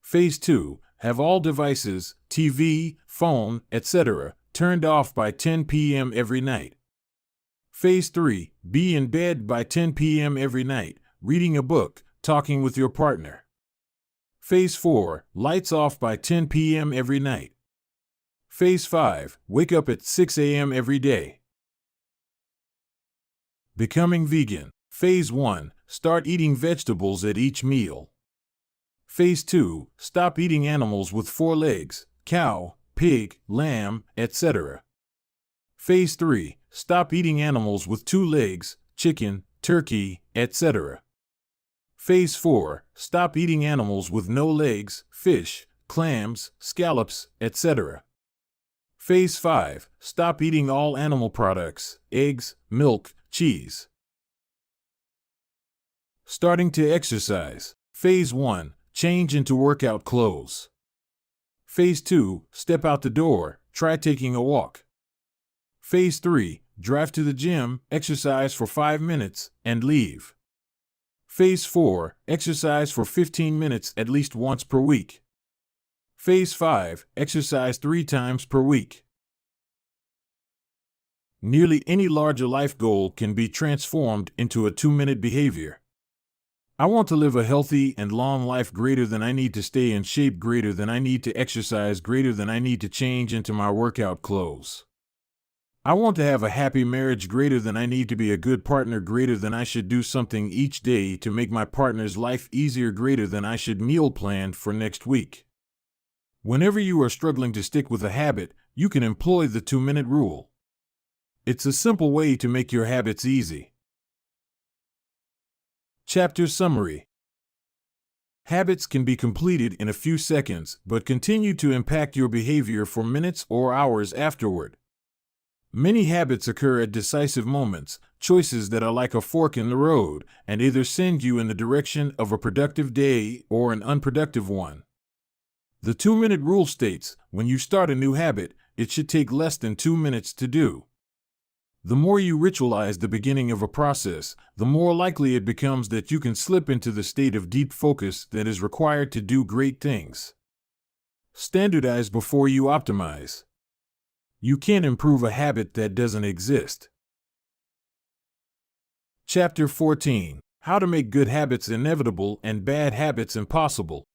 Phase 2. Have all devices, TV, phone, etc., turned off by 10 p.m. every night. Phase 3. Be in bed by 10 p.m. every night, reading a book, talking with your partner. Phase 4. Lights off by 10 p.m. every night. Phase 5. Wake up at 6 a.m. every day. Becoming vegan. Phase 1. Start eating vegetables at each meal. Phase 2. Stop eating animals with 4 legs, cow, pig, lamb, etc. Phase 3. Stop eating animals with 2 legs, chicken, turkey, etc. Phase 4. Stop eating animals with no legs, fish, clams, scallops, etc. Phase 5. Stop eating all animal products, eggs, milk, cheese. Starting to exercise. Phase 1. Change into workout clothes. Phase 2. Step out the door, try taking a walk. Phase 3. Drive to the gym, exercise for 5 minutes, and leave. Phase 4. Exercise for 15 minutes at least once per week. Phase 5. Exercise 3 times per week. Nearly any larger life goal can be transformed into a 2-minute behavior. I want to live a healthy and long life greater than I need to stay in shape, greater than I need to exercise, greater than I need to change into my workout clothes. I want to have a happy marriage, greater than I need to be a good partner, greater than I should do something each day to make my partner's life easier, greater than I should meal plan for next week. Whenever you are struggling to stick with a habit, you can employ the 2-minute rule. It's a simple way to make your habits easy. Chapter Summary. Habits can be completed in a few seconds, but continue to impact your behavior for minutes or hours afterward. Many habits occur at decisive moments, choices that are like a fork in the road, and either send you in the direction of a productive day or an unproductive one. The 2-minute rule states, when you start a new habit, it should take less than 2 minutes to do. The more you ritualize the beginning of a process, the more likely it becomes that you can slip into the state of deep focus that is required to do great things. Standardize before you optimize. You can't improve a habit that doesn't exist. Chapter 14. How to make good habits inevitable and bad habits impossible.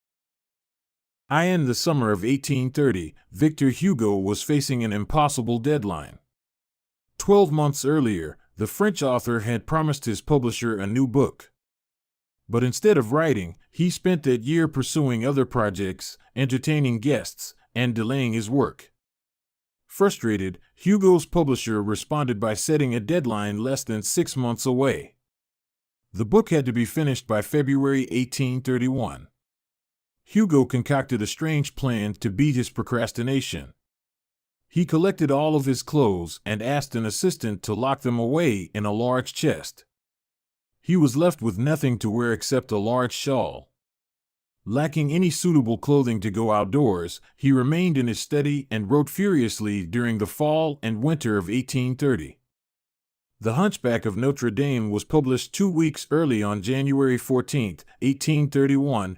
In the summer of 1830, Victor Hugo was facing an impossible deadline. 12 months earlier, the French author had promised his publisher a new book. But instead of writing, he spent that year pursuing other projects, entertaining guests, and delaying his work. Frustrated, Hugo's publisher responded by setting a deadline less than 6 months away. The book had to be finished by February 1831. Hugo concocted a strange plan to beat his procrastination. He collected all of his clothes and asked an assistant to lock them away in a large chest. He was left with nothing to wear except a large shawl. Lacking any suitable clothing to go outdoors, he remained in his study and wrote furiously during the fall and winter of 1830. The Hunchback of Notre Dame was published 2 weeks early on January 14, 1831.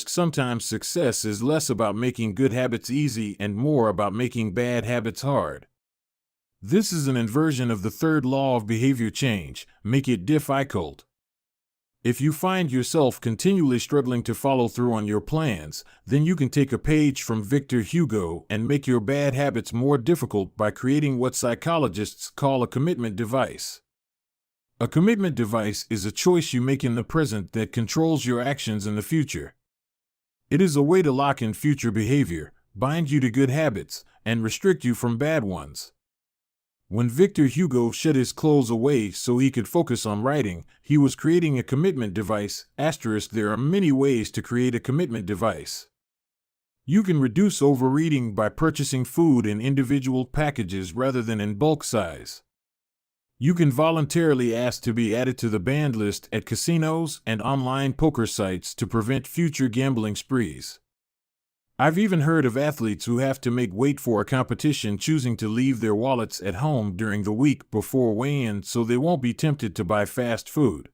Sometimes success is less about making good habits easy and more about making bad habits hard. This is an inversion of the third law of behavior change: make it difficult. If you find yourself continually struggling to follow through on your plans, then you can take a page from Victor Hugo and make your bad habits more difficult by creating what psychologists call a commitment device. A commitment device is a choice you make in the present that controls your actions in the future. It is a way to lock in future behavior, bind you to good habits, and restrict you from bad ones. When Victor Hugo shut his clothes away so he could focus on writing, he was creating a commitment device. There are many ways to create a commitment device. You can reduce overeating by purchasing food in individual packages rather than in bulk size. You can voluntarily ask to be added to the banned list at casinos and online poker sites to prevent future gambling sprees. I've even heard of athletes who have to make weight for a competition choosing to leave their wallets at home during the week before weigh-in so they won't be tempted to buy fast food.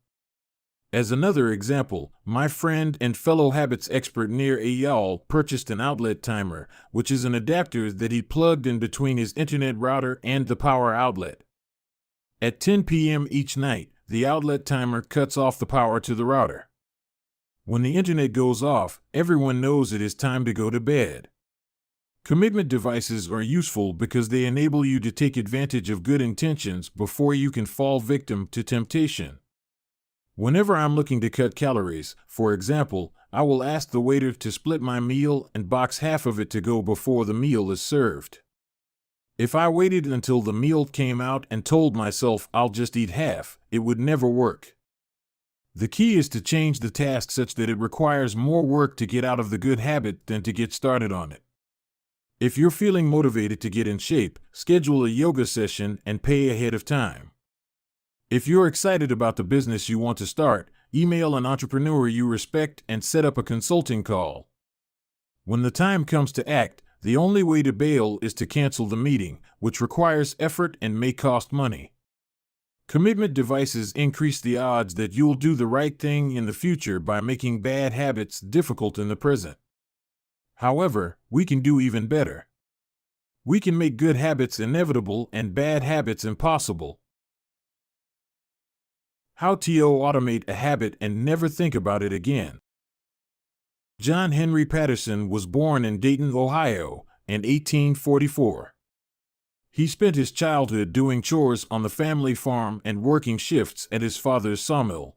As another example, my friend and fellow habits expert Nir Eyal purchased an outlet timer, which is an adapter that he plugged in between his internet router and the power outlet. At 10 p.m. each night, the outlet timer cuts off the power to the router. When the internet goes off, everyone knows it is time to go to bed. Commitment devices are useful because they enable you to take advantage of good intentions before you can fall victim to temptation. Whenever I'm looking to cut calories, for example, I will ask the waiter to split my meal and box half of it to go before the meal is served. If I waited until the meal came out and told myself I'll just eat half, it would never work. The key is to change the task such that it requires more work to get out of the good habit than to get started on it. If you're feeling motivated to get in shape, schedule a yoga session and pay ahead of time. If you're excited about the business you want to start, email an entrepreneur you respect and set up a consulting call. When the time comes to act, the only way to bail is to cancel the meeting, which requires effort and may cost money. Commitment devices increase the odds that you'll do the right thing in the future by making bad habits difficult in the present. However, we can do even better. We can make good habits inevitable and bad habits impossible. How to automate a habit and never think about it again. John Henry Patterson was born in Dayton, Ohio, in 1844. He spent his childhood doing chores on the family farm and working shifts at his father's sawmill.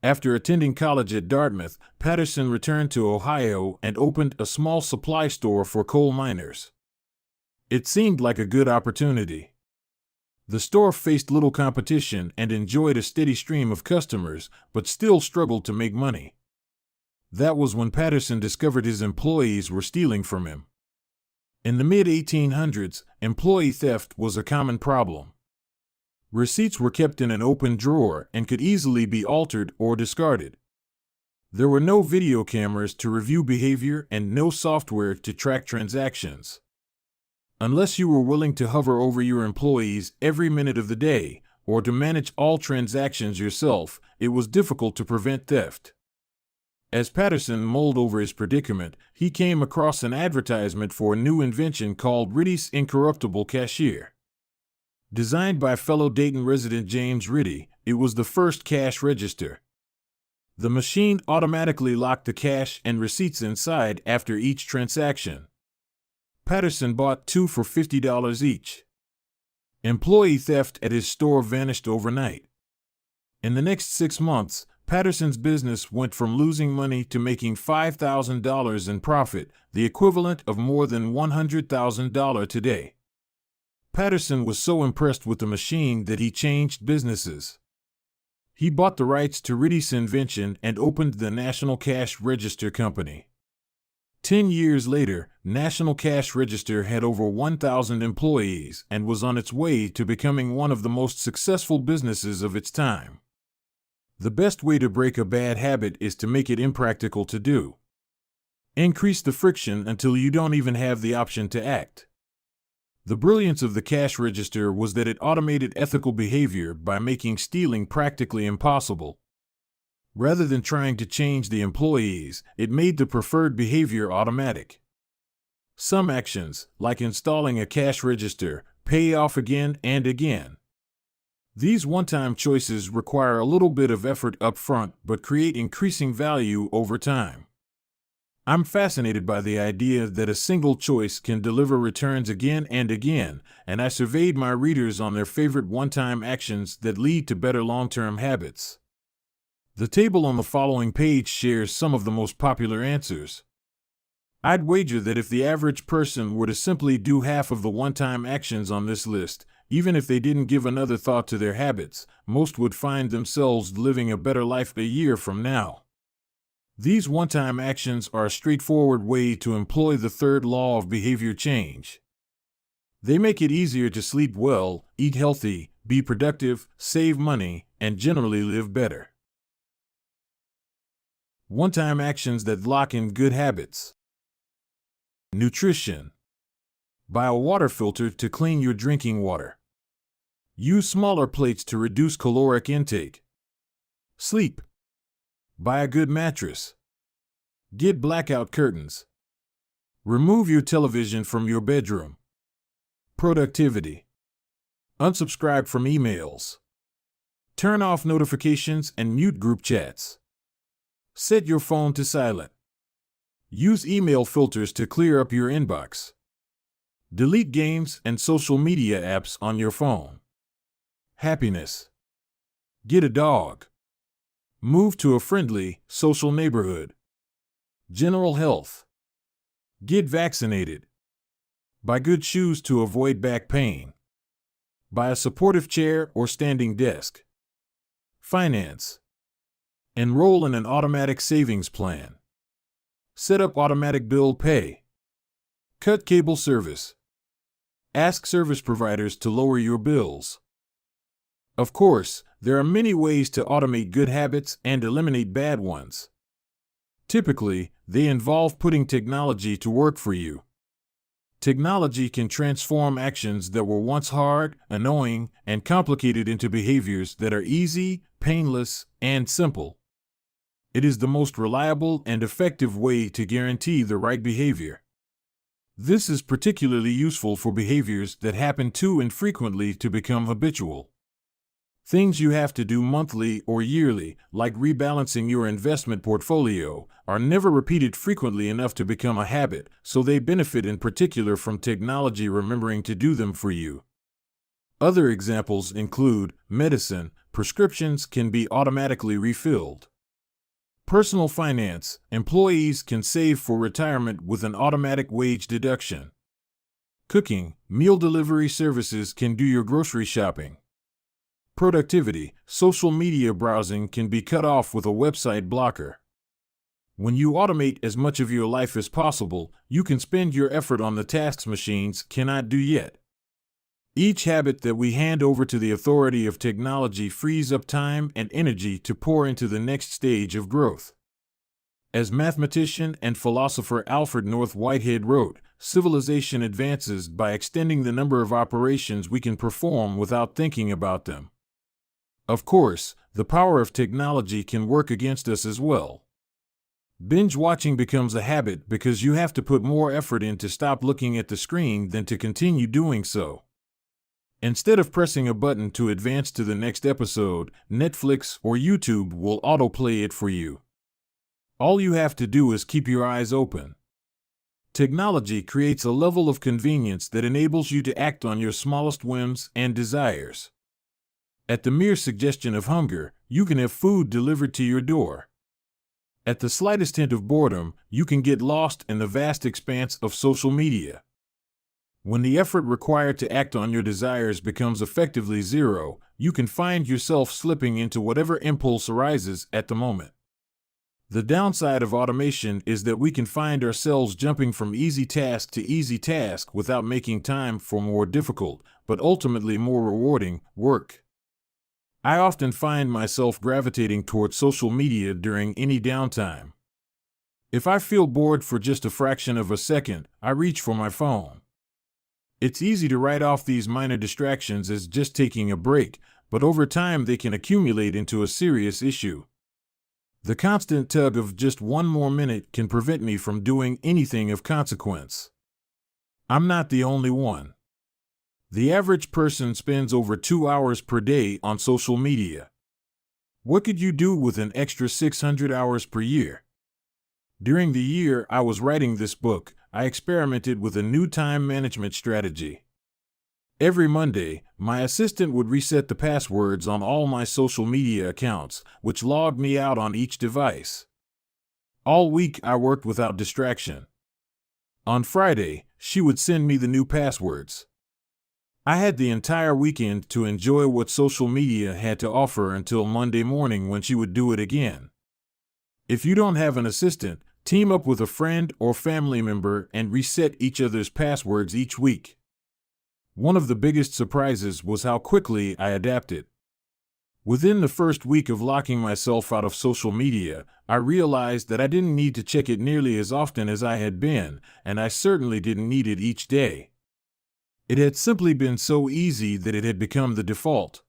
After attending college at Dartmouth, Patterson returned to Ohio and opened a small supply store for coal miners. It seemed like a good opportunity. The store faced little competition and enjoyed a steady stream of customers, but still struggled to make money. That was when Patterson discovered his employees were stealing from him. In the mid-1800s, employee theft was a common problem. Receipts were kept in an open drawer and could easily be altered or discarded. There were no video cameras to review behavior and no software to track transactions. Unless you were willing to hover over your employees every minute of the day, or to manage all transactions yourself, it was difficult to prevent theft. As Patterson mulled over his predicament, he came across an advertisement for a new invention called Ritty's Incorruptible Cashier. Designed by fellow Dayton resident James Ritty, it was the first cash register. The machine automatically locked the cash and receipts inside after each transaction. Patterson bought 2 for $50 each. Employee theft at his store vanished overnight. In the next 6 months, Patterson's business went from losing money to making $5,000 in profit, the equivalent of more than $100,000 today. Patterson was so impressed with the machine that he changed businesses. He bought the rights to Ritty's invention and opened the National Cash Register Company. 10 years later, National Cash Register had over 1,000 employees and was on its way to becoming one of the most successful businesses of its time. The best way to break a bad habit is to make it impractical to do. Increase the friction until you don't even have the option to act. The brilliance of the cash register was that it automated ethical behavior by making stealing practically impossible. Rather than trying to change the employees, it made the preferred behavior automatic. Some actions, like installing a cash register, pay off again and again. These one-time choices require a little bit of effort up front but create increasing value over time. I'm fascinated by the idea that a single choice can deliver returns again and again, and I surveyed my readers on their favorite one-time actions that lead to better long-term habits. The table on the following page shares some of the most popular answers. I'd wager that if the average person were to simply do half of the one-time actions on this list, even if they didn't give another thought to their habits, most would find themselves living a better life a year from now. These one-time actions are a straightforward way to employ the third law of behavior change. They make it easier to sleep well, eat healthy, be productive, save money, and generally live better. One-time actions that lock in good habits. Nutrition. Buy a water filter to clean your drinking water. Use smaller plates to reduce caloric intake. Sleep. Buy a good mattress. Get blackout curtains. Remove your television from your bedroom. Productivity. Unsubscribe from emails. Turn off notifications and mute group chats. Set your phone to silent. Use email filters to clear up your inbox. Delete games and social media apps on your phone. Happiness. Get a dog. Move to a friendly, social neighborhood. General health. Get vaccinated. Buy good shoes to avoid back pain. Buy a supportive chair or standing desk. Finance. Enroll in an automatic savings plan. Set up automatic bill pay. Cut cable service. Ask service providers to lower your bills. Of course, there are many ways to automate good habits and eliminate bad ones. Typically, they involve putting technology to work for you. Technology can transform actions that were once hard, annoying, and complicated into behaviors that are easy, painless, and simple. It is the most reliable and effective way to guarantee the right behavior. This is particularly useful for behaviors that happen too infrequently to become habitual. Things you have to do monthly or yearly, like rebalancing your investment portfolio, are never repeated frequently enough to become a habit, so they benefit in particular from technology remembering to do them for you. Other examples include medicine. Prescriptions can be automatically refilled. Personal finance. Employees can save for retirement with an automatic wage deduction. Cooking. Meal delivery services can do your grocery shopping. Productivity. Social media browsing can be cut off with a website blocker. When you automate as much of your life as possible, you can spend your effort on the tasks machines cannot do yet. Each habit that we hand over to the authority of technology frees up time and energy to pour into the next stage of growth. As mathematician and philosopher Alfred North Whitehead wrote, civilization advances by extending the number of operations we can perform without thinking about them. Of course, the power of technology can work against us as well. Binge watching becomes a habit because you have to put more effort in to stop looking at the screen than to continue doing so. Instead of pressing a button to advance to the next episode, Netflix or YouTube will autoplay it for you. All you have to do is keep your eyes open. Technology creates a level of convenience that enables you to act on your smallest whims and desires. At the mere suggestion of hunger, you can have food delivered to your door. At the slightest hint of boredom, you can get lost in the vast expanse of social media. When the effort required to act on your desires becomes effectively zero, you can find yourself slipping into whatever impulse arises at the moment. The downside of automation is that we can find ourselves jumping from easy task to easy task without making time for more difficult, but ultimately more rewarding, work. I often find myself gravitating toward social media during any downtime. If I feel bored for just a fraction of a second, I reach for my phone. It's easy to write off these minor distractions as just taking a break, but over time they can accumulate into a serious issue. The constant tug of just one more minute can prevent me from doing anything of consequence. I'm not the only one. The average person spends over 2 hours per day on social media. What could you do with an extra 600 hours per year? During the year I was writing this book, I experimented with a new time management strategy. Every Monday, my assistant would reset the passwords on all my social media accounts, which logged me out on each device. All week I worked without distraction. On Friday, she would send me the new passwords. I had the entire weekend to enjoy what social media had to offer until Monday morning when she would do it again. If you don't have an assistant, team up with a friend or family member and reset each other's passwords each week. One of the biggest surprises was how quickly I adapted. Within the first week of locking myself out of social media, I realized that I didn't need to check it nearly as often as I had been, and I certainly didn't need it each day. It had simply been so easy that it had become the default.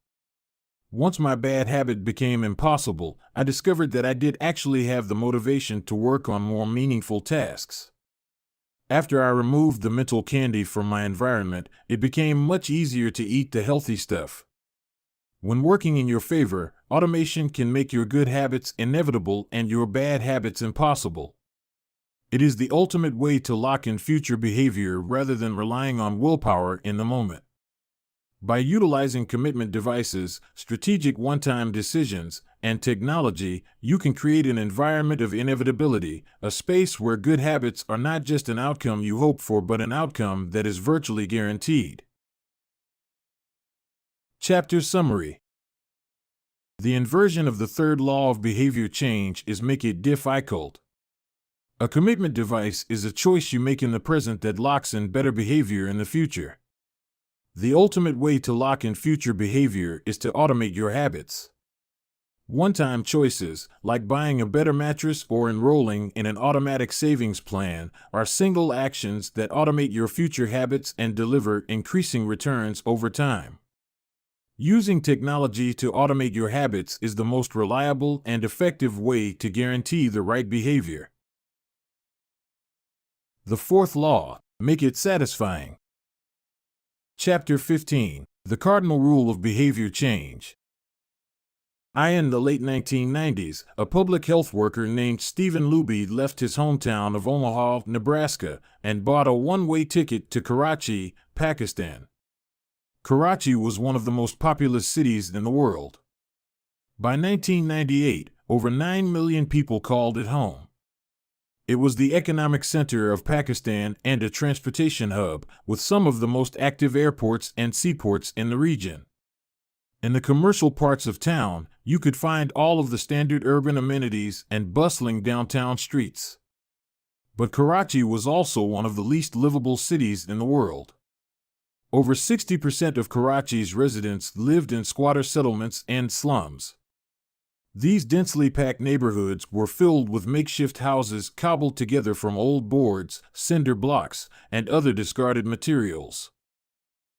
Once my bad habit became impossible, I discovered that I did actually have the motivation to work on more meaningful tasks. After I removed the mental candy from my environment, it became much easier to eat the healthy stuff. When working in your favor, automation can make your good habits inevitable and your bad habits impossible. It is the ultimate way to lock in future behavior rather than relying on willpower in the moment. By utilizing commitment devices, strategic one-time decisions, and technology, you can create an environment of inevitability, a space where good habits are not just an outcome you hope for but an outcome that is virtually guaranteed. Chapter Summary. The inversion of the third law of behavior change is make it difficult. A commitment device is a choice you make in the present that locks in better behavior in the future. The ultimate way to lock in future behavior is to automate your habits. One-time choices, like buying a better mattress or enrolling in an automatic savings plan, are single actions that automate your future habits and deliver increasing returns over time. Using technology to automate your habits is the most reliable and effective way to guarantee the right behavior. The fourth law, make it satisfying. Chapter 15. The Cardinal Rule of Behavior Change. In the late 1990s, a public health worker named Stephen Luby left his hometown of Omaha, Nebraska, and bought a one-way ticket to Karachi, Pakistan. Karachi was one of the most populous cities in the world. By 1998, over 9 million people called it home. It was the economic center of Pakistan and a transportation hub, with some of the most active airports and seaports in the region. In the commercial parts of town, you could find all of the standard urban amenities and bustling downtown streets. But Karachi was also one of the least livable cities in the world. Over 60% of Karachi's residents lived in squatter settlements and slums. These densely packed neighborhoods were filled with makeshift houses cobbled together from old boards, cinder blocks, and other discarded materials.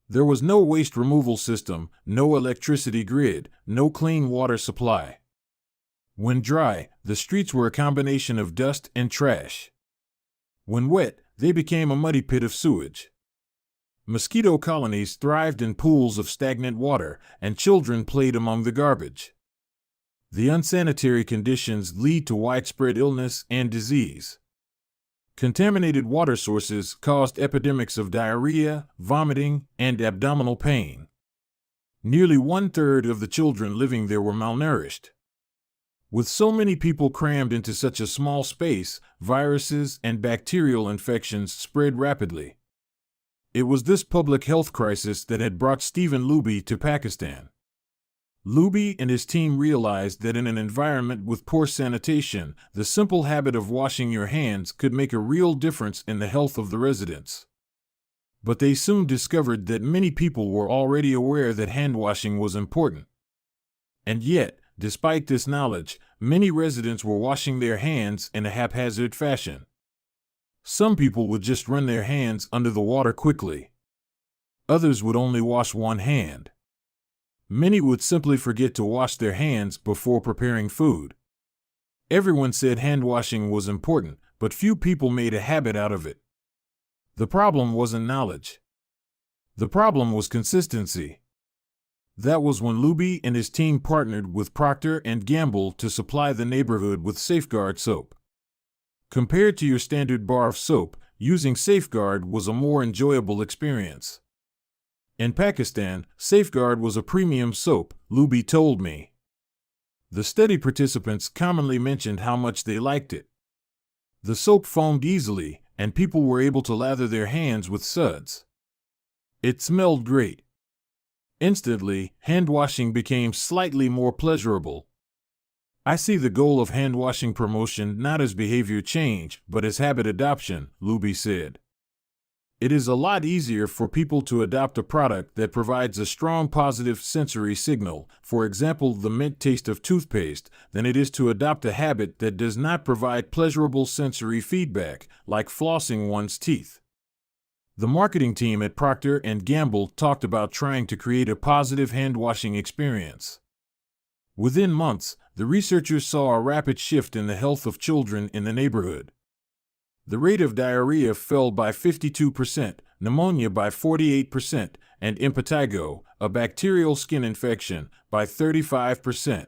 There was no waste removal system, no electricity grid, no clean water supply. When dry, the streets were a combination of dust and trash. When wet, they became a muddy pit of sewage. Mosquito colonies thrived in pools of stagnant water, and children played among the garbage. The unsanitary conditions lead to widespread illness and disease. Contaminated water sources caused epidemics of diarrhea, vomiting, and abdominal pain. Nearly 1/3 of the children living there were malnourished. With so many people crammed into such a small space, viruses and bacterial infections spread rapidly. It was this public health crisis that had brought Stephen Luby to Pakistan. Luby and his team realized that in an environment with poor sanitation, the simple habit of washing your hands could make a real difference in the health of the residents. But they soon discovered that many people were already aware that hand washing was important. And yet, despite this knowledge, many residents were washing their hands in a haphazard fashion. Some people would just run their hands under the water quickly. Others would only wash one hand. Many would simply forget to wash their hands before preparing food. Everyone said hand washing was important, but few people made a habit out of it. The problem wasn't knowledge. The problem was consistency. That was when Luby and his team partnered with Procter & Gamble to supply the neighborhood with Safeguard soap. Compared to your standard bar of soap, using Safeguard was a more enjoyable experience. In Pakistan, Safeguard was a premium soap, Luby told me. The study participants commonly mentioned how much they liked it. The soap foamed easily, and people were able to lather their hands with suds. It smelled great. Instantly, hand washing became slightly more pleasurable. I see the goal of hand washing promotion not as behavior change, but as habit adoption, Luby said. It is a lot easier for people to adopt a product that provides a strong positive sensory signal, for example the mint taste of toothpaste, than it is to adopt a habit that does not provide pleasurable sensory feedback, like flossing one's teeth. The marketing team at Procter & Gamble talked about trying to create a positive hand-washing experience. Within months, the researchers saw a rapid shift in the health of children in the neighborhood. The rate of diarrhea fell by 52%, pneumonia by 48%, and impetigo, a bacterial skin infection, by 35%.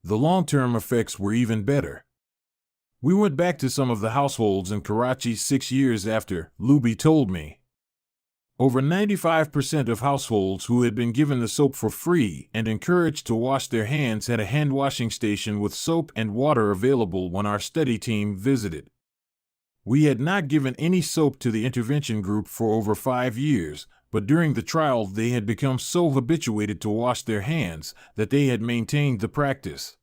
The long-term effects were even better. We went back to some of the households in Karachi 6 years after, Luby told me. Over 95% of households who had been given the soap for free and encouraged to wash their hands had a hand-washing station with soap and water available when our study team visited. We had not given any soap to the intervention group for over 5 years, but during the trial they had become so habituated to wash their hands that they had maintained the practice.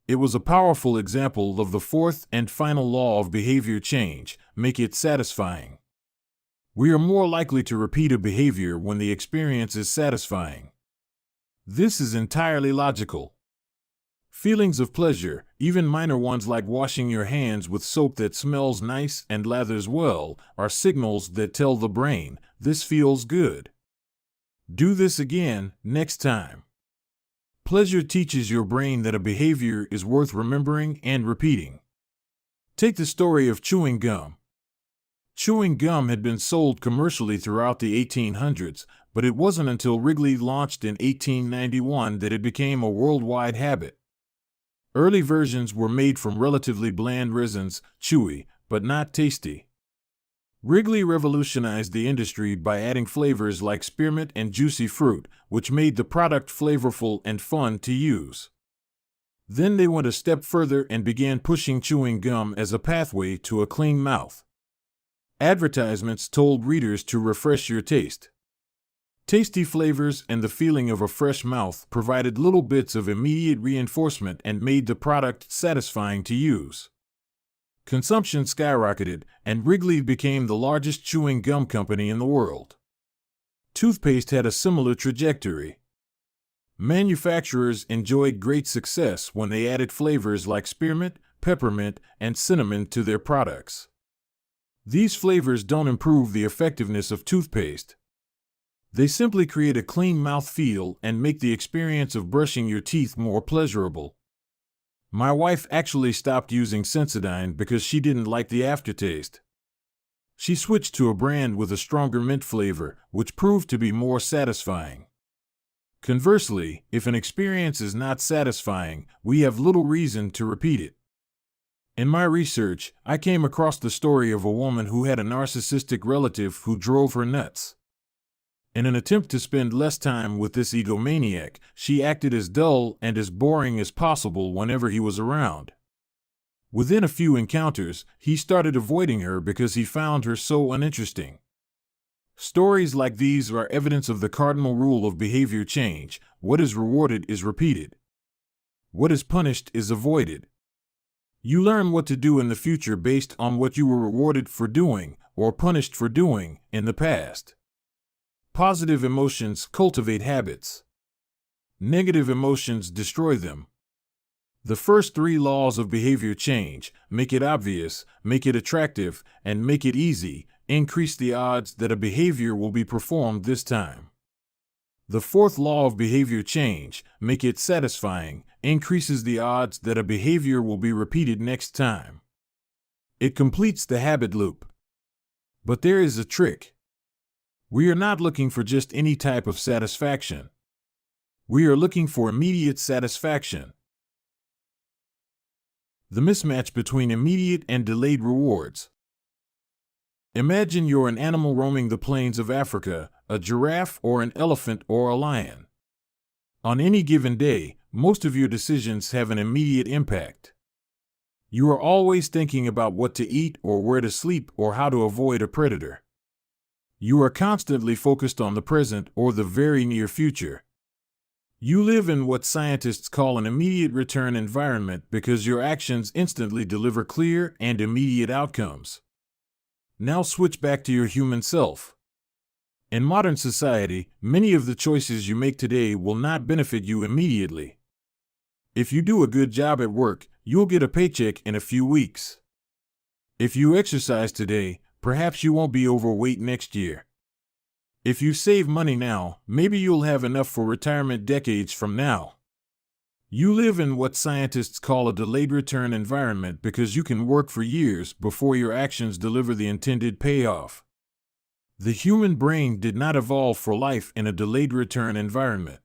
It was a powerful example of the fourth and final law of behavior change: make it satisfying. We are more likely to repeat a behavior when the experience is satisfying. This is entirely logical. Feelings of pleasure, even minor ones like washing your hands with soap that smells nice and lathers well, are signals that tell the brain, this feels good. Do this again, next time. Pleasure teaches your brain that a behavior is worth remembering and repeating. Take the story of chewing gum. Chewing gum had been sold commercially throughout the 1800s, but it wasn't until Wrigley launched in 1891 that it became a worldwide habit. Early versions were made from relatively bland resins, chewy, but not tasty. Wrigley revolutionized the industry by adding flavors like spearmint and juicy fruit, which made the product flavorful and fun to use. Then they went a step further and began pushing chewing gum as a pathway to a clean mouth. Advertisements told readers to refresh your taste. Tasty flavors and the feeling of a fresh mouth provided little bits of immediate reinforcement and made the product satisfying to use. Consumption skyrocketed, and Wrigley became the largest chewing gum company in the world. Toothpaste had a similar trajectory. Manufacturers enjoyed great success when they added flavors like spearmint, peppermint, and cinnamon to their products. These flavors don't improve the effectiveness of toothpaste. They simply create a clean mouth feel and make the experience of brushing your teeth more pleasurable. My wife actually stopped using Sensodyne because she didn't like the aftertaste. She switched to a brand with a stronger mint flavor, which proved to be more satisfying. Conversely, if an experience is not satisfying, we have little reason to repeat it. In my research, I came across the story of a woman who had a narcissistic relative who drove her nuts. In an attempt to spend less time with this egomaniac, she acted as dull and as boring as possible whenever he was around. Within a few encounters, he started avoiding her because he found her so uninteresting. Stories like these are evidence of the cardinal rule of behavior change: what is rewarded is repeated. What is punished is avoided. You learn what to do in the future based on what you were rewarded for doing or punished for doing in the past. Positive emotions cultivate habits. Negative emotions destroy them. The first 3 laws of behavior change: make it obvious, make it attractive, and make it easy, increase the odds that a behavior will be performed this time. The 4th law of behavior change, make it satisfying, increases the odds that a behavior will be repeated next time. It completes the habit loop. But there is a trick. We are not looking for just any type of satisfaction. We are looking for immediate satisfaction. The mismatch between immediate and delayed rewards. Imagine you're an animal roaming the plains of Africa, a giraffe or an elephant or a lion. On any given day, most of your decisions have an immediate impact. You are always thinking about what to eat or where to sleep or how to avoid a predator. You are constantly focused on the present or the very near future. You live in what scientists call an immediate return environment because your actions instantly deliver clear and immediate outcomes. Now switch back to your human self. In modern society, many of the choices you make today will not benefit you immediately. If you do a good job at work, you'll get a paycheck in a few weeks. If you exercise today, perhaps you won't be overweight next year. If you save money now, maybe you'll have enough for retirement decades from now. You live in what scientists call a delayed return environment because you can work for years before your actions deliver the intended payoff. The human brain did not evolve for life in a delayed return environment.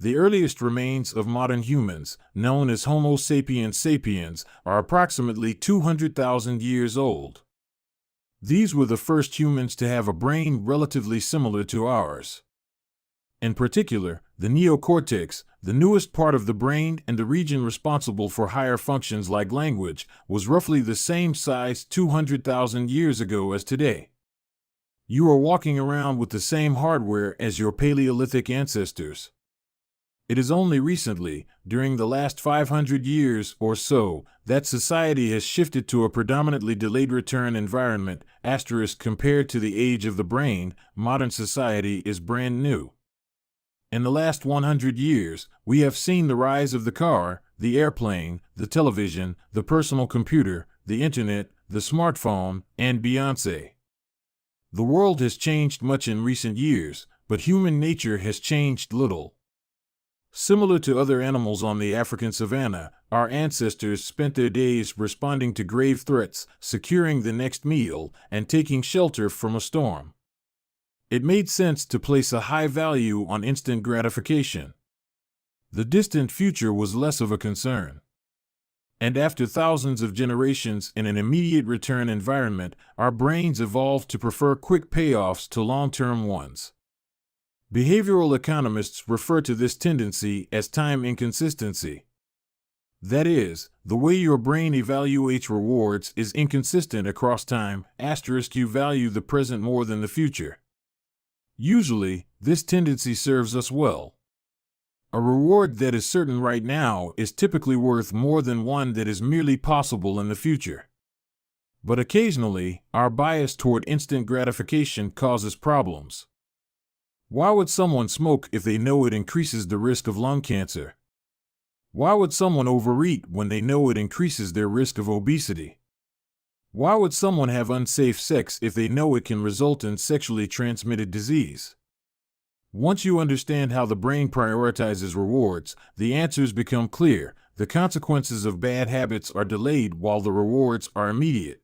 The earliest remains of modern humans, known as Homo sapiens sapiens, are approximately 200,000 years old. These were the first humans to have a brain relatively similar to ours. In particular, the neocortex, the newest part of the brain and the region responsible for higher functions like language, was roughly the same size 200,000 years ago as today. You are walking around with the same hardware as your Paleolithic ancestors. It is only recently, during the last 500 years or so, that society has shifted to a predominantly delayed return environment. Compared to the age of the brain, modern society is brand new. In the last 100 years, we have seen the rise of the car, the airplane, the television, the personal computer, the internet, the smartphone, and Beyoncé. The world has changed much in recent years, but human nature has changed little. Similar to other animals on the African savanna, our ancestors spent their days responding to grave threats, securing the next meal, and taking shelter from a storm. It made sense to place a high value on instant gratification. The distant future was less of a concern. And after thousands of generations in an immediate return environment, our brains evolved to prefer quick payoffs to long-term ones. Behavioral economists refer to this tendency as time inconsistency. That is, the way your brain evaluates rewards is inconsistent across time. You value the present more than the future. Usually, this tendency serves us well. A reward that is certain right now is typically worth more than one that is merely possible in the future. But occasionally, our bias toward instant gratification causes problems. Why would someone smoke if they know it increases the risk of lung cancer? Why would someone overeat when they know it increases their risk of obesity? Why would someone have unsafe sex if they know it can result in sexually transmitted disease? Once you understand how the brain prioritizes rewards, the answers become clear. The consequences of bad habits are delayed while the rewards are immediate.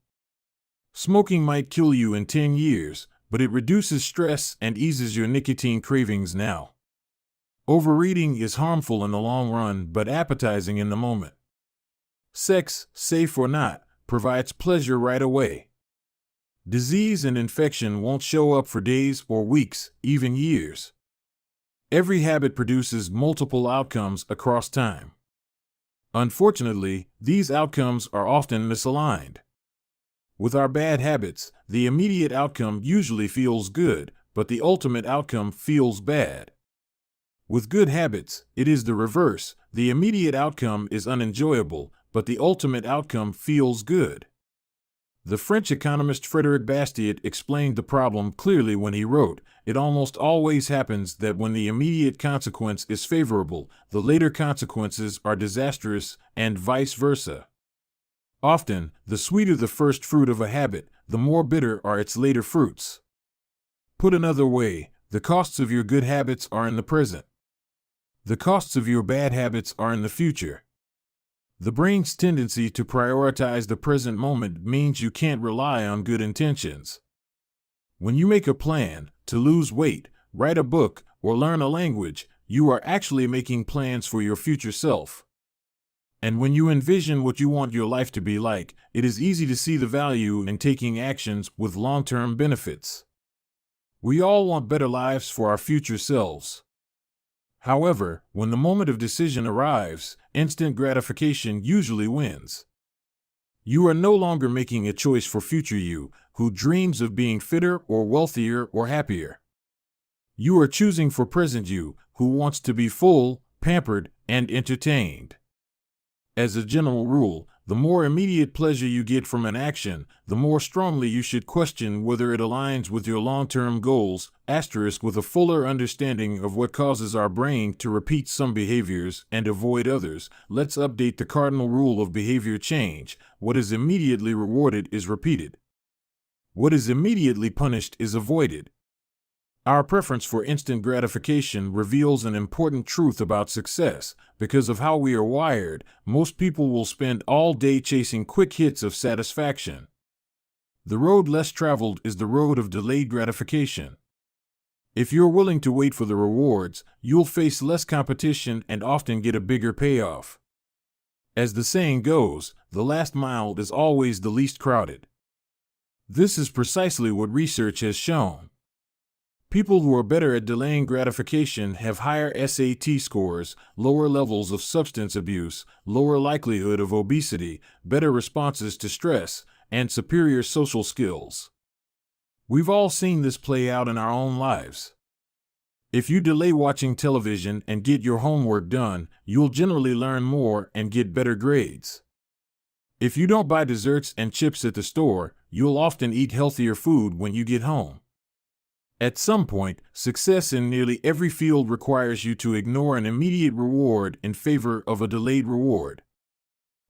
Smoking might kill you in 10 years, but it reduces stress and eases your nicotine cravings now. Overeating is harmful in the long run but appetizing in the moment. Sex, safe or not, provides pleasure right away. Disease and infection won't show up for days or weeks, even years. Every habit produces multiple outcomes across time. Unfortunately, these outcomes are often misaligned. With our bad habits, the immediate outcome usually feels good, but the ultimate outcome feels bad. With good habits, it is the reverse. The immediate outcome is unenjoyable, but the ultimate outcome feels good. The French economist Frédéric Bastiat explained the problem clearly when he wrote, "It almost always happens that when the immediate consequence is favorable, the later consequences are disastrous, and vice versa. Often, the sweeter the first fruit of a habit, the more bitter are its later fruits." Put another way, the costs of your good habits are in the present. The costs of your bad habits are in the future. The brain's tendency to prioritize the present moment means you can't rely on good intentions. When you make a plan to lose weight, write a book, or learn a language, you are actually making plans for your future self. And when you envision what you want your life to be like, it is easy to see the value in taking actions with long-term benefits. We all want better lives for our future selves. However, when the moment of decision arrives, instant gratification usually wins. You are no longer making a choice for future you, who dreams of being fitter or wealthier or happier. You are choosing for present you, who wants to be full, pampered, and entertained. As a general rule, The more immediate pleasure you get from an action, the more strongly you should question whether it aligns with your long-term goals, with a fuller understanding of what causes our brain to repeat some behaviors and avoid others. Let's update the cardinal rule of behavior change. What is immediately rewarded is repeated. What is immediately punished is avoided. Our preference for instant gratification reveals an important truth about success. Because of how we are wired, most people will spend all day chasing quick hits of satisfaction. The road less traveled is the road of delayed gratification. If you're willing to wait for the rewards, you'll face less competition and often get a bigger payoff. As the saying goes, the last mile is always the least crowded. This is precisely what research has shown. People who are better at delaying gratification have higher SAT scores, lower levels of substance abuse, lower likelihood of obesity, better responses to stress, and superior social skills. We've all seen this play out in our own lives. If you delay watching television and get your homework done, you'll generally learn more and get better grades. If you don't buy desserts and chips at the store, you'll often eat healthier food when you get home. At some point, success in nearly every field requires you to ignore an immediate reward in favor of a delayed reward.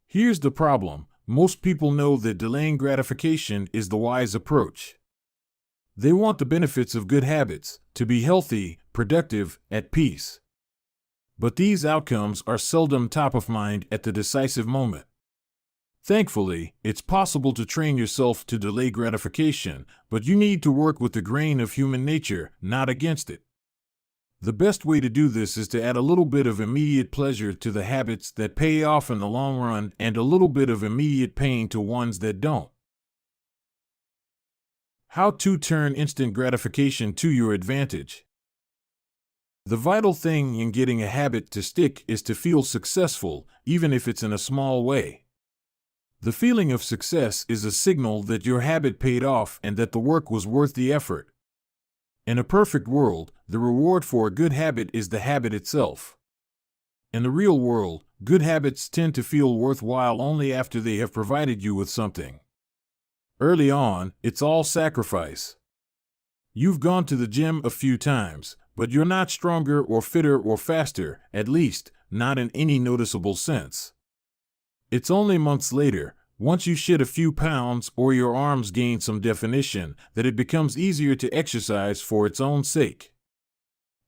Here's the problem: most people know that delaying gratification is the wise approach. They want the benefits of good habits, to be healthy, productive, at peace. But these outcomes are seldom top of mind at the decisive moment. Thankfully, it's possible to train yourself to delay gratification, but you need to work with the grain of human nature, not against it. The best way to do this is to add a little bit of immediate pleasure to the habits that pay off in the long run and a little bit of immediate pain to ones that don't. How to turn instant gratification to your advantage. The vital thing in getting a habit to stick is to feel successful, even if it's in a small way. The feeling of success is a signal that your habit paid off and that the work was worth the effort. In a perfect world, the reward for a good habit is the habit itself. In the real world, good habits tend to feel worthwhile only after they have provided you with something. Early on, it's all sacrifice. You've gone to the gym a few times, but you're not stronger or fitter or faster, at least, not in any noticeable sense. It's only months later, once you shed a few pounds or your arms gain some definition, that it becomes easier to exercise for its own sake.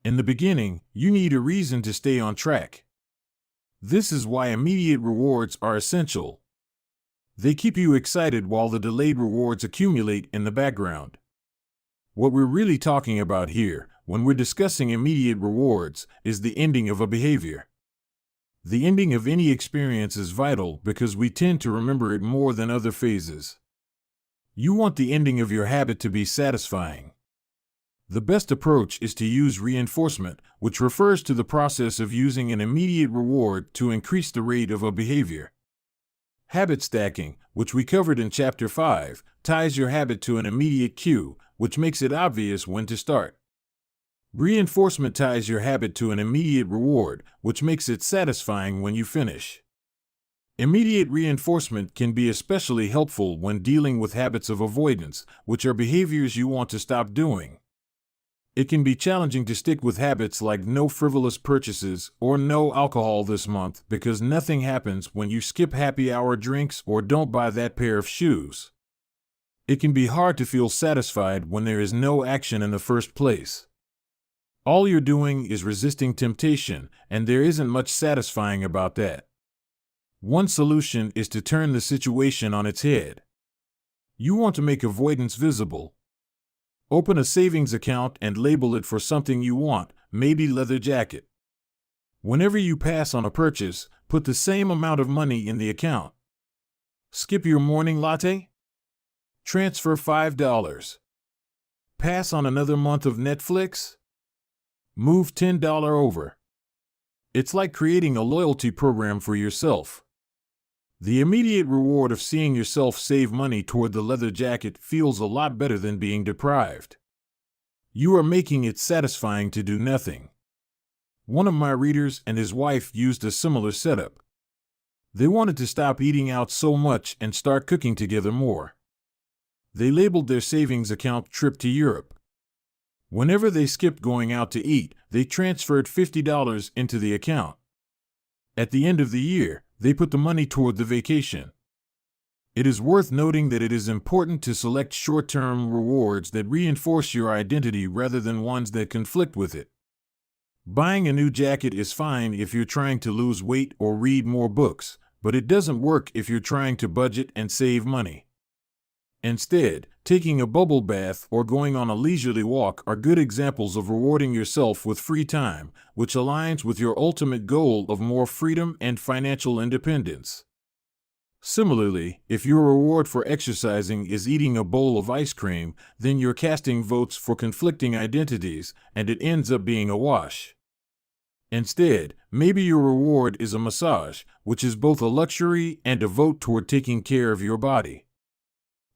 In the beginning, you need a reason to stay on track. This is why immediate rewards are essential. They keep you excited while the delayed rewards accumulate in the background. What we're really talking about here, when we're discussing immediate rewards, is the ending of a behavior. The ending of any experience is vital because we tend to remember it more than other phases. You want the ending of your habit to be satisfying. The best approach is to use reinforcement, which refers to the process of using an immediate reward to increase the rate of a behavior. Habit stacking, which we covered in Chapter 5, ties your habit to an immediate cue, which makes it obvious when to start. Reinforcement ties your habit to an immediate reward, which makes it satisfying when you finish. Immediate reinforcement can be especially helpful when dealing with habits of avoidance, which are behaviors you want to stop doing. It can be challenging to stick with habits like no frivolous purchases or no alcohol this month because nothing happens when you skip happy hour drinks or don't buy that pair of shoes. It can be hard to feel satisfied when there is no action in the first place. All you're doing is resisting temptation, and there isn't much satisfying about that. One solution is to turn the situation on its head. You want to make avoidance visible. Open a savings account and label it for something you want, maybe leather jacket. Whenever you pass on a purchase, put the same amount of money in the account. Skip your morning latte? Transfer $5. Pass on another month of Netflix? Move $10 over. It's like creating a loyalty program for yourself. The immediate reward of seeing yourself save money toward the leather jacket feels a lot better than being deprived. You are making it satisfying to do nothing. One of my readers and his wife used a similar setup. They wanted to stop eating out so much and start cooking together more. They labeled their savings account trip to Europe. Whenever they skipped going out to eat, they transferred $50 into the account. At the end of the year, they put the money toward the vacation. It is worth noting that it is important to select short-term rewards that reinforce your identity rather than ones that conflict with it. Buying a new jacket is fine if you're trying to lose weight or read more books, but it doesn't work if you're trying to budget and save money. Instead, taking a bubble bath or going on a leisurely walk are good examples of rewarding yourself with free time, which aligns with your ultimate goal of more freedom and financial independence. Similarly, if your reward for exercising is eating a bowl of ice cream, then you're casting votes for conflicting identities, and it ends up being a wash. Instead, maybe your reward is a massage, which is both a luxury and a vote toward taking care of your body.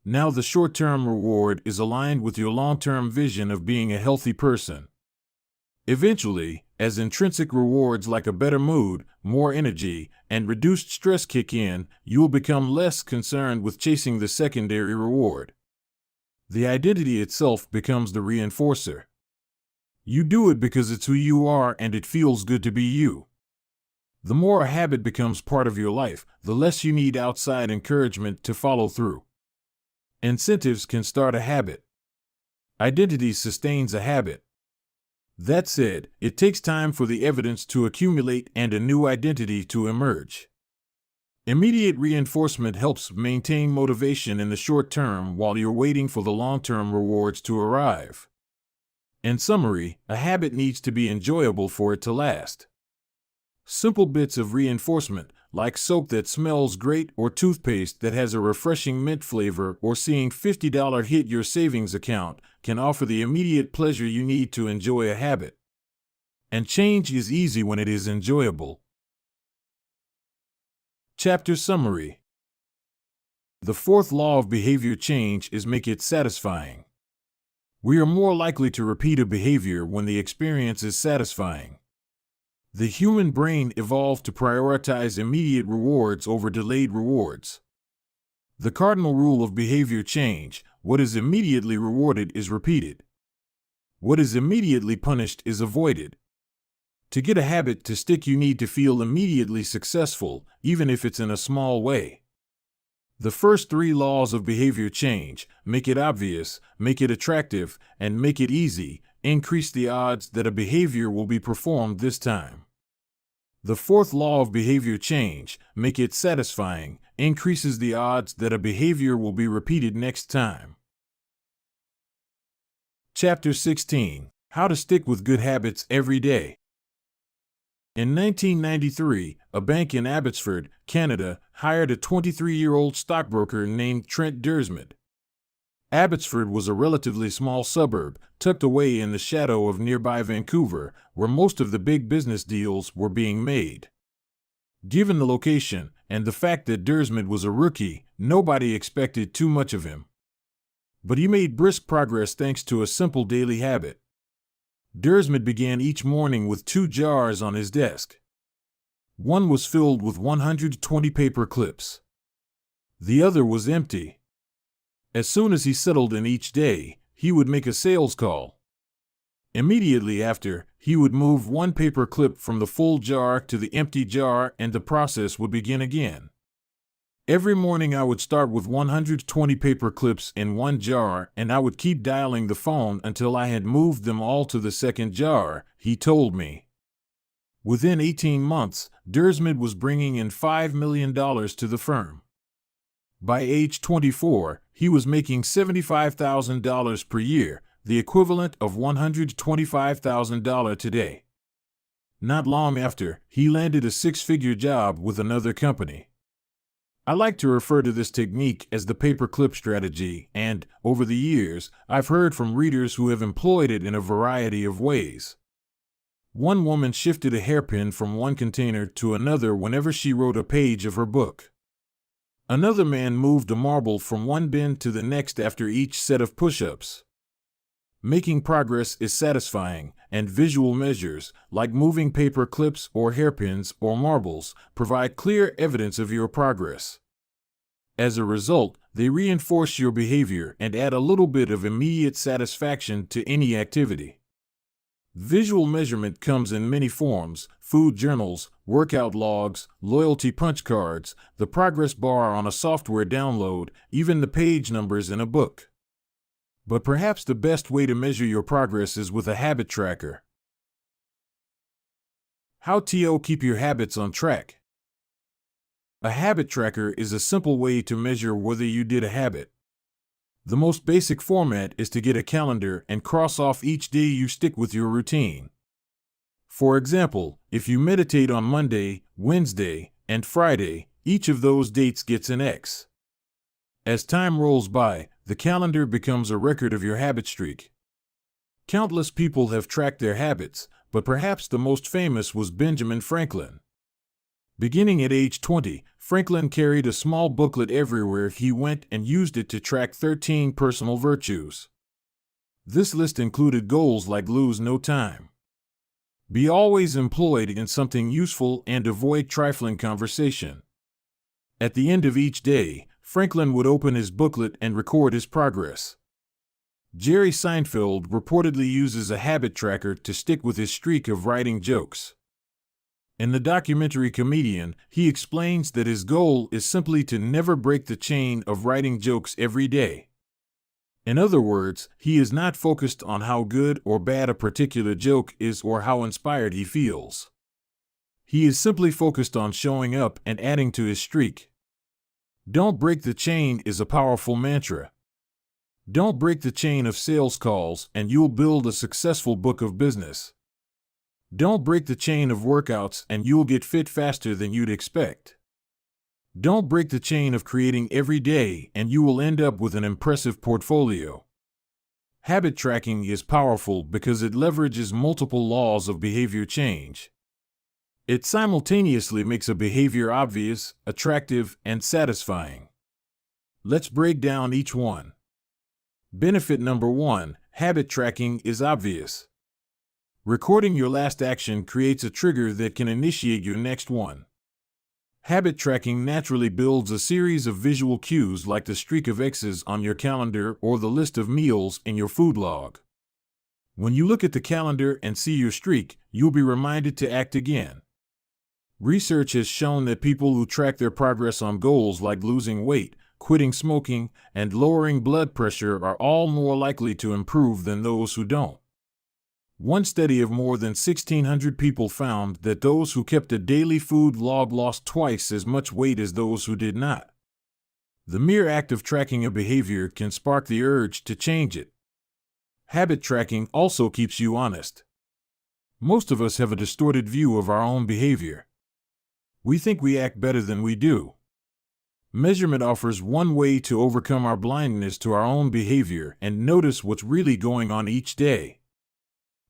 Now the short-term reward is aligned with your long-term vision of being a healthy person. Eventually, as intrinsic rewards like a better mood, more energy, and reduced stress kick in, you will become less concerned with chasing the secondary reward. The identity itself becomes the reinforcer. You do it because it's who you are and it feels good to be you. The more a habit becomes part of your life, the less you need outside encouragement to follow through. Incentives can start a habit. Identity sustains a habit. That said, it takes time for the evidence to accumulate and a new identity to emerge. Immediate reinforcement helps maintain motivation in the short term while you're waiting for the long-term rewards to arrive. In summary, a habit needs to be enjoyable for it to last. Simple bits of reinforcement, like soap that smells great or toothpaste that has a refreshing mint flavor or seeing $50 hit your savings account, can offer the immediate pleasure you need to enjoy a habit. And change is easy when it is enjoyable. Chapter Summary. The fourth law of behavior change is make it satisfying. We are more likely to repeat a behavior when the experience is satisfying. The human brain evolved to prioritize immediate rewards over delayed rewards. The cardinal rule of behavior change: what is immediately rewarded is repeated. What is immediately punished is avoided. To get a habit to stick, you need to feel immediately successful, even if it's in a small way. The first three laws of behavior change: make it obvious, make it attractive, and make it easy, increase the odds that a behavior will be performed this time. The fourth law of behavior change: make it satisfying, increases the odds that a behavior will be repeated next time. Chapter 16. How to stick with good habits every day. In 1993, a bank in Abbotsford, Canada, hired a 23-year-old stockbroker named Trent Dursmid. Abbotsford was a relatively small suburb, tucked away in the shadow of nearby Vancouver, where most of the big business deals were being made. Given the location, and the fact that Dursmid was a rookie, nobody expected too much of him. But he made brisk progress thanks to a simple daily habit. Dursmid began each morning with 2 jars on his desk. One was filled with 120 paper clips. The other was empty. As soon as he settled in each day, he would make a sales call. Immediately after, he would move 1 paper clip from the full jar to the empty jar, and the process would begin again. Every morning I would start with 120 paper clips in 1 jar, and I would keep dialing the phone until I had moved them all to the second jar, he told me. Within 18 months, Dursmid was bringing in $5 million to the firm. By age 24, he was making $75,000 per year, the equivalent of $125,000 today. Not long after, he landed a 6-figure job with another company. I like to refer to this technique as the paperclip strategy, and, over the years, I've heard from readers who have employed it in a variety of ways. One woman shifted a hairpin from one container to another whenever she wrote a page of her book. Another man moved a marble from one bin to the next after each set of push-ups. Making progress is satisfying, and visual measures, like moving paper clips or hairpins or marbles, provide clear evidence of your progress. As a result, they reinforce your behavior and add a little bit of immediate satisfaction to any activity. Visual measurement comes in many forms: food journals, workout logs, loyalty punch cards, the progress bar on a software download, even the page numbers in a book. But perhaps the best way to measure your progress is with a habit tracker. How to keep your habits on track. A habit tracker is a simple way to measure whether you did a habit. The most basic format is to get a calendar and cross off each day you stick with your routine. For example, if you meditate on Monday, Wednesday, and Friday, each of those dates gets an X. As time rolls by, the calendar becomes a record of your habit streak. Countless people have tracked their habits, but perhaps the most famous was Benjamin Franklin. Beginning at age 20, Franklin carried a small booklet everywhere he went and used it to track 13 personal virtues. This list included goals like lose no time, be always employed in something useful, and avoid trifling conversation. At the end of each day, Franklin would open his booklet and record his progress. Jerry Seinfeld reportedly uses a habit tracker to stick with his streak of writing jokes. In the documentary Comedian, he explains that his goal is simply to never break the chain of writing jokes every day. In other words, he is not focused on how good or bad a particular joke is or how inspired he feels. He is simply focused on showing up and adding to his streak. Don't break the chain is a powerful mantra. Don't break the chain of sales calls and you'll build a successful book of business. Don't break the chain of workouts and you'll get fit faster than you'd expect. Don't break the chain of creating every day and you will end up with an impressive portfolio. Habit tracking is powerful because it leverages multiple laws of behavior change. It simultaneously makes a behavior obvious, attractive, and satisfying. Let's break down each one. Benefit number 1: habit tracking is obvious. Recording your last action creates a trigger that can initiate your next one. Habit tracking naturally builds a series of visual cues like the streak of X's on your calendar or the list of meals in your food log. When you look at the calendar and see your streak, you'll be reminded to act again. Research has shown that people who track their progress on goals like losing weight, quitting smoking, and lowering blood pressure are all more likely to improve than those who don't. One study of more than 1,600 people found that those who kept a daily food log lost twice as much weight as those who did not. The mere act of tracking a behavior can spark the urge to change it. Habit tracking also keeps you honest. Most of us have a distorted view of our own behavior. We think we act better than we do. Measurement offers one way to overcome our blindness to our own behavior and notice what's really going on each day.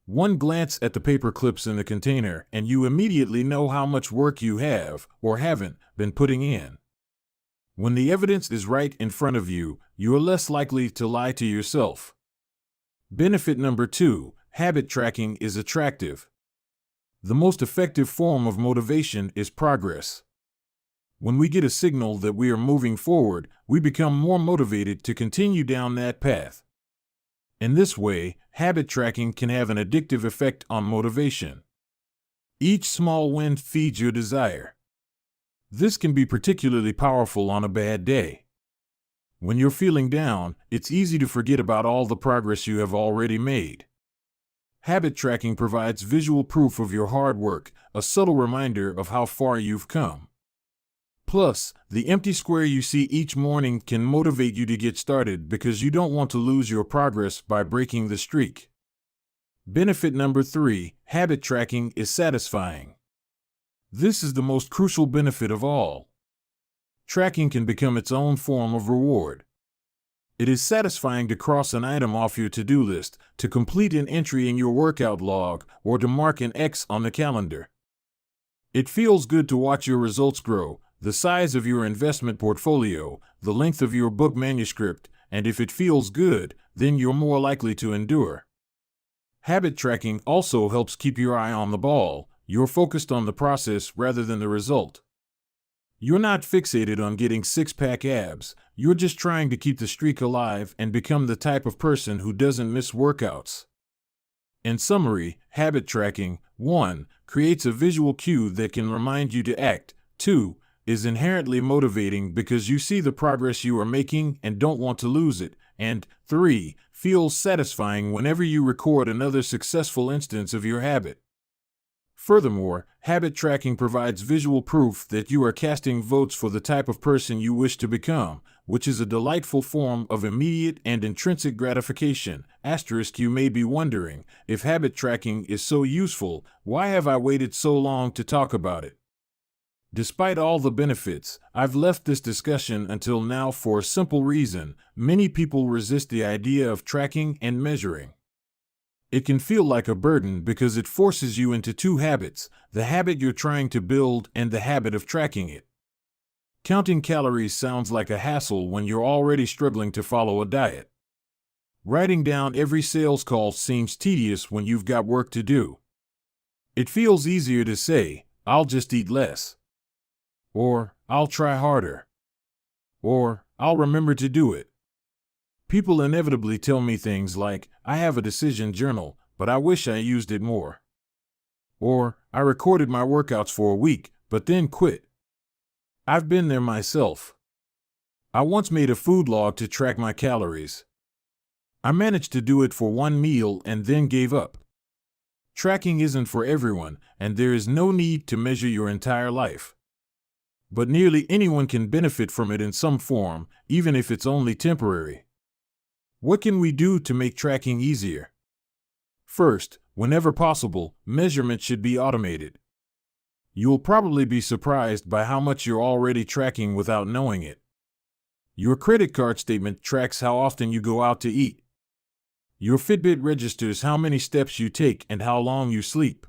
One glance at the paper clips in the container and you immediately know how much work you have, or haven't, been putting in. When the evidence is right in front of you, you are less likely to lie to yourself. Benefit number 2: habit tracking is attractive. The most effective form of motivation is progress. When we get a signal that we are moving forward, we become more motivated to continue down that path. In this way, habit tracking can have an addictive effect on motivation. Each small win feeds your desire. This can be particularly powerful on a bad day. When you're feeling down, it's easy to forget about all the progress you have already made. Habit tracking provides visual proof of your hard work, a subtle reminder of how far you've come. Plus, the empty square you see each morning can motivate you to get started because you don't want to lose your progress by breaking the streak. Benefit number 3: habit tracking is satisfying. This is the most crucial benefit of all. Tracking can become its own form of reward. It is satisfying to cross an item off your to-do list, to complete an entry in your workout log, or to mark an X on the calendar. It feels good to watch your results grow, the size of your investment portfolio, the length of your book manuscript, and if it feels good, then you're more likely to endure. Habit tracking also helps keep your eye on the ball. You're focused on the process rather than the result. You're not fixated on getting six-pack abs. You're just trying to keep the streak alive and become the type of person who doesn't miss workouts. In summary, habit tracking, 1. Creates a visual cue that can remind you to act. 2. Is inherently motivating because you see the progress you are making and don't want to lose it. And 3. Feels satisfying whenever you record another successful instance of your habit. Furthermore, habit tracking provides visual proof that you are casting votes for the type of person you wish to become, which is a delightful form of immediate and intrinsic gratification. Asterisk, you may be wondering, if habit tracking is so useful, why have I waited so long to talk about it? Despite all the benefits, I've left this discussion until now for a simple reason: many people resist the idea of tracking and measuring. It can feel like a burden because it forces you into two habits: the habit you're trying to build and the habit of tracking it. Counting calories sounds like a hassle when you're already struggling to follow a diet. Writing down every sales call seems tedious when you've got work to do. It feels easier to say, "I'll just eat less," or "I'll try harder," or "I'll remember to do it." People inevitably tell me things like, "I have a decision journal, but I wish I used it more." Or, "I recorded my workouts for a week, but then quit." I've been there myself. I once made a food log to track my calories. I managed to do it for one meal and then gave up. Tracking isn't for everyone, and there is no need to measure your entire life. But nearly anyone can benefit from it in some form, even if it's only temporary. What can we do to make tracking easier? First, whenever possible, measurement should be automated. You'll probably be surprised by how much you're already tracking without knowing it. Your credit card statement tracks how often you go out to eat. Your Fitbit registers how many steps you take and how long you sleep.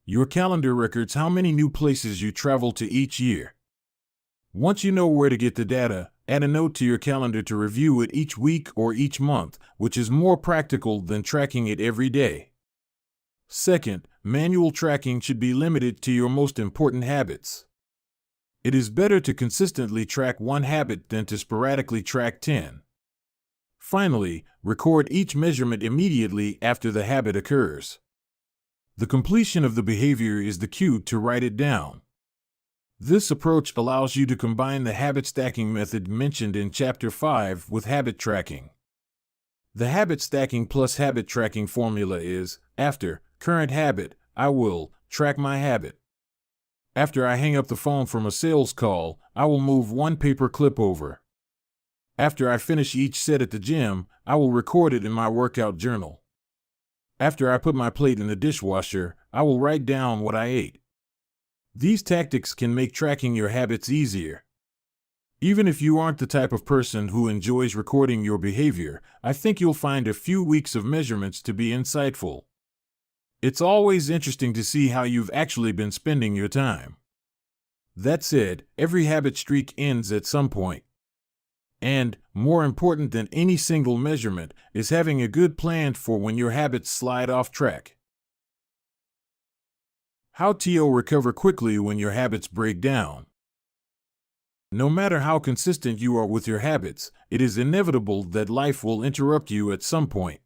Your calendar records how many new places you travel to each year. Once you know where to get the data, add a note to your calendar to review it each week or each month, which is more practical than tracking it every day. Second, manual tracking should be limited to your most important habits. It is better to consistently track one habit than to sporadically track 10. Finally, record each measurement immediately after the habit occurs. The completion of the behavior is the cue to write it down. This approach allows you to combine the habit stacking method mentioned in Chapter 5 with habit tracking. The habit stacking plus habit tracking formula is: after current habit, I will track my habit. After I hang up the phone from a sales call, I will move one paper clip over. After I finish each set at the gym, I will record it in my workout journal. After I put my plate in the dishwasher, I will write down what I ate. These tactics can make tracking your habits easier. Even if you aren't the type of person who enjoys recording your behavior, I think you'll find a few weeks of measurements to be insightful. It's always interesting to see how you've actually been spending your time. That said, every habit streak ends at some point. And, more important than any single measurement, is having a good plan for when your habits slide off track. How to recover quickly when your habits break down. No matter how consistent you are with your habits, it is inevitable that life will interrupt you at some point.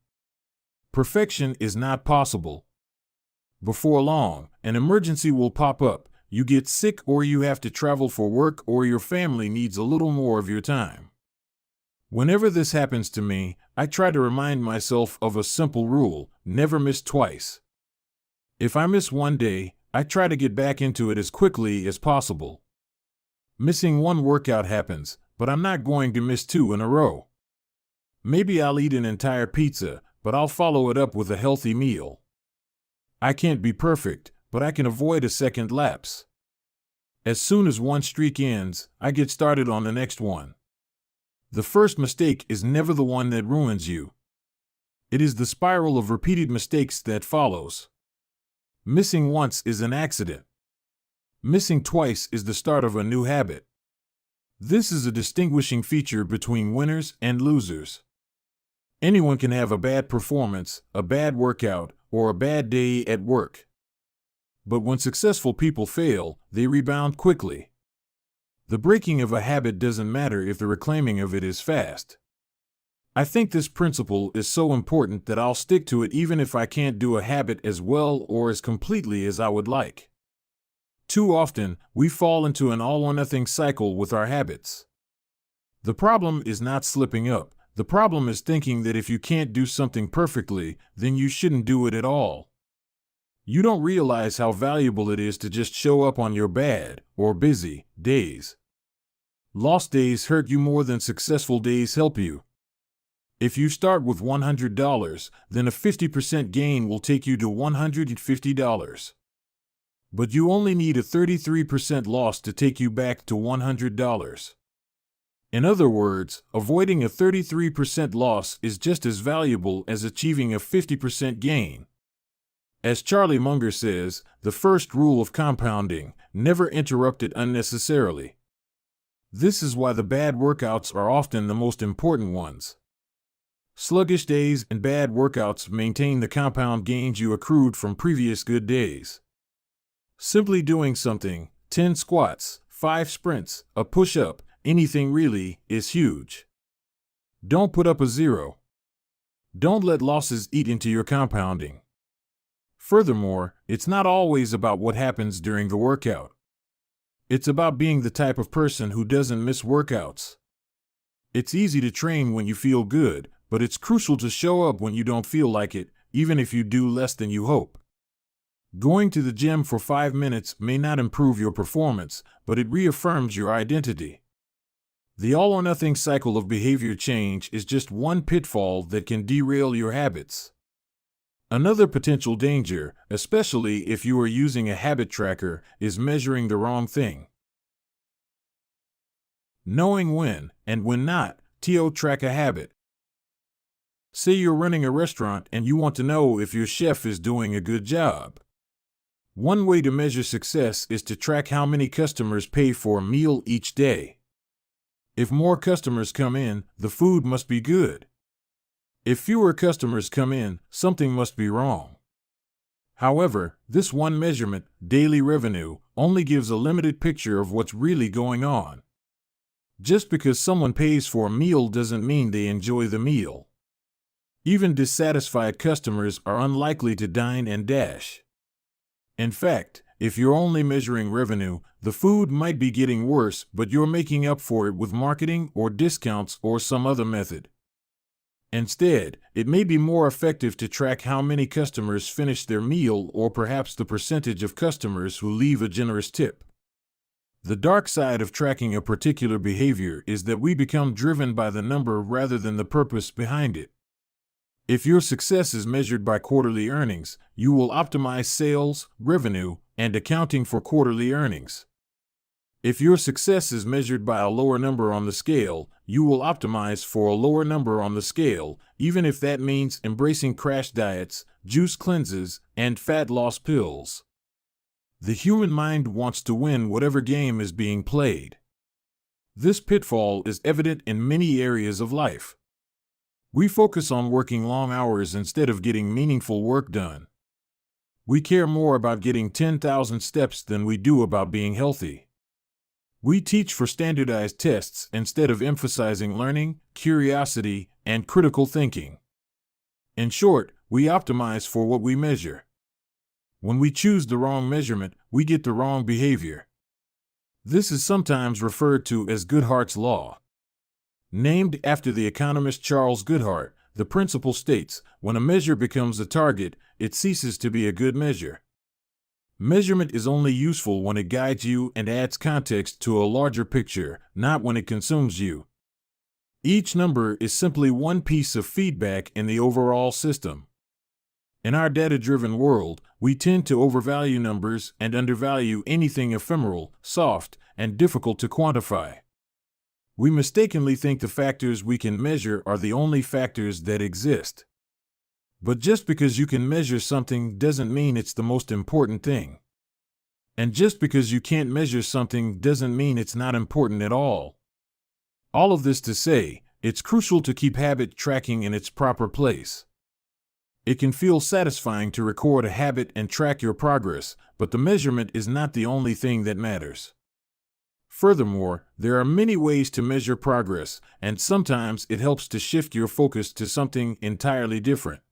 Perfection is not possible. Before long, an emergency will pop up, you get sick, or you have to travel for work, or your family needs a little more of your time. Whenever this happens to me, I try to remind myself of a simple rule: never miss twice. If I miss one day, I try to get back into it as quickly as possible. Missing one workout happens, but I'm not going to miss 2 in a row. Maybe I'll eat an entire pizza, but I'll follow it up with a healthy meal. I can't be perfect, but I can avoid a second lapse. As soon as one streak ends, I get started on the next one. The first mistake is never the one that ruins you. It is the spiral of repeated mistakes that follows. Missing once is an accident. Missing twice is the start of a new habit. This is a distinguishing feature between winners and losers. Anyone can have a bad performance, a bad workout, or a bad day at work. But when successful people fail, they rebound quickly. The breaking of a habit doesn't matter if the reclaiming of it is fast. I think this principle is so important that I'll stick to it even if I can't do a habit as well or as completely as I would like. Too often, we fall into an all-or-nothing cycle with our habits. The problem is not slipping up. The problem is thinking that if you can't do something perfectly, then you shouldn't do it at all. You don't realize how valuable it is to just show up on your bad, or busy, days. Lost days hurt you more than successful days help you. If you start with $100, then a 50% gain will take you to $150. But you only need a 33% loss to take you back to $100. In other words, avoiding a 33% loss is just as valuable as achieving a 50% gain. As Charlie Munger says, the first rule of compounding: never interrupt it unnecessarily. This is why the bad workouts are often the most important ones. Sluggish days and bad workouts maintain the compound gains you accrued from previous good days. Simply doing something, 10 squats, 5 sprints, a push-up, anything really, is huge. Don't put up a zero. Don't let losses eat into your compounding. Furthermore, it's not always about what happens during the workout. It's about being the type of person who doesn't miss workouts. It's easy to train when you feel good, but it's crucial to show up when you don't feel like it, even if you do less than you hope. Going to the gym for 5 minutes may not improve your performance, but it reaffirms your identity. The all-or-nothing cycle of behavior change is just one pitfall that can derail your habits. Another potential danger, especially if you are using a habit tracker, is measuring the wrong thing. Knowing when, and when not, to track a habit. Say you're running a restaurant and you want to know if your chef is doing a good job. One way to measure success is to track how many customers pay for a meal each day. If more customers come in, the food must be good. If fewer customers come in, something must be wrong. However, this one measurement, daily revenue, only gives a limited picture of what's really going on. Just because someone pays for a meal doesn't mean they enjoy the meal. Even dissatisfied customers are unlikely to dine and dash. In fact, if you're only measuring revenue, the food might be getting worse, but you're making up for it with marketing or discounts or some other method. Instead, it may be more effective to track how many customers finish their meal or perhaps the percentage of customers who leave a generous tip. The dark side of tracking a particular behavior is that we become driven by the number rather than the purpose behind it. If your success is measured by quarterly earnings, you will optimize sales, revenue, and accounting for quarterly earnings. If your success is measured by a lower number on the scale, you will optimize for a lower number on the scale, even if that means embracing crash diets, juice cleanses, and fat loss pills. The human mind wants to win whatever game is being played. This pitfall is evident in many areas of life. We focus on working long hours instead of getting meaningful work done. We care more about getting 10,000 steps than we do about being healthy. We teach for standardized tests instead of emphasizing learning, curiosity, and critical thinking. In short, we optimize for what we measure. When we choose the wrong measurement, we get the wrong behavior. This is sometimes referred to as Goodhart's Law. Named after the economist Charles Goodhart, the principle states, when a measure becomes a target, it ceases to be a good measure. Measurement is only useful when it guides you and adds context to a larger picture, not when it consumes you. Each number is simply one piece of feedback in the overall system. In our data-driven world, we tend to overvalue numbers and undervalue anything ephemeral, soft, and difficult to quantify. We mistakenly think the factors we can measure are the only factors that exist. But just because you can measure something doesn't mean it's the most important thing. And just because you can't measure something doesn't mean it's not important at all. All of this to say, It's crucial to keep habit tracking in its proper place. It can feel satisfying to record a habit and track your progress, but the measurement is not the only thing that matters. Furthermore, there are many ways to measure progress, and sometimes it helps to shift your focus to something entirely different.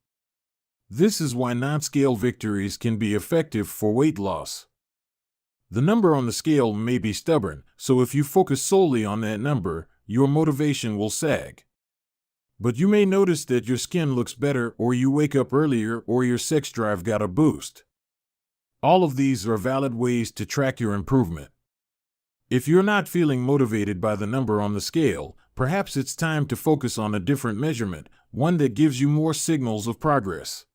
This is why non-scale victories can be effective for weight loss. The number on the scale may be stubborn, so if you focus solely on that number, your motivation will sag. But you may notice that your skin looks better, or you wake up earlier, or your sex drive got a boost. All of these are valid ways to track your improvement. If you're not feeling motivated by the number on the scale, perhaps it's time to focus on a different measurement, one that gives you more signals of progress.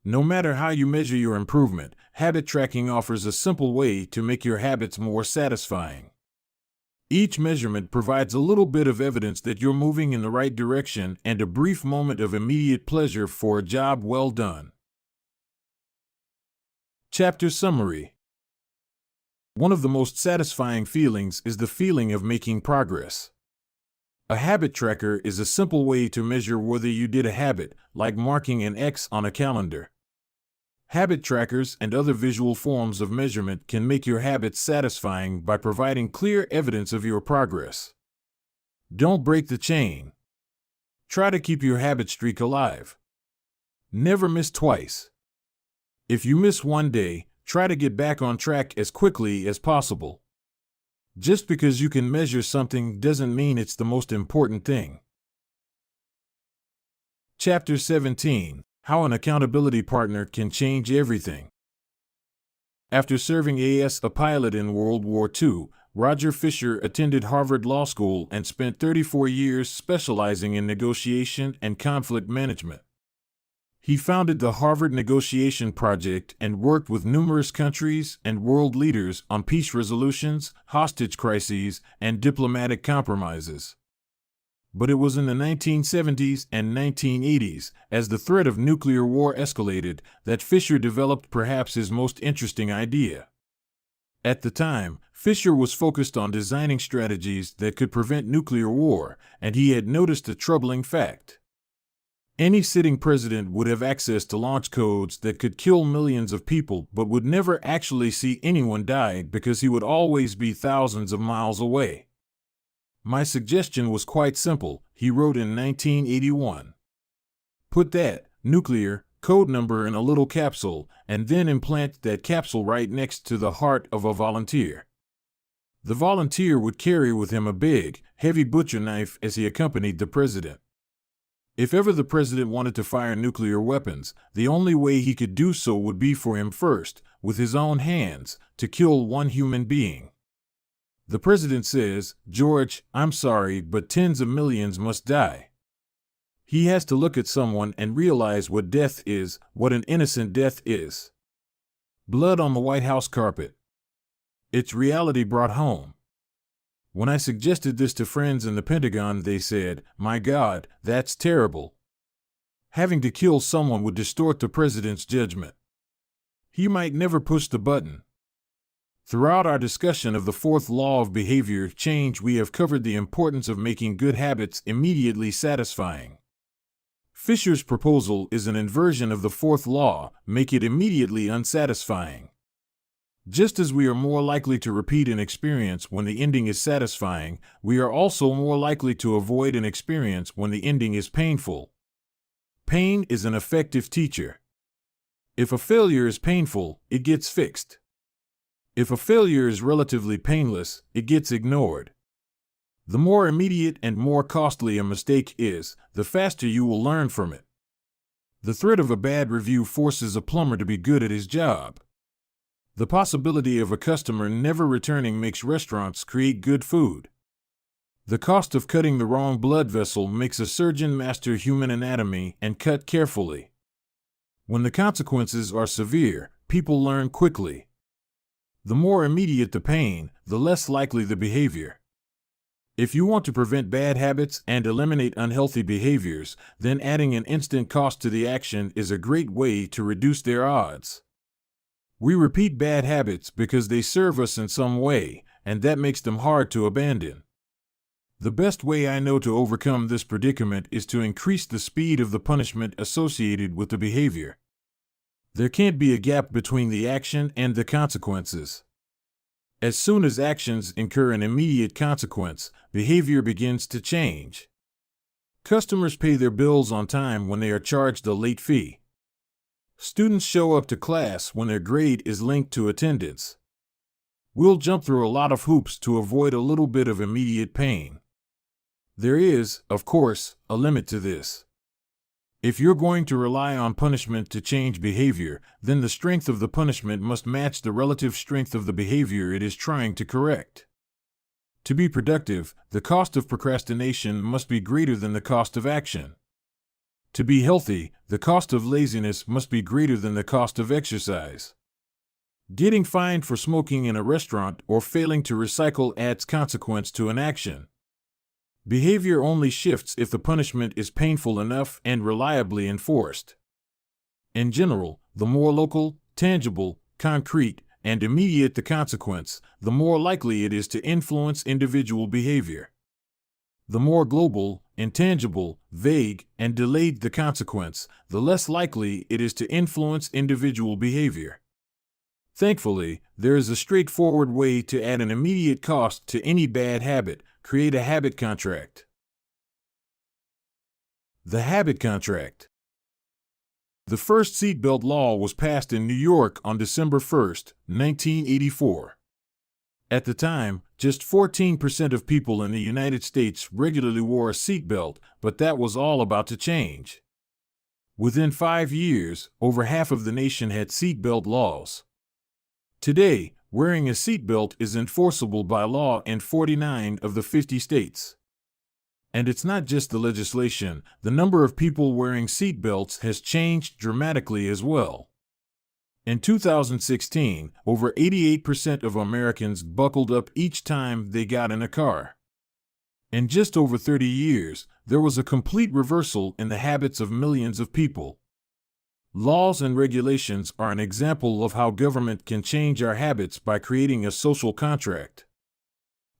No matter how you measure your improvement, habit tracking offers a simple way to make your habits more satisfying. Each measurement provides a little bit of evidence that you're moving in the right direction and a brief moment of immediate pleasure for a job well done. Chapter Summary. One of the most satisfying feelings is the feeling of making progress. A habit tracker is a simple way to measure whether you did a habit, like marking an X on a calendar. Habit trackers and other visual forms of measurement can make your habits satisfying by providing clear evidence of your progress. Don't break the chain. Try to keep your habit streak alive. Never miss twice. If you miss one day, try to get back on track as quickly as possible. Just because you can measure something doesn't mean it's the most important thing. Chapter 17. How an accountability partner can change everything. After serving as a pilot in World War II, Roger Fisher attended Harvard Law School and spent 34 years specializing in negotiation and conflict management. He founded the Harvard Negotiation Project and worked with numerous countries and world leaders on peace resolutions, hostage crises, and diplomatic compromises. But it was in the 1970s and 1980s, as the threat of nuclear war escalated, that Fisher developed perhaps his most interesting idea. At the time, Fisher was focused on designing strategies that could prevent nuclear war, and he had noticed a troubling fact. Any sitting president would have access to launch codes that could kill millions of people but would never actually see anyone die because he would always be thousands of miles away. My suggestion was quite simple, he wrote in 1981. Put that nuclear code number in a little capsule and then implant that capsule right next to the heart of a volunteer. The volunteer would carry with him a big, heavy butcher knife as he accompanied the president. If ever the president wanted to fire nuclear weapons, the only way he could do so would be for him first, with his own hands, to kill one human being. The president says, "George, I'm sorry, but tens of millions must die." He has to look at someone and realize what death is, what an innocent death is. Blood on the White House carpet. It's reality brought home. When I suggested this to friends in the Pentagon, they said, "My God, that's terrible. Having to kill someone would distort the president's judgment. He might never push the button." Throughout our discussion of the fourth law of behavior change, we have covered the importance of making good habits immediately satisfying. Fisher's proposal is an inversion of the fourth law, make it immediately unsatisfying. Just as we are more likely to repeat an experience when the ending is satisfying, we are also more likely to avoid an experience when the ending is painful. Pain is an effective teacher. If a failure is painful, it gets fixed. If a failure is relatively painless, it gets ignored. The more immediate and more costly a mistake is, the faster you will learn from it. The threat of a bad review forces a plumber to be good at his job. The possibility of a customer never returning makes restaurants create good food. The cost of cutting the wrong blood vessel makes a surgeon master human anatomy and cut carefully. When the consequences are severe, people learn quickly. The more immediate the pain, the less likely the behavior. If you want to prevent bad habits and eliminate unhealthy behaviors, then adding an instant cost to the action is a great way to reduce their odds. We repeat bad habits because they serve us in some way, and that makes them hard to abandon. The best way I know to overcome this predicament is to increase the speed of the punishment associated with the behavior. There can't be a gap between the action and the consequences. As soon as actions incur an immediate consequence, behavior begins to change. Customers pay their bills on time when they are charged a late fee. Students show up to class when their grade is linked to attendance. We'll jump through a lot of hoops to avoid a little bit of immediate pain. There is, of course, a limit to this. If you're going to rely on punishment to change behavior, then the strength of the punishment must match the relative strength of the behavior it is trying to correct. To be productive, the cost of procrastination must be greater than the cost of action. To be healthy, the cost of laziness must be greater than the cost of exercise. Getting fined for smoking in a restaurant or failing to recycle adds consequence to an action. Behavior only shifts if the punishment is painful enough and reliably enforced. In general, the more local, tangible, concrete, and immediate the consequence, the more likely it is to influence individual behavior. The more global, intangible, vague, and delayed the consequence, the less likely it is to influence individual behavior. Thankfully, there is a straightforward way to add an immediate cost to any bad habit: create a habit contract. The habit contract. The first seatbelt law was passed in New York on December 1, 1984. At the time, just 14% of people in the United States regularly wore a seatbelt, but that was all about to change. Within 5 years, over half of the nation had seatbelt laws. Today, wearing a seatbelt is enforceable by law in 49 of the 50 states. And it's not just the legislation, the number of people wearing seatbelts has changed dramatically as well. In 2016, over 88% of Americans buckled up each time they got in a car. In just over 30 years, there was a complete reversal in the habits of millions of people. Laws and regulations are an example of how government can change our habits by creating a social contract.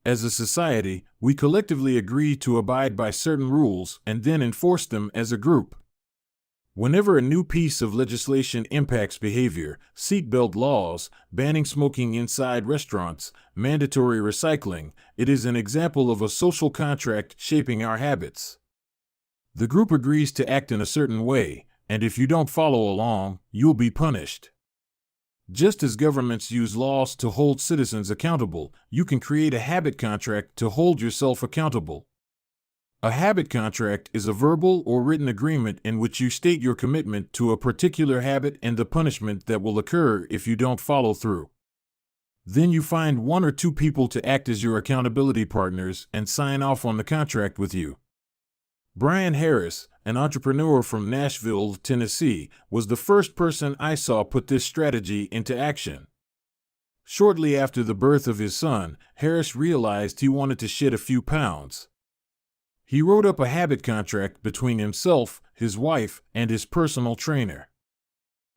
As a society, we collectively agree to abide by certain rules and then enforce them as a group. Whenever a new piece of legislation impacts behavior, seatbelt laws, banning smoking inside restaurants, mandatory recycling, it is an example of a social contract shaping our habits. The group agrees to act in a certain way, and if you don't follow along, you'll be punished. Just as governments use laws to hold citizens accountable, you can create a habit contract to hold yourself accountable. A habit contract is a verbal or written agreement in which you state your commitment to a particular habit and the punishment that will occur if you don't follow through. Then you find 1 or 2 people to act as your accountability partners and sign off on the contract with you. Brian Harris, an entrepreneur from Nashville, Tennessee, was the first person I saw put this strategy into action. Shortly after the birth of his son, Harris realized he wanted to shed a few pounds. He wrote up a habit contract between himself, his wife, and his personal trainer.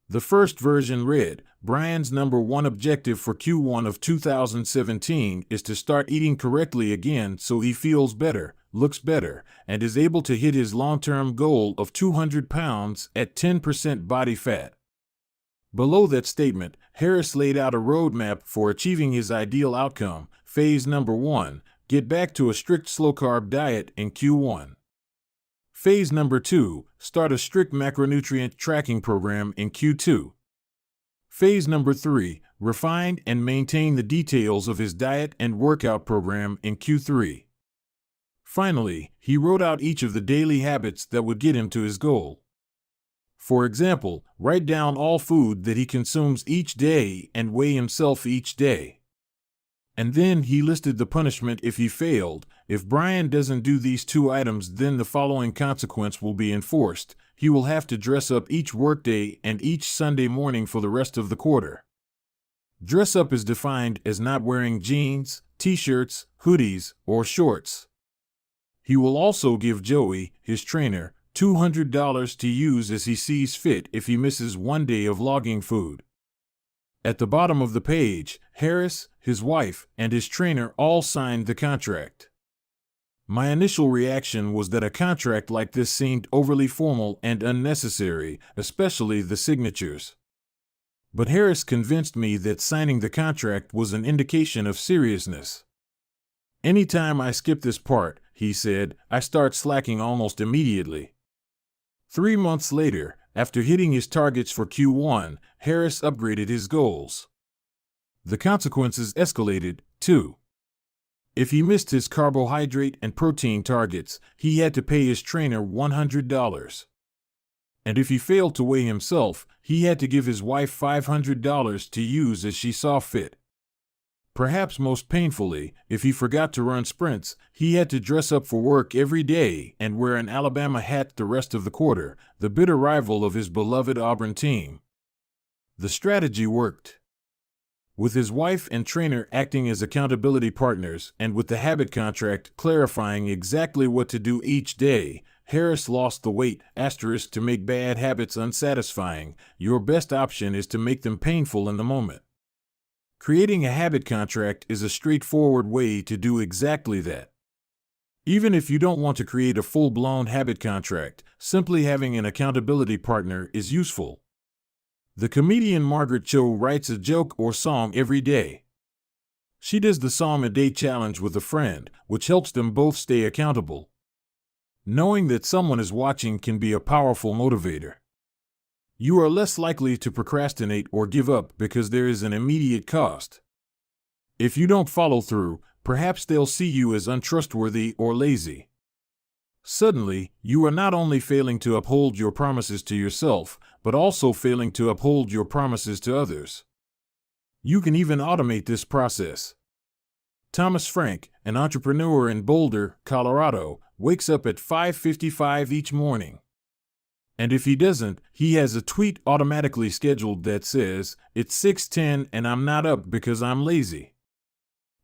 The first version read, "Brian's number 1 objective for Q1 of 2017 is to start eating correctly again so he feels better, looks better, and is able to hit his long-term goal of 200 pounds at 10% body fat." Below that statement, Harris laid out a roadmap for achieving his ideal outcome. Phase number 1, get back to a strict slow-carb diet in Q1. Phase number 2, start a strict macronutrient tracking program in Q2. Phase number 3, refine and maintain the details of his diet and workout program in Q3. Finally, he wrote out each of the daily habits that would get him to his goal. For example, write down all food that he consumes each day and weigh himself each day. And then he listed the punishment if he failed. If Brian doesn't do these 2 items, then the following consequence will be enforced. He will have to dress up each workday and each Sunday morning for the rest of the quarter. Dress up is defined as not wearing jeans, t-shirts, hoodies, or shorts. He will also give Joey, his trainer, $200 to use as he sees fit if he misses 1 day of logging food. At the bottom of the page, Harris, his wife, and his trainer all signed the contract. My initial reaction was that a contract like this seemed overly formal and unnecessary, especially the signatures. But Harris convinced me that signing the contract was an indication of seriousness. Anytime I skip this part, he said, I start slacking almost immediately. 3 months later, after hitting his targets for Q1, Harris upgraded his goals. The consequences escalated, too. If he missed his carbohydrate and protein targets, he had to pay his trainer $100. And if he failed to weigh himself, he had to give his wife $500 to use as she saw fit. Perhaps most painfully, if he forgot to run sprints, he had to dress up for work every day and wear an Alabama hat the rest of the quarter, the bitter rival of his beloved Auburn team. The strategy worked. With his wife and trainer acting as accountability partners and with the habit contract clarifying exactly what to do each day, Harris lost the weight. To make bad habits unsatisfying, your best option is to make them painful in the moment. Creating a habit contract is a straightforward way to do exactly that. Even if you don't want to create a full-blown habit contract, simply having an accountability partner is useful. The comedian Margaret Cho writes a joke or song every day. She does the Psalm a Day challenge with a friend, which helps them both stay accountable. Knowing that someone is watching can be a powerful motivator. You are less likely to procrastinate or give up because there is an immediate cost. If you don't follow through, perhaps they'll see you as untrustworthy or lazy. Suddenly, you are not only failing to uphold your promises to yourself, but also failing to uphold your promises to others. You can even automate this process. Thomas Frank, an entrepreneur in Boulder, Colorado, wakes up at 5:55 each morning. And if he doesn't, he has a tweet automatically scheduled that says, "It's 6:10 and I'm not up because I'm lazy."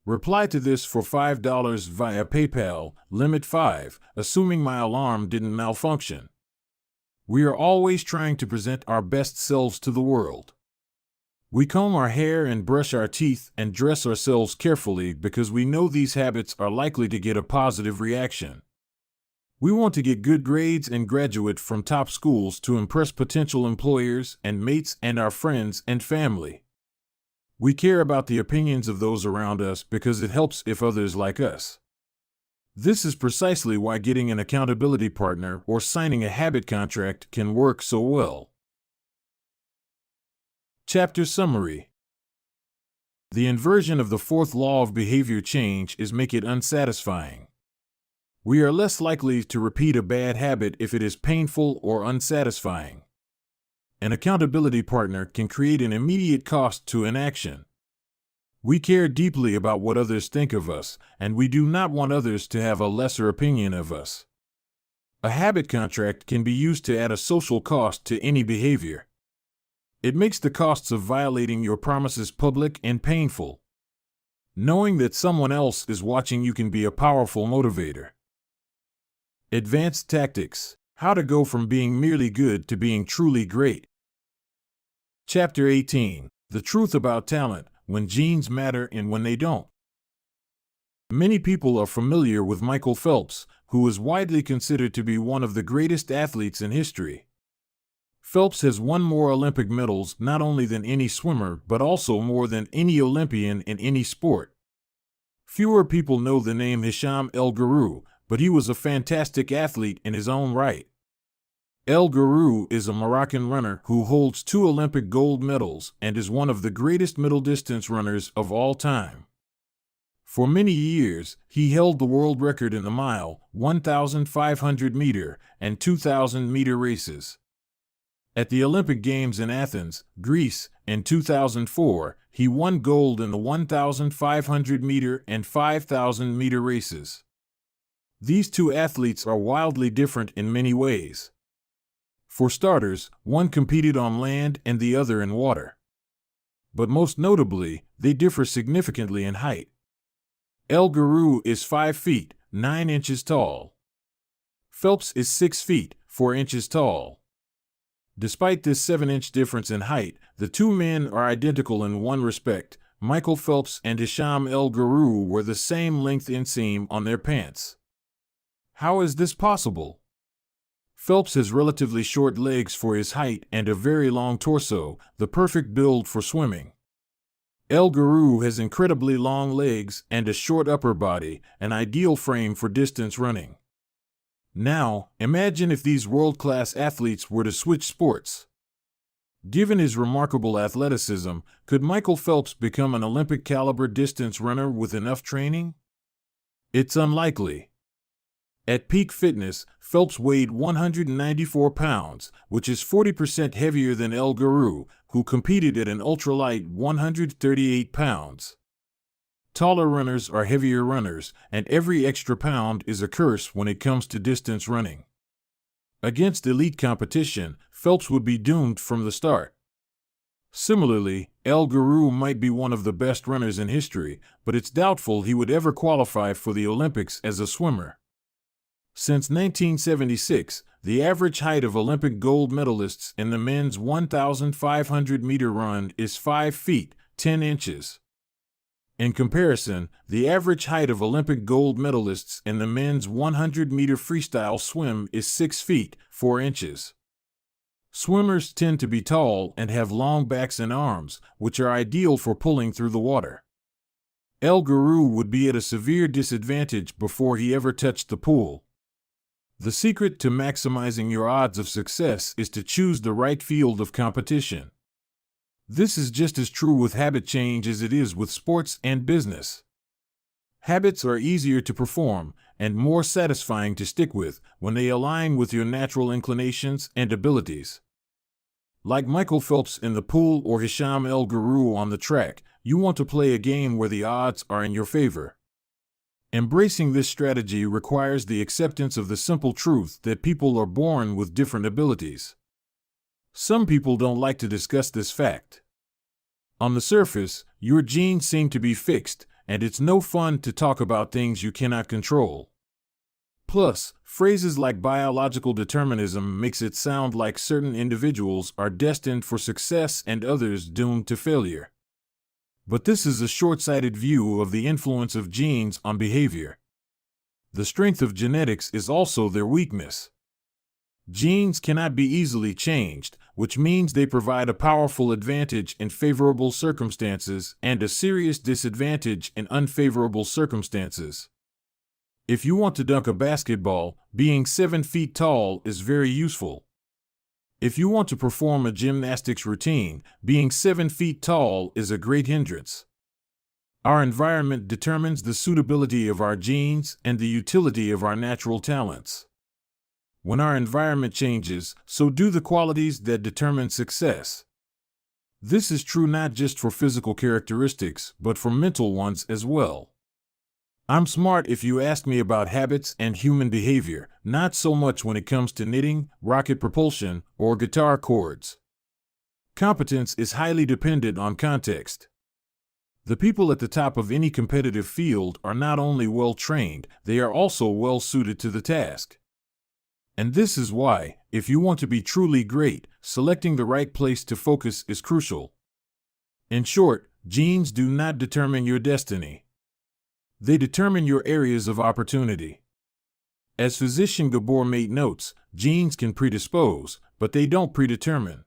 Reply to this for $5 via PayPal, limit 5, assuming my alarm didn't malfunction. We are always trying to present our best selves to the world. We comb our hair and brush our teeth and dress ourselves carefully because we know these habits are likely to get a positive reaction. We want to get good grades and graduate from top schools to impress potential employers and mates and our friends and family. We care about the opinions of those around us because it helps if others like us. This is precisely why getting an accountability partner or signing a habit contract can work so well. Chapter Summary. The inversion of the fourth law of behavior change is make it unsatisfying. We are less likely to repeat a bad habit if it is painful or unsatisfying. An accountability partner can create an immediate cost to inaction. We care deeply about what others think of us, and we do not want others to have a lesser opinion of us. A habit contract can be used to add a social cost to any behavior. It makes the costs of violating your promises public and painful. Knowing that someone else is watching you can be a powerful motivator. Advanced Tactics: How to go from being merely good to being truly great. Chapter 18. The Truth About Talent, When Genes Matter and When They Don't. Many people are familiar with Michael Phelps, who is widely considered to be one of the greatest athletes in history. Phelps has won more Olympic medals not only than any swimmer but also more than any Olympian in any sport. Fewer people know the name Hisham El Guru, but he was a fantastic athlete in his own right. El Guru is a Moroccan runner who holds 2 Olympic gold medals and is one of the greatest middle-distance runners of all time. For many years, he held the world record in the mile, 1,500-meter, and 2,000-meter races. At the Olympic Games in Athens, Greece, in 2004, he won gold in the 1,500-meter and 5,000-meter races. These two athletes are wildly different in many ways. For starters, one competed on land and the other in water. But most notably, they differ significantly in height. El Guru is 5 feet, 9 inches tall. Phelps is 6 feet, 4 inches tall. Despite this 7-inch difference in height, the two men are identical in one respect. Michael Phelps and Hisham El Guru were the same length inseam on their pants. How is this possible? Phelps has relatively short legs for his height and a very long torso, the perfect build for swimming. El Guru has incredibly long legs and a short upper body, an ideal frame for distance running. Now, imagine if these world-class athletes were to switch sports. Given his remarkable athleticism, could Michael Phelps become an Olympic-caliber distance runner with enough training? It's unlikely. At peak fitness, Phelps weighed 194 pounds, which is 40% heavier than El Guru, who competed at an ultralight 138 pounds. Taller runners are heavier runners, and every extra pound is a curse when it comes to distance running. Against elite competition, Phelps would be doomed from the start. Similarly, El Guru might be one of the best runners in history, but it's doubtful he would ever qualify for the Olympics as a swimmer. Since 1976, the average height of Olympic gold medalists in the men's 1,500-meter run is 5 feet, 10 inches. In comparison, the average height of Olympic gold medalists in the men's 100-meter freestyle swim is 6 feet, 4 inches. Swimmers tend to be tall and have long backs and arms, which are ideal for pulling through the water. El Guru would be at a severe disadvantage before he ever touched the pool. The secret to maximizing your odds of success is to choose the right field of competition. This is just as true with habit change as it is with sports and business. Habits are easier to perform and more satisfying to stick with when they align with your natural inclinations and abilities. Like Michael Phelps in the pool or Hisham El Guru on the track, you want to play a game where the odds are in your favor. Embracing this strategy requires the acceptance of the simple truth that people are born with different abilities. Some people don't like to discuss this fact. On the surface, your genes seem to be fixed, and it's no fun to talk about things you cannot control. Plus, phrases like biological determinism makes it sound like certain individuals are destined for success and others doomed to failure. But this is a short-sighted view of the influence of genes on behavior. The strength of genetics is also their weakness. Genes cannot be easily changed, which means they provide a powerful advantage in favorable circumstances and a serious disadvantage in unfavorable circumstances. If you want to dunk a basketball, being 7 feet tall is very useful. If you want to perform a gymnastics routine, being 7 feet tall is a great hindrance. Our environment determines the suitability of our genes and the utility of our natural talents. When our environment changes, so do the qualities that determine success. This is true not just for physical characteristics, but for mental ones as well. I'm smart if you ask me about habits and human behavior, not so much when it comes to knitting, rocket propulsion, or guitar chords. Competence is highly dependent on context. The people at the top of any competitive field are not only well-trained, they are also well-suited to the task. And this is why, if you want to be truly great, selecting the right place to focus is crucial. In short, genes do not determine your destiny. They determine your areas of opportunity. As physician Gabor Mate notes, genes can predispose, but they don't predetermine.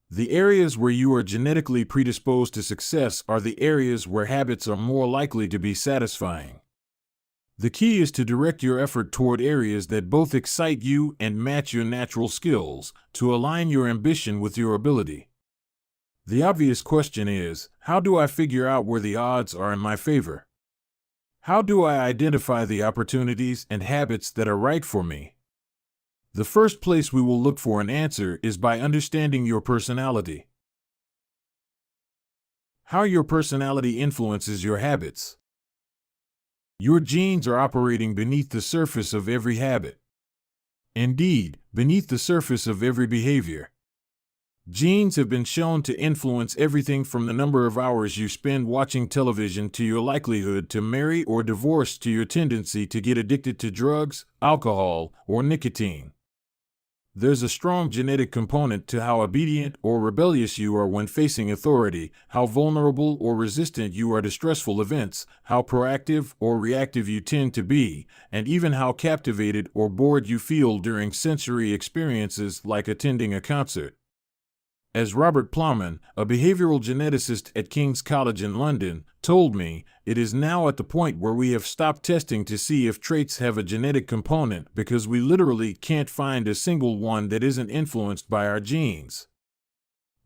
The areas where you are genetically predisposed to success are the areas where habits are more likely to be satisfying. The key is to direct your effort toward areas that both excite you and match your natural skills, to align your ambition with your ability. The obvious question is, how do I figure out where the odds are in my favor? How do I identify the opportunities and habits that are right for me? The first place we will look for an answer is by understanding your personality. How your personality influences your habits. Your genes are operating beneath the surface of every habit. Indeed, beneath the surface of every behavior. Genes have been shown to influence everything from the number of hours you spend watching television to your likelihood to marry or divorce to your tendency to get addicted to drugs, alcohol, or nicotine. There's a strong genetic component to how obedient or rebellious you are when facing authority, how vulnerable or resistant you are to stressful events, how proactive or reactive you tend to be, and even how captivated or bored you feel during sensory experiences like attending a concert. As Robert Plowman, a behavioral geneticist at King's College in London, told me, it is now at the point where we have stopped testing to see if traits have a genetic component because we literally can't find a single one that isn't influenced by our genes.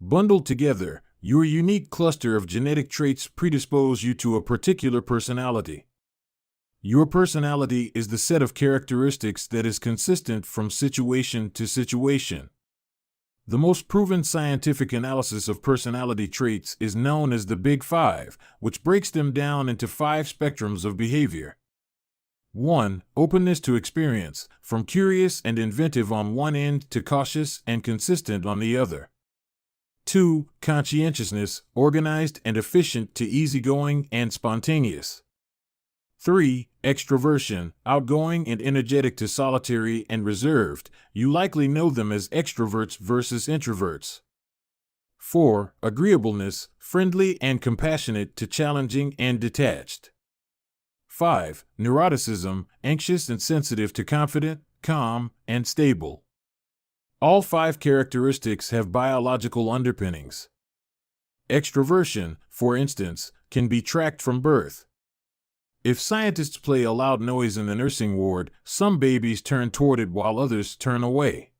Bundled together, your unique cluster of genetic traits predispose you to a particular personality. Your personality is the set of characteristics that is consistent from situation to situation. The most proven scientific analysis of personality traits is known as the Big Five, which breaks them down into 5 spectrums of behavior. 1. Openness to experience, from curious and inventive on one end to cautious and consistent on the other. 2. Conscientiousness, organized and efficient to easygoing and spontaneous. 3. Extroversion, outgoing and energetic to solitary and reserved. You likely know them as extroverts versus introverts. 4. Agreeableness, friendly and compassionate to challenging and detached. 5. Neuroticism, anxious and sensitive to confident, calm, and stable. All 5 characteristics have biological underpinnings. Extroversion, for instance, can be tracked from birth. If scientists play a loud noise in the nursing ward, some babies turn toward it while others turn away.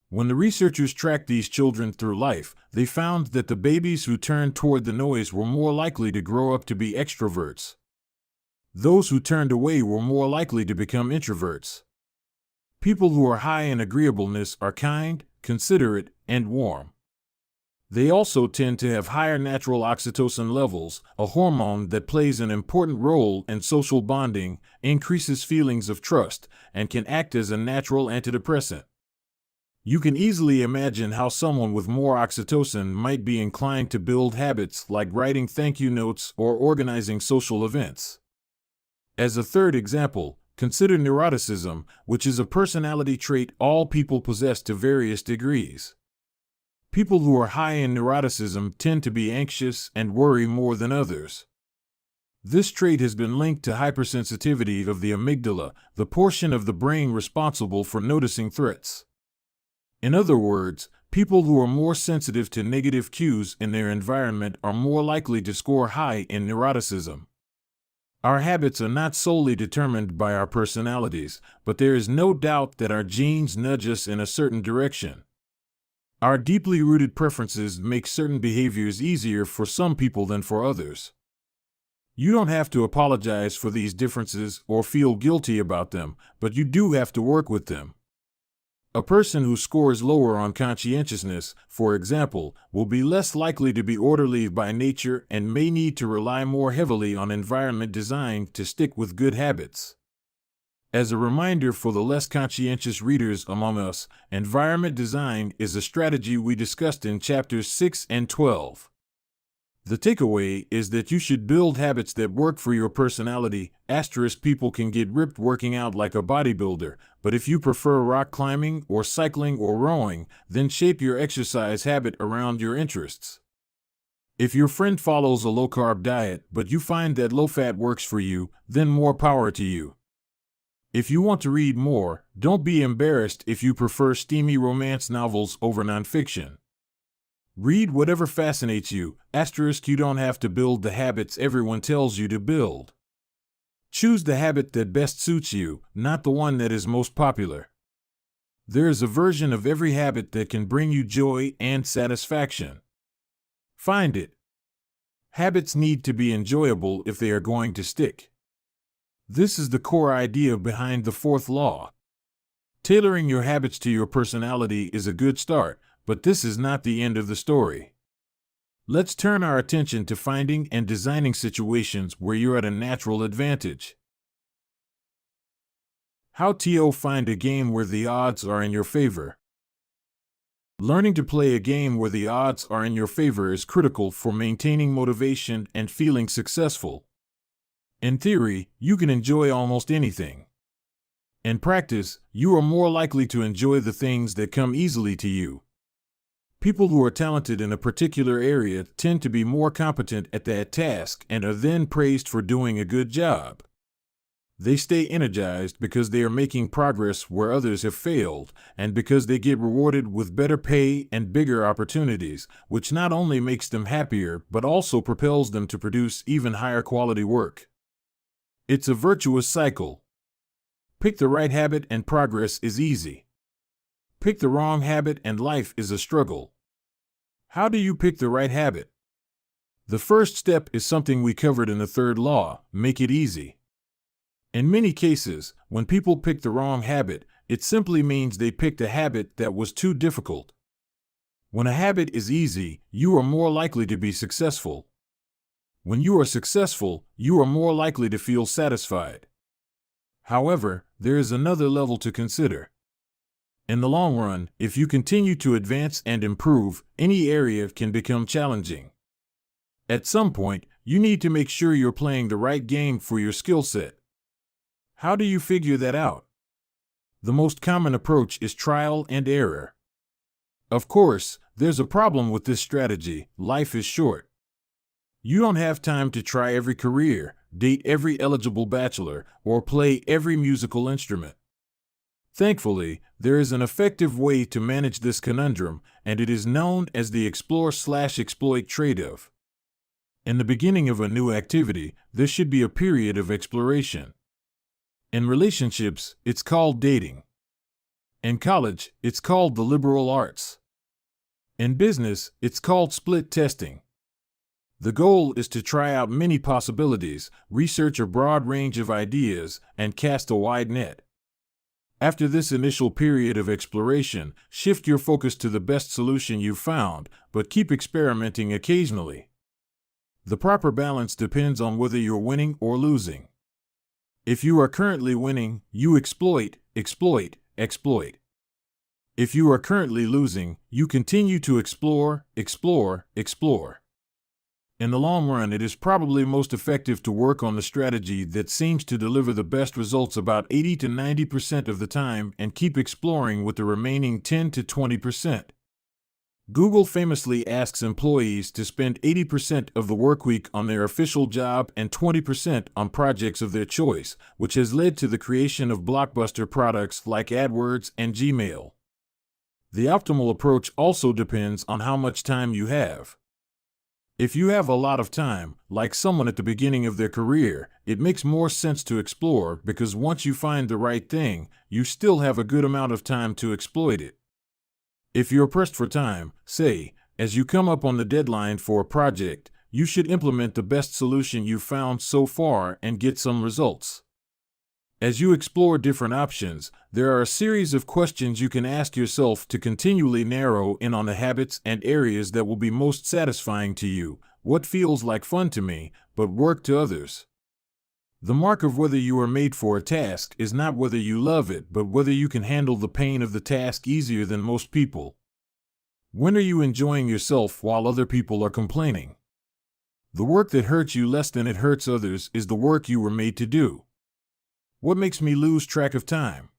When the researchers tracked these children through life, they found that the babies who turned toward the noise were more likely to grow up to be extroverts. Those who turned away were more likely to become introverts. People who are high in agreeableness are kind, considerate, and warm. They also tend to have higher natural oxytocin levels, a hormone that plays an important role in social bonding, increases feelings of trust, and can act as a natural antidepressant. You can easily imagine how someone with more oxytocin might be inclined to build habits like writing thank you notes or organizing social events. As a third example, consider neuroticism, which is a personality trait all people possess to various degrees. People who are high in neuroticism tend to be anxious and worry more than others. This trait has been linked to hypersensitivity of the amygdala, the portion of the brain responsible for noticing threats. In other words, people who are more sensitive to negative cues in their environment are more likely to score high in neuroticism. Our habits are not solely determined by our personalities, but there is no doubt that our genes nudge us in a certain direction. Our deeply rooted preferences make certain behaviors easier for some people than for others. You don't have to apologize for these differences or feel guilty about them, but you do have to work with them. A person who scores lower on conscientiousness, for example, will be less likely to be orderly by nature and may need to rely more heavily on environment design to stick with good habits. As a reminder for the less conscientious readers among us, environment design is a strategy we discussed in chapters 6 and 12. The takeaway is that you should build habits that work for your personality. People can get ripped working out like a bodybuilder, but if you prefer rock climbing or cycling or rowing, then shape your exercise habit around your interests. If your friend follows a low-carb diet but you find that low-fat works for you, then more power to you. If you want to read more, don't be embarrassed if you prefer steamy romance novels over nonfiction. Read whatever fascinates you. You don't have to build the habits everyone tells you to build. Choose the habit that best suits you, not the one that is most popular. There is a version of every habit that can bring you joy and satisfaction. Find it. Habits need to be enjoyable if they are going to stick. This is the core idea behind the 4th law. Tailoring your habits to your personality is a good start, but this is not the end of the story. Let's turn our attention to finding and designing situations where you're at a natural advantage. How to find a game where the odds are in your favor. Learning to play a game where the odds are in your favor is critical for maintaining motivation and feeling successful. In theory, you can enjoy almost anything. In practice, you are more likely to enjoy the things that come easily to you. People who are talented in a particular area tend to be more competent at that task and are then praised for doing a good job. They stay energized because they are making progress where others have failed, and because they get rewarded with better pay and bigger opportunities, which not only makes them happier but also propels them to produce even higher quality work. It's a virtuous cycle. Pick the right habit and progress is easy. Pick the wrong habit and life is a struggle. How do you pick the right habit? The first step is something we covered in the third law: make it easy. In many cases, when people pick the wrong habit, it simply means they picked a habit that was too difficult. When a habit is easy, you are more likely to be successful. When you are successful, you are more likely to feel satisfied. However, there is another level to consider. In the long run, if you continue to advance and improve, any area can become challenging. At some point, you need to make sure you're playing the right game for your skill set. How do you figure that out? The most common approach is trial and error. Of course, there's a problem with this strategy: life is short. You don't have time to try every career, date every eligible bachelor, or play every musical instrument. Thankfully, there is an effective way to manage this conundrum, and it is known as the explore/exploit trade-off. In the beginning of a new activity, there should be a period of exploration. In relationships, it's called dating. In college, it's called the liberal arts. In business, it's called split testing. The goal is to try out many possibilities, research a broad range of ideas, and cast a wide net. After this initial period of exploration, shift your focus to the best solution you've found, but keep experimenting occasionally. The proper balance depends on whether you're winning or losing. If you are currently winning, you exploit, exploit, exploit. If you are currently losing, you continue to explore, explore, explore. In the long run, it is probably most effective to work on the strategy that seems to deliver the best results about 80 to 90% of the time and keep exploring with the remaining 10 to 20%. Google famously asks employees to spend 80% of the workweek on their official job and 20% on projects of their choice, which has led to the creation of blockbuster products like AdWords and Gmail. The optimal approach also depends on how much time you have. If you have a lot of time, like someone at the beginning of their career, it makes more sense to explore because once you find the right thing, you still have a good amount of time to exploit it. If you're pressed for time, say, as you come up on the deadline for a project, you should implement the best solution you've found so far and get some results. As you explore different options, there are a series of questions you can ask yourself to continually narrow in on the habits and areas that will be most satisfying to you. What feels like fun to me, but work to others? The mark of whether you are made for a task is not whether you love it, but whether you can handle the pain of the task easier than most people. When are you enjoying yourself while other people are complaining? The work that hurts you less than it hurts others is the work you were made to do. What makes me lose track of time?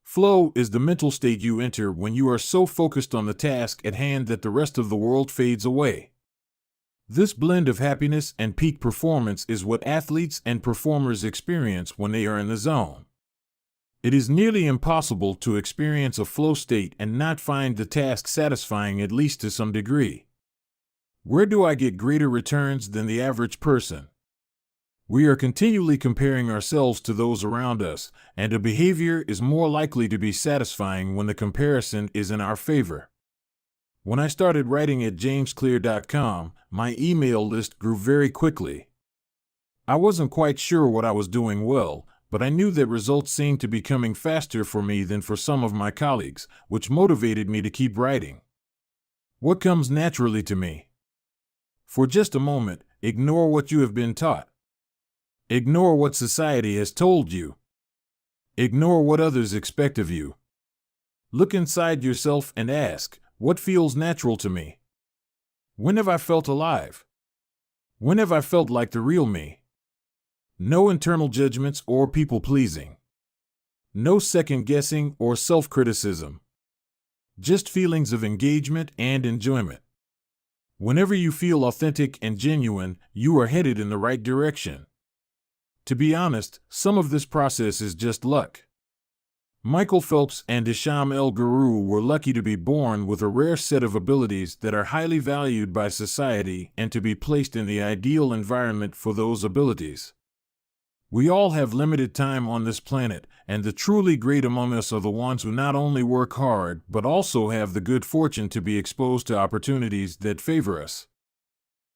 Flow is the mental state you enter when you are so focused on the task at hand that the rest of the world fades away. This blend of happiness and peak performance is what athletes and performers experience when they are in the zone. It is nearly impossible to experience a flow state and not find the task satisfying at least to some degree. Where do I get greater returns than the average person? We are continually comparing ourselves to those around us, and a behavior is more likely to be satisfying when the comparison is in our favor. When I started writing at jamesclear.com, my email list grew very quickly. I wasn't quite sure what I was doing well, but I knew that results seemed to be coming faster for me than for some of my colleagues, which motivated me to keep writing. What comes naturally to me? For just a moment, ignore what you have been taught. Ignore what society has told you. Ignore what others expect of you. Look inside yourself and ask, what feels natural to me? When have I felt alive? When have I felt like the real me? No internal judgments or people-pleasing. No second guessing or self-criticism. Just feelings of engagement and enjoyment. Whenever you feel authentic and genuine, you are headed in the right direction. To be honest, some of this process is just luck. Michael Phelps and Isham El Guru were lucky to be born with a rare set of abilities that are highly valued by society and to be placed in the ideal environment for those abilities. We all have limited time on this planet, and the truly great among us are the ones who not only work hard but also have the good fortune to be exposed to opportunities that favor us.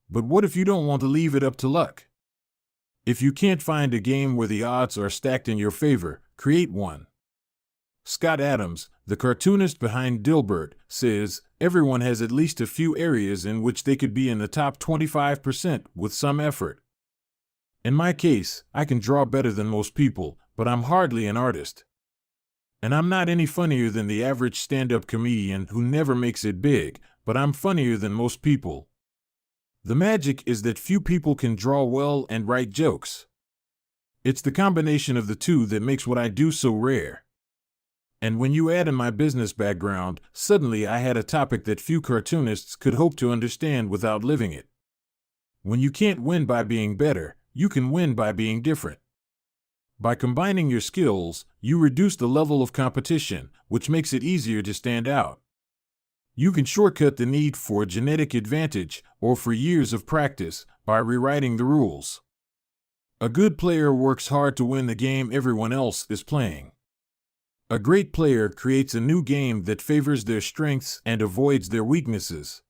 But what if you don't want to leave it up to luck? If you can't find a game where the odds are stacked in your favor, create one. Scott Adams, the cartoonist behind Dilbert, says, everyone has at least a few areas in which they could be in the top 25% with some effort. In my case, I can draw better than most people, but I'm hardly an artist. And I'm not any funnier than the average stand-up comedian who never makes it big, but I'm funnier than most people. The magic is that few people can draw well and write jokes. It's the combination of the two that makes what I do so rare. And when you add in my business background, suddenly I had a topic that few cartoonists could hope to understand without living it. When you can't win by being better, you can win by being different. By combining your skills, you reduce the level of competition, which makes it easier to stand out. You can shortcut the need for a genetic advantage or for years of practice by rewriting the rules. A good player works hard to win the game everyone else is playing. A great player creates a new game that favors their strengths and avoids their weaknesses.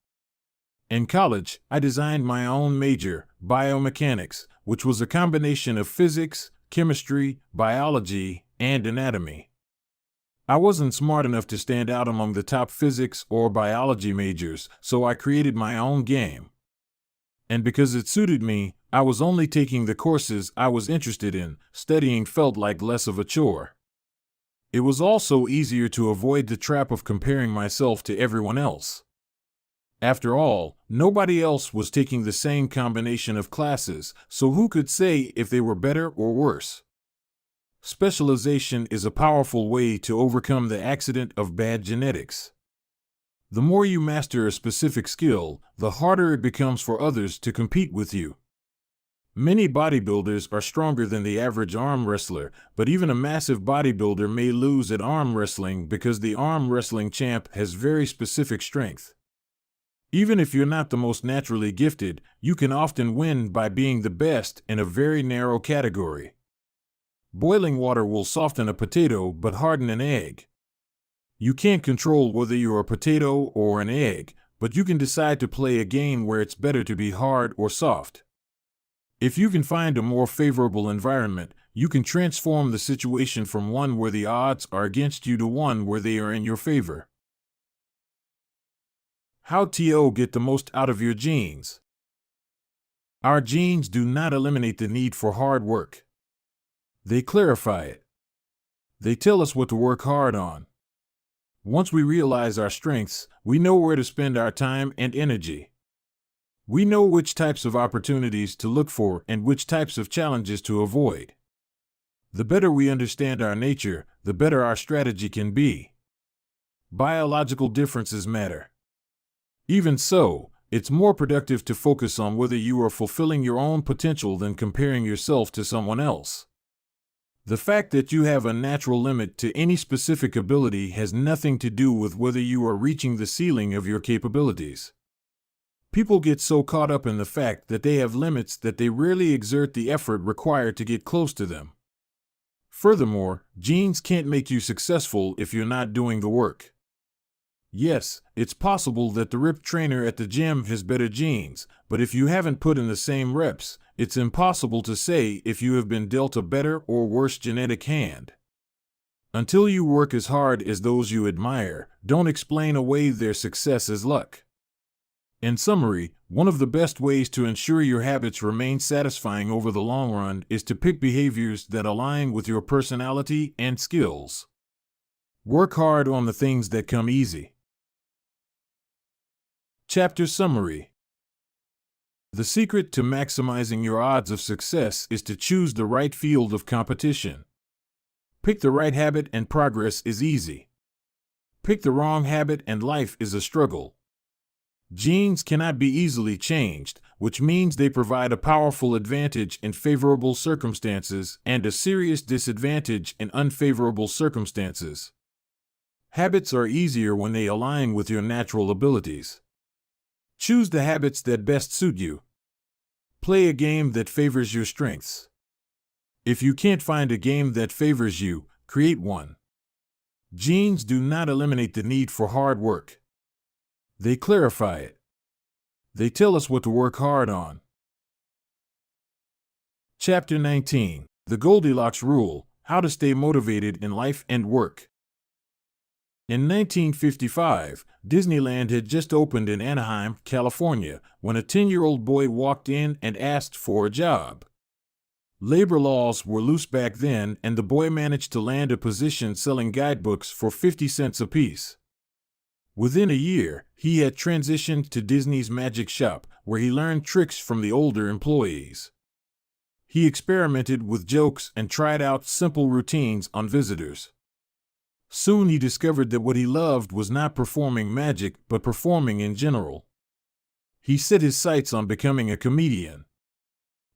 In college, I designed my own major, biomechanics, which was a combination of physics, chemistry, biology, and anatomy. I wasn't smart enough to stand out among the top physics or biology majors, so I created my own game. And because it suited me, I was only taking the courses I was interested in. Studying felt like less of a chore. It was also easier to avoid the trap of comparing myself to everyone else. After all, nobody else was taking the same combination of classes, so who could say if they were better or worse? Specialization is a powerful way to overcome the accident of bad genetics. The more you master a specific skill, the harder it becomes for others to compete with you. Many bodybuilders are stronger than the average arm wrestler, but even a massive bodybuilder may lose at arm wrestling because the arm wrestling champ has very specific strength. Even if you're not the most naturally gifted, you can often win by being the best in a very narrow category. Boiling water will soften a potato but harden an egg. You can't control whether you're a potato or an egg, but you can decide to play a game where it's better to be hard or soft. If you can find a more favorable environment, you can transform the situation from one where the odds are against you to one where they are in your favor. How to get the most out of your genes. Our genes do not eliminate the need for hard work. They clarify it. They tell us what to work hard on. Once we realize our strengths, we know where to spend our time and energy. We know which types of opportunities to look for and which types of challenges to avoid. The better we understand our nature, the better our strategy can be. Biological differences matter. Even so, it's more productive to focus on whether you are fulfilling your own potential than comparing yourself to someone else. The fact that you have a natural limit to any specific ability has nothing to do with whether you are reaching the ceiling of your capabilities. People get so caught up in the fact that they have limits that they rarely exert the effort required to get close to them. Furthermore, genes can't make you successful if you're not doing the work. Yes, it's possible that the ripped trainer at the gym has better genes, but if you haven't put in the same reps, it's impossible to say if you have been dealt a better or worse genetic hand. Until you work as hard as those you admire, don't explain away their success as luck. In summary, one of the best ways to ensure your habits remain satisfying over the long run is to pick behaviors that align with your personality and skills. Work hard on the things that come easy. Chapter Summary. The secret to maximizing your odds of success is to choose the right field of competition. Pick the right habit and progress is easy. Pick the wrong habit and life is a struggle. Genes cannot be easily changed, which means they provide a powerful advantage in favorable circumstances and a serious disadvantage in unfavorable circumstances. Habits are easier when they align with your natural abilities. Choose the habits that best suit you. Play a game that favors your strengths. If you can't find a game that favors you, create one. Genes do not eliminate the need for hard work. They clarify it. They tell us what to work hard on. Chapter 19: The Goldilocks Rule: How to Stay Motivated in Life and Work. In 1955, Disneyland had just opened in Anaheim, California, when a 10-year-old boy walked in and asked for a job. Labor laws were loose back then, and the boy managed to land a position selling guidebooks for 50 cents apiece. Within a year, he had transitioned to Disney's Magic Shop, where he learned tricks from the older employees. He experimented with jokes and tried out simple routines on visitors. Soon he discovered that what he loved was not performing magic, but performing in general. He set his sights on becoming a comedian.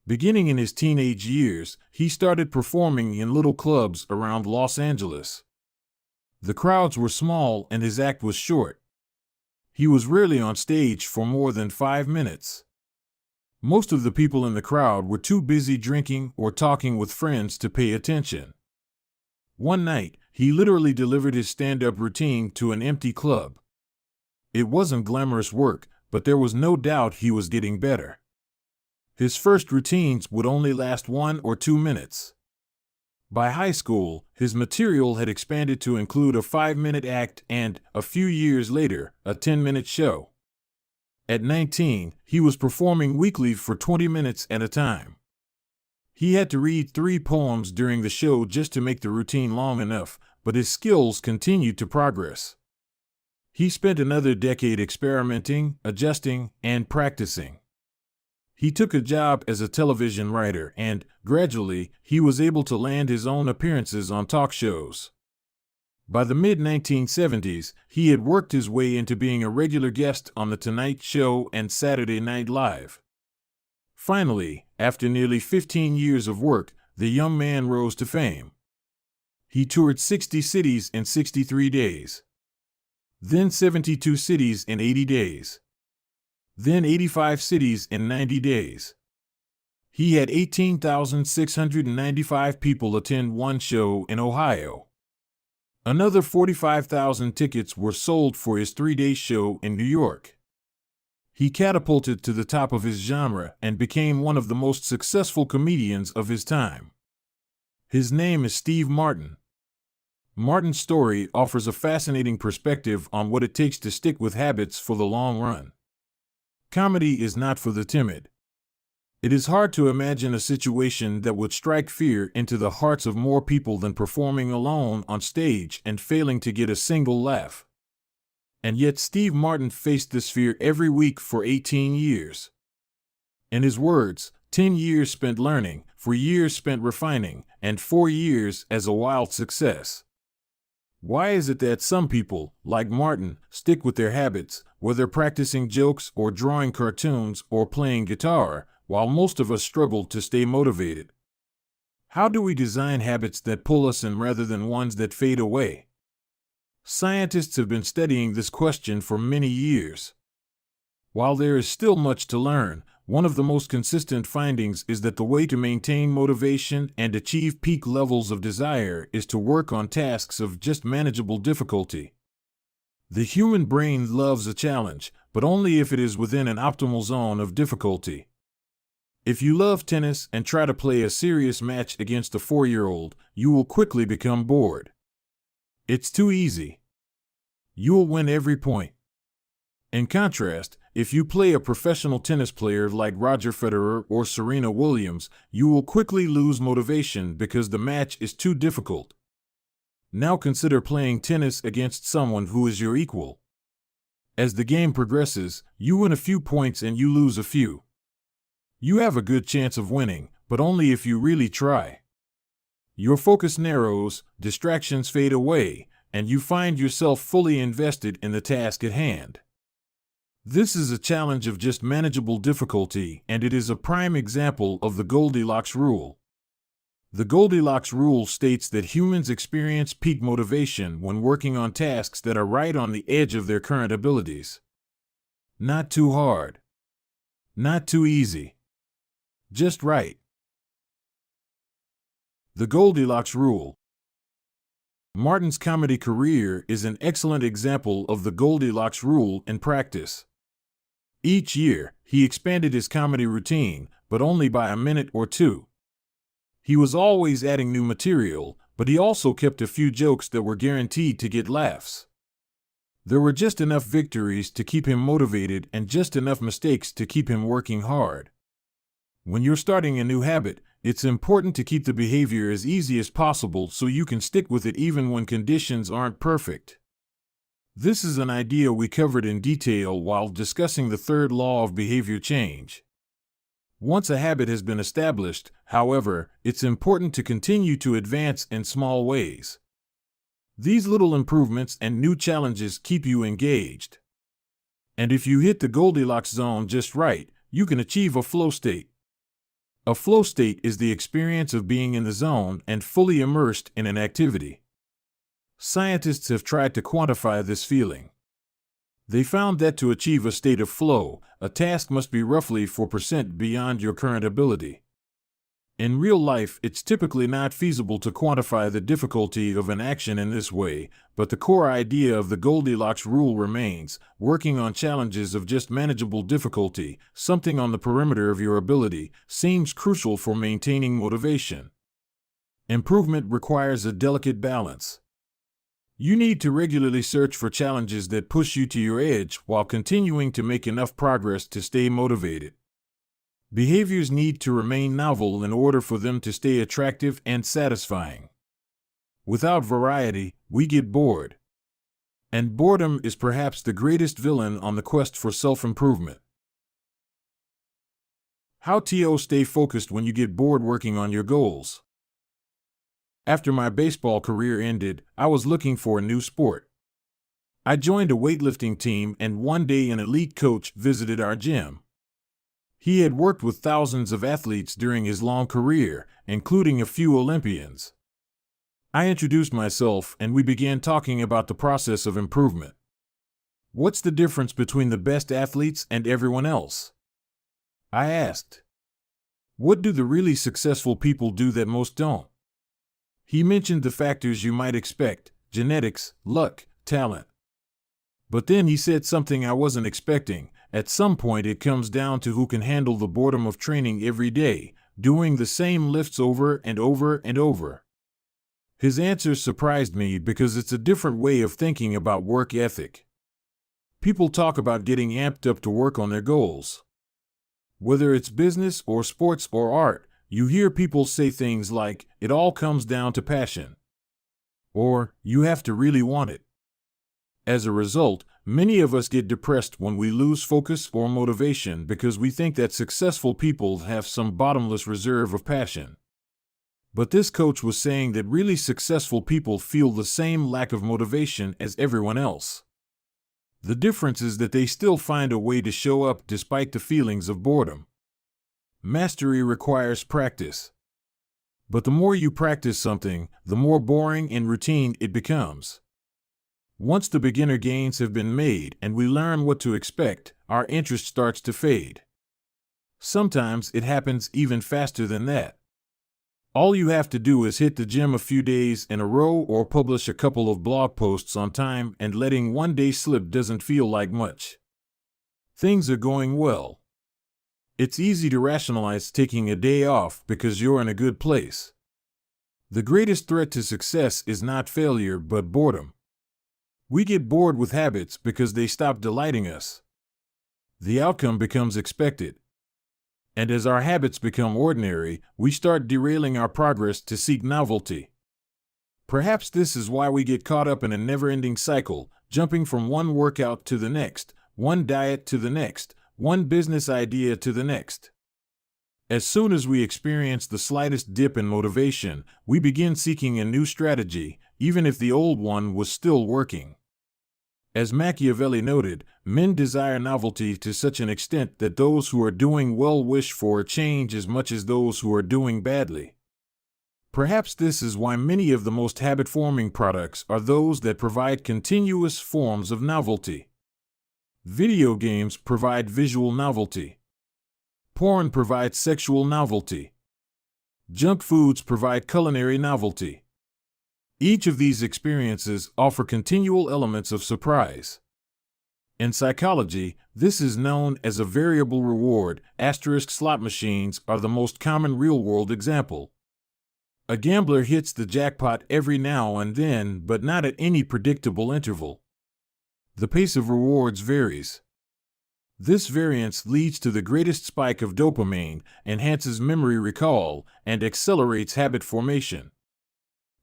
Beginning in his teenage years, he started performing in little clubs around Los Angeles. The crowds were small and his act was short. He was rarely on stage for more than 5 minutes. Most of the people in the crowd were too busy drinking or talking with friends to pay attention. One night, he literally delivered his stand-up routine to an empty club. It wasn't glamorous work, but there was no doubt he was getting better. His first routines would only last 1 or 2 minutes. By high school, his material had expanded to include a 5-minute act and, a few years later, a 10-minute show. At 19, he was performing weekly for 20 minutes at a time. He had to read 3 poems during the show just to make the routine long enough, but his skills continued to progress. He spent another decade experimenting, adjusting, and practicing. He took a job as a television writer and, gradually, he was able to land his own appearances on talk shows. By the mid-1970s, he had worked his way into being a regular guest on The Tonight Show and Saturday Night Live. Finally, after nearly 15 years of work, the young man rose to fame. He toured 60 cities in 63 days. Then 72 cities in 80 days. Then 85 cities in 90 days. He had 18,695 people attend one show in Ohio. Another 45,000 tickets were sold for his 3-day show in New York. He catapulted to the top of his genre and became one of the most successful comedians of his time. His name is Steve Martin. Martin's story offers a fascinating perspective on what it takes to stick with habits for the long run. Comedy is not for the timid. It is hard to imagine a situation that would strike fear into the hearts of more people than performing alone on stage and failing to get a single laugh. And yet Steve Martin faced this fear every week for 18 years. In his words, 10 years spent learning, 4 years spent refining, and 4 years as a wild success. Why is it that some people, like Martin, stick with their habits, whether practicing jokes or drawing cartoons or playing guitar, while most of us struggle to stay motivated? How do we design habits that pull us in rather than ones that fade away? Scientists have been studying this question for many years. While there is still much to learn, one of the most consistent findings is that the way to maintain motivation and achieve peak levels of desire is to work on tasks of just manageable difficulty. The human brain loves a challenge, but only if it is within an optimal zone of difficulty. If you love tennis and try to play a serious match against a 4-year-old, you will quickly become bored. It's too easy. You'll win every point. In contrast, if you play a professional tennis player like Roger Federer or Serena Williams, you will quickly lose motivation because the match is too difficult. Now consider playing tennis against someone who is your equal. As the game progresses, you win a few points and you lose a few. You have a good chance of winning, but only if you really try. Your focus narrows, distractions fade away, and you find yourself fully invested in the task at hand. This is a challenge of just manageable difficulty, and it is a prime example of the Goldilocks rule. The Goldilocks rule states that humans experience peak motivation when working on tasks that are right on the edge of their current abilities. Not too hard. Not too easy. Just right. The Goldilocks rule. Martin's comedy career is an excellent example of the Goldilocks rule in practice. Each year, he expanded his comedy routine, but only by a minute or two. He was always adding new material, but he also kept a few jokes that were guaranteed to get laughs. There were just enough victories to keep him motivated and just enough mistakes to keep him working hard. When you're starting a new habit, it's important to keep the behavior as easy as possible so you can stick with it even when conditions aren't perfect. This is an idea we covered in detail while discussing the third law of behavior change. Once a habit has been established, however, it's important to continue to advance in small ways. These little improvements and new challenges keep you engaged. And if you hit the Goldilocks zone just right, you can achieve a flow state. A flow state is the experience of being in the zone and fully immersed in an activity. Scientists have tried to quantify this feeling. They found that to achieve a state of flow, a task must be roughly 4% beyond your current ability. In real life, it's typically not feasible to quantify the difficulty of an action in this way, but the core idea of the Goldilocks rule remains: working on challenges of just manageable difficulty, something on the perimeter of your ability, seems crucial for maintaining motivation. Improvement requires a delicate balance. You need to regularly search for challenges that push you to your edge while continuing to make enough progress to stay motivated. Behaviors need to remain novel in order for them to stay attractive and satisfying. Without variety, we get bored. And boredom is perhaps the greatest villain on the quest for self-improvement. How to stay focused when you get bored working on your goals. After my baseball career ended, I was looking for a new sport. I joined a weightlifting team, and one day an elite coach visited our gym. He had worked with thousands of athletes during his long career, including a few Olympians. I introduced myself, and we began talking about the process of improvement. What's the difference between the best athletes and everyone else? I asked. What do the really successful people do that most don't? He mentioned the factors you might expect: genetics, luck, talent. But then he said something I wasn't expecting. At some point it comes down to who can handle the boredom of training every day, doing the same lifts over and over and over. His answer surprised me because it's a different way of thinking about work ethic. People talk about getting amped up to work on their goals. Whether it's business or sports or art, you hear people say things like, "It all comes down to passion," or "You have to really want it." As a result, many of us get depressed when we lose focus or motivation because we think that successful people have some bottomless reserve of passion. But this coach was saying that really successful people feel the same lack of motivation as everyone else. The difference is that they still find a way to show up despite the feelings of boredom. Mastery requires practice. But the more you practice something, the more boring and routine it becomes. Once the beginner gains have been made and we learn what to expect, our interest starts to fade. Sometimes it happens even faster than that. All you have to do is hit the gym a few days in a row or publish a couple of blog posts on time, and letting one day slip doesn't feel like much. Things are going well. It's easy to rationalize taking a day off because you're in a good place. The greatest threat to success is not failure but boredom. We get bored with habits because they stop delighting us. The outcome becomes expected. And as our habits become ordinary, we start derailing our progress to seek novelty. Perhaps this is why we get caught up in a never-ending cycle, jumping from one workout to the next, one diet to the next, one business idea to the next. As soon as we experience the slightest dip in motivation, we begin seeking a new strategy, even if the old one was still working. As Machiavelli noted, men desire novelty to such an extent that those who are doing well wish for a change as much as those who are doing badly. Perhaps this is why many of the most habit-forming products are those that provide continuous forms of novelty. Video games provide visual novelty. Porn provides sexual novelty. Junk foods provide culinary novelty. Each of these experiences offer continual elements of surprise. In psychology, this is known as a variable reward. Slot machines are the most common real-world example. A gambler hits the jackpot every now and then, but not at any predictable interval. The pace of rewards varies. This variance leads to the greatest spike of dopamine, enhances memory recall, and accelerates habit formation.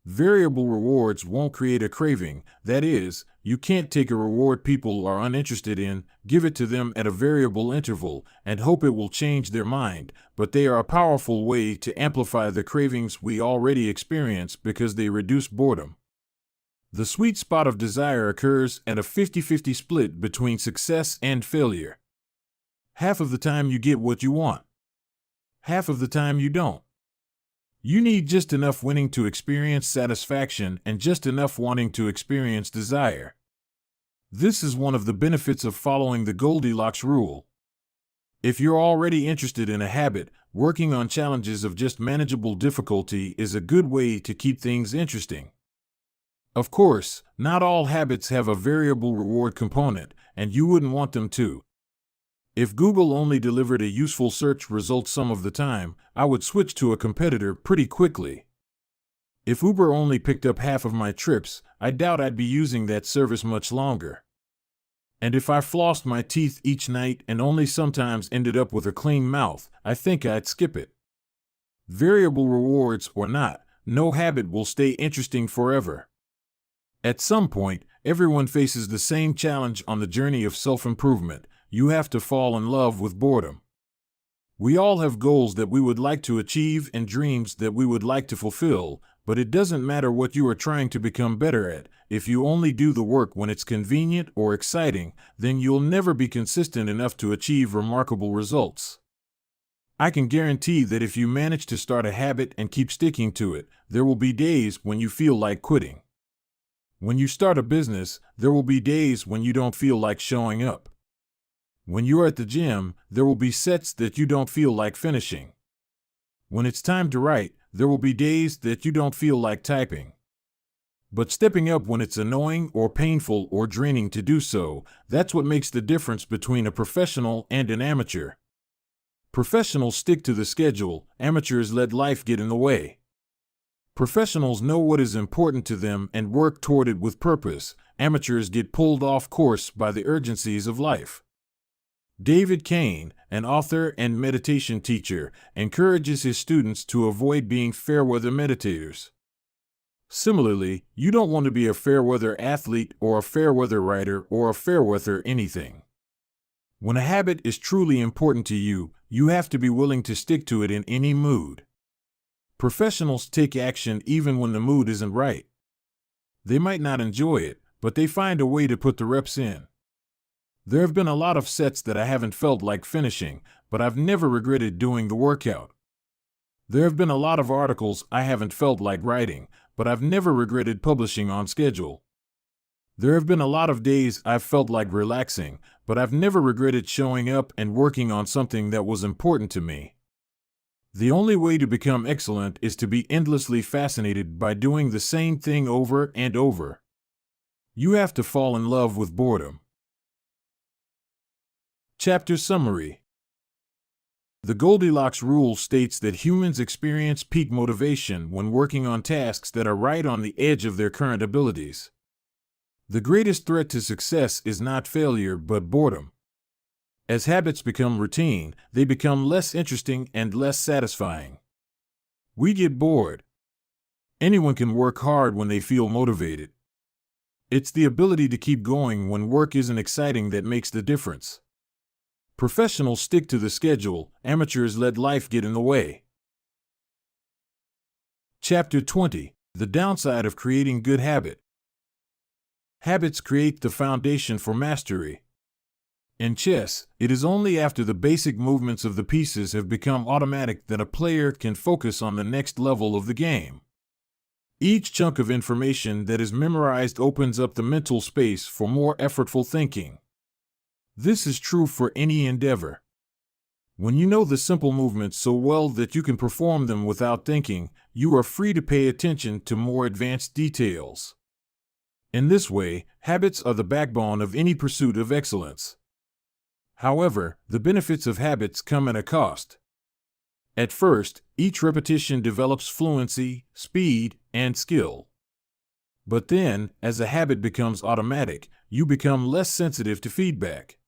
Variable rewards won't create a craving. That is, you can't take a reward people are uninterested in, give it to them at a variable interval, and hope it will change their mind, but they are a powerful way to amplify the cravings we already experience because they reduce boredom. The sweet spot of desire occurs at a 50-50 split between success and failure. Half of the time you get what you want. Half of the time you don't. You need just enough winning to experience satisfaction and just enough wanting to experience desire. This is one of the benefits of following the Goldilocks rule. If you're already interested in a habit, working on challenges of just manageable difficulty is a good way to keep things interesting. Of course, not all habits have a variable reward component, and you wouldn't want them to. If Google only delivered a useful search result some of the time, I would switch to a competitor pretty quickly. If Uber only picked up half of my trips, I doubt I'd be using that service much longer. And if I flossed my teeth each night and only sometimes ended up with a clean mouth, I think I'd skip it. Variable rewards or not, no habit will stay interesting forever. At some point, everyone faces the same challenge on the journey of self-improvement. You have to fall in love with boredom. We all have goals that we would like to achieve and dreams that we would like to fulfill, but it doesn't matter what you are trying to become better at. If you only do the work when it's convenient or exciting, then you'll never be consistent enough to achieve remarkable results. I can guarantee that if you manage to start a habit and keep sticking to it, there will be days when you feel like quitting. When you start a business, there will be days when you don't feel like showing up. When you're at the gym, there will be sets that you don't feel like finishing. When it's time to write, there will be days that you don't feel like typing. But stepping up when it's annoying or painful or draining to do so, that's what makes the difference between a professional and an amateur. Professionals stick to the schedule, amateurs let life get in the way. Professionals know what is important to them and work toward it with purpose. Amateurs get pulled off course by the urgencies of life. David Kane, an author and meditation teacher, encourages his students to avoid being fair-weather meditators. Similarly, you don't want to be a fair-weather athlete or a fair-weather writer or a fair-weather anything. When a habit is truly important to you, you have to be willing to stick to it in any mood. Professionals take action even when the mood isn't right. They might not enjoy it, but they find a way to put the reps in. There have been a lot of sets that I haven't felt like finishing, but I've never regretted doing the workout. There have been a lot of articles I haven't felt like writing, but I've never regretted publishing on schedule. There have been a lot of days I've felt like relaxing, but I've never regretted showing up and working on something that was important to me. The only way to become excellent is to be endlessly fascinated by doing the same thing over and over. You have to fall in love with boredom. Chapter Summary. The Goldilocks rule states that humans experience peak motivation when working on tasks that are right on the edge of their current abilities. The greatest threat to success is not failure but boredom. As habits become routine, they become less interesting and less satisfying. We get bored. Anyone can work hard when they feel motivated. It's the ability to keep going when work isn't exciting that makes the difference. Professionals stick to the schedule, amateurs let life get in the way. Chapter 20: The Downside of Creating Good Habit. Habits create the foundation for mastery. In chess, it is only after the basic movements of the pieces have become automatic that a player can focus on the next level of the game. Each chunk of information that is memorized opens up the mental space for more effortful thinking. This is true for any endeavor. When you know the simple movements so well that you can perform them without thinking, you are free to pay attention to more advanced details. In this way, habits are the backbone of any pursuit of excellence. However, the benefits of habits come at a cost. At first, each repetition develops fluency, speed, and skill. But then, as a habit becomes automatic, you become less sensitive to feedback.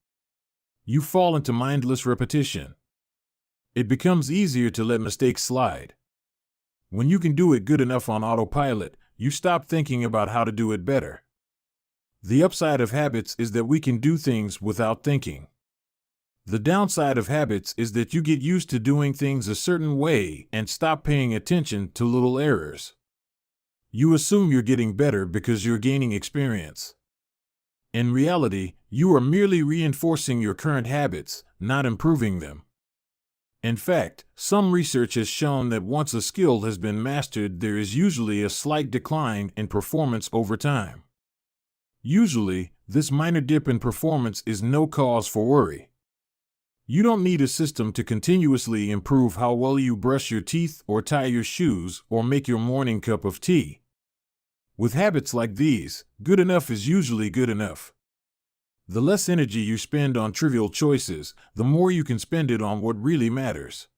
You fall into mindless repetition. It becomes easier to let mistakes slide. When you can do it good enough on autopilot, you stop thinking about how to do it better. The upside of habits is that we can do things without thinking. The downside of habits is that you get used to doing things a certain way and stop paying attention to little errors. You assume you're getting better because you're gaining experience. In reality, you are merely reinforcing your current habits, not improving them. In fact, some research has shown that once a skill has been mastered, there is usually a slight decline in performance over time. Usually, this minor dip in performance is no cause for worry. You don't need a system to continuously improve how well you brush your teeth or tie your shoes or make your morning cup of tea. With habits like these, good enough is usually good enough. The less energy you spend on trivial choices, the more you can spend it on what really matters.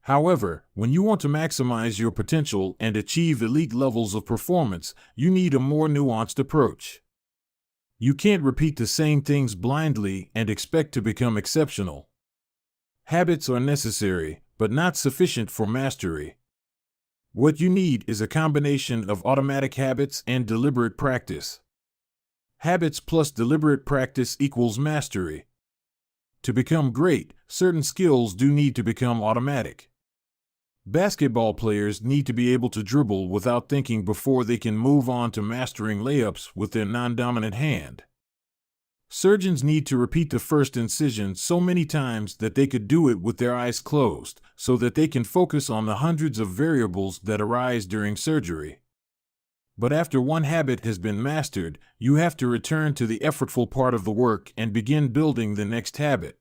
However, when you want to maximize your potential and achieve elite levels of performance, you need a more nuanced approach. You can't repeat the same things blindly and expect to become exceptional. Habits are necessary, but not sufficient for mastery. What you need is a combination of automatic habits and deliberate practice. Habits plus deliberate practice equals mastery. To become great, certain skills do need to become automatic. Basketball players need to be able to dribble without thinking before they can move on to mastering layups with their non-dominant hand. Surgeons need to repeat the first incision so many times that they could do it with their eyes closed, so that they can focus on the hundreds of variables that arise during surgery. But after one habit has been mastered, you have to return to the effortful part of the work and begin building the next habit.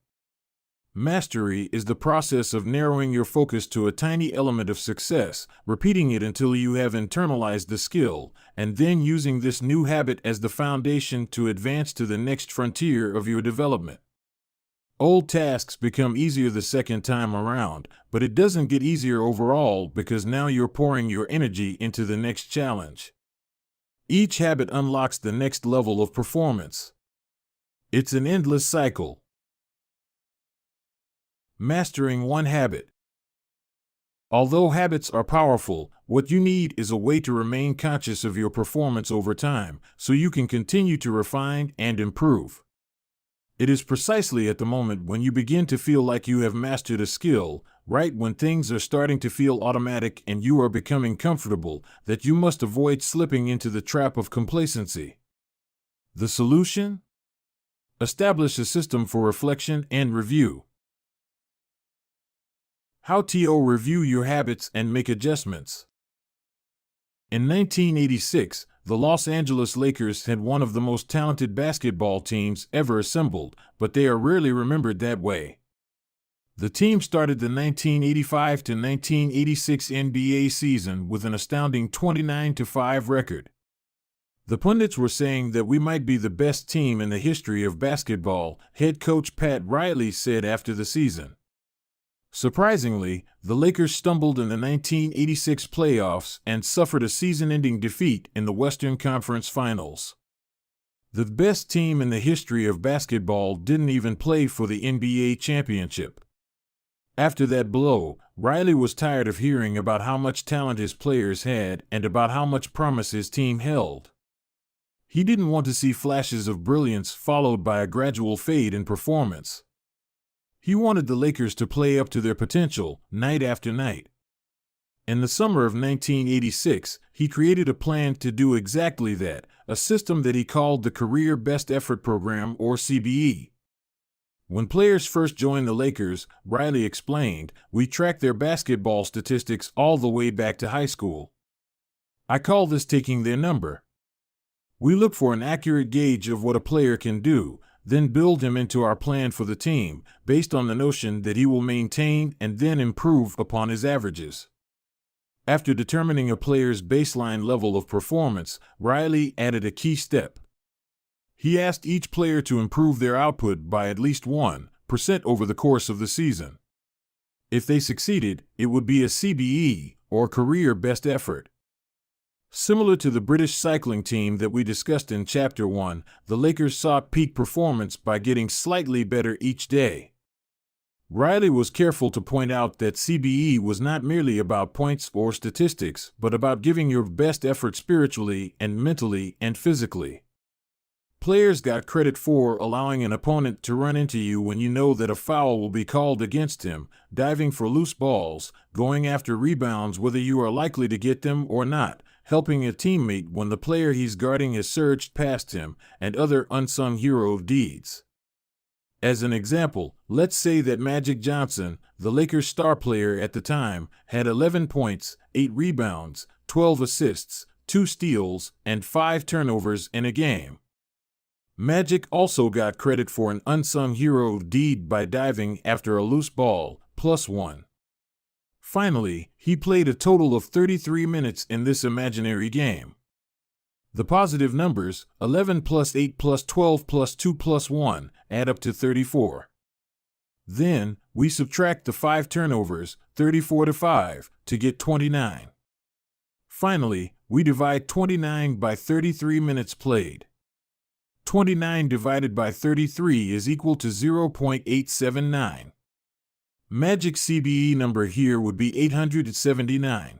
Mastery is the process of narrowing your focus to a tiny element of success, repeating it until you have internalized the skill, and then using this new habit as the foundation to advance to the next frontier of your development. Old tasks become easier the second time around, but it doesn't get easier overall because now you're pouring your energy into the next challenge. Each habit unlocks the next level of performance. It's an endless cycle. Mastering one habit. Although habits are powerful, what you need is a way to remain conscious of your performance over time, so you can continue to refine and improve. It is precisely at the moment when you begin to feel like you have mastered a skill, right when things are starting to feel automatic and you are becoming comfortable, that you must avoid slipping into the trap of complacency. The solution? Establish a system for reflection and review. How to review your habits and make adjustments. In 1986, the Los Angeles Lakers had one of the most talented basketball teams ever assembled, but they are rarely remembered that way. The team started the 1985 to 1986 NBA season with an astounding 29-5 record. The pundits were saying that we might be the best team in the history of basketball, head coach Pat Riley said after the season. Surprisingly, the Lakers stumbled in the 1986 playoffs and suffered a season-ending defeat in the Western Conference Finals. The best team in the history of basketball didn't even play for the NBA championship. After that blow, Riley was tired of hearing about how much talent his players had and about how much promise his team held. He didn't want to see flashes of brilliance followed by a gradual fade in performance. He wanted the Lakers to play up to their potential, night after night. In the summer of 1986, he created a plan to do exactly that, a system that he called the Career Best Effort Program, or CBE. When players first joined the Lakers, Riley explained, we track their basketball statistics all the way back to high school. I call this taking their number. We look for an accurate gauge of what a player can do, then build him into our plan for the team, based on the notion that he will maintain and then improve upon his averages. After determining a player's baseline level of performance, Riley added a key step. He asked each player to improve their output by at least 1% over the course of the season. If they succeeded, it would be a CBE, or Career Best Effort. Similar to the British cycling team that we discussed in Chapter 1, the Lakers sought peak performance by getting slightly better each day. Riley was careful to point out that CBE was not merely about points or statistics, but about giving your best effort spiritually and mentally and physically. Players got credit for allowing an opponent to run into you when you know that a foul will be called against him, diving for loose balls, going after rebounds whether you are likely to get them or not, helping a teammate when the player he's guarding has surged past him, and other unsung hero deeds. As an example, let's say that Magic Johnson, the Lakers' star player at the time, had 11 points, 8 rebounds, 12 assists, 2 steals, and 5 turnovers in a game. Magic also got credit for an unsung hero deed by diving after a loose ball, +1. Finally, he played a total of 33 minutes in this imaginary game. The positive numbers, 11 plus 8 plus 12 plus 2 plus 1, add up to 34. Then, we subtract the 5 turnovers, 34 to 5, to get 29. Finally, we divide 29 by 33 minutes played. 29 divided by 33 is equal to 0.879. Magic's CBE number here would be 879.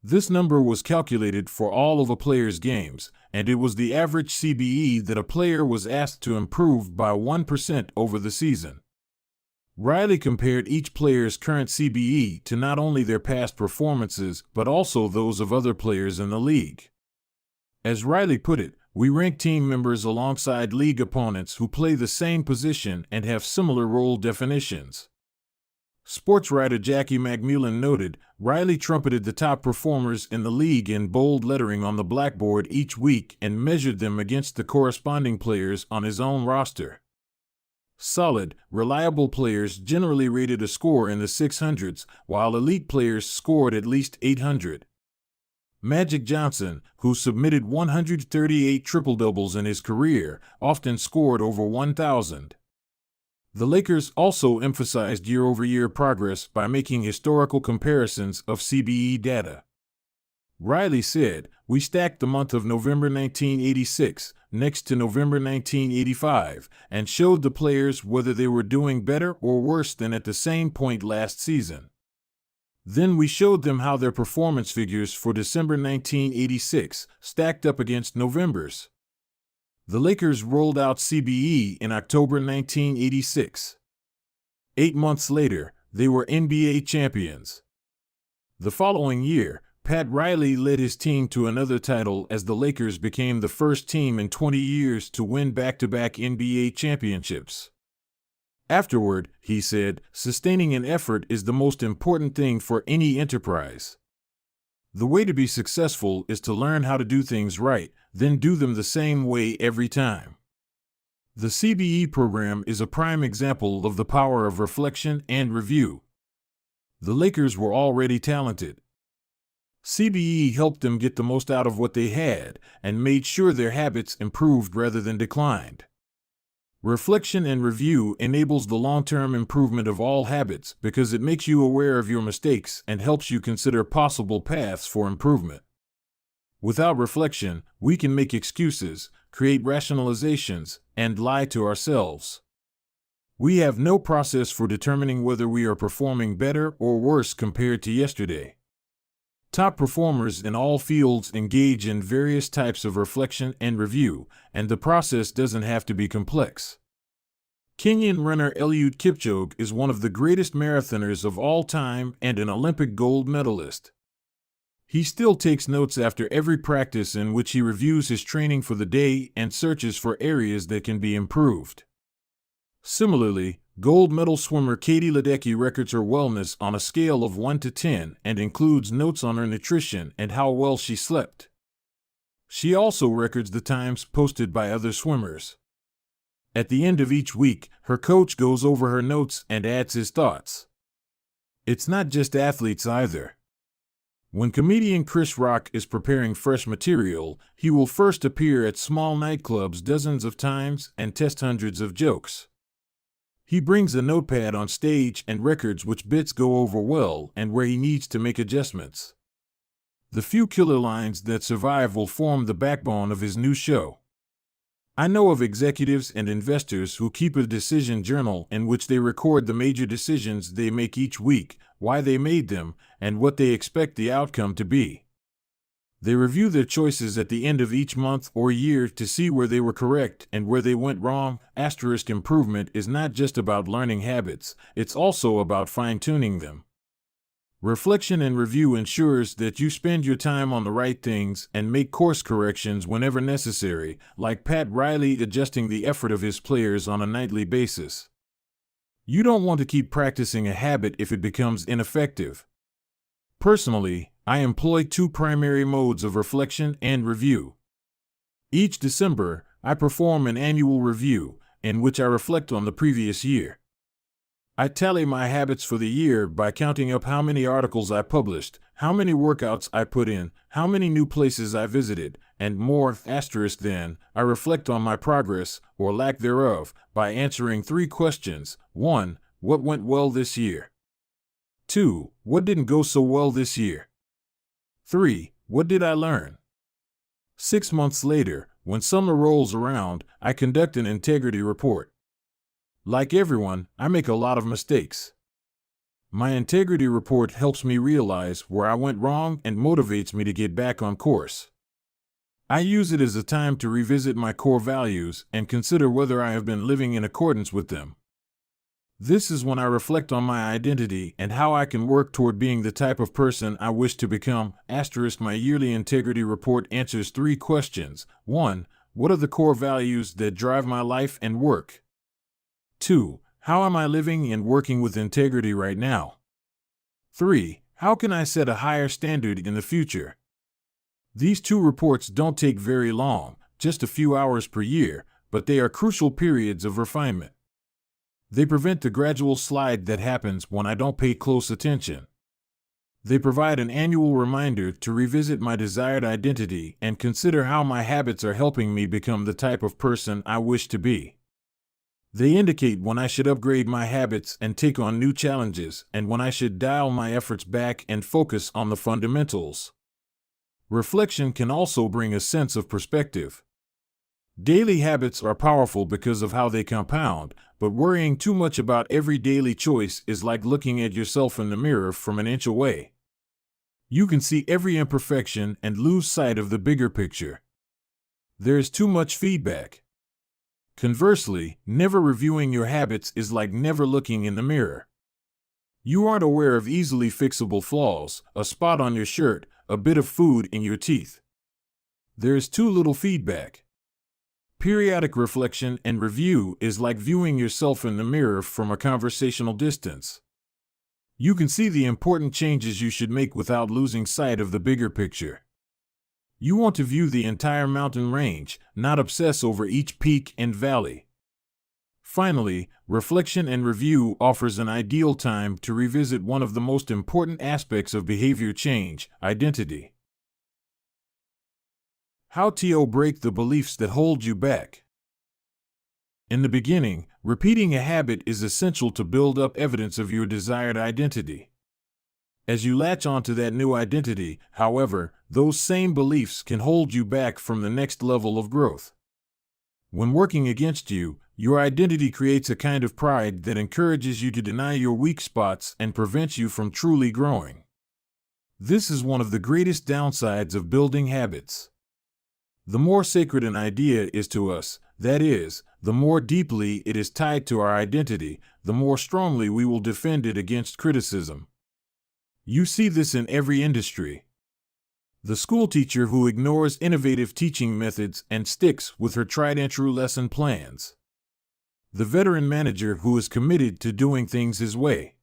This number was calculated for all of a player's games, and it was the average CBE that a player was asked to improve by 1% over the season. Riley compared each player's current CBE to not only their past performances but also those of other players in the league. As Riley put it, we rank team members alongside league opponents who play the same position and have similar role definitions. Sports writer Jackie McMullen noted, Riley trumpeted the top performers in the league in bold lettering on the blackboard each week and measured them against the corresponding players on his own roster. Solid, reliable players generally rated a score in the 600s, while elite players scored at least 800. Magic Johnson, who submitted 138 triple-doubles in his career, often scored over 1,000. The Lakers also emphasized year-over-year progress by making historical comparisons of CBE data. Riley said, we stacked the month of November 1986 next to November 1985 and showed the players whether they were doing better or worse than at the same point last season. Then we showed them how their performance figures for December 1986 stacked up against November's. The Lakers rolled out CBE in October 1986. 8 months later, they were NBA champions. The following year, Pat Riley led his team to another title as the Lakers became the first team in 20 years to win back-to-back NBA championships. Afterward, he said, sustaining an effort is the most important thing for any enterprise. The way to be successful is to learn how to do things right, then do them the same way every time. The CBE program is a prime example of the power of reflection and review. The Lakers were already talented. CBE helped them get the most out of what they had and made sure their habits improved rather than declined. Reflection and review enables the long-term improvement of all habits because it makes you aware of your mistakes and helps you consider possible paths for improvement. Without reflection, we can make excuses, create rationalizations, and lie to ourselves. We have no process for determining whether we are performing better or worse compared to yesterday. Top performers in all fields engage in various types of reflection and review, and the process doesn't have to be complex. Kenyan runner Eliud Kipchoge is one of the greatest marathoners of all time and an Olympic gold medalist. He still takes notes after every practice in which he reviews his training for the day and searches for areas that can be improved. Similarly, gold medal swimmer Katie Ledecky records her wellness on a scale of 1 to 10 and includes notes on her nutrition and how well she slept. She also records the times posted by other swimmers. At the end of each week, her coach goes over her notes and adds his thoughts. It's not just athletes either. When comedian Chris Rock is preparing fresh material, he will first appear at small nightclubs dozens of times and test hundreds of jokes. He brings a notepad on stage and records which bits go over well and where he needs to make adjustments. The few killer lines that survive will form the backbone of his new show. I know of executives and investors who keep a decision journal in which they record the major decisions they make each week, why they made them, and what they expect the outcome to be. They review their choices at the end of each month or year to see where they were correct and where they went wrong. Improvement is not just about learning habits, it's also about fine-tuning them. Reflection and review ensures that you spend your time on the right things and make course corrections whenever necessary, like Pat Riley adjusting the effort of his players on a nightly basis. You don't want to keep practicing a habit if it becomes ineffective. Personally, I employ two primary modes of reflection and review. Each December, I perform an annual review, in which I reflect on the previous year. I tally my habits for the year by counting up how many articles I published, how many workouts I put in, how many new places I visited, and more. Then, I reflect on my progress, or lack thereof, by answering 3 questions. 1. What went well this year? 2. What didn't go so well this year? 3. What did I learn? 6 months later, when summer rolls around, I conduct an integrity report. Like everyone, I make a lot of mistakes. My integrity report helps me realize where I went wrong and motivates me to get back on course. I use it as a time to revisit my core values and consider whether I have been living in accordance with them. This is when I reflect on my identity and how I can work toward being the type of person I wish to become. My yearly integrity report answers 3 questions. 1. What are the core values that drive my life and work? 2. How am I living and working with integrity right now? 3. How can I set a higher standard in the future? These 2 reports don't take very long, just a few hours per year, but they are crucial periods of refinement. They prevent the gradual slide that happens when I don't pay close attention. They provide an annual reminder to revisit my desired identity and consider how my habits are helping me become the type of person I wish to be. They indicate when I should upgrade my habits and take on new challenges, and when I should dial my efforts back and focus on the fundamentals. Reflection can also bring a sense of perspective. Daily habits are powerful because of how they compound, but worrying too much about every daily choice is like looking at yourself in the mirror from an inch away. You can see every imperfection and lose sight of the bigger picture. There is too much feedback. Conversely, never reviewing your habits is like never looking in the mirror. You aren't aware of easily fixable flaws, a spot on your shirt, a bit of food in your teeth. There is too little feedback. Periodic reflection and review is like viewing yourself in the mirror from a conversational distance. You can see the important changes you should make without losing sight of the bigger picture. You want to view the entire mountain range, not obsess over each peak and valley. Finally, reflection and review offers an ideal time to revisit one of the most important aspects of behavior change, identity. How to break the beliefs that hold you back. In the beginning, repeating a habit is essential to build up evidence of your desired identity. As you latch onto that new identity, however, those same beliefs can hold you back from the next level of growth. When working against you, your identity creates a kind of pride that encourages you to deny your weak spots and prevents you from truly growing. This is one of the greatest downsides of building habits. The more sacred an idea is to us, That is, the more deeply it is tied to our identity, the more strongly we will defend it against criticism. You see this in every industry. The schoolteacher who ignores innovative teaching methods and sticks with her tried-and-true lesson plans. The veteran manager who is committed to doing things his way.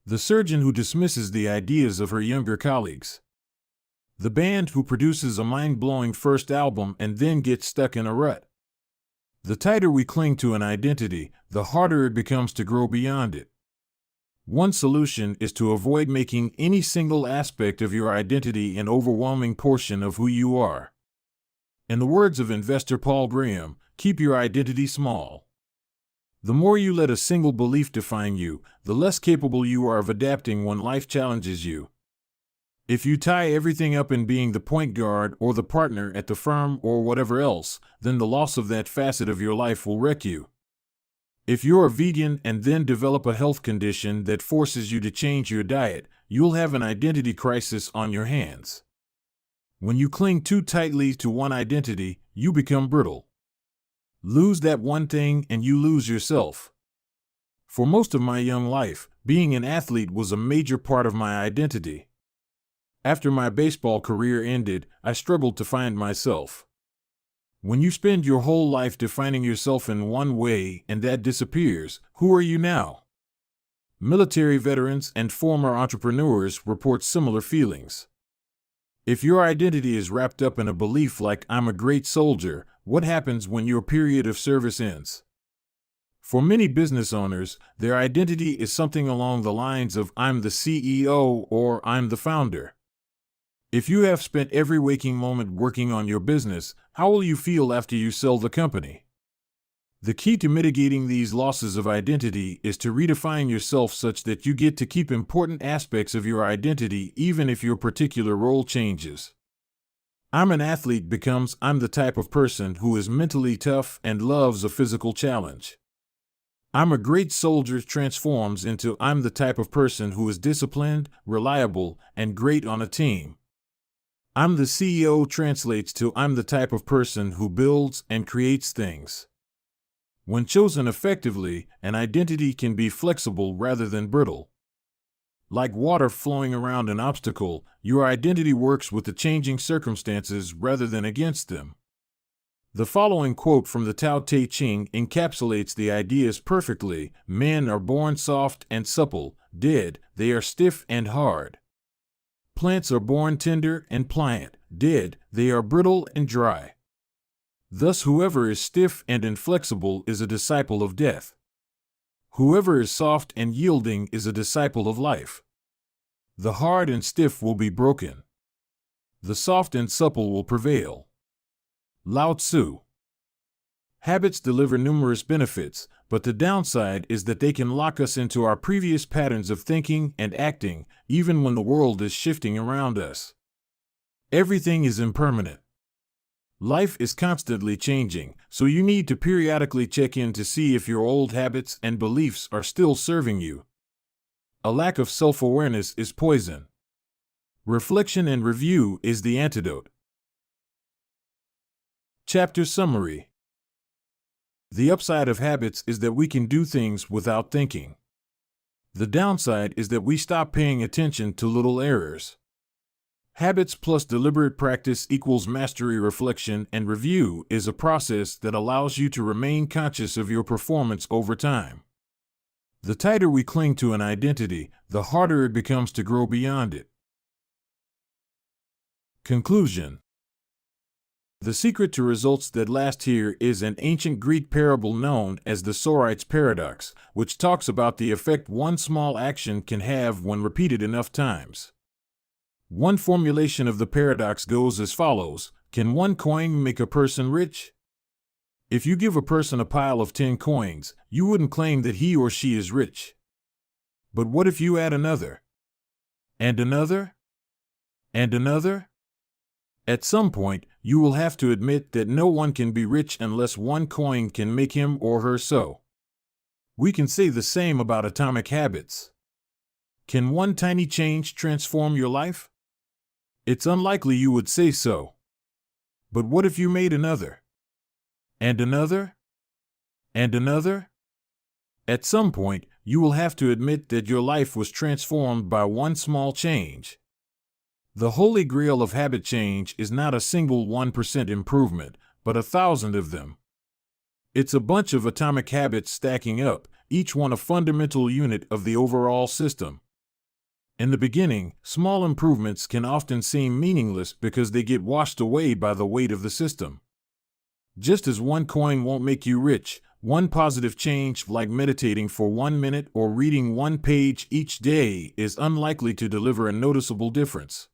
The surgeon who dismisses the ideas of her younger colleagues. The band who produces a mind-blowing first album and then gets stuck in a rut. The tighter we cling to an identity, the harder it becomes to grow beyond it. One solution is to avoid making any single aspect of your identity an overwhelming portion of who you are. In the words of investor Paul Graham, keep your identity small. The more you let a single belief define you, the less capable you are of adapting when life challenges you. If you tie everything up in being the point guard or the partner at the firm or whatever else, then the loss of that facet of your life will wreck you. If you're a vegan and then develop a health condition that forces you to change your diet, you'll have an identity crisis on your hands. When you cling too tightly to one identity, you become brittle. Lose that one thing and you lose yourself. For most of my young life, being an athlete was a major part of my identity. After my baseball career ended, I struggled to find myself. When you spend your whole life defining yourself in one way and that disappears, who are you now? Military veterans and former entrepreneurs report similar feelings. If your identity is wrapped up in a belief like "I'm a great soldier," what happens when your period of service ends? For many business owners, their identity is something along the lines of "I'm the CEO" or "I'm the founder." If you have spent every waking moment working on your business, how will you feel after you sell the company? The key to mitigating these losses of identity is to redefine yourself such that you get to keep important aspects of your identity even if your particular role changes. "I'm an athlete" becomes "I'm the type of person who is mentally tough and loves a physical challenge." "I'm a great soldier" transforms into "I'm the type of person who is disciplined, reliable, and great on a team." "I'm the CEO" translates to "I'm the type of person who builds and creates things." When chosen effectively, an identity can be flexible rather than brittle. Like water flowing around an obstacle, your identity works with the changing circumstances rather than against them. The following quote from the Tao Te Ching encapsulates the ideas perfectly: "Men are born soft and supple, dead, they are stiff and hard. Plants are born tender and pliant, dead, they are brittle and dry. Thus whoever is stiff and inflexible is a disciple of death. Whoever is soft and yielding is a disciple of life. The hard and stiff will be broken. The soft and supple will prevail." Lao Tzu. Habits deliver numerous benefits, but the downside is that they can lock us into our previous patterns of thinking and acting, even when the world is shifting around us. Everything is impermanent. Life is constantly changing, so you need to periodically check in to see if your old habits and beliefs are still serving you. A lack of self-awareness is poison. Reflection and review is the antidote. Chapter Summary. The upside of habits is that we can do things without thinking. The downside is that we stop paying attention to little errors. Habits plus deliberate practice equals mastery. Reflection and review is a process that allows you to remain conscious of your performance over time. The tighter we cling to an identity, the harder it becomes to grow beyond it. Conclusion. The secret to results that last here is an ancient Greek parable known as the Sorite's paradox, which talks about the effect one small action can have when repeated enough times. One formulation of the paradox goes as follows: can one coin make a person rich? If you give a person a pile of 10 coins, you wouldn't claim that he or she is rich. But what if you add another? And another? And another? At some point, you will have to admit that no one can be rich unless one coin can make him or her so. We can say the same about atomic habits. Can one tiny change transform your life? It's unlikely you would say so. But what if you made another? And another? And another? At some point, you will have to admit that your life was transformed by one small change. The holy grail of habit change is not a single 1% improvement, but 1,000 of them. It's a bunch of atomic habits stacking up, each one a fundamental unit of the overall system. In the beginning, small improvements can often seem meaningless because they get washed away by the weight of the system. Just as one coin won't make you rich, one positive change like meditating for 1 minute or reading one page each day is unlikely to deliver a noticeable difference.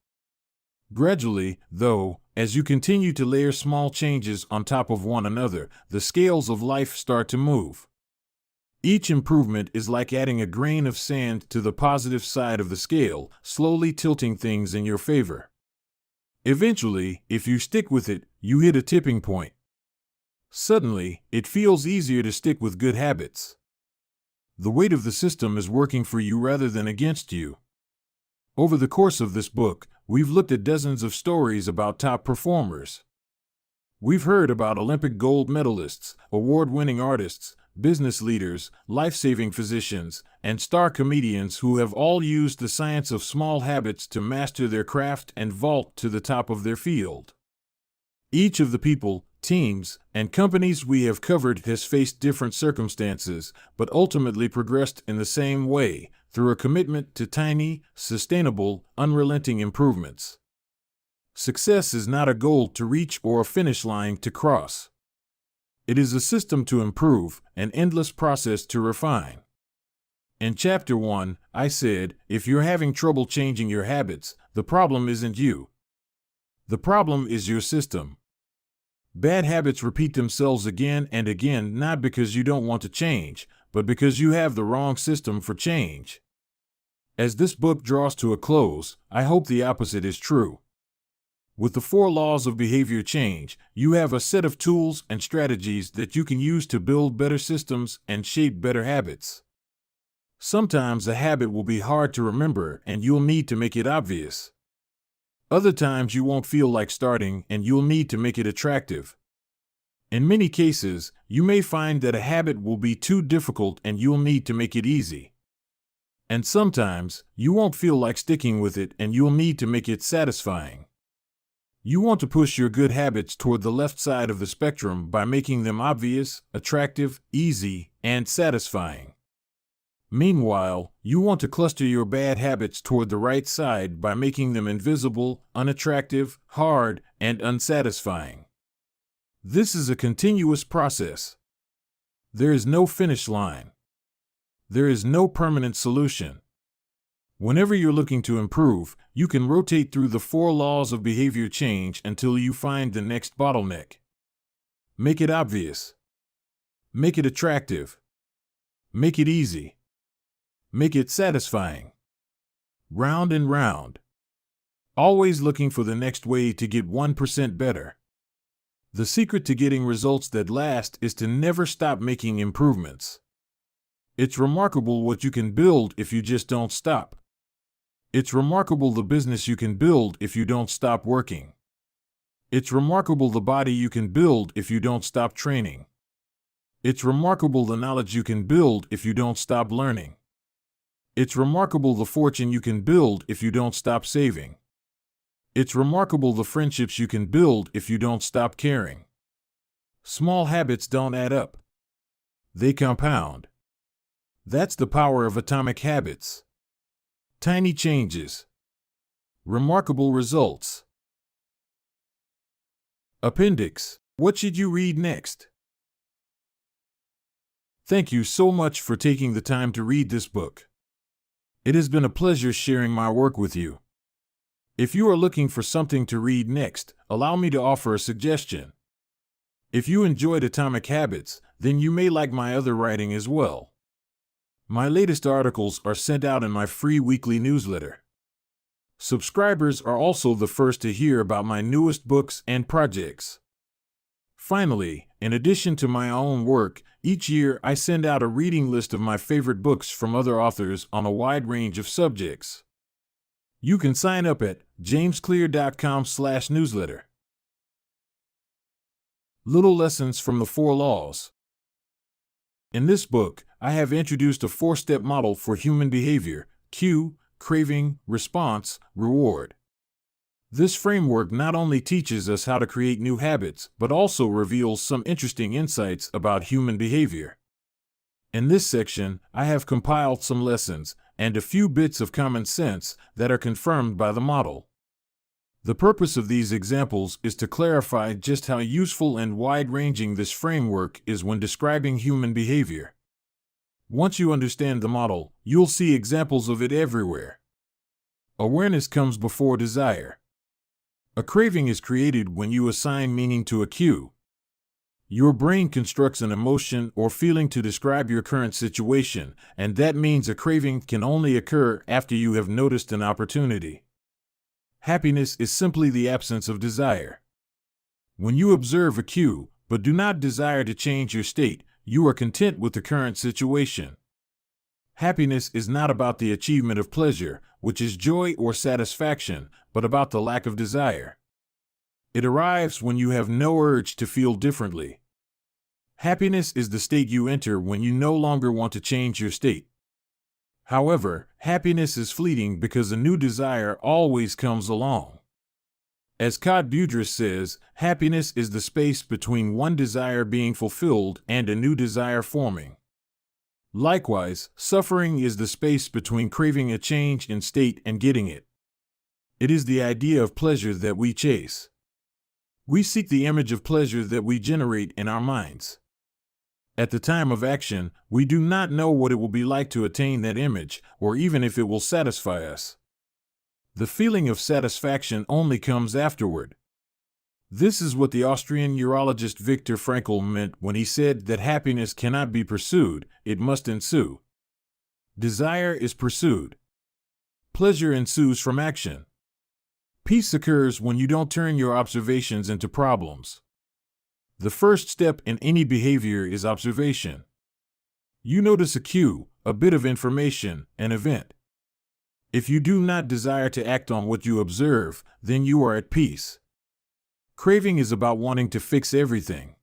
Gradually, though, as you continue to layer small changes on top of one another, the scales of life start to move. Each improvement is like adding a grain of sand to the positive side of the scale, slowly tilting things in your favor. Eventually, if you stick with it, you hit a tipping point. Suddenly, it feels easier to stick with good habits. The weight of the system is working for you rather than against you. Over the course of this book, we've looked at dozens of stories about top performers. We've heard about Olympic gold medalists, award-winning artists, business leaders, life-saving physicians, and star comedians who have all used the science of small habits to master their craft and vault to the top of their field. Each of the people, teams, and companies we have covered has faced different circumstances, but ultimately progressed in the same way, through a commitment to tiny, sustainable, unrelenting improvements. Success is not a goal to reach or a finish line to cross. It is a system to improve, an endless process to refine. In Chapter 1, I said, if you're having trouble changing your habits, the problem isn't you. The problem is your system. Bad habits repeat themselves again and again not because you don't want to change, but because you have the wrong system for change. As this book draws to a close, I hope the opposite is true. With the 4 laws of behavior change, you have a set of tools and strategies that you can use to build better systems and shape better habits. Sometimes a habit will be hard to remember and you'll need to make it obvious. Other times you won't feel like starting and you'll need to make it attractive. In many cases, you may find that a habit will be too difficult and you'll need to make it easy. And sometimes, you won't feel like sticking with it and you'll need to make it satisfying. You want to push your good habits toward the left side of the spectrum by making them obvious, attractive, easy, and satisfying. Meanwhile, you want to cluster your bad habits toward the right side by making them invisible, unattractive, hard, and unsatisfying. This is a continuous process. There is no finish line. There is no permanent solution. Whenever you're looking to improve, you can rotate through the 4 laws of behavior change until you find the next bottleneck. Make it obvious. Make it attractive. Make it easy. Make it satisfying. Round and round. Always looking for the next way to get 1% better. The secret to getting results that last is to never stop making improvements. It's remarkable what you can build if you just don't stop. It's remarkable the business you can build if you don't stop working. It's remarkable the body you can build if you don't stop training. It's remarkable the knowledge you can build if you don't stop learning. It's remarkable the fortune you can build if you don't stop saving. It's remarkable the friendships you can build if you don't stop caring. Small habits don't add up. They compound. That's the power of atomic habits. Tiny changes. Remarkable results. Appendix. What should you read next? Thank you so much for taking the time to read this book. It has been a pleasure sharing my work with you. If you are looking for something to read next, allow me to offer a suggestion. If you enjoyed Atomic Habits, then you may like my other writing as well. My latest articles are sent out in my free weekly newsletter. Subscribers are also the first to hear about my newest books and projects. Finally, in addition to my own work, each year I send out a reading list of my favorite books from other authors on a wide range of subjects. You can sign up at jamesclear.com/newsletter. Little Lessons from the Four Laws. In this book, I have introduced a four-step model for human behavior: cue, craving, response, reward. This framework not only teaches us how to create new habits, but also reveals some interesting insights about human behavior. In this section, I have compiled some lessons and a few bits of common sense that are confirmed by the model. The purpose of these examples is to clarify just how useful and wide-ranging this framework is when describing human behavior. Once you understand the model, you'll see examples of it everywhere. Awareness comes before desire. A craving is created when you assign meaning to a cue. Your brain constructs an emotion or feeling to describe your current situation, and that means a craving can only occur after you have noticed an opportunity. Happiness is simply the absence of desire. When you observe a cue, but do not desire to change your state, you are content with the current situation. Happiness is not about the achievement of pleasure, which is joy or satisfaction, but about the lack of desire. It arrives when you have no urge to feel differently. Happiness is the state you enter when you no longer want to change your state. However, happiness is fleeting because a new desire always comes along. As Cardinal says, happiness is the space between one desire being fulfilled and a new desire forming. Likewise, suffering is the space between craving a change in state and getting it. It is the idea of pleasure that we chase. We seek the image of pleasure that we generate in our minds. At the time of action, we do not know what it will be like to attain that image, or even if it will satisfy us. The feeling of satisfaction only comes afterward. This is what the Austrian urologist Viktor Frankl meant when he said that happiness cannot be pursued, it must ensue. Desire is pursued. Pleasure ensues from action. Peace occurs when you don't turn your observations into problems. The first step in any behavior is observation. You notice a cue, a bit of information, an event. If you do not desire to act on what you observe, then you are at peace. Craving is about wanting to fix everything.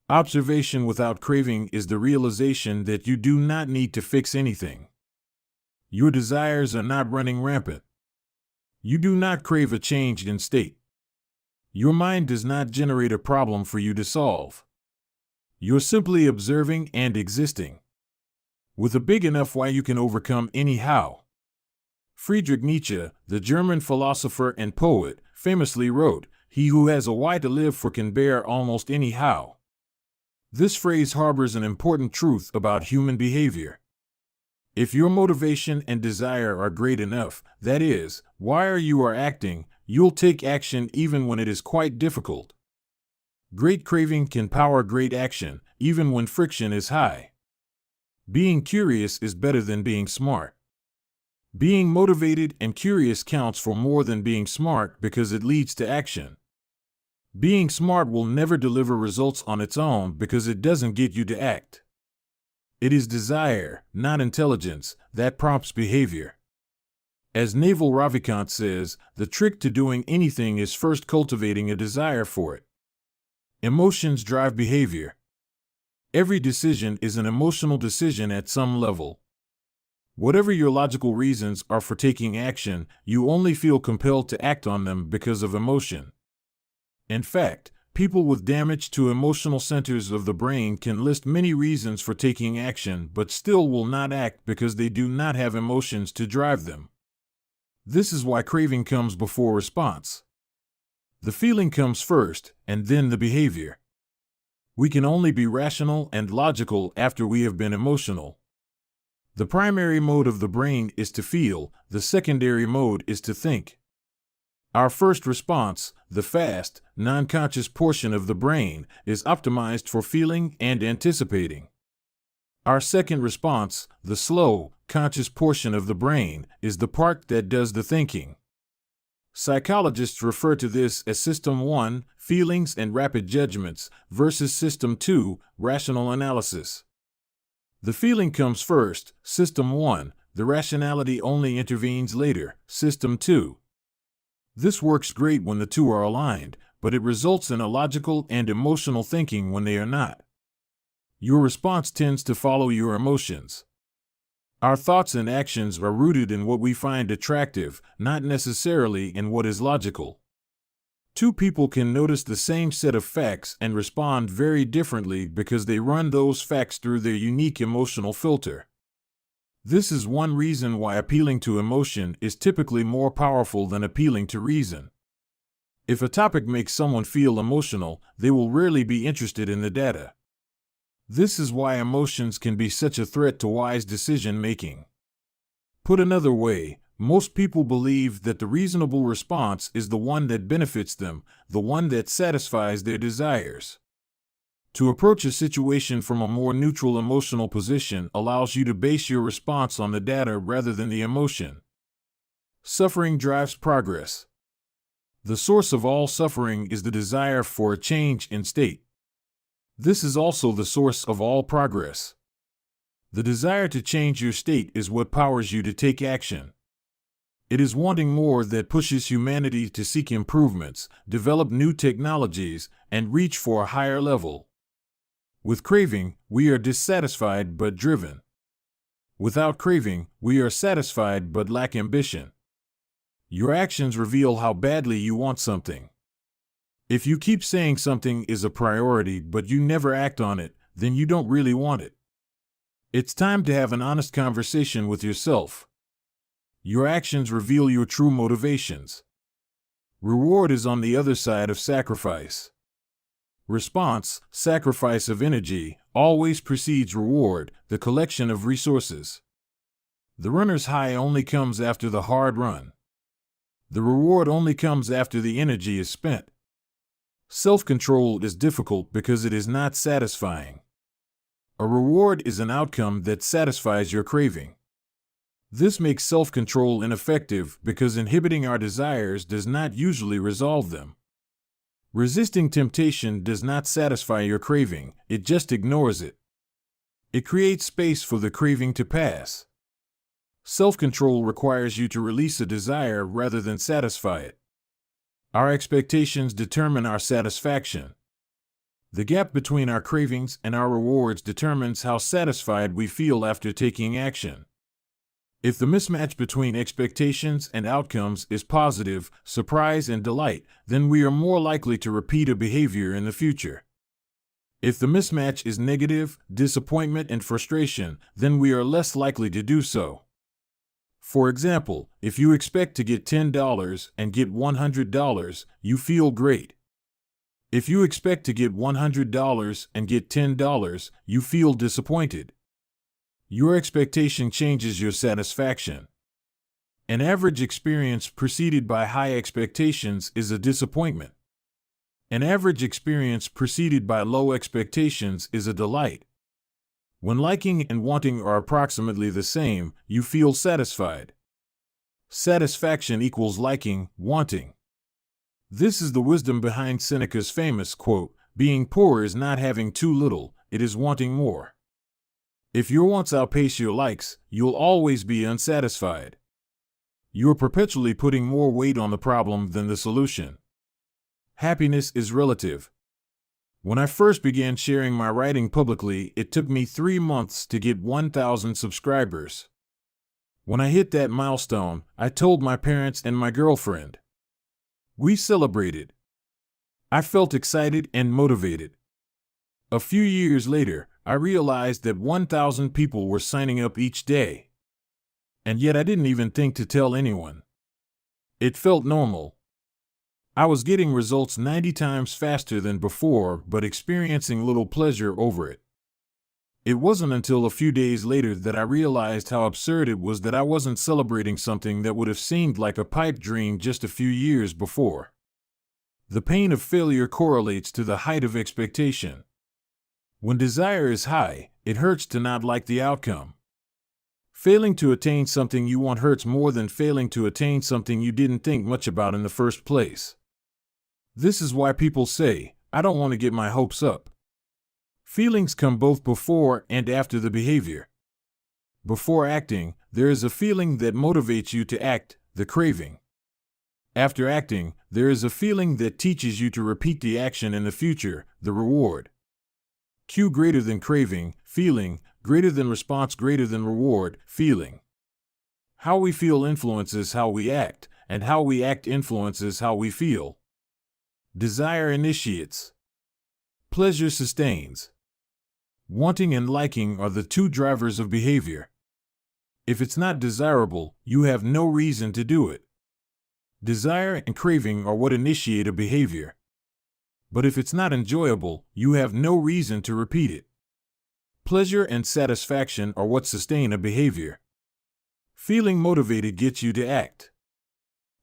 Observation without craving is the realization that you do not need to fix anything. Your desires are not running rampant. You do not crave a change in state. Your mind does not generate a problem for you to solve. You're simply observing and existing. With a big enough why, you can overcome any how. Friedrich Nietzsche, the German philosopher and poet, famously wrote, "He who has a why to live for can bear almost any how." This phrase harbors an important truth about human behavior. If your motivation and desire are great enough, that is, why you are acting, you'll take action even when it is quite difficult. Great craving can power great action, even when friction is high. Being curious is better than being smart. Being motivated and curious counts for more than being smart because it leads to action. Being smart will never deliver results on its own because it doesn't get you to act. It is desire, not intelligence, that prompts behavior. As Naval Ravikant says, the trick to doing anything is first cultivating a desire for it. Emotions drive behavior. Every decision is an emotional decision at some level. Whatever your logical reasons are for taking action, you only feel compelled to act on them because of emotion. In fact, people with damage to emotional centers of the brain can list many reasons for taking action but still will not act because they do not have emotions to drive them. This is why craving comes before response. The feeling comes first, and then the behavior. We can only be rational and logical after we have been emotional. The primary mode of the brain is to feel, the secondary mode is to think. Our first response, the fast, non-conscious portion of the brain, is optimized for feeling and anticipating. Our second response, the slow, conscious portion of the brain, is the part that does the thinking. Psychologists refer to this as System 1, feelings and rapid judgments, versus System 2, rational analysis. The feeling comes first, System 1, the rationality only intervenes later, System 2. This works great when the two are aligned, but it results in illogical and emotional thinking when they are not. Your response tends to follow your emotions. Our thoughts and actions are rooted in what we find attractive, not necessarily in what is logical. Two people can notice the same set of facts and respond very differently because they run those facts through their unique emotional filter. This is one reason why appealing to emotion is typically more powerful than appealing to reason. If a topic makes someone feel emotional, they will rarely be interested in the data. This is why emotions can be such a threat to wise decision-making. Put another way, most people believe that the reasonable response is the one that benefits them, the one that satisfies their desires. To approach a situation from a more neutral emotional position allows you to base your response on the data rather than the emotion. Suffering drives progress. The source of all suffering is the desire for a change in state. This is also the source of all progress. The desire to change your state is what powers you to take action. It is wanting more that pushes humanity to seek improvements, develop new technologies, and reach for a higher level. With craving, we are dissatisfied but driven. Without craving, we are satisfied but lack ambition. Your actions reveal how badly you want something. If you keep saying something is a priority but you never act on it, then you don't really want it. It's time to have an honest conversation with yourself. Your actions reveal your true motivations. Reward is on the other side of sacrifice. Response, sacrifice of energy, always precedes reward, the collection of resources. The runner's high only comes after the hard run. The reward only comes after the energy is spent. Self-control is difficult because it is not satisfying. A reward is an outcome that satisfies your craving. This makes self-control ineffective because inhibiting our desires does not usually resolve them. Resisting temptation does not satisfy your craving, it just ignores it. It creates space for the craving to pass. Self-control requires you to release a desire rather than satisfy it. Our expectations determine our satisfaction. The gap between our cravings and our rewards determines how satisfied we feel after taking action. If the mismatch between expectations and outcomes is positive, surprise and delight, then we are more likely to repeat a behavior in the future. If the mismatch is negative, disappointment and frustration, then we are less likely to do so. For example, if you expect to get $10 and get $100, you feel great. If you expect to get $100 and get $10, you feel disappointed. Your expectation changes your satisfaction. An average experience preceded by high expectations is a disappointment. An average experience preceded by low expectations is a delight. When liking and wanting are approximately the same, you feel satisfied. Satisfaction equals liking, wanting. This is the wisdom behind Seneca's famous quote, "Being poor is not having too little, it is wanting more." If your wants outpace your likes, you'll always be unsatisfied. You're perpetually putting more weight on the problem than the solution. Happiness is relative. When I first began sharing my writing publicly, it took me 3 months to get 1,000 subscribers. When I hit that milestone, I told my parents and my girlfriend. We celebrated. I felt excited and motivated. A few years later, I realized that 1,000 people were signing up each day. And yet I didn't even think to tell anyone. It felt normal. I was getting results 90 times faster than before, but experiencing little pleasure over it. It wasn't until a few days later that I realized how absurd it was that I wasn't celebrating something that would have seemed like a pipe dream just a few years before. The pain of failure correlates to the height of expectation. When desire is high, it hurts to not like the outcome. Failing to attain something you want hurts more than failing to attain something you didn't think much about in the first place. This is why people say, "I don't want to get my hopes up." Feelings come both before and after the behavior. Before acting, there is a feeling that motivates you to act, the craving. After acting, there is a feeling that teaches you to repeat the action in the future, the reward. Cue greater than craving, feeling, greater than response, greater than reward, feeling. How we feel influences how we act, and how we act influences how we feel. Desire initiates. Pleasure sustains. Wanting and liking are the two drivers of behavior. If it's not desirable, you have no reason to do it. Desire and craving are what initiate a behavior. But if it's not enjoyable, you have no reason to repeat it. Pleasure and satisfaction are what sustain a behavior. Feeling motivated gets you to act.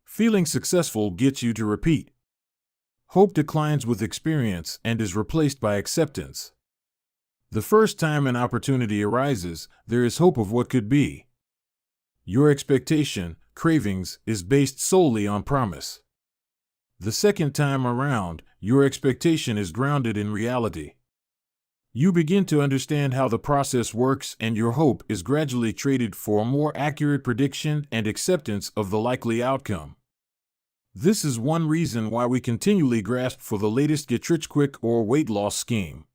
Feeling successful gets you to repeat. Hope declines with experience and is replaced by acceptance. The first time an opportunity arises, there is hope of what could be. Your expectation, cravings, is based solely on promise. The second time around, your expectation is grounded in reality. You begin to understand how the process works, and your hope is gradually traded for a more accurate prediction and acceptance of the likely outcome. This is one reason why we continually grasp for the latest get-rich-quick or weight loss scheme.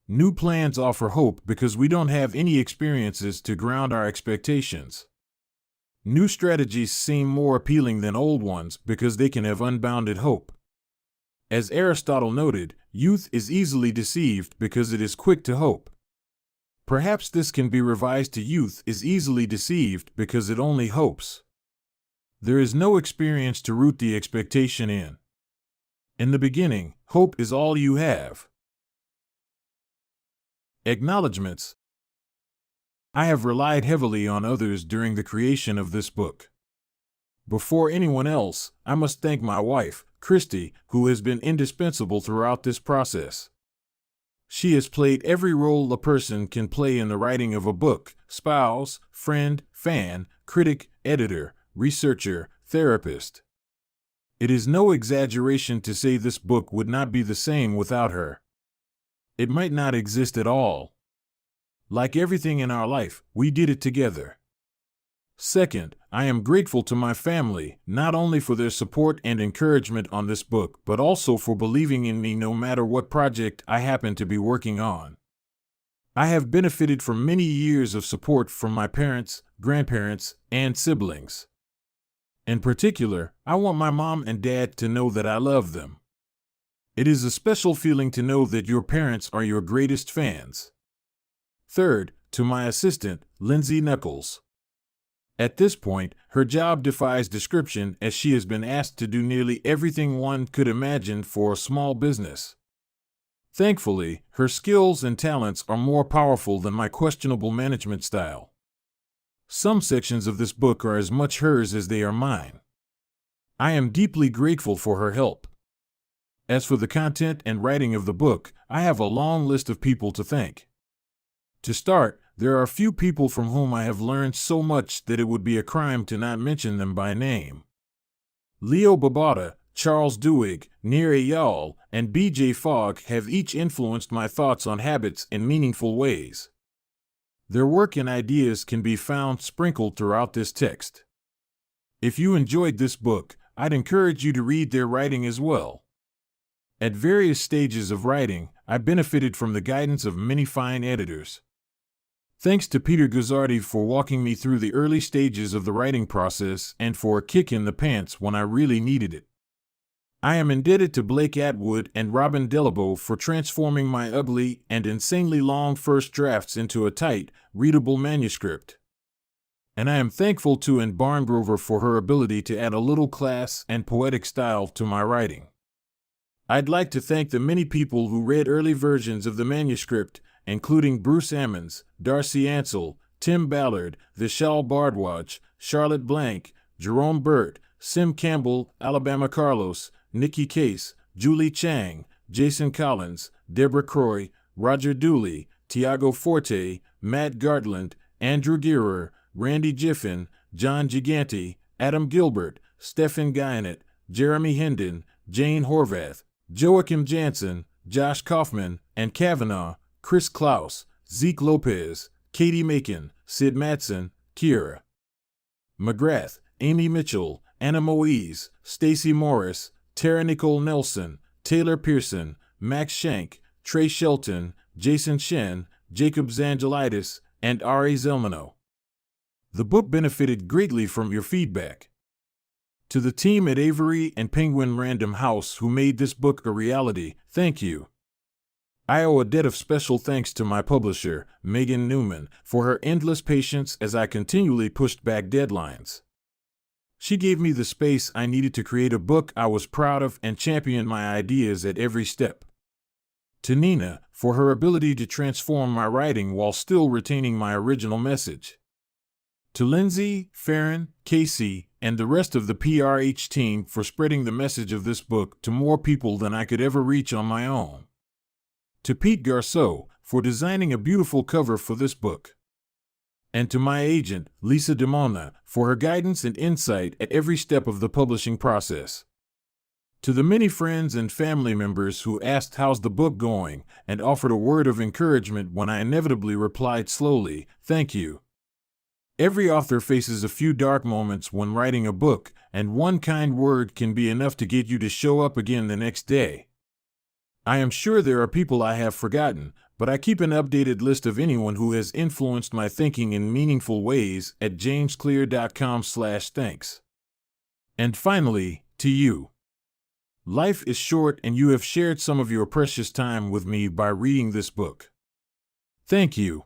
New plans offer hope because we don't have any experiences to ground our expectations. New strategies seem more appealing than old ones because they can have unbounded hope. As Aristotle noted, youth is easily deceived because it is quick to hope. Perhaps this can be revised to youth is easily deceived because it only hopes. There is no experience to root the expectation in. In the beginning, hope is all you have. Acknowledgements. I have relied heavily on others during the creation of this book. Before anyone else, I must thank my wife, Christy, who has been indispensable throughout this process. She has played every role a person can play in the writing of a book: spouse, friend, fan, critic, editor, researcher, therapist. It is no exaggeration to say this book would not be the same without her. It might not exist at all. Like everything in our life, we did it together. Second, I am grateful to my family, not only for their support and encouragement on this book, but also for believing in me no matter what project I happen to be working on. I have benefited from many years of support from my parents, grandparents, and siblings. In particular, I want my mom and dad to know that I love them. It is a special feeling to know that your parents are your greatest fans. Third, to my assistant, Lindsay Knuckles. At this point, her job defies description as she has been asked to do nearly everything one could imagine for a small business. Thankfully, her skills and talents are more powerful than my questionable management style. Some sections of this book are as much hers as they are mine. I am deeply grateful for her help. As for the content and writing of the book, I have a long list of people to thank. To start, there are few people from whom I have learned so much that it would be a crime to not mention them by name. Leo Babauta, Charles Duhigg, Nir Eyal, and B.J. Fogg have each influenced my thoughts on habits in meaningful ways. Their work and ideas can be found sprinkled throughout this text. If you enjoyed this book, I'd encourage you to read their writing as well. At various stages of writing, I benefited from the guidance of many fine editors. Thanks to Peter Guzzardi for walking me through the early stages of the writing process and for a kick in the pants when I really needed it. I am indebted to Blake Atwood and Robin Delabo for transforming my ugly and insanely long first drafts into a tight, readable manuscript. And I am thankful to Anne Barngrover for her ability to add a little class and poetic style to my writing. I'd like to thank the many people who read early versions of the manuscript, including Bruce Ammons, Darcy Ansell, Tim Ballard, Vishal Bardwaj, Charlotte Blank, Jerome Burt, Sim Campbell, Alabama Carlos, Nikki Case, Julie Chang, Jason Collins, Deborah Croy, Roger Dooley, Tiago Forte, Matt Gartland, Andrew Girer, Randy Jiffin, John Gigante, Adam Gilbert, Stephen Guyanet, Jeremy Hendon, Jane Horvath, Joachim Jansen, Josh Kaufman, and Kavanaugh, Chris Klaus, Zeke Lopez, Katie Macon, Sid Matson, Kira McGrath, Amy Mitchell, Anna Moise, Stacey Morris, Tara Nicole Nelson, Taylor Pearson, Max Shank, Trey Shelton, Jason Shen, Jacob Zangelitis, and Ari Zelmano. The book benefited greatly from your feedback. To the team at Avery and Penguin Random House who made this book a reality, thank you. I owe a debt of special thanks to my publisher, Megan Newman, for her endless patience as I continually pushed back deadlines. She gave me the space I needed to create a book I was proud of and championed my ideas at every step. To Nina, for her ability to transform my writing while still retaining my original message. To Lindsay, Farron, Casey, and the rest of the PRH team for spreading the message of this book to more people than I could ever reach on my own. To Pete Garceau, for designing a beautiful cover for this book. And to my agent, Lisa DeMona, for her guidance and insight at every step of the publishing process. To the many friends and family members who asked how's the book going and offered a word of encouragement when I inevitably replied slowly, thank you. Every author faces a few dark moments when writing a book, and one kind word can be enough to get you to show up again the next day. I am sure there are people I have forgotten, but I keep an updated list of anyone who has influenced my thinking in meaningful ways at jamesclear.com/thanks. And finally, to you. Life is short and you have shared some of your precious time with me by reading this book. Thank you.